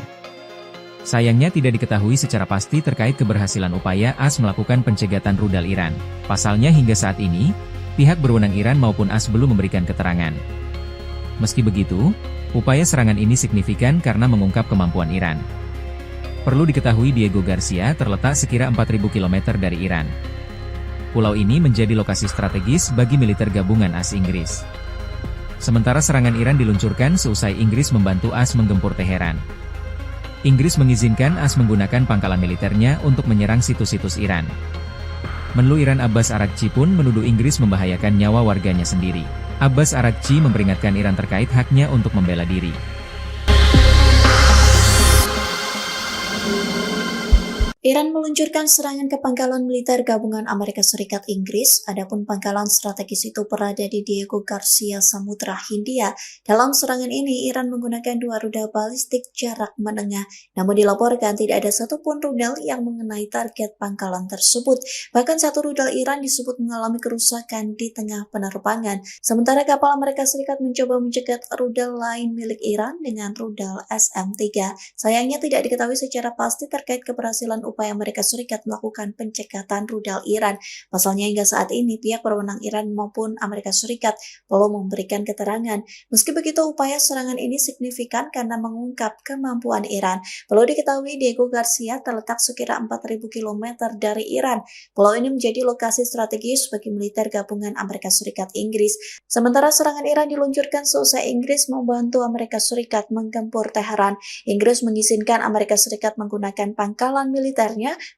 Sayangnya tidak diketahui secara pasti terkait keberhasilan upaya AS melakukan pencegatan rudal Iran. Pasalnya hingga saat ini, pihak berwenang Iran maupun AS belum memberikan keterangan. Meski begitu, upaya serangan ini signifikan karena mengungkap kemampuan Iran. Perlu diketahui Diego Garcia terletak sekira 4.000 km dari Iran. Pulau ini menjadi lokasi strategis bagi militer gabungan AS Inggris. Sementara serangan Iran diluncurkan seusai Inggris membantu AS menggempur Teheran. Inggris mengizinkan AS menggunakan pangkalan militernya untuk menyerang situs-situs Iran. Menlu Iran Abbas Araghchi pun menuduh Inggris membahayakan nyawa warganya sendiri. Abbas Araghchi memperingatkan Iran terkait haknya untuk membela diri. Iran meluncurkan serangan ke pangkalan militer gabungan Amerika Serikat Inggris, adapun pangkalan strategis itu berada di Diego Garcia, Samudra Hindia. Dalam serangan ini, Iran menggunakan 2 rudal balistik jarak menengah, namun dilaporkan tidak ada satupun rudal yang mengenai target pangkalan tersebut. Bahkan satu rudal Iran disebut mengalami kerusakan di tengah penerbangan, sementara kapal Amerika Serikat mencoba mencegat rudal lain milik Iran dengan rudal SM-3. Sayangnya tidak diketahui secara pasti terkait keberhasilan upaya Amerika Serikat melakukan pencekatan rudal Iran. Pasalnya hingga saat ini pihak berwenang Iran maupun Amerika Serikat belum memberikan keterangan. Meski begitu, upaya serangan ini signifikan karena mengungkap kemampuan Iran. Perlu diketahui Diego Garcia terletak sekira 4.000 km dari Iran. Pulau ini menjadi lokasi strategis bagi militer gabungan Amerika Serikat Inggris. Sementara serangan Iran diluncurkan seusai Inggris membantu Amerika Serikat menggempur Teheran. Inggris mengizinkan Amerika Serikat menggunakan pangkalan militernya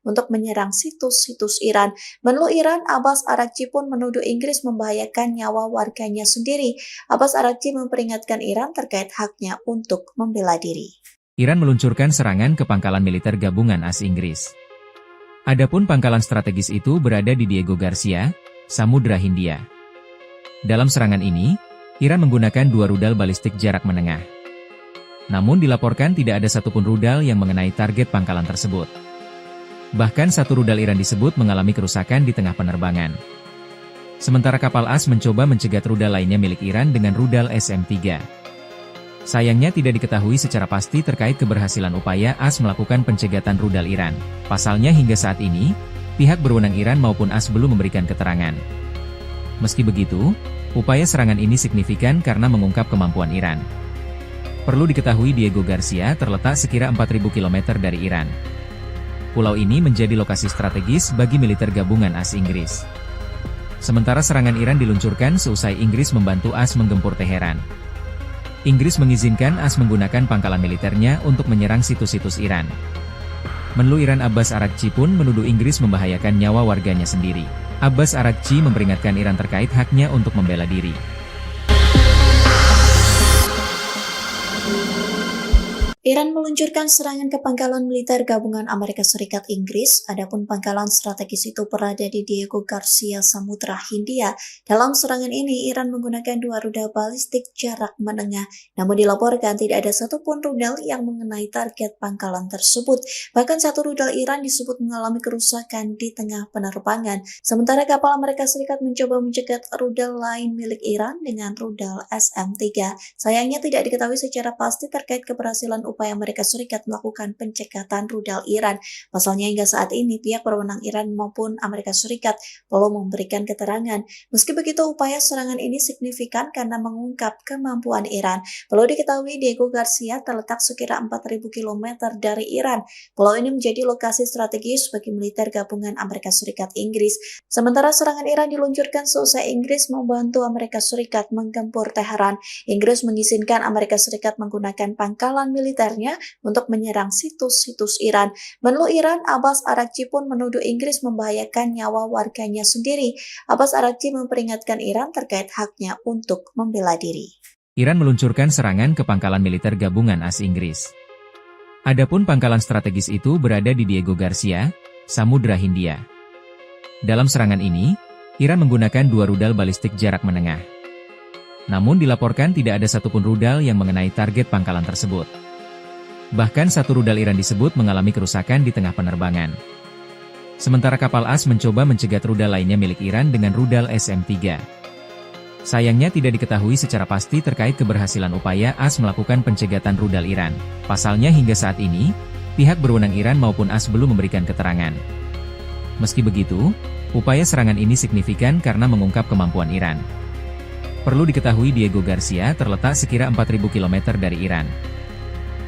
untuk menyerang situs-situs Iran. Menlu Iran, Abbas Araghchi pun menuduh Inggris membahayakan nyawa warganya sendiri. Abbas Araghchi memperingatkan Iran terkait haknya untuk membela diri. Iran meluncurkan serangan ke pangkalan militer gabungan AS Inggris. Adapun pangkalan strategis itu berada di Diego Garcia, Samudra Hindia. Dalam serangan ini, Iran menggunakan 2 rudal balistik jarak menengah. Namun dilaporkan tidak ada satupun rudal yang mengenai target pangkalan tersebut. Bahkan satu rudal Iran disebut mengalami kerusakan di tengah penerbangan. Sementara kapal AS mencoba mencegat rudal lainnya milik Iran dengan rudal SM-3. Sayangnya tidak diketahui secara pasti terkait keberhasilan upaya AS melakukan pencegatan rudal Iran. Pasalnya hingga saat ini, pihak berwenang Iran maupun AS belum memberikan keterangan. Meski begitu, upaya serangan ini signifikan karena mengungkap kemampuan Iran. Perlu diketahui Diego Garcia terletak sekira 4.000 km dari Iran. Pulau ini menjadi lokasi strategis bagi militer gabungan AS Inggris. Sementara serangan Iran diluncurkan seusai Inggris membantu AS menggempur Teheran. Inggris mengizinkan AS menggunakan pangkalan militernya untuk menyerang situs-situs Iran. Menlu Iran Abbas Araghchi pun menuduh Inggris membahayakan nyawa warganya sendiri. Abbas Araghchi memperingatkan Iran terkait haknya untuk membela diri. Iran meluncurkan serangan ke pangkalan militer gabungan Amerika Serikat Inggris, adapun pangkalan strategis itu berada di Diego Garcia, Samudra Hindia. Dalam serangan ini, Iran menggunakan 2 rudal balistik jarak menengah, namun dilaporkan tidak ada satupun rudal yang mengenai target pangkalan tersebut. Bahkan satu rudal Iran disebut mengalami kerusakan di tengah penerbangan, sementara kapal Amerika Serikat mencoba mencegat rudal lain milik Iran dengan rudal SM-3. Sayangnya tidak diketahui secara pasti terkait keberhasilan upaya Amerika Serikat melakukan pencekatan rudal Iran. Pasalnya hingga saat ini pihak berwenang Iran maupun Amerika Serikat belum memberikan keterangan. Meski begitu, upaya serangan ini signifikan karena mengungkap kemampuan Iran. Perlu diketahui Diego Garcia terletak sekira 4.000 km dari Iran. Pulau ini menjadi lokasi strategis bagi militer gabungan Amerika Serikat Inggris. Sementara serangan Iran diluncurkan seusai Inggris membantu Amerika Serikat menggempur Teheran. Inggris mengizinkan Amerika Serikat menggunakan pangkalan militer untuk menyerang situs-situs Iran. Menlu Iran, Abbas Araghchi pun menuduh Inggris membahayakan nyawa warganya sendiri. Abbas Araghchi memperingatkan Iran terkait haknya untuk membela diri. Iran meluncurkan serangan ke pangkalan militer gabungan AS Inggris. Adapun pangkalan strategis itu berada di Diego Garcia, Samudra Hindia. Dalam serangan ini, Iran menggunakan 2 rudal balistik jarak menengah. Namun dilaporkan tidak ada satupun rudal yang mengenai target pangkalan tersebut. Bahkan satu rudal Iran disebut mengalami kerusakan di tengah penerbangan. Sementara kapal AS mencoba mencegat rudal lainnya milik Iran dengan rudal SM-3. Sayangnya tidak diketahui secara pasti terkait keberhasilan upaya AS melakukan pencegatan rudal Iran. Pasalnya hingga saat ini, pihak berwenang Iran maupun AS belum memberikan keterangan. Meski begitu, upaya serangan ini signifikan karena mengungkap kemampuan Iran. Perlu diketahui Diego Garcia terletak sekira 4.000 km dari Iran.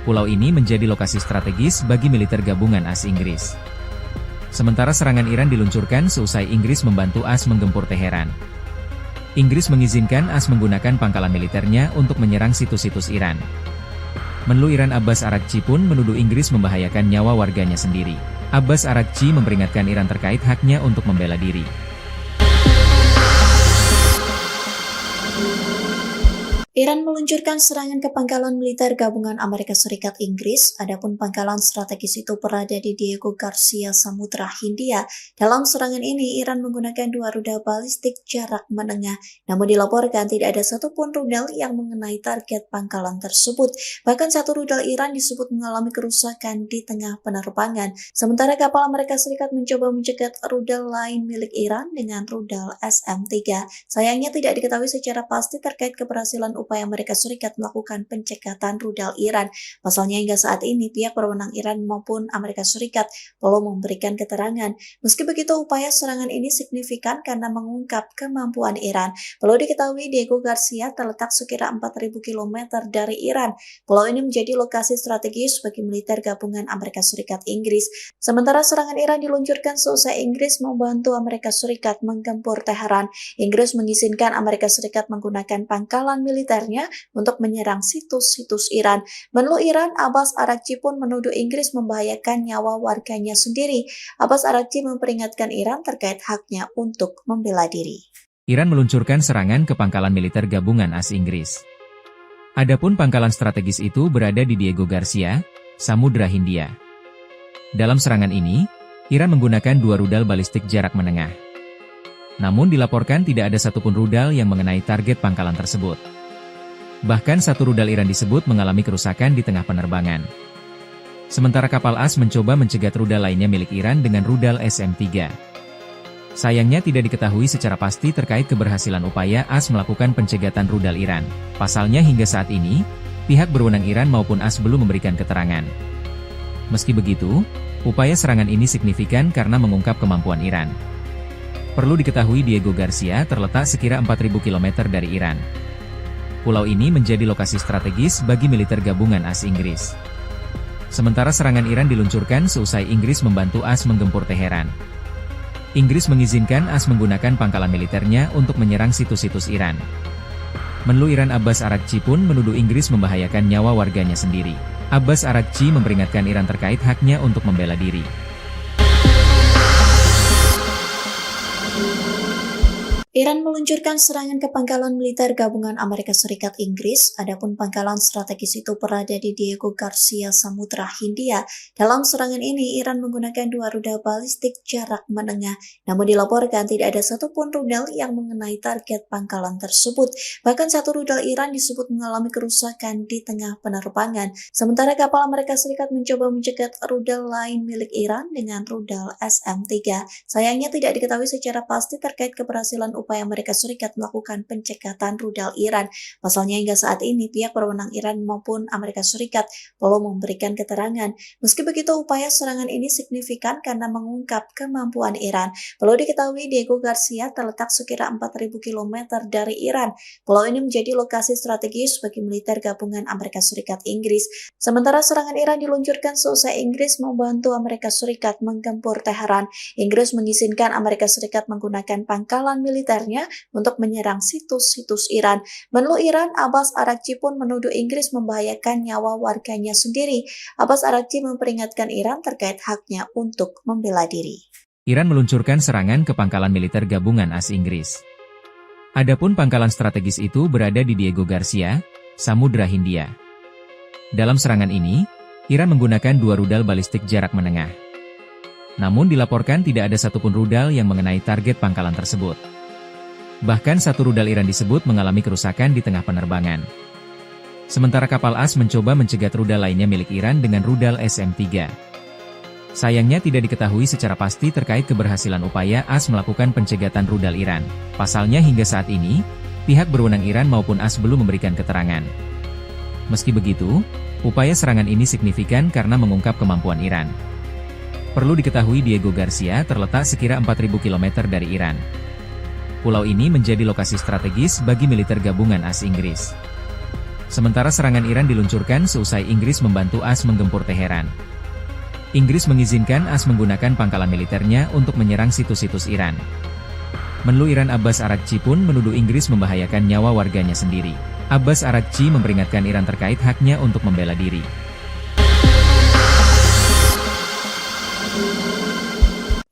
Pulau ini menjadi lokasi strategis bagi militer gabungan AS Inggris. Sementara serangan Iran diluncurkan seusai Inggris membantu AS menggempur Teheran. Inggris mengizinkan AS menggunakan pangkalan militernya untuk menyerang situs-situs Iran. Menlu Iran Abbas Araghchi pun menuduh Inggris membahayakan nyawa warganya sendiri. Abbas Araghchi memperingatkan Iran terkait haknya untuk membela diri. Iran meluncurkan serangan ke pangkalan militer gabungan Amerika Serikat Inggris, adapun pangkalan strategis itu berada di Diego Garcia, Samudra Hindia. Dalam serangan ini, Iran menggunakan 2 rudal balistik jarak menengah, namun dilaporkan tidak ada satupun rudal yang mengenai target pangkalan tersebut. Bahkan satu rudal Iran disebut mengalami kerusakan di tengah penerbangan, sementara kapal Amerika Serikat mencoba mencegat rudal lain milik Iran dengan rudal SM-3. Sayangnya tidak diketahui secara pasti terkait keberhasilan upaya Amerika Serikat melakukan pencekatan rudal Iran. Pasalnya hingga saat ini pihak berwenang Iran maupun Amerika Serikat belum memberikan keterangan. Meski begitu, upaya serangan ini signifikan karena mengungkap kemampuan Iran. Perlu diketahui Diego Garcia terletak sekira 4.000 km dari Iran. Pulau ini menjadi lokasi strategis bagi militer gabungan Amerika Serikat Inggris. Sementara serangan Iran diluncurkan seusai Inggris membantu Amerika Serikat menggempur Teheran. Inggris mengizinkan Amerika Serikat menggunakan pangkalan militernya untuk menyerang situs-situs Iran. Menlu Iran, Abbas Araghchi pun menuduh Inggris membahayakan nyawa warganya sendiri. Abbas Araghchi memperingatkan Iran terkait haknya untuk membela diri. Iran meluncurkan serangan ke pangkalan militer gabungan AS Inggris. Adapun pangkalan strategis itu berada di Diego Garcia, Samudra Hindia. Dalam serangan ini, Iran menggunakan 2 rudal balistik jarak menengah. Namun dilaporkan tidak ada satupun rudal yang mengenai target pangkalan tersebut. Bahkan satu rudal Iran disebut mengalami kerusakan di tengah penerbangan. Sementara kapal AS mencoba mencegat rudal lainnya milik Iran dengan rudal SM-3. Sayangnya tidak diketahui secara pasti terkait keberhasilan upaya AS melakukan pencegatan rudal Iran. Pasalnya hingga saat ini, pihak berwenang Iran maupun AS belum memberikan keterangan. Meski begitu, upaya serangan ini signifikan karena mengungkap kemampuan Iran. Perlu diketahui Diego Garcia terletak sekira 4.000 km dari Iran. Pulau ini menjadi lokasi strategis bagi militer gabungan AS Inggris. Sementara serangan Iran diluncurkan seusai Inggris membantu AS menggempur Teheran. Inggris mengizinkan AS menggunakan pangkalan militernya untuk menyerang situs-situs Iran. Menlu Iran Abbas Araghchi pun menuduh Inggris membahayakan nyawa warganya sendiri. Abbas Araghchi memperingatkan Iran terkait haknya untuk membela diri. Iran meluncurkan serangan ke pangkalan militer gabungan Amerika Serikat Inggris, adapun pangkalan strategis itu berada di Diego Garcia, Samudra Hindia. Dalam serangan ini, Iran menggunakan 2 rudal balistik jarak menengah, namun dilaporkan tidak ada satupun rudal yang mengenai target pangkalan tersebut. Bahkan satu rudal Iran disebut mengalami kerusakan di tengah penerbangan, sementara kapal Amerika Serikat mencoba mencegat rudal lain milik Iran dengan rudal SM-3. Sayangnya tidak diketahui secara pasti terkait keberhasilan upaya Amerika Serikat melakukan pencekatan rudal Iran. Pasalnya hingga saat ini pihak berwenang Iran maupun Amerika Serikat belum memberikan keterangan. Meski begitu, upaya serangan ini signifikan karena mengungkap kemampuan Iran. Perlu diketahui Diego Garcia terletak sekira 4.000 km dari Iran. Pulau ini menjadi lokasi strategis bagi militer gabungan Amerika Serikat Inggris. Sementara serangan Iran diluncurkan seusai Inggris membantu Amerika Serikat menggempur Teheran. Inggris mengizinkan Amerika Serikat menggunakan pangkalan militer untuk menyerang situs-situs Iran. Menlu Iran, Abbas Araghchi pun menuduh Inggris membahayakan nyawa warganya sendiri. Abbas Araghchi memperingatkan Iran terkait haknya untuk membela diri. Iran meluncurkan serangan ke pangkalan militer gabungan AS Inggris. Adapun pangkalan strategis itu berada di Diego Garcia, Samudra Hindia. Dalam serangan ini, Iran menggunakan 2 rudal balistik jarak menengah. Namun dilaporkan tidak ada satupun rudal yang mengenai target pangkalan tersebut. Bahkan satu rudal Iran disebut mengalami kerusakan di tengah penerbangan. Sementara kapal AS mencoba mencegat rudal lainnya milik Iran dengan rudal SM-3. Sayangnya tidak diketahui secara pasti terkait keberhasilan upaya AS melakukan pencegatan rudal Iran. Pasalnya hingga saat ini, pihak berwenang Iran maupun AS belum memberikan keterangan. Meski begitu, upaya serangan ini signifikan karena mengungkap kemampuan Iran. Perlu diketahui Diego Garcia terletak sekira 4.000 km dari Iran. Pulau ini menjadi lokasi strategis bagi militer gabungan AS Inggris. Sementara serangan Iran diluncurkan seusai Inggris membantu AS menggempur Teheran. Inggris mengizinkan AS menggunakan pangkalan militernya untuk menyerang situs-situs Iran. Menlu Iran Abbas Araghchi pun menuduh Inggris membahayakan nyawa warganya sendiri. Abbas Araghchi memperingatkan Iran terkait haknya untuk membela diri.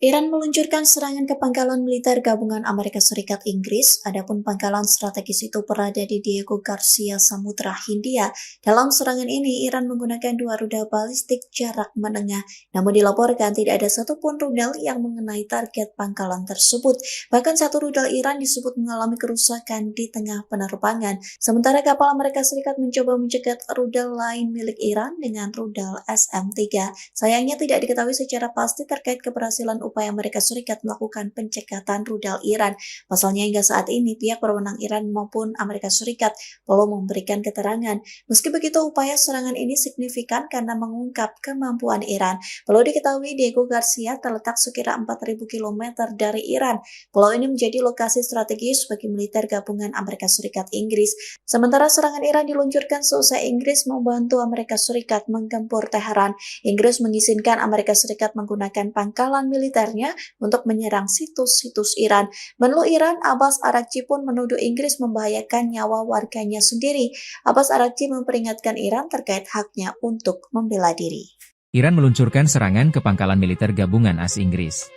Iran meluncurkan serangan ke pangkalan militer gabungan Amerika Serikat Inggris, adapun pangkalan strategis itu berada di Diego Garcia, Samudra Hindia. Dalam serangan ini, Iran menggunakan 2 rudal balistik jarak menengah, namun dilaporkan tidak ada satupun rudal yang mengenai target pangkalan tersebut. Bahkan satu rudal Iran disebut mengalami kerusakan di tengah penerbangan, sementara kapal Amerika Serikat mencoba mencegat rudal lain milik Iran dengan rudal SM-3. Sayangnya tidak diketahui secara pasti terkait keberhasilan upaya Amerika Serikat melakukan pencekatan rudal Iran. Pasalnya hingga saat ini pihak berwenang Iran maupun Amerika Serikat belum memberikan keterangan. Meski begitu, upaya serangan ini signifikan karena mengungkap kemampuan Iran. Perlu diketahui Diego Garcia terletak sekira 4.000 km dari Iran. Pulau ini menjadi lokasi strategis bagi militer gabungan Amerika Serikat Inggris. Sementara serangan Iran diluncurkan seusai Inggris membantu Amerika Serikat menggempur Teheran. Inggris mengizinkan Amerika Serikat menggunakan pangkalan militernya untuk menyerang situs-situs Iran. Menlu Iran, Abbas Araghchi pun menuduh Inggris membahayakan nyawa warganya sendiri. Abbas Araghchi memperingatkan Iran terkait haknya untuk membela diri. Iran meluncurkan serangan ke pangkalan militer gabungan AS Inggris.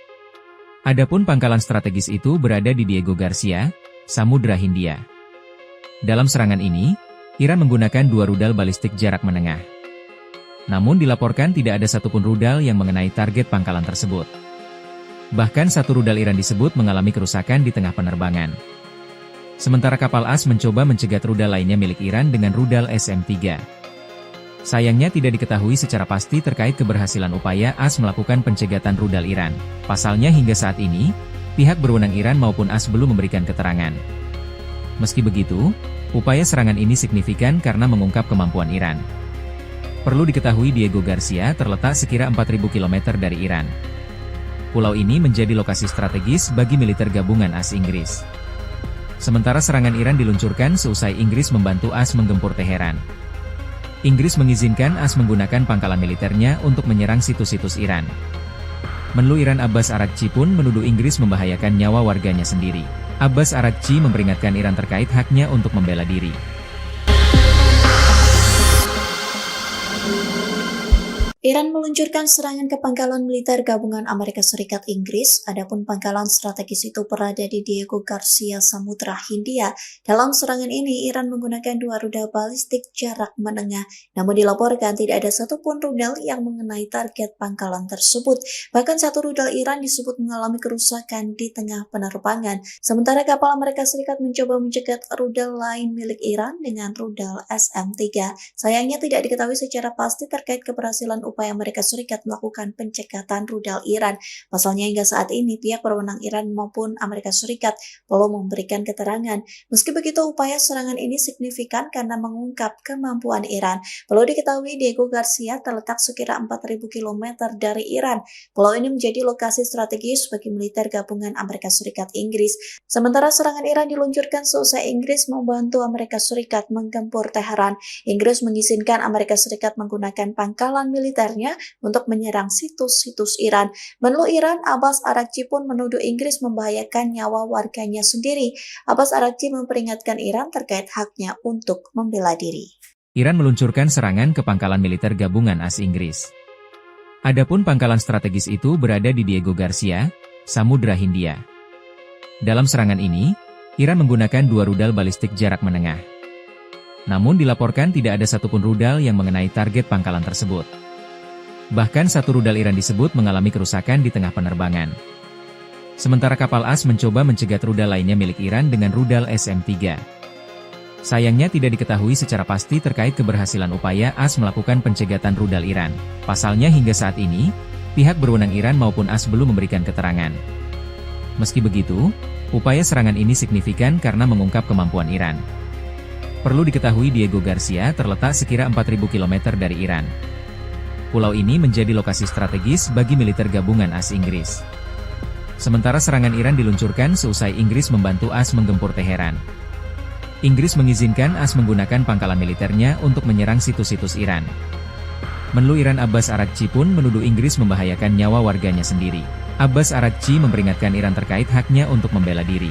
Adapun pangkalan strategis itu berada di Diego Garcia, Samudra Hindia. Dalam serangan ini, Iran menggunakan 2 rudal balistik jarak menengah. Namun dilaporkan tidak ada satupun rudal yang mengenai target pangkalan tersebut. Bahkan satu rudal Iran disebut mengalami kerusakan di tengah penerbangan. Sementara kapal AS mencoba mencegat rudal lainnya milik Iran dengan rudal SM-3. Sayangnya tidak diketahui secara pasti terkait keberhasilan upaya AS melakukan pencegatan rudal Iran. Pasalnya hingga saat ini, pihak berwenang Iran maupun AS belum memberikan keterangan. Meski begitu, upaya serangan ini signifikan karena mengungkap kemampuan Iran. Perlu diketahui Diego Garcia terletak sekira 4.000 km dari Iran. Pulau ini menjadi lokasi strategis bagi militer gabungan AS Inggris. Sementara serangan Iran diluncurkan seusai Inggris membantu AS menggempur Teheran. Inggris mengizinkan AS menggunakan pangkalan militernya untuk menyerang situs-situs Iran. Menlu Iran Abbas Araghchi pun menuduh Inggris membahayakan nyawa warganya sendiri. Abbas Araghchi memperingatkan Iran terkait haknya untuk membela diri. Iran meluncurkan serangan ke pangkalan militer gabungan Amerika Serikat Inggris, adapun pangkalan strategis itu berada di Diego Garcia, Samudra Hindia. Dalam serangan ini, Iran menggunakan 2 rudal balistik jarak menengah, namun dilaporkan tidak ada satupun rudal yang mengenai target pangkalan tersebut. Bahkan satu rudal Iran disebut mengalami kerusakan di tengah penerbangan, sementara kapal Amerika Serikat mencoba mencegat rudal lain milik Iran dengan rudal SM-3. Sayangnya tidak diketahui secara pasti terkait keberhasilan upaya Amerika Serikat melakukan pencekatan rudal Iran. Pasalnya hingga saat ini pihak berwenang Iran maupun Amerika Serikat belum memberikan keterangan. Meski begitu, upaya serangan ini signifikan karena mengungkap kemampuan Iran. Perlu diketahui Diego Garcia terletak sekira 4.000 km dari Iran. Pulau ini menjadi lokasi strategis bagi militer gabungan Amerika Serikat Inggris. Sementara serangan Iran diluncurkan seusai Inggris membantu Amerika Serikat menggempur Teheran. Inggris mengizinkan Amerika Serikat menggunakan pangkalan militernya untuk menyerang situs-situs Iran. Menlu Iran, Abbas Araghchi pun menuduh Inggris membahayakan nyawa warganya sendiri. Abbas Araghchi memperingatkan Iran terkait haknya untuk membela diri. Iran meluncurkan serangan ke pangkalan militer gabungan AS Inggris. Adapun pangkalan strategis itu berada di Diego Garcia, Samudra Hindia. Dalam serangan ini, Iran menggunakan 2 rudal balistik jarak menengah. Namun dilaporkan tidak ada satupun rudal yang mengenai target pangkalan tersebut. Bahkan satu rudal Iran disebut mengalami kerusakan di tengah penerbangan. Sementara kapal AS mencoba mencegat rudal lainnya milik Iran dengan rudal SM-3. Sayangnya tidak diketahui secara pasti terkait keberhasilan upaya AS melakukan pencegatan rudal Iran. Pasalnya hingga saat ini, pihak berwenang Iran maupun AS belum memberikan keterangan. Meski begitu, upaya serangan ini signifikan karena mengungkap kemampuan Iran. Perlu diketahui Diego Garcia terletak sekira 4.000 km dari Iran. Pulau ini menjadi lokasi strategis bagi militer gabungan AS Inggris. Sementara serangan Iran diluncurkan seusai Inggris membantu AS menggempur Teheran. Inggris mengizinkan AS menggunakan pangkalan militernya untuk menyerang situs-situs Iran. Menlu Iran Abbas Araghchi pun menuduh Inggris membahayakan nyawa warganya sendiri. Abbas Araghchi memperingatkan Iran terkait haknya untuk membela diri.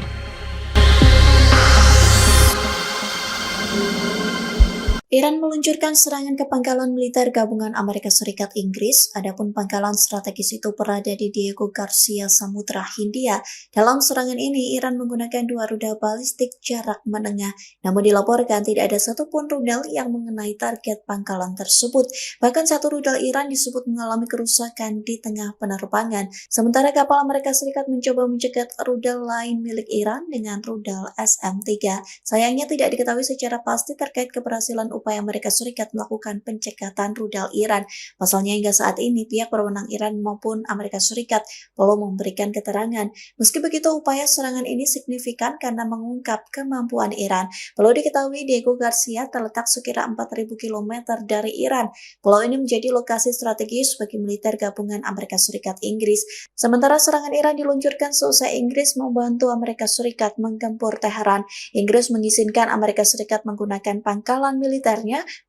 Iran meluncurkan serangan ke pangkalan militer gabungan Amerika Serikat Inggris, adapun pangkalan strategis itu berada di Diego Garcia, Samudra Hindia. Dalam serangan ini, Iran menggunakan 2 rudal balistik jarak menengah, namun dilaporkan tidak ada satupun rudal yang mengenai target pangkalan tersebut. Bahkan satu rudal Iran disebut mengalami kerusakan di tengah penerbangan, sementara kapal Amerika Serikat mencoba mencegat rudal lain milik Iran dengan rudal SM-3. Sayangnya tidak diketahui secara pasti terkait keberhasilan upaya Amerika Serikat melakukan pencekatan rudal Iran. Pasalnya hingga saat ini pihak berwenang Iran maupun Amerika Serikat belum memberikan keterangan. Meski begitu, upaya serangan ini signifikan karena mengungkap kemampuan Iran. Perlu diketahui Diego Garcia terletak sekira 4.000 km dari Iran. Pulau ini menjadi lokasi strategis bagi militer gabungan Amerika Serikat Inggris. Sementara serangan Iran diluncurkan seusai Inggris membantu Amerika Serikat menggempur Teheran. Inggris mengizinkan Amerika Serikat menggunakan pangkalan militernya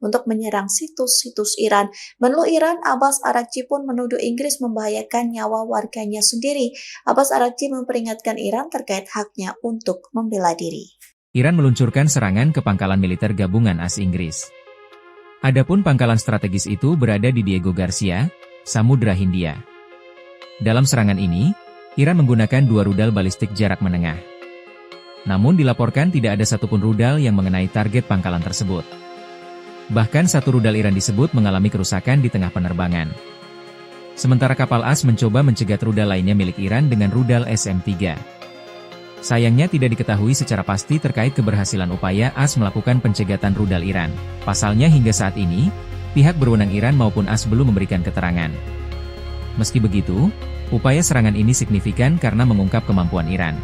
untuk menyerang situs-situs Iran. Menlu Iran, Abbas Araghchi pun menuduh Inggris membahayakan nyawa warganya sendiri. Abbas Araghchi memperingatkan Iran terkait haknya untuk membela diri. Iran meluncurkan serangan ke pangkalan militer gabungan AS Inggris. Adapun pangkalan strategis itu berada di Diego Garcia, Samudra Hindia. Dalam serangan ini, Iran menggunakan 2 rudal balistik jarak menengah. Namun dilaporkan tidak ada satupun rudal yang mengenai target pangkalan tersebut. Bahkan satu rudal Iran disebut mengalami kerusakan di tengah penerbangan. Sementara kapal AS mencoba mencegat rudal lainnya milik Iran dengan rudal SM-3. Sayangnya tidak diketahui secara pasti terkait keberhasilan upaya AS melakukan pencegatan rudal Iran. Pasalnya hingga saat ini, pihak berwenang Iran maupun AS belum memberikan keterangan. Meski begitu, upaya serangan ini signifikan karena mengungkap kemampuan Iran.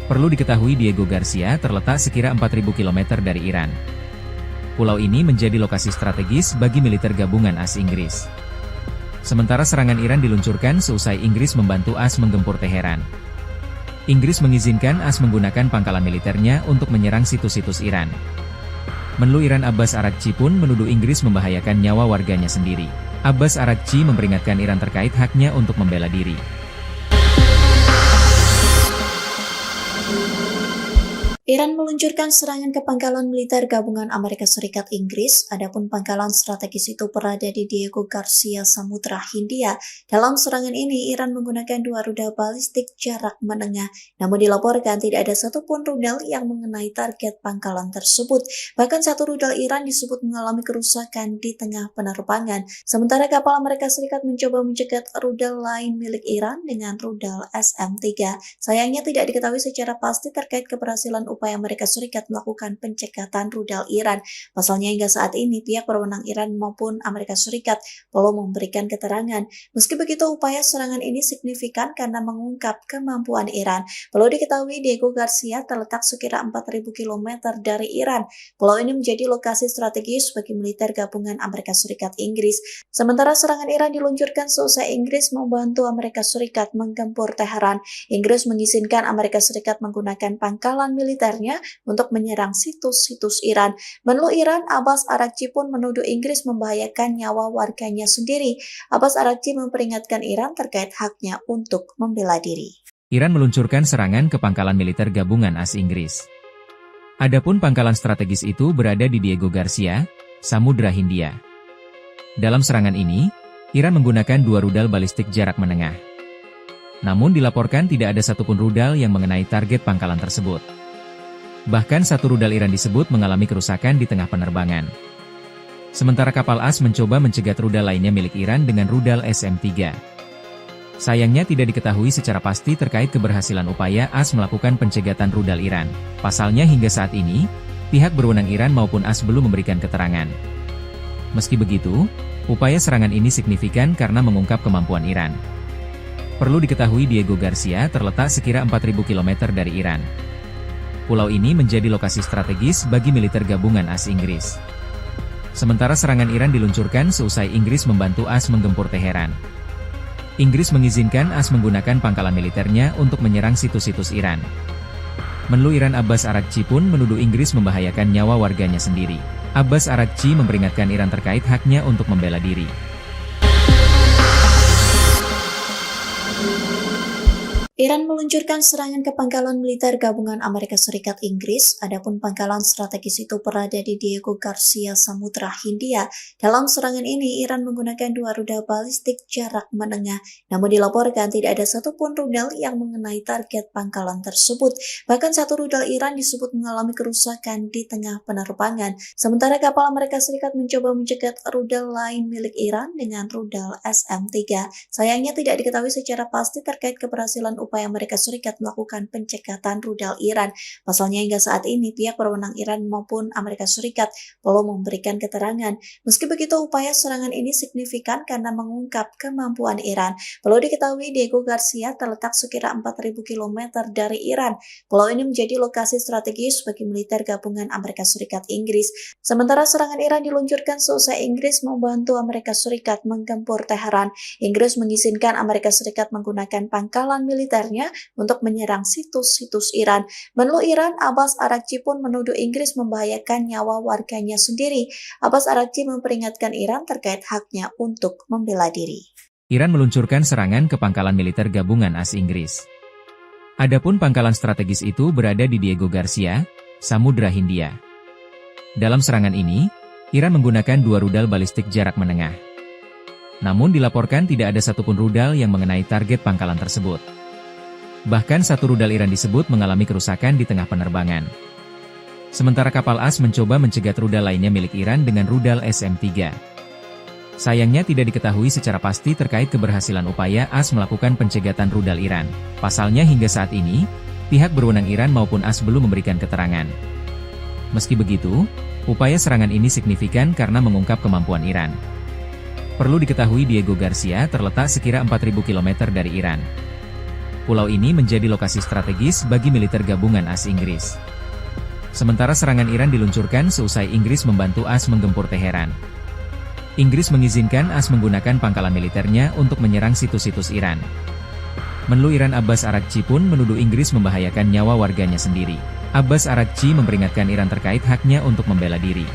Perlu diketahui Diego Garcia terletak sekira 4.000 km dari Iran. Pulau ini menjadi lokasi strategis bagi militer gabungan AS Inggris. Sementara serangan Iran diluncurkan seusai Inggris membantu AS menggempur Teheran. Inggris mengizinkan AS menggunakan pangkalan militernya untuk menyerang situs-situs Iran. Menlu Iran Abbas Araghchi pun menuduh Inggris membahayakan nyawa warganya sendiri. Abbas Araghchi memperingatkan Iran terkait haknya untuk membela diri. Iran meluncurkan serangan ke pangkalan militer gabungan Amerika Serikat Inggris, adapun pangkalan strategis itu berada di Diego Garcia, Samudra Hindia. Dalam serangan ini, Iran menggunakan 2 rudal balistik jarak menengah, namun dilaporkan tidak ada satupun rudal yang mengenai target pangkalan tersebut. Bahkan satu rudal Iran disebut mengalami kerusakan di tengah penerbangan, sementara kapal Amerika Serikat mencoba mencegat rudal lain milik Iran dengan rudal SM-3. Sayangnya tidak diketahui secara pasti terkait keberhasilan upaya Amerika Serikat melakukan pencekatan rudal Iran. Pasalnya hingga saat ini pihak berwenang Iran maupun Amerika Serikat belum memberikan keterangan. Meski begitu, upaya serangan ini signifikan karena mengungkap kemampuan Iran. Perlu diketahui Diego Garcia terletak sekira 4.000 km dari Iran. Pulau ini menjadi lokasi strategis bagi militer gabungan Amerika Serikat Inggris. Sementara serangan Iran diluncurkan seusai Inggris membantu Amerika Serikat menggempur Teheran. Inggris mengizinkan Amerika Serikat menggunakan pangkalan militer untuk menyerang situs-situs Iran. Menlu Iran, Abbas Araghchi pun menuduh Inggris membahayakan nyawa warganya sendiri. Abbas Araghchi memperingatkan Iran terkait haknya untuk membela diri. Iran meluncurkan serangan ke pangkalan militer gabungan AS Inggris. Adapun pangkalan strategis itu berada di Diego Garcia, Samudra Hindia. Dalam serangan ini, Iran menggunakan 2 rudal balistik jarak menengah. Namun dilaporkan tidak ada satupun rudal yang mengenai target pangkalan tersebut. Bahkan satu rudal Iran disebut mengalami kerusakan di tengah penerbangan. Sementara kapal AS mencoba mencegat rudal lainnya milik Iran dengan rudal SM-3. Sayangnya tidak diketahui secara pasti terkait keberhasilan upaya AS melakukan pencegatan rudal Iran. Pasalnya hingga saat ini, pihak berwenang Iran maupun AS belum memberikan keterangan. Meski begitu, upaya serangan ini signifikan karena mengungkap kemampuan Iran. Perlu diketahui Diego Garcia terletak sekira 4.000 km dari Iran. Pulau ini menjadi lokasi strategis bagi militer gabungan AS Inggris. Sementara serangan Iran diluncurkan seusai Inggris membantu AS menggempur Teheran. Inggris mengizinkan AS menggunakan pangkalan militernya untuk menyerang situs-situs Iran. Menlu Iran Abbas Araghchi pun menuduh Inggris membahayakan nyawa warganya sendiri. Abbas Araghchi memperingatkan Iran terkait haknya untuk membela diri. Iran meluncurkan serangan ke pangkalan militer gabungan Amerika Serikat Inggris, adapun pangkalan strategis itu berada di Diego Garcia, Samudra Hindia. Dalam serangan ini, Iran menggunakan 2 rudal balistik jarak menengah, namun dilaporkan tidak ada satupun rudal yang mengenai target pangkalan tersebut. Bahkan satu rudal Iran disebut mengalami kerusakan di tengah penerbangan, sementara kapal Amerika Serikat mencoba mencegat rudal lain milik Iran dengan rudal SM-3. Sayangnya tidak diketahui secara pasti terkait keberhasilan upaya Amerika Serikat melakukan pencekatan rudal Iran. Pasalnya hingga saat ini pihak berwenang Iran maupun Amerika Serikat belum memberikan keterangan. Meski begitu, upaya serangan ini signifikan karena mengungkap kemampuan Iran. Perlu diketahui Diego Garcia terletak sekira 4.000 km dari Iran. Pulau ini menjadi lokasi strategis bagi militer gabungan Amerika Serikat Inggris. Sementara serangan Iran diluncurkan seusai Inggris membantu Amerika Serikat menggempur Teheran. Inggris mengizinkan Amerika Serikat menggunakan pangkalan militernya untuk menyerang situs-situs Iran. Menlu Iran, Abbas Araghchi pun menuduh Inggris membahayakan nyawa warganya sendiri. Abbas Araghchi memperingatkan Iran terkait haknya untuk membela diri. Iran meluncurkan serangan ke pangkalan militer gabungan AS Inggris. Adapun pangkalan strategis itu berada di Diego Garcia, Samudra Hindia. Dalam serangan ini, Iran menggunakan 2 rudal balistik jarak menengah. Namun dilaporkan tidak ada satupun rudal yang mengenai target pangkalan tersebut. Bahkan satu rudal Iran disebut mengalami kerusakan di tengah penerbangan. Sementara kapal AS mencoba mencegat rudal lainnya milik Iran dengan rudal SM-3. Sayangnya tidak diketahui secara pasti terkait keberhasilan upaya AS melakukan pencegatan rudal Iran. Pasalnya hingga saat ini, pihak berwenang Iran maupun AS belum memberikan keterangan. Meski begitu, upaya serangan ini signifikan karena mengungkap kemampuan Iran. Perlu diketahui Diego Garcia terletak sekira 4.000 km dari Iran. Pulau ini menjadi lokasi strategis bagi militer gabungan AS Inggris. Sementara serangan Iran diluncurkan seusai Inggris membantu AS menggempur Teheran. Inggris mengizinkan AS menggunakan pangkalan militernya untuk menyerang situs-situs Iran. Menlu Iran Abbas Araghchi pun menuduh Inggris membahayakan nyawa warganya sendiri. Abbas Araghchi memperingatkan Iran terkait haknya untuk membela diri.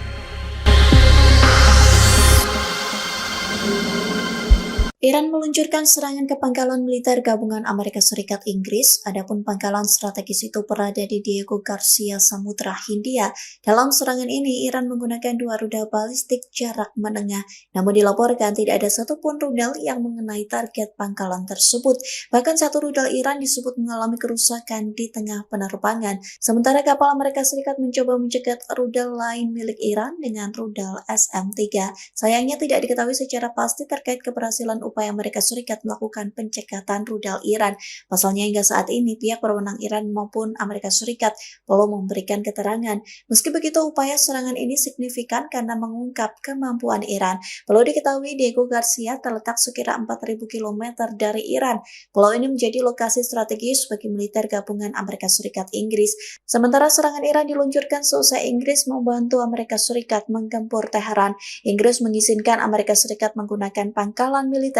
Iran meluncurkan serangan ke pangkalan militer gabungan Amerika Serikat Inggris, adapun pangkalan strategis itu berada di Diego Garcia, Samudra Hindia. Dalam serangan ini, Iran menggunakan 2 rudal balistik jarak menengah, namun dilaporkan tidak ada satupun rudal yang mengenai target pangkalan tersebut. Bahkan satu rudal Iran disebut mengalami kerusakan di tengah penerbangan, sementara kapal Amerika Serikat mencoba mencegat rudal lain milik Iran dengan rudal SM-3. Sayangnya tidak diketahui secara pasti terkait keberhasilan upaya Amerika Serikat melakukan pencekatan rudal Iran. Pasalnya hingga saat ini pihak berwenang Iran maupun Amerika Serikat belum memberikan keterangan. Meski begitu, upaya serangan ini signifikan karena mengungkap kemampuan Iran. Perlu diketahui Diego Garcia terletak sekira 4.000 km dari Iran. Pulau ini menjadi lokasi strategis bagi militer gabungan Amerika Serikat Inggris. Sementara serangan Iran diluncurkan seusai Inggris membantu Amerika Serikat menggempur Teheran. Inggris mengizinkan Amerika Serikat menggunakan pangkalan militer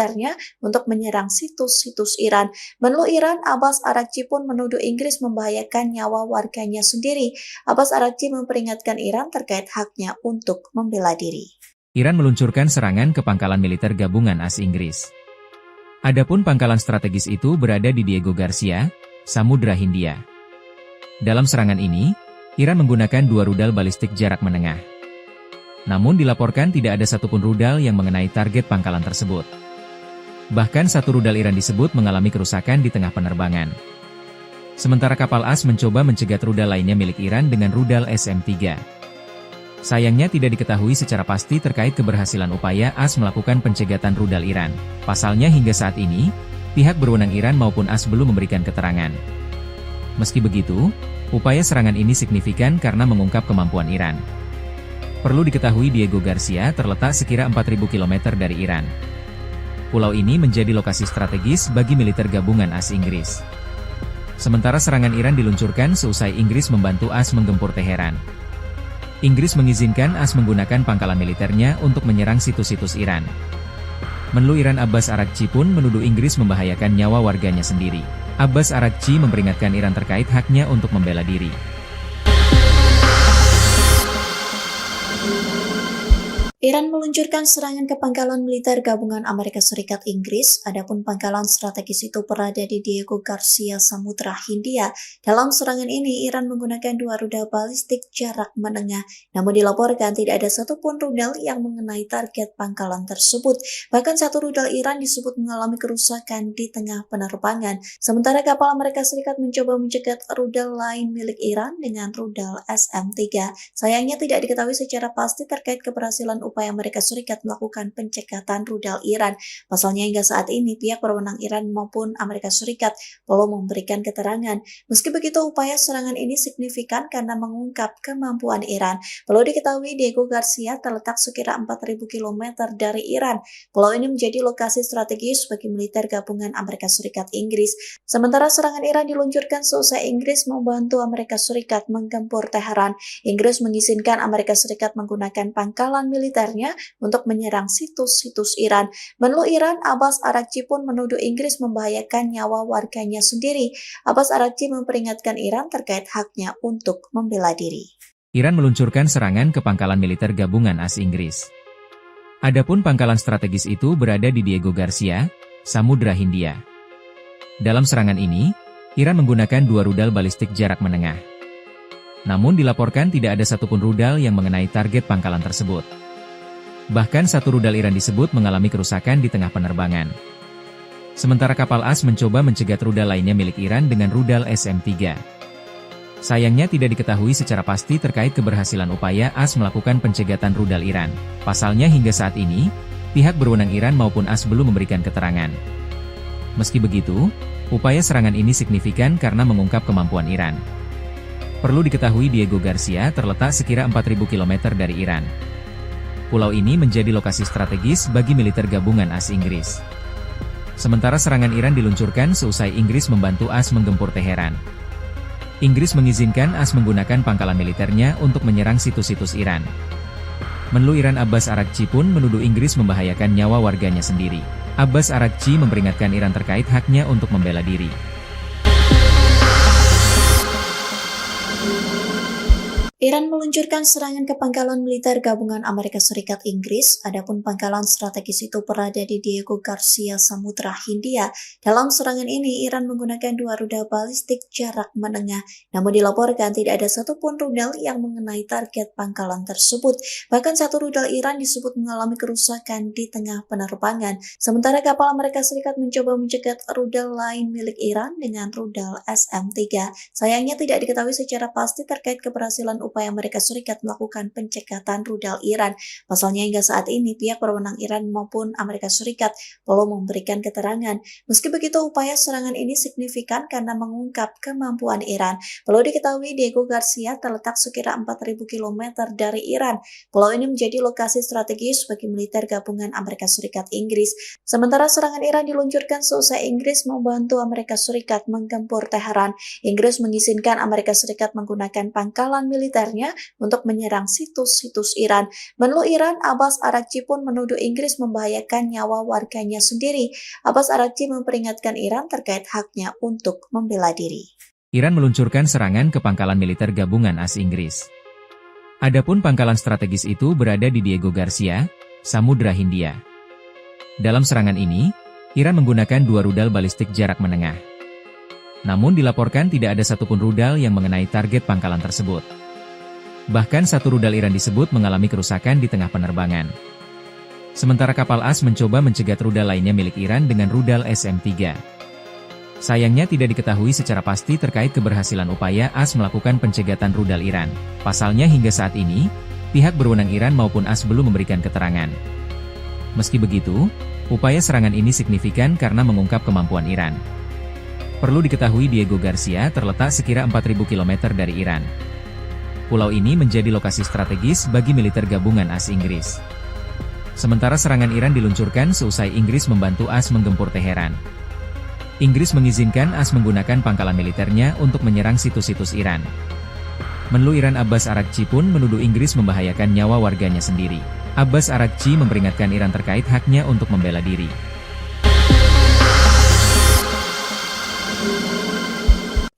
untuk menyerang situs-situs Iran. Menlu Iran, Abbas Araghchi pun menuduh Inggris membahayakan nyawa warganya sendiri. Abbas Araghchi memperingatkan Iran terkait haknya untuk membela diri. Iran meluncurkan serangan ke pangkalan militer gabungan AS Inggris. Adapun pangkalan strategis itu berada di Diego Garcia, Samudra Hindia. Dalam serangan ini, Iran menggunakan 2 rudal balistik jarak menengah. Namun dilaporkan tidak ada satupun rudal yang mengenai target pangkalan tersebut. Bahkan satu rudal Iran disebut mengalami kerusakan di tengah penerbangan. Sementara kapal AS mencoba mencegat rudal lainnya milik Iran dengan rudal SM-3. Sayangnya tidak diketahui secara pasti terkait keberhasilan upaya AS melakukan pencegatan rudal Iran. Pasalnya hingga saat ini, pihak berwenang Iran maupun AS belum memberikan keterangan. Meski begitu, upaya serangan ini signifikan karena mengungkap kemampuan Iran. Perlu diketahui Diego Garcia terletak sekira 4.000 km dari Iran. Pulau ini menjadi lokasi strategis bagi militer gabungan AS Inggris. Sementara serangan Iran diluncurkan seusai Inggris membantu AS menggempur Teheran. Inggris mengizinkan AS menggunakan pangkalan militernya untuk menyerang situs-situs Iran. Menlu Iran Abbas Araghchi pun menuduh Inggris membahayakan nyawa warganya sendiri. Abbas Araghchi memperingatkan Iran terkait haknya untuk membela diri. Iran meluncurkan serangan ke pangkalan militer gabungan Amerika Serikat Inggris, adapun pangkalan strategis itu berada di Diego Garcia, Samudra Hindia. Dalam serangan ini, Iran menggunakan 2 rudal balistik jarak menengah, namun dilaporkan tidak ada satupun rudal yang mengenai target pangkalan tersebut. Bahkan satu rudal Iran disebut mengalami kerusakan di tengah penerbangan, sementara kapal Amerika Serikat mencoba mencegat rudal lain milik Iran dengan rudal SM-3. Sayangnya tidak diketahui secara pasti terkait keberhasilan upaya Amerika Serikat melakukan pencekatan rudal Iran. Pasalnya hingga saat ini pihak berwenang Iran maupun Amerika Serikat belum memberikan keterangan. Meski begitu, upaya serangan ini signifikan karena mengungkap kemampuan Iran. Perlu diketahui Diego Garcia terletak sekira 4.000 km dari Iran. Pulau ini menjadi lokasi strategis bagi militer gabungan Amerika Serikat Inggris. Sementara serangan Iran diluncurkan seusai Inggris membantu Amerika Serikat menggempur Teheran. Inggris mengizinkan Amerika Serikat menggunakan pangkalan militernya untuk menyerang situs-situs Iran. Menlu Iran, Abbas Araghchi pun menuduh Inggris membahayakan nyawa warganya sendiri. Abbas Araghchi memperingatkan Iran terkait haknya untuk membela diri. Iran meluncurkan serangan ke pangkalan militer gabungan AS Inggris. Adapun pangkalan strategis itu berada di Diego Garcia, Samudra Hindia. Dalam serangan ini, Iran menggunakan 2 rudal balistik jarak menengah. Namun dilaporkan tidak ada satupun rudal yang mengenai target pangkalan tersebut. Bahkan satu rudal Iran disebut mengalami kerusakan di tengah penerbangan. Sementara kapal AS mencoba mencegat rudal lainnya milik Iran dengan rudal SM-3. Sayangnya tidak diketahui secara pasti terkait keberhasilan upaya AS melakukan pencegatan rudal Iran. Pasalnya hingga saat ini, pihak berwenang Iran maupun AS belum memberikan keterangan. Meski begitu, upaya serangan ini signifikan karena mengungkap kemampuan Iran. Perlu diketahui Diego Garcia terletak sekira 4.000 km dari Iran. Pulau ini menjadi lokasi strategis bagi militer gabungan AS Inggris. Sementara serangan Iran diluncurkan seusai Inggris membantu AS menggempur Teheran. Inggris mengizinkan AS menggunakan pangkalan militernya untuk menyerang situs-situs Iran. Menlu Iran Abbas Araghchi pun menuduh Inggris membahayakan nyawa warganya sendiri. Abbas Araghchi memperingatkan Iran terkait haknya untuk membela diri. Iran meluncurkan serangan ke pangkalan militer gabungan Amerika Serikat Inggris, adapun pangkalan strategis itu berada di Diego Garcia, Samudra Hindia. Dalam serangan ini, Iran menggunakan 2 rudal balistik jarak menengah, namun dilaporkan tidak ada satupun rudal yang mengenai target pangkalan tersebut. Bahkan satu rudal Iran disebut mengalami kerusakan di tengah penerbangan, sementara kapal Amerika Serikat mencoba mencegat rudal lain milik Iran dengan rudal SM-3. Sayangnya tidak diketahui secara pasti terkait keberhasilan upaya Amerika Serikat melakukan pencekatan rudal Iran. Pasalnya hingga saat ini pihak berwenang Iran maupun Amerika Serikat belum memberikan keterangan. Meski begitu, upaya serangan ini signifikan karena mengungkap kemampuan Iran. Perlu diketahui Diego Garcia terletak sekira 4.000 km dari Iran. Pulau ini menjadi lokasi strategis bagi militer gabungan Amerika Serikat Inggris. Sementara serangan Iran diluncurkan seusai Inggris membantu Amerika Serikat menggempur Teheran. Inggris mengizinkan Amerika Serikat menggunakan pangkalan militer untuk menyerang situs-situs Iran. Menlu Iran, Abbas Araghchi pun menuduh Inggris membahayakan nyawa warganya sendiri. Abbas Araghchi memperingatkan Iran terkait haknya untuk membela diri. Iran meluncurkan serangan ke pangkalan militer gabungan AS Inggris. Adapun pangkalan strategis itu berada di Diego Garcia, Samudra Hindia. Dalam serangan ini, Iran menggunakan 2 rudal balistik jarak menengah. Namun dilaporkan tidak ada satupun rudal yang mengenai target pangkalan tersebut. Bahkan satu rudal Iran disebut mengalami kerusakan di tengah penerbangan. Sementara kapal AS mencoba mencegat rudal lainnya milik Iran dengan rudal SM-3. Sayangnya tidak diketahui secara pasti terkait keberhasilan upaya AS melakukan pencegatan rudal Iran. Pasalnya hingga saat ini, pihak berwenang Iran maupun AS belum memberikan keterangan. Meski begitu, upaya serangan ini signifikan karena mengungkap kemampuan Iran. Perlu diketahui Diego Garcia terletak sekira 4.000 km dari Iran. Pulau ini menjadi lokasi strategis bagi militer gabungan AS Inggris. Sementara serangan Iran diluncurkan seusai Inggris membantu AS menggempur Teheran. Inggris mengizinkan AS menggunakan pangkalan militernya untuk menyerang situs-situs Iran. Menlu Iran Abbas Araghchi pun menuduh Inggris membahayakan nyawa warganya sendiri. Abbas Araghchi memperingatkan Iran terkait haknya untuk membela diri.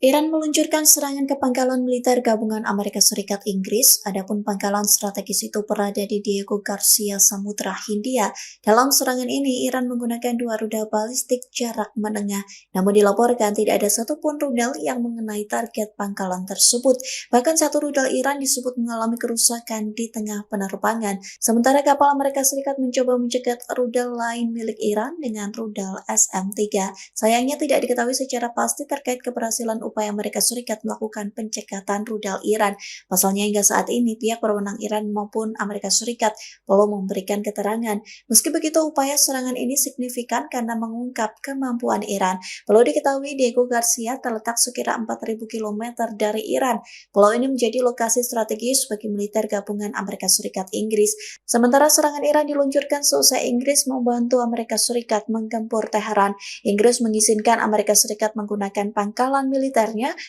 Iran meluncurkan serangan ke pangkalan militer gabungan Amerika Serikat Inggris, adapun pangkalan strategis itu berada di Diego Garcia, Samudra Hindia. Dalam serangan ini, Iran menggunakan 2 rudal balistik jarak menengah, namun dilaporkan tidak ada satupun rudal yang mengenai target pangkalan tersebut. Bahkan satu rudal Iran disebut mengalami kerusakan di tengah penerbangan, sementara kapal Amerika Serikat mencoba mencegat rudal lain milik Iran dengan rudal SM-3. Sayangnya tidak diketahui secara pasti terkait keberhasilan upaya Amerika Serikat melakukan pencekatan rudal Iran. Pasalnya hingga saat ini pihak berwenang Iran maupun Amerika Serikat belum memberikan keterangan. Meski begitu, upaya serangan ini signifikan karena mengungkap kemampuan Iran. Perlu diketahui Diego Garcia terletak sekira 4.000 km dari Iran. Pulau ini menjadi lokasi strategis bagi militer gabungan Amerika Serikat Inggris. Sementara serangan Iran diluncurkan seusai Inggris membantu Amerika Serikat menggempur Teheran. Inggris mengizinkan Amerika Serikat menggunakan pangkalan militernya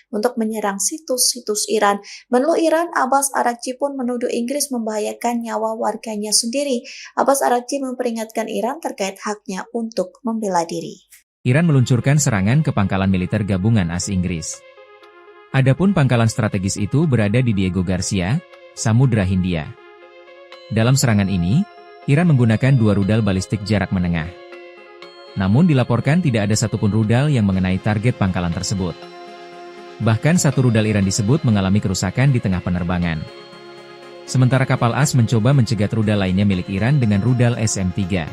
untuk menyerang situs-situs Iran. Menlu Iran, Abbas Araghchi pun menuduh Inggris membahayakan nyawa warganya sendiri. Abbas Araghchi memperingatkan Iran terkait haknya untuk membela diri. Iran meluncurkan serangan ke pangkalan militer gabungan AS Inggris. Adapun pangkalan strategis itu berada di Diego Garcia, Samudra Hindia. Dalam serangan ini, Iran menggunakan 2 rudal balistik jarak menengah. Namun dilaporkan tidak ada satupun rudal yang mengenai target pangkalan tersebut. Bahkan satu rudal Iran disebut mengalami kerusakan di tengah penerbangan. Sementara kapal AS mencoba mencegat rudal lainnya milik Iran dengan rudal SM-3.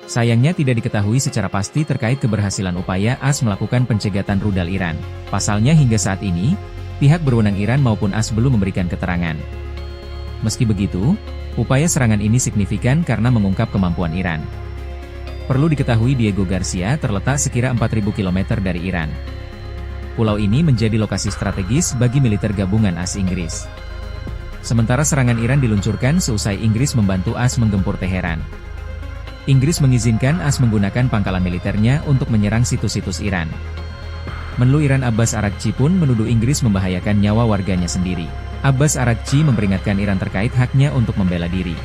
Sayangnya tidak diketahui secara pasti terkait keberhasilan upaya AS melakukan pencegatan rudal Iran. Pasalnya hingga saat ini, pihak berwenang Iran maupun AS belum memberikan keterangan. Meski begitu, upaya serangan ini signifikan karena mengungkap kemampuan Iran. Perlu diketahui Diego Garcia terletak sekira 4.000 km dari Iran. Pulau ini menjadi lokasi strategis bagi militer gabungan AS Inggris. Sementara serangan Iran diluncurkan seusai Inggris membantu AS menggempur Teheran. Inggris mengizinkan AS menggunakan pangkalan militernya untuk menyerang situs-situs Iran. Menlu Iran Abbas Araghchi pun menuduh Inggris membahayakan nyawa warganya sendiri. Abbas Araghchi memperingatkan Iran terkait haknya untuk membela diri.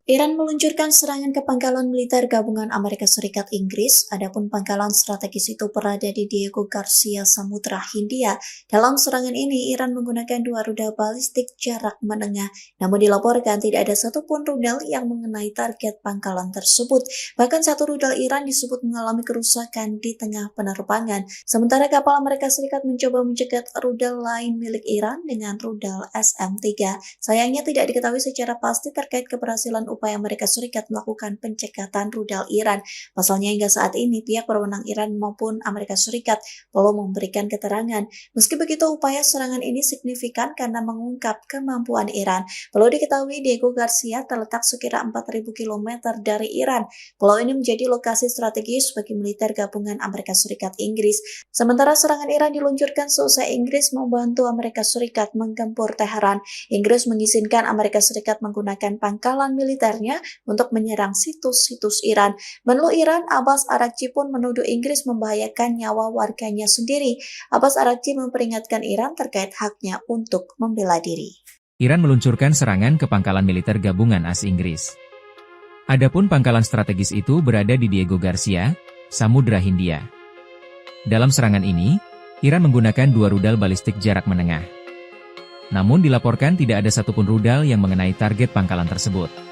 Iran meluncurkan serangan ke pangkalan militer gabungan Amerika Serikat Inggris, adapun pangkalan strategis itu berada di Diego Garcia, Samudra Hindia. Dalam serangan ini, Iran menggunakan 2 rudal balistik jarak menengah, namun dilaporkan tidak ada satupun rudal yang mengenai target pangkalan tersebut. Bahkan satu rudal Iran disebut mengalami kerusakan di tengah penerbangan, sementara kapal Amerika Serikat mencoba mencegat rudal lain milik Iran dengan rudal SM-3. Sayangnya tidak diketahui secara pasti terkait keberhasilan upaya Amerika Serikat melakukan pencekatan rudal Iran. Pasalnya hingga saat ini pihak berwenang Iran maupun Amerika Serikat belum memberikan keterangan. Meski begitu, upaya serangan ini signifikan karena mengungkap kemampuan Iran. Perlu diketahui Diego Garcia terletak sekira 4.000 km dari Iran. Pulau ini menjadi lokasi strategis bagi militer gabungan Amerika Serikat Inggris. Sementara serangan Iran diluncurkan seusai Inggris membantu Amerika Serikat menggempur Teheran. Inggris mengizinkan Amerika Serikat menggunakan pangkalan militer untuk menyerang situs-situs Iran. Menlu Iran, Abbas Araghchi pun menuduh Inggris membahayakan nyawa warganya sendiri. Abbas Araghchi memperingatkan Iran terkait haknya untuk membela diri. Iran meluncurkan serangan ke pangkalan militer gabungan AS Inggris. Adapun pangkalan strategis itu berada di Diego Garcia, Samudra Hindia. Dalam serangan ini, Iran menggunakan 2 rudal balistik jarak menengah. Namun dilaporkan tidak ada satupun rudal yang mengenai target pangkalan tersebut.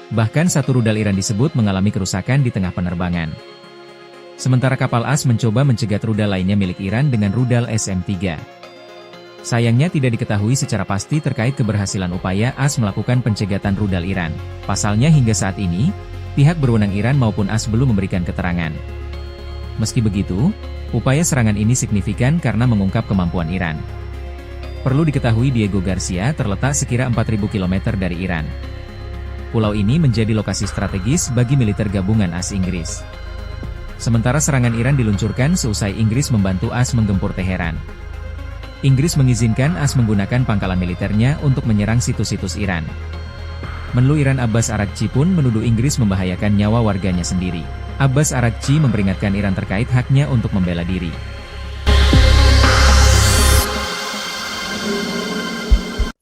Bahkan satu rudal Iran disebut mengalami kerusakan di tengah penerbangan. Sementara kapal AS mencoba mencegat rudal lainnya milik Iran dengan rudal SM-3. Sayangnya tidak diketahui secara pasti terkait keberhasilan upaya AS melakukan pencegatan rudal Iran. Pasalnya hingga saat ini, pihak berwenang Iran maupun AS belum memberikan keterangan. Meski begitu, upaya serangan ini signifikan karena mengungkap kemampuan Iran. Perlu diketahui Diego Garcia terletak sekira 4.000 km dari Iran. Pulau ini menjadi lokasi strategis bagi militer gabungan AS Inggris. Sementara serangan Iran diluncurkan seusai Inggris membantu AS menggempur Teheran. Inggris mengizinkan AS menggunakan pangkalan militernya untuk menyerang situs-situs Iran. Menlu Iran Abbas Araghchi pun menuduh Inggris membahayakan nyawa warganya sendiri. Abbas Araghchi memperingatkan Iran terkait haknya untuk membela diri.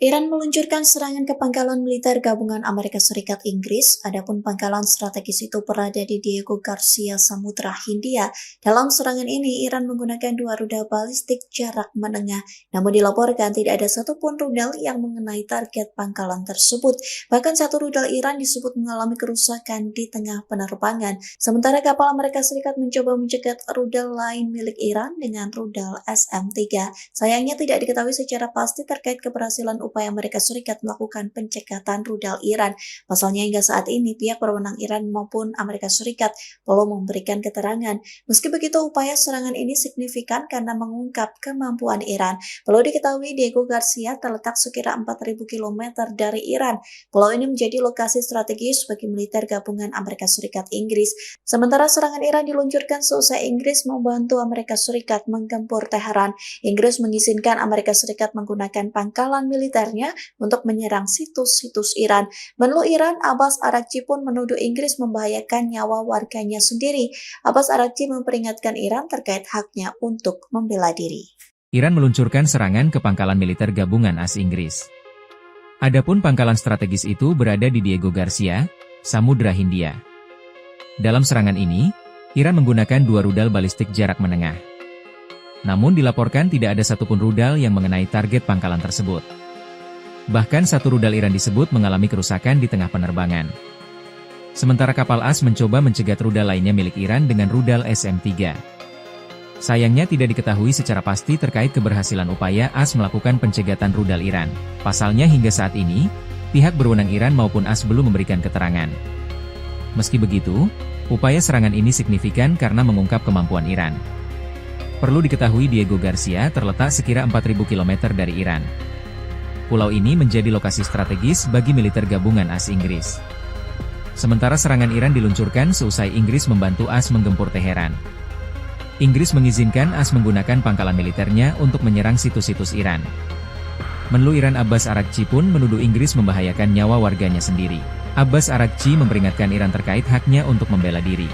Iran meluncurkan serangan ke pangkalan militer gabungan Amerika Serikat Inggris, adapun pangkalan strategis itu berada di Diego Garcia, Samudra Hindia. Dalam serangan ini, Iran menggunakan 2 rudal balistik jarak menengah, namun dilaporkan tidak ada satupun rudal yang mengenai target pangkalan tersebut. Bahkan satu rudal Iran disebut mengalami kerusakan di tengah penerbangan, sementara kapal Amerika Serikat mencoba mencegat rudal lain milik Iran dengan rudal SM-3. Sayangnya tidak diketahui secara pasti terkait keberhasilan upaya Amerika Serikat melakukan pencekatan rudal Iran. Pasalnya hingga saat ini pihak berwenang Iran maupun Amerika Serikat belum memberikan keterangan. Meski begitu, upaya serangan ini signifikan karena mengungkap kemampuan Iran. Perlu diketahui Diego Garcia terletak sekira 4.000 km dari Iran. Pulau ini menjadi lokasi strategis bagi militer gabungan Amerika Serikat Inggris. Sementara serangan Iran diluncurkan seusai Inggris membantu Amerika Serikat menggempur Teheran. Inggris mengizinkan Amerika Serikat menggunakan pangkalan militernya untuk menyerang situs-situs Iran. Menlu Iran, Abbas Araghchi pun menuduh Inggris membahayakan nyawa warganya sendiri. Abbas Araghchi memperingatkan Iran terkait haknya untuk membela diri. Iran meluncurkan serangan ke pangkalan militer gabungan AS Inggris. Adapun pangkalan strategis itu berada di Diego Garcia, Samudra Hindia. Dalam serangan ini, Iran menggunakan 2 rudal balistik jarak menengah. Namun dilaporkan tidak ada satupun rudal yang mengenai target pangkalan tersebut. Bahkan satu rudal Iran disebut mengalami kerusakan di tengah penerbangan. Sementara kapal AS mencoba mencegat rudal lainnya milik Iran dengan rudal SM-3. Sayangnya tidak diketahui secara pasti terkait keberhasilan upaya AS melakukan pencegatan rudal Iran. Pasalnya hingga saat ini, pihak berwenang Iran maupun AS belum memberikan keterangan. Meski begitu, upaya serangan ini signifikan karena mengungkap kemampuan Iran. Perlu diketahui Diego Garcia terletak sekira 4.000 km dari Iran. Pulau ini menjadi lokasi strategis bagi militer gabungan AS Inggris. Sementara serangan Iran diluncurkan seusai Inggris membantu AS menggempur Teheran. Inggris mengizinkan AS menggunakan pangkalan militernya untuk menyerang situs-situs Iran. Menlu Iran Abbas Araghchi pun menuduh Inggris membahayakan nyawa warganya sendiri. Abbas Araghchi memperingatkan Iran terkait haknya untuk membela diri.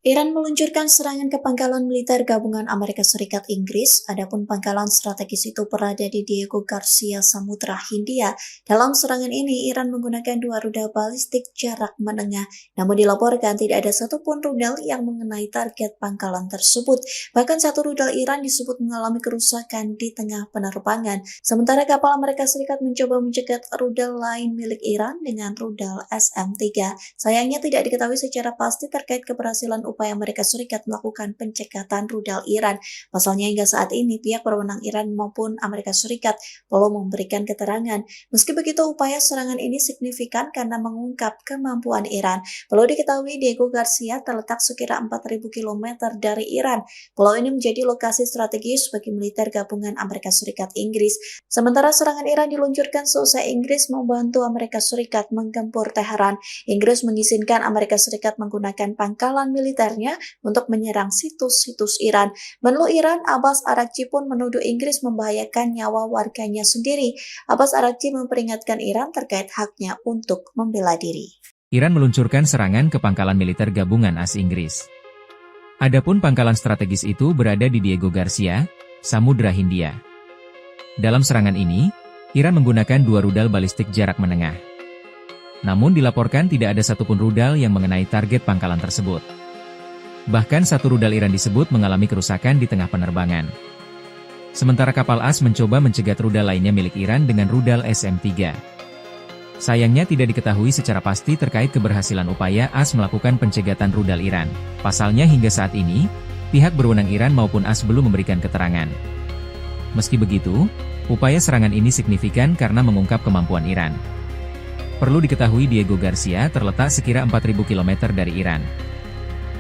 Iran meluncurkan serangan ke pangkalan militer gabungan Amerika Serikat Inggris, adapun pangkalan strategis itu berada di Diego Garcia, Samudra Hindia. Dalam serangan ini, Iran menggunakan 2 rudal balistik jarak menengah, namun dilaporkan tidak ada satupun rudal yang mengenai target pangkalan tersebut. Bahkan satu rudal Iran disebut mengalami kerusakan di tengah penerbangan, sementara kapal Amerika Serikat mencoba mencegat rudal lain milik Iran dengan rudal SM-3. Sayangnya tidak diketahui secara pasti terkait keberhasilan upaya Amerika Serikat melakukan pencekatan rudal Iran. Pasalnya hingga saat ini pihak berwenang Iran maupun Amerika Serikat belum memberikan keterangan. Meski begitu, upaya serangan ini signifikan karena mengungkap kemampuan Iran. Perlu diketahui Diego Garcia terletak sekira 4.000 km dari Iran. Pulau ini menjadi lokasi strategis bagi militer gabungan Amerika Serikat Inggris. Sementara serangan Iran diluncurkan seusai Inggris membantu Amerika Serikat menggempur Teheran. Inggris mengizinkan Amerika Serikat menggunakan pangkalan militernya untuk menyerang situs-situs Iran. Menlu Iran, Abbas Araghchi pun menuduh Inggris membahayakan nyawa warganya sendiri. Abbas Araghchi memperingatkan Iran terkait haknya untuk membela diri. Iran meluncurkan serangan ke pangkalan militer gabungan AS Inggris. Adapun pangkalan strategis itu berada di Diego Garcia, Samudra Hindia. Dalam serangan ini, Iran menggunakan 2 rudal balistik jarak menengah. Namun dilaporkan tidak ada satupun rudal yang mengenai target pangkalan tersebut. Bahkan satu rudal Iran disebut mengalami kerusakan di tengah penerbangan. Sementara kapal AS mencoba mencegat rudal lainnya milik Iran dengan rudal SM-3. Sayangnya tidak diketahui secara pasti terkait keberhasilan upaya AS melakukan pencegatan rudal Iran. Pasalnya hingga saat ini, pihak berwenang Iran maupun AS belum memberikan keterangan. Meski begitu, upaya serangan ini signifikan karena mengungkap kemampuan Iran. Perlu diketahui Diego Garcia terletak sekira 4.000 km dari Iran.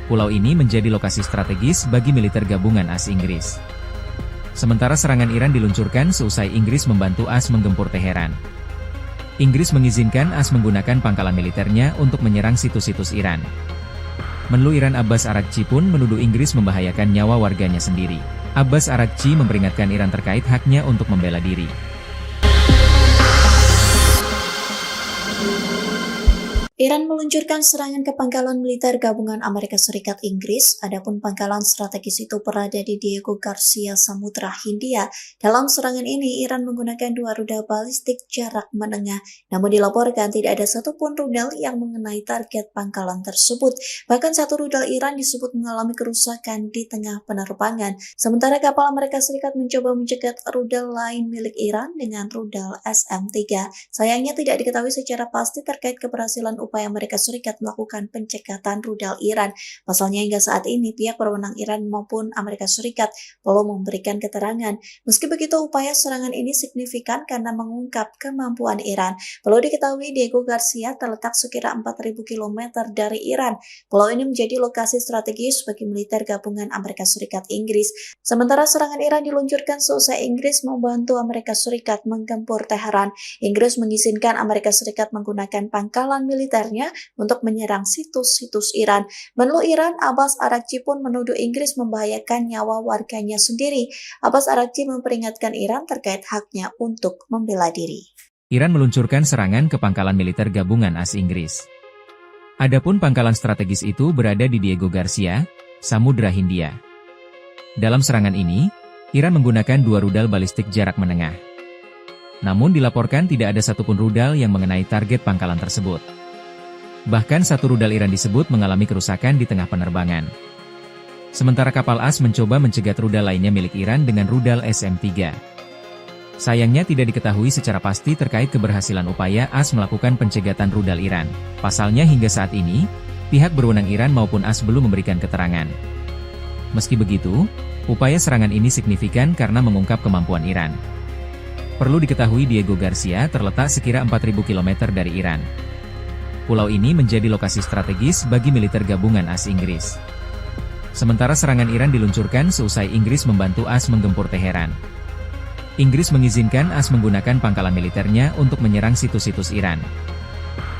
Pulau ini menjadi lokasi strategis bagi militer gabungan AS Inggris. Sementara serangan Iran diluncurkan seusai Inggris membantu AS menggempur Teheran. Inggris mengizinkan AS menggunakan pangkalan militernya untuk menyerang situs-situs Iran. Menlu Iran Abbas Araghchi pun menuduh Inggris membahayakan nyawa warganya sendiri. Abbas Araghchi memperingatkan Iran terkait haknya untuk membela diri. Iran meluncurkan serangan ke pangkalan militer gabungan Amerika Serikat Inggris, adapun pangkalan strategis itu berada di Diego Garcia, Samudra Hindia. Dalam serangan ini, Iran menggunakan 2 rudal balistik jarak menengah, namun dilaporkan tidak ada satupun rudal yang mengenai target pangkalan tersebut. Bahkan satu rudal Iran disebut mengalami kerusakan di tengah penerbangan, sementara kapal Amerika Serikat mencoba mencegat rudal lain milik Iran dengan rudal SM-3. Sayangnya tidak diketahui secara pasti terkait keberhasilan upaya Amerika Serikat melakukan pencekatan rudal Iran. Pasalnya hingga saat ini pihak berwenang Iran maupun Amerika Serikat belum memberikan keterangan. Meski begitu, upaya serangan ini signifikan karena mengungkap kemampuan Iran. Perlu diketahui Diego Garcia terletak sekira 4.000 km dari Iran. Pulau ini menjadi lokasi strategis bagi militer gabungan Amerika Serikat Inggris. Sementara serangan Iran diluncurkan seusai Inggris membantu Amerika Serikat menggempur Teheran. Inggris mengizinkan Amerika Serikat menggunakan pangkalan militernya untuk menyerang situs-situs Iran. Menlu Iran, Abbas Araghchi pun menuduh Inggris membahayakan nyawa warganya sendiri. Abbas Araghchi memperingatkan Iran terkait haknya untuk membela diri. Iran meluncurkan serangan ke pangkalan militer gabungan AS Inggris. Adapun pangkalan strategis itu berada di Diego Garcia, Samudra Hindia. Dalam serangan ini, Iran menggunakan 2 rudal balistik jarak menengah. Namun dilaporkan tidak ada satupun rudal yang mengenai target pangkalan tersebut. Bahkan satu rudal Iran disebut mengalami kerusakan di tengah penerbangan. Sementara kapal AS mencoba mencegat rudal lainnya milik Iran dengan rudal SM-3. Sayangnya tidak diketahui secara pasti terkait keberhasilan upaya AS melakukan pencegatan rudal Iran. Pasalnya hingga saat ini, pihak berwenang Iran maupun AS belum memberikan keterangan. Meski begitu, upaya serangan ini signifikan karena mengungkap kemampuan Iran. Perlu diketahui Diego Garcia terletak sekira 4.000 km dari Iran. Pulau ini menjadi lokasi strategis bagi militer gabungan AS Inggris. Sementara serangan Iran diluncurkan seusai Inggris membantu AS menggempur Teheran. Inggris mengizinkan AS menggunakan pangkalan militernya untuk menyerang situs-situs Iran.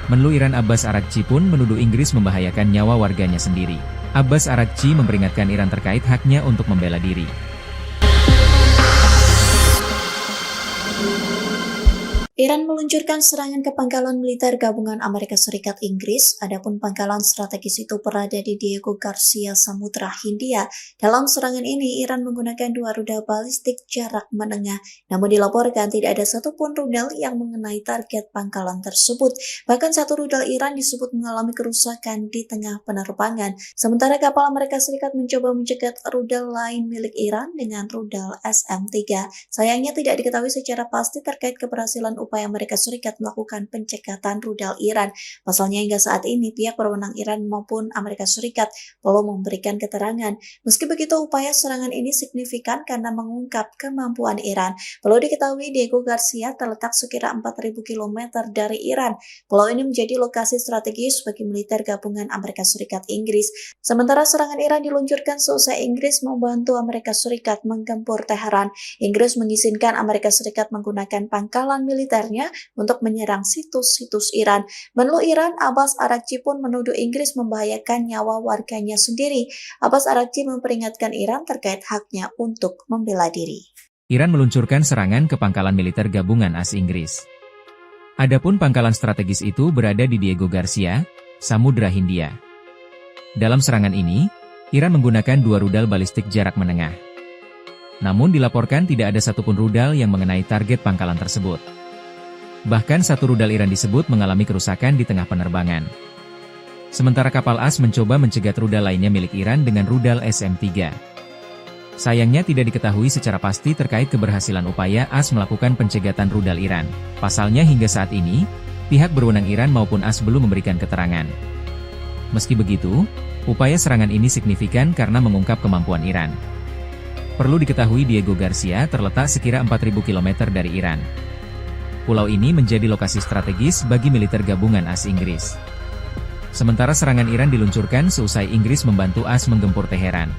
Menlu Iran Abbas Araghchi pun menuduh Inggris membahayakan nyawa warganya sendiri. Abbas Araghchi memperingatkan Iran terkait haknya untuk membela diri. Iran meluncurkan serangan ke pangkalan militer gabungan Amerika Serikat Inggris, adapun pangkalan strategis itu berada di Diego Garcia, Samudra Hindia. Dalam serangan ini, Iran menggunakan 2 rudal balistik jarak menengah, namun dilaporkan tidak ada satupun rudal yang mengenai target pangkalan tersebut. Bahkan satu rudal Iran disebut mengalami kerusakan di tengah penerbangan, sementara kapal Amerika Serikat mencoba mencegat rudal lain milik Iran dengan rudal SM-3. Sayangnya tidak diketahui secara pasti terkait keberhasilan upaya Amerika Serikat melakukan pencekatan rudal Iran. Pasalnya hingga saat ini pihak berwenang Iran maupun Amerika Serikat belum memberikan keterangan. Meski begitu, upaya serangan ini signifikan karena mengungkap kemampuan Iran. Perlu diketahui Diego Garcia terletak sekira 4.000 km dari Iran. Pulau ini menjadi lokasi strategis bagi militer gabungan Amerika Serikat Inggris. Sementara serangan Iran diluncurkan seusai Inggris membantu Amerika Serikat menggempur Teheran. Inggris mengizinkan Amerika Serikat menggunakan pangkalan militer untuk menyerang situs-situs Iran. Menlu Iran, Abbas Araghchi pun menuduh Inggris membahayakan nyawa warganya sendiri. Abbas Araghchi memperingatkan Iran terkait haknya untuk membela diri. Iran meluncurkan serangan ke pangkalan militer gabungan AS Inggris. Adapun pangkalan strategis itu berada di Diego Garcia, Samudra Hindia. Dalam serangan ini, Iran menggunakan 2 rudal balistik jarak menengah. Namun dilaporkan tidak ada satupun rudal yang mengenai target pangkalan tersebut. Bahkan satu rudal Iran disebut mengalami kerusakan di tengah penerbangan. Sementara kapal AS mencoba mencegat rudal lainnya milik Iran dengan rudal SM-3. Sayangnya tidak diketahui secara pasti terkait keberhasilan upaya AS melakukan pencegatan rudal Iran. Pasalnya hingga saat ini, pihak berwenang Iran maupun AS belum memberikan keterangan. Meski begitu, upaya serangan ini signifikan karena mengungkap kemampuan Iran. Perlu diketahui Diego Garcia terletak sekira 4.000 km dari Iran. Pulau ini menjadi lokasi strategis bagi militer gabungan AS Inggris. Sementara serangan Iran diluncurkan seusai Inggris membantu AS menggempur Teheran.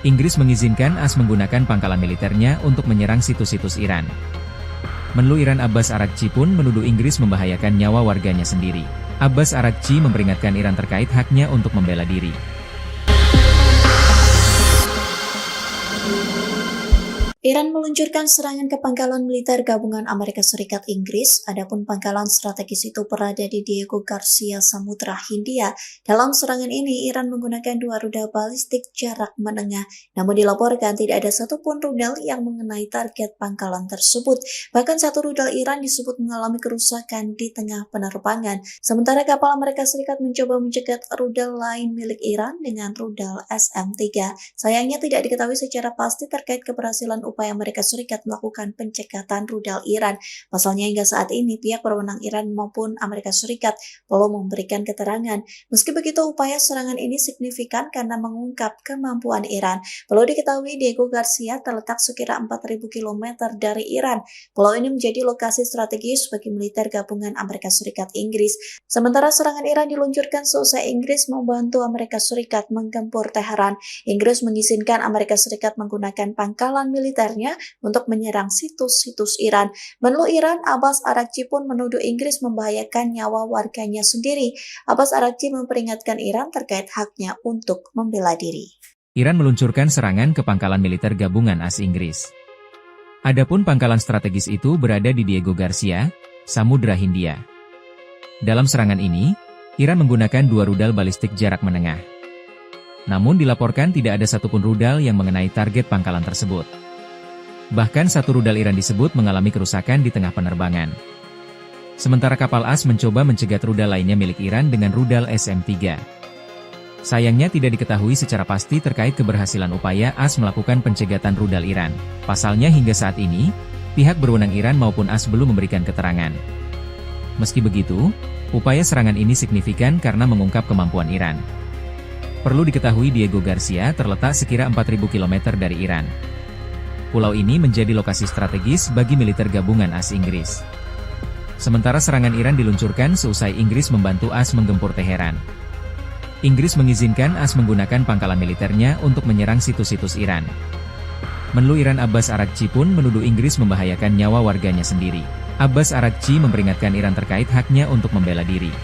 Inggris mengizinkan AS menggunakan pangkalan militernya untuk menyerang situs-situs Iran. Menlu Iran Abbas Araghchi pun menuduh Inggris membahayakan nyawa warganya sendiri. Abbas Araghchi memperingatkan Iran terkait haknya untuk membela diri. Iran meluncurkan serangan ke pangkalan militer gabungan Amerika Serikat Inggris, adapun pangkalan strategis itu berada di Diego Garcia, Samudra Hindia. Dalam serangan ini, Iran menggunakan 2 rudal balistik jarak menengah, namun dilaporkan tidak ada satupun rudal yang mengenai target pangkalan tersebut. Bahkan satu rudal Iran disebut mengalami kerusakan di tengah penerbangan, sementara kapal Amerika Serikat mencoba mencegat rudal lain milik Iran dengan rudal SM-3. Sayangnya tidak diketahui secara pasti terkait keberhasilan upaya Amerika Serikat melakukan pencekatan rudal Iran. Pasalnya hingga saat ini pihak berwenang Iran maupun Amerika Serikat belum memberikan keterangan. Meski begitu, upaya serangan ini signifikan karena mengungkap kemampuan Iran. Perlu diketahui Diego Garcia terletak sekira 4.000 km dari Iran. Pulau ini menjadi lokasi strategis bagi militer gabungan Amerika Serikat Inggris. Sementara serangan Iran diluncurkan seusai Inggris membantu Amerika Serikat menggempur Teheran. Inggris mengizinkan Amerika Serikat menggunakan pangkalan militernya untuk menyerang situs-situs Iran. Menlu Iran, Abbas Araghchi pun menuduh Inggris membahayakan nyawa warganya sendiri. Abbas Araghchi memperingatkan Iran terkait haknya untuk membela diri. Iran meluncurkan serangan ke pangkalan militer gabungan AS Inggris. Adapun pangkalan strategis itu berada di Diego Garcia, Samudra Hindia. Dalam serangan ini, Iran menggunakan 2 rudal balistik jarak menengah. Namun dilaporkan tidak ada satupun rudal yang mengenai target pangkalan tersebut. Bahkan satu rudal Iran disebut mengalami kerusakan di tengah penerbangan. Sementara kapal AS mencoba mencegat rudal lainnya milik Iran dengan rudal SM-3. Sayangnya tidak diketahui secara pasti terkait keberhasilan upaya AS melakukan pencegatan rudal Iran. Pasalnya hingga saat ini, pihak berwenang Iran maupun AS belum memberikan keterangan. Meski begitu, upaya serangan ini signifikan karena mengungkap kemampuan Iran. Perlu diketahui Diego Garcia terletak sekira 4.000 km dari Iran. Pulau ini menjadi lokasi strategis bagi militer gabungan AS Inggris. Sementara serangan Iran diluncurkan seusai Inggris membantu AS menggempur Teheran. Inggris mengizinkan AS menggunakan pangkalan militernya untuk menyerang situs-situs Iran. Menlu Iran Abbas Araghchi pun menuduh Inggris membahayakan nyawa warganya sendiri. Abbas Araghchi memperingatkan Iran terkait haknya untuk membela diri.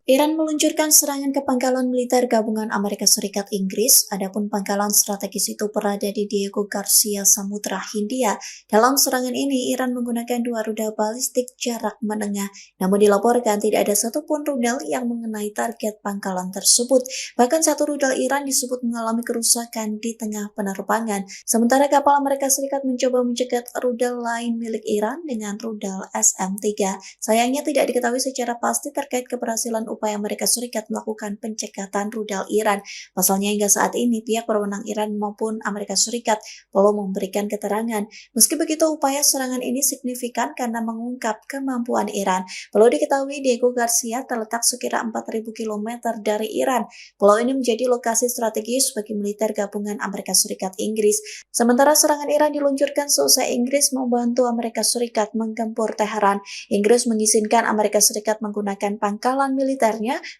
Iran meluncurkan serangan ke pangkalan militer gabungan Amerika Serikat Inggris, adapun pangkalan strategis itu berada di Diego Garcia, Samudra Hindia. Dalam serangan ini, Iran menggunakan 2 rudal balistik jarak menengah, namun dilaporkan tidak ada satupun rudal yang mengenai target pangkalan tersebut. Bahkan satu rudal Iran disebut mengalami kerusakan di tengah penerbangan, sementara kapal Amerika Serikat mencoba mencegat rudal lain milik Iran dengan rudal SM-3. Sayangnya tidak diketahui secara pasti terkait keberhasilan upaya Amerika Serikat melakukan pencekatan rudal Iran. Pasalnya hingga saat ini pihak berwenang Iran maupun Amerika Serikat belum memberikan keterangan. Meski begitu, upaya serangan ini signifikan karena mengungkap kemampuan Iran. Perlu diketahui Diego Garcia terletak sekira 4.000 km dari Iran. Pulau ini menjadi lokasi strategis bagi militer gabungan Amerika Serikat Inggris. Sementara serangan Iran diluncurkan seusai Inggris membantu Amerika Serikat menggempur Teheran. Inggris mengizinkan Amerika Serikat menggunakan pangkalan militer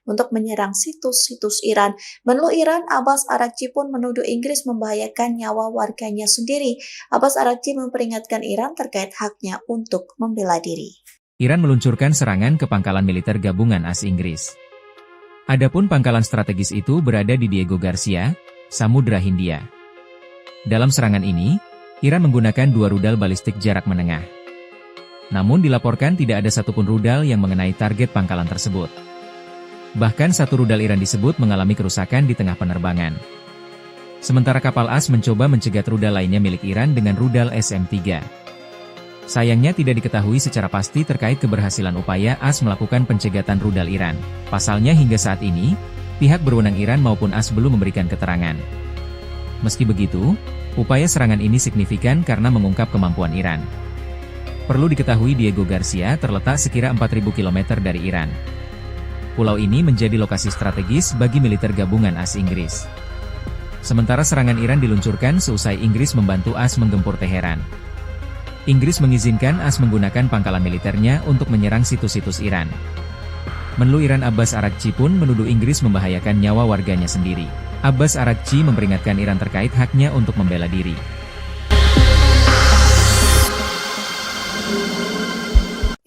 untuk menyerang situs-situs Iran. Menlu Iran, Abbas Araghchi pun menuduh Inggris membahayakan nyawa warganya sendiri. Abbas Araghchi memperingatkan Iran terkait haknya untuk membela diri. Iran meluncurkan serangan ke pangkalan militer gabungan AS Inggris. Adapun pangkalan strategis itu berada di Diego Garcia, Samudra Hindia. Dalam serangan ini, Iran menggunakan 2 rudal balistik jarak menengah. Namun dilaporkan tidak ada satupun rudal yang mengenai target pangkalan tersebut. Bahkan satu rudal Iran disebut mengalami kerusakan di tengah penerbangan. Sementara kapal AS mencoba mencegat rudal lainnya milik Iran dengan rudal SM-3. Sayangnya tidak diketahui secara pasti terkait keberhasilan upaya AS melakukan pencegatan rudal Iran. Pasalnya hingga saat ini, pihak berwenang Iran maupun AS belum memberikan keterangan. Meski begitu, upaya serangan ini signifikan karena mengungkap kemampuan Iran. Perlu diketahui Diego Garcia terletak sekira 4.000 km dari Iran. Pulau ini menjadi lokasi strategis bagi militer gabungan AS Inggris. Sementara serangan Iran diluncurkan seusai Inggris membantu AS menggempur Teheran. Inggris mengizinkan AS menggunakan pangkalan militernya untuk menyerang situs-situs Iran. Menlu Iran Abbas Araghchi pun menuduh Inggris membahayakan nyawa warganya sendiri. Abbas Araghchi memperingatkan Iran terkait haknya untuk membela diri.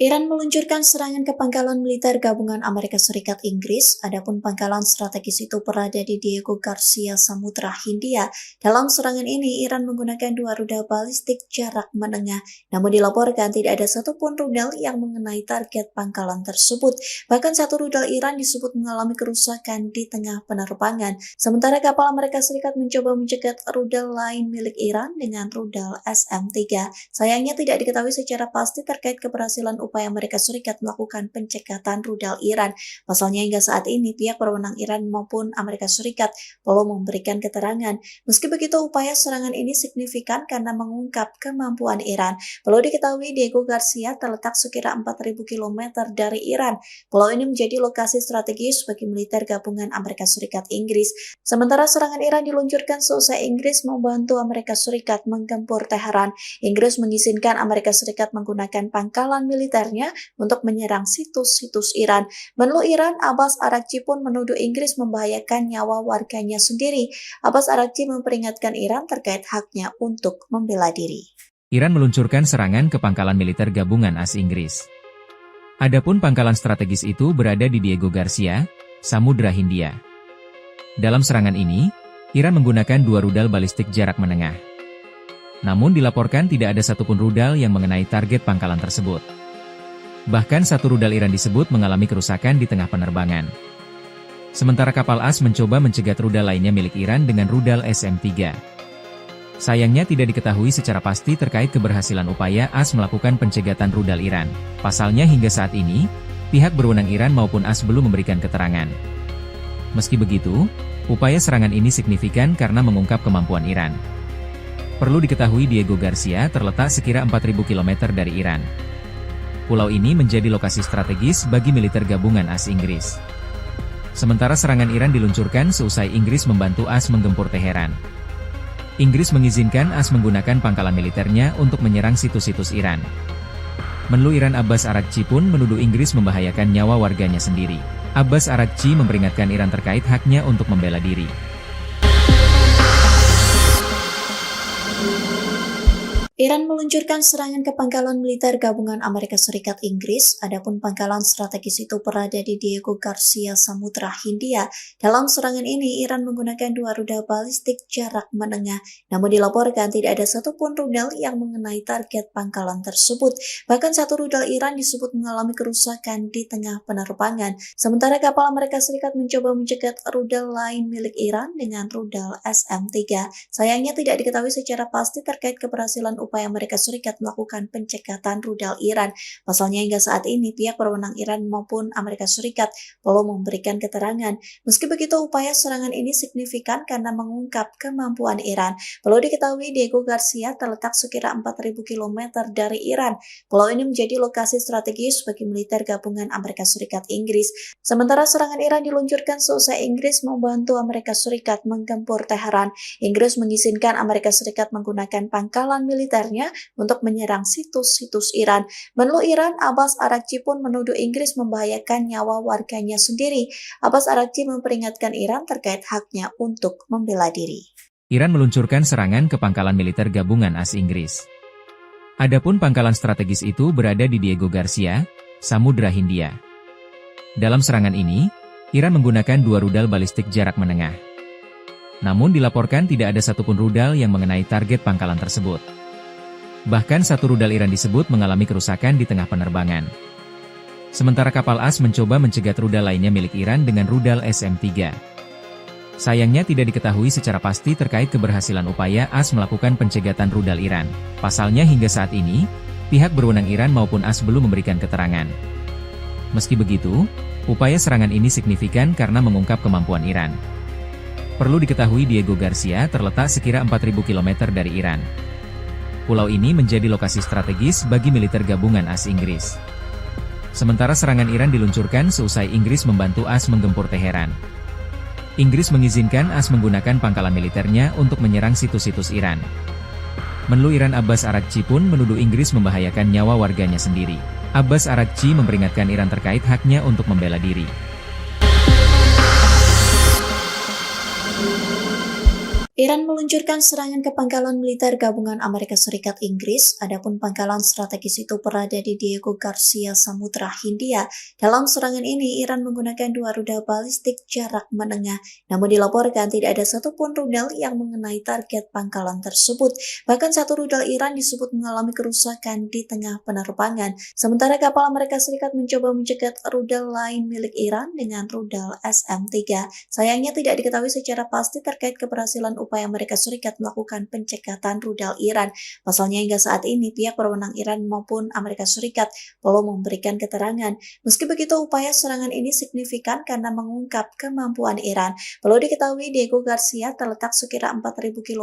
Iran meluncurkan serangan ke pangkalan militer gabungan Amerika Serikat Inggris, adapun pangkalan strategis itu berada di Diego Garcia, Samudra Hindia. Dalam serangan ini, Iran menggunakan 2 rudal balistik jarak menengah, namun dilaporkan tidak ada satupun rudal yang mengenai target pangkalan tersebut. Bahkan satu rudal Iran disebut mengalami kerusakan di tengah penerbangan, sementara kapal Amerika Serikat mencoba mencegat rudal lain milik Iran dengan rudal SM-3. Sayangnya tidak diketahui secara pasti terkait keberhasilan upaya Amerika Serikat melakukan pencekatan rudal Iran. Pasalnya hingga saat ini pihak berwenang Iran maupun Amerika Serikat belum memberikan keterangan. Meski begitu, upaya serangan ini signifikan karena mengungkap kemampuan Iran. Perlu diketahui Diego Garcia terletak sekira 4.000 km dari Iran. Pulau ini menjadi lokasi strategis bagi militer gabungan Amerika Serikat Inggris. Sementara serangan Iran diluncurkan seusai Inggris membantu Amerika Serikat menggempur Teheran. Inggris mengizinkan Amerika Serikat menggunakan pangkalan militernya untuk menyerang situs-situs Iran. Menlu Iran, Abbas Araghchi pun menuduh Inggris membahayakan nyawa warganya sendiri. Abbas Araghchi memperingatkan Iran terkait haknya untuk membela diri. Iran meluncurkan serangan ke pangkalan militer gabungan AS Inggris. Adapun pangkalan strategis itu berada di Diego Garcia, Samudra Hindia. Dalam serangan ini, Iran menggunakan 2 rudal balistik jarak menengah. Namun dilaporkan tidak ada satupun rudal yang mengenai target pangkalan tersebut. Bahkan satu rudal Iran disebut mengalami kerusakan di tengah penerbangan. Sementara kapal AS mencoba mencegat rudal lainnya milik Iran dengan rudal SM-3. Sayangnya tidak diketahui secara pasti terkait keberhasilan upaya AS melakukan pencegatan rudal Iran. Pasalnya hingga saat ini, pihak berwenang Iran maupun AS belum memberikan keterangan. Meski begitu, upaya serangan ini signifikan karena mengungkap kemampuan Iran. Perlu diketahui Diego Garcia terletak sekira 4.000 km dari Iran. Pulau ini menjadi lokasi strategis bagi militer gabungan AS Inggris. Sementara serangan Iran diluncurkan seusai Inggris membantu AS menggempur Teheran. Inggris mengizinkan AS menggunakan pangkalan militernya untuk menyerang situs-situs Iran. Menlu Iran Abbas Araghchi pun menuduh Inggris membahayakan nyawa warganya sendiri. Abbas Araghchi memperingatkan Iran terkait haknya untuk membela diri. Iran meluncurkan serangan ke pangkalan militer gabungan Amerika Serikat Inggris, adapun pangkalan strategis itu berada di Diego Garcia, Samudra Hindia. Dalam serangan ini, Iran menggunakan 2 rudal balistik jarak menengah, namun dilaporkan tidak ada satupun rudal yang mengenai target pangkalan tersebut. Bahkan satu rudal Iran disebut mengalami kerusakan di tengah penerbangan, sementara kapal Amerika Serikat mencoba mencegat rudal lain milik Iran dengan rudal SM-3. Sayangnya tidak diketahui secara pasti terkait keberhasilan upaya Amerika Serikat melakukan pencekatan rudal Iran. Pasalnya hingga saat ini pihak berwenang Iran maupun Amerika Serikat belum memberikan keterangan. Meski begitu, upaya serangan ini signifikan karena mengungkap kemampuan Iran. Perlu diketahui Diego Garcia terletak sekira 4.000 km dari Iran. Pulau ini menjadi lokasi strategis bagi militer gabungan Amerika Serikat Inggris. Sementara serangan Iran diluncurkan seusai Inggris membantu Amerika Serikat menggempur Teheran. Inggris mengizinkan Amerika Serikat menggunakan pangkalan militernya untuk menyerang situs-situs Iran. Menlu Iran, Abbas Araghchi pun menuduh Inggris membahayakan nyawa warganya sendiri. Abbas Araghchi memperingatkan Iran terkait haknya untuk membela diri. Iran meluncurkan serangan ke pangkalan militer gabungan AS Inggris. Adapun pangkalan strategis itu berada di Diego Garcia, Samudra Hindia. Dalam serangan ini, Iran menggunakan 2 rudal balistik jarak menengah. Namun dilaporkan tidak ada satupun rudal yang mengenai target pangkalan tersebut. Bahkan satu rudal Iran disebut mengalami kerusakan di tengah penerbangan. Sementara kapal AS mencoba mencegat rudal lainnya milik Iran dengan rudal SM-3. Sayangnya tidak diketahui secara pasti terkait keberhasilan upaya AS melakukan pencegatan rudal Iran. Pasalnya hingga saat ini, pihak berwenang Iran maupun AS belum memberikan keterangan. Meski begitu, upaya serangan ini signifikan karena mengungkap kemampuan Iran. Perlu diketahui Diego Garcia terletak sekira 4.000 km dari Iran. Pulau ini menjadi lokasi strategis bagi militer gabungan AS Inggris. Sementara serangan Iran diluncurkan seusai Inggris membantu AS menggempur Teheran. Inggris mengizinkan AS menggunakan pangkalan militernya untuk menyerang situs-situs Iran. Menlu Iran Abbas Araghchi pun menuduh Inggris membahayakan nyawa warganya sendiri. Abbas Araghchi memperingatkan Iran terkait haknya untuk membela diri. Iran meluncurkan serangan ke pangkalan militer gabungan Amerika Serikat Inggris, adapun pangkalan strategis itu berada di Diego Garcia, Samudra Hindia. Dalam serangan ini, Iran menggunakan 2 rudal balistik jarak menengah, namun dilaporkan tidak ada satupun rudal yang mengenai target pangkalan tersebut. Bahkan 1 rudal Iran disebut mengalami kerusakan di tengah penerbangan, sementara kapal Amerika Serikat mencoba mencegat rudal lain milik Iran dengan rudal SM-3. Sayangnya tidak diketahui secara pasti terkait keberhasilan upaya Amerika Serikat melakukan pencekatan rudal Iran. Pasalnya hingga saat ini pihak berwenang Iran maupun Amerika Serikat belum memberikan keterangan. Meski begitu, upaya serangan ini signifikan karena mengungkap kemampuan Iran. Perlu diketahui Diego Garcia terletak sekira 4.000 km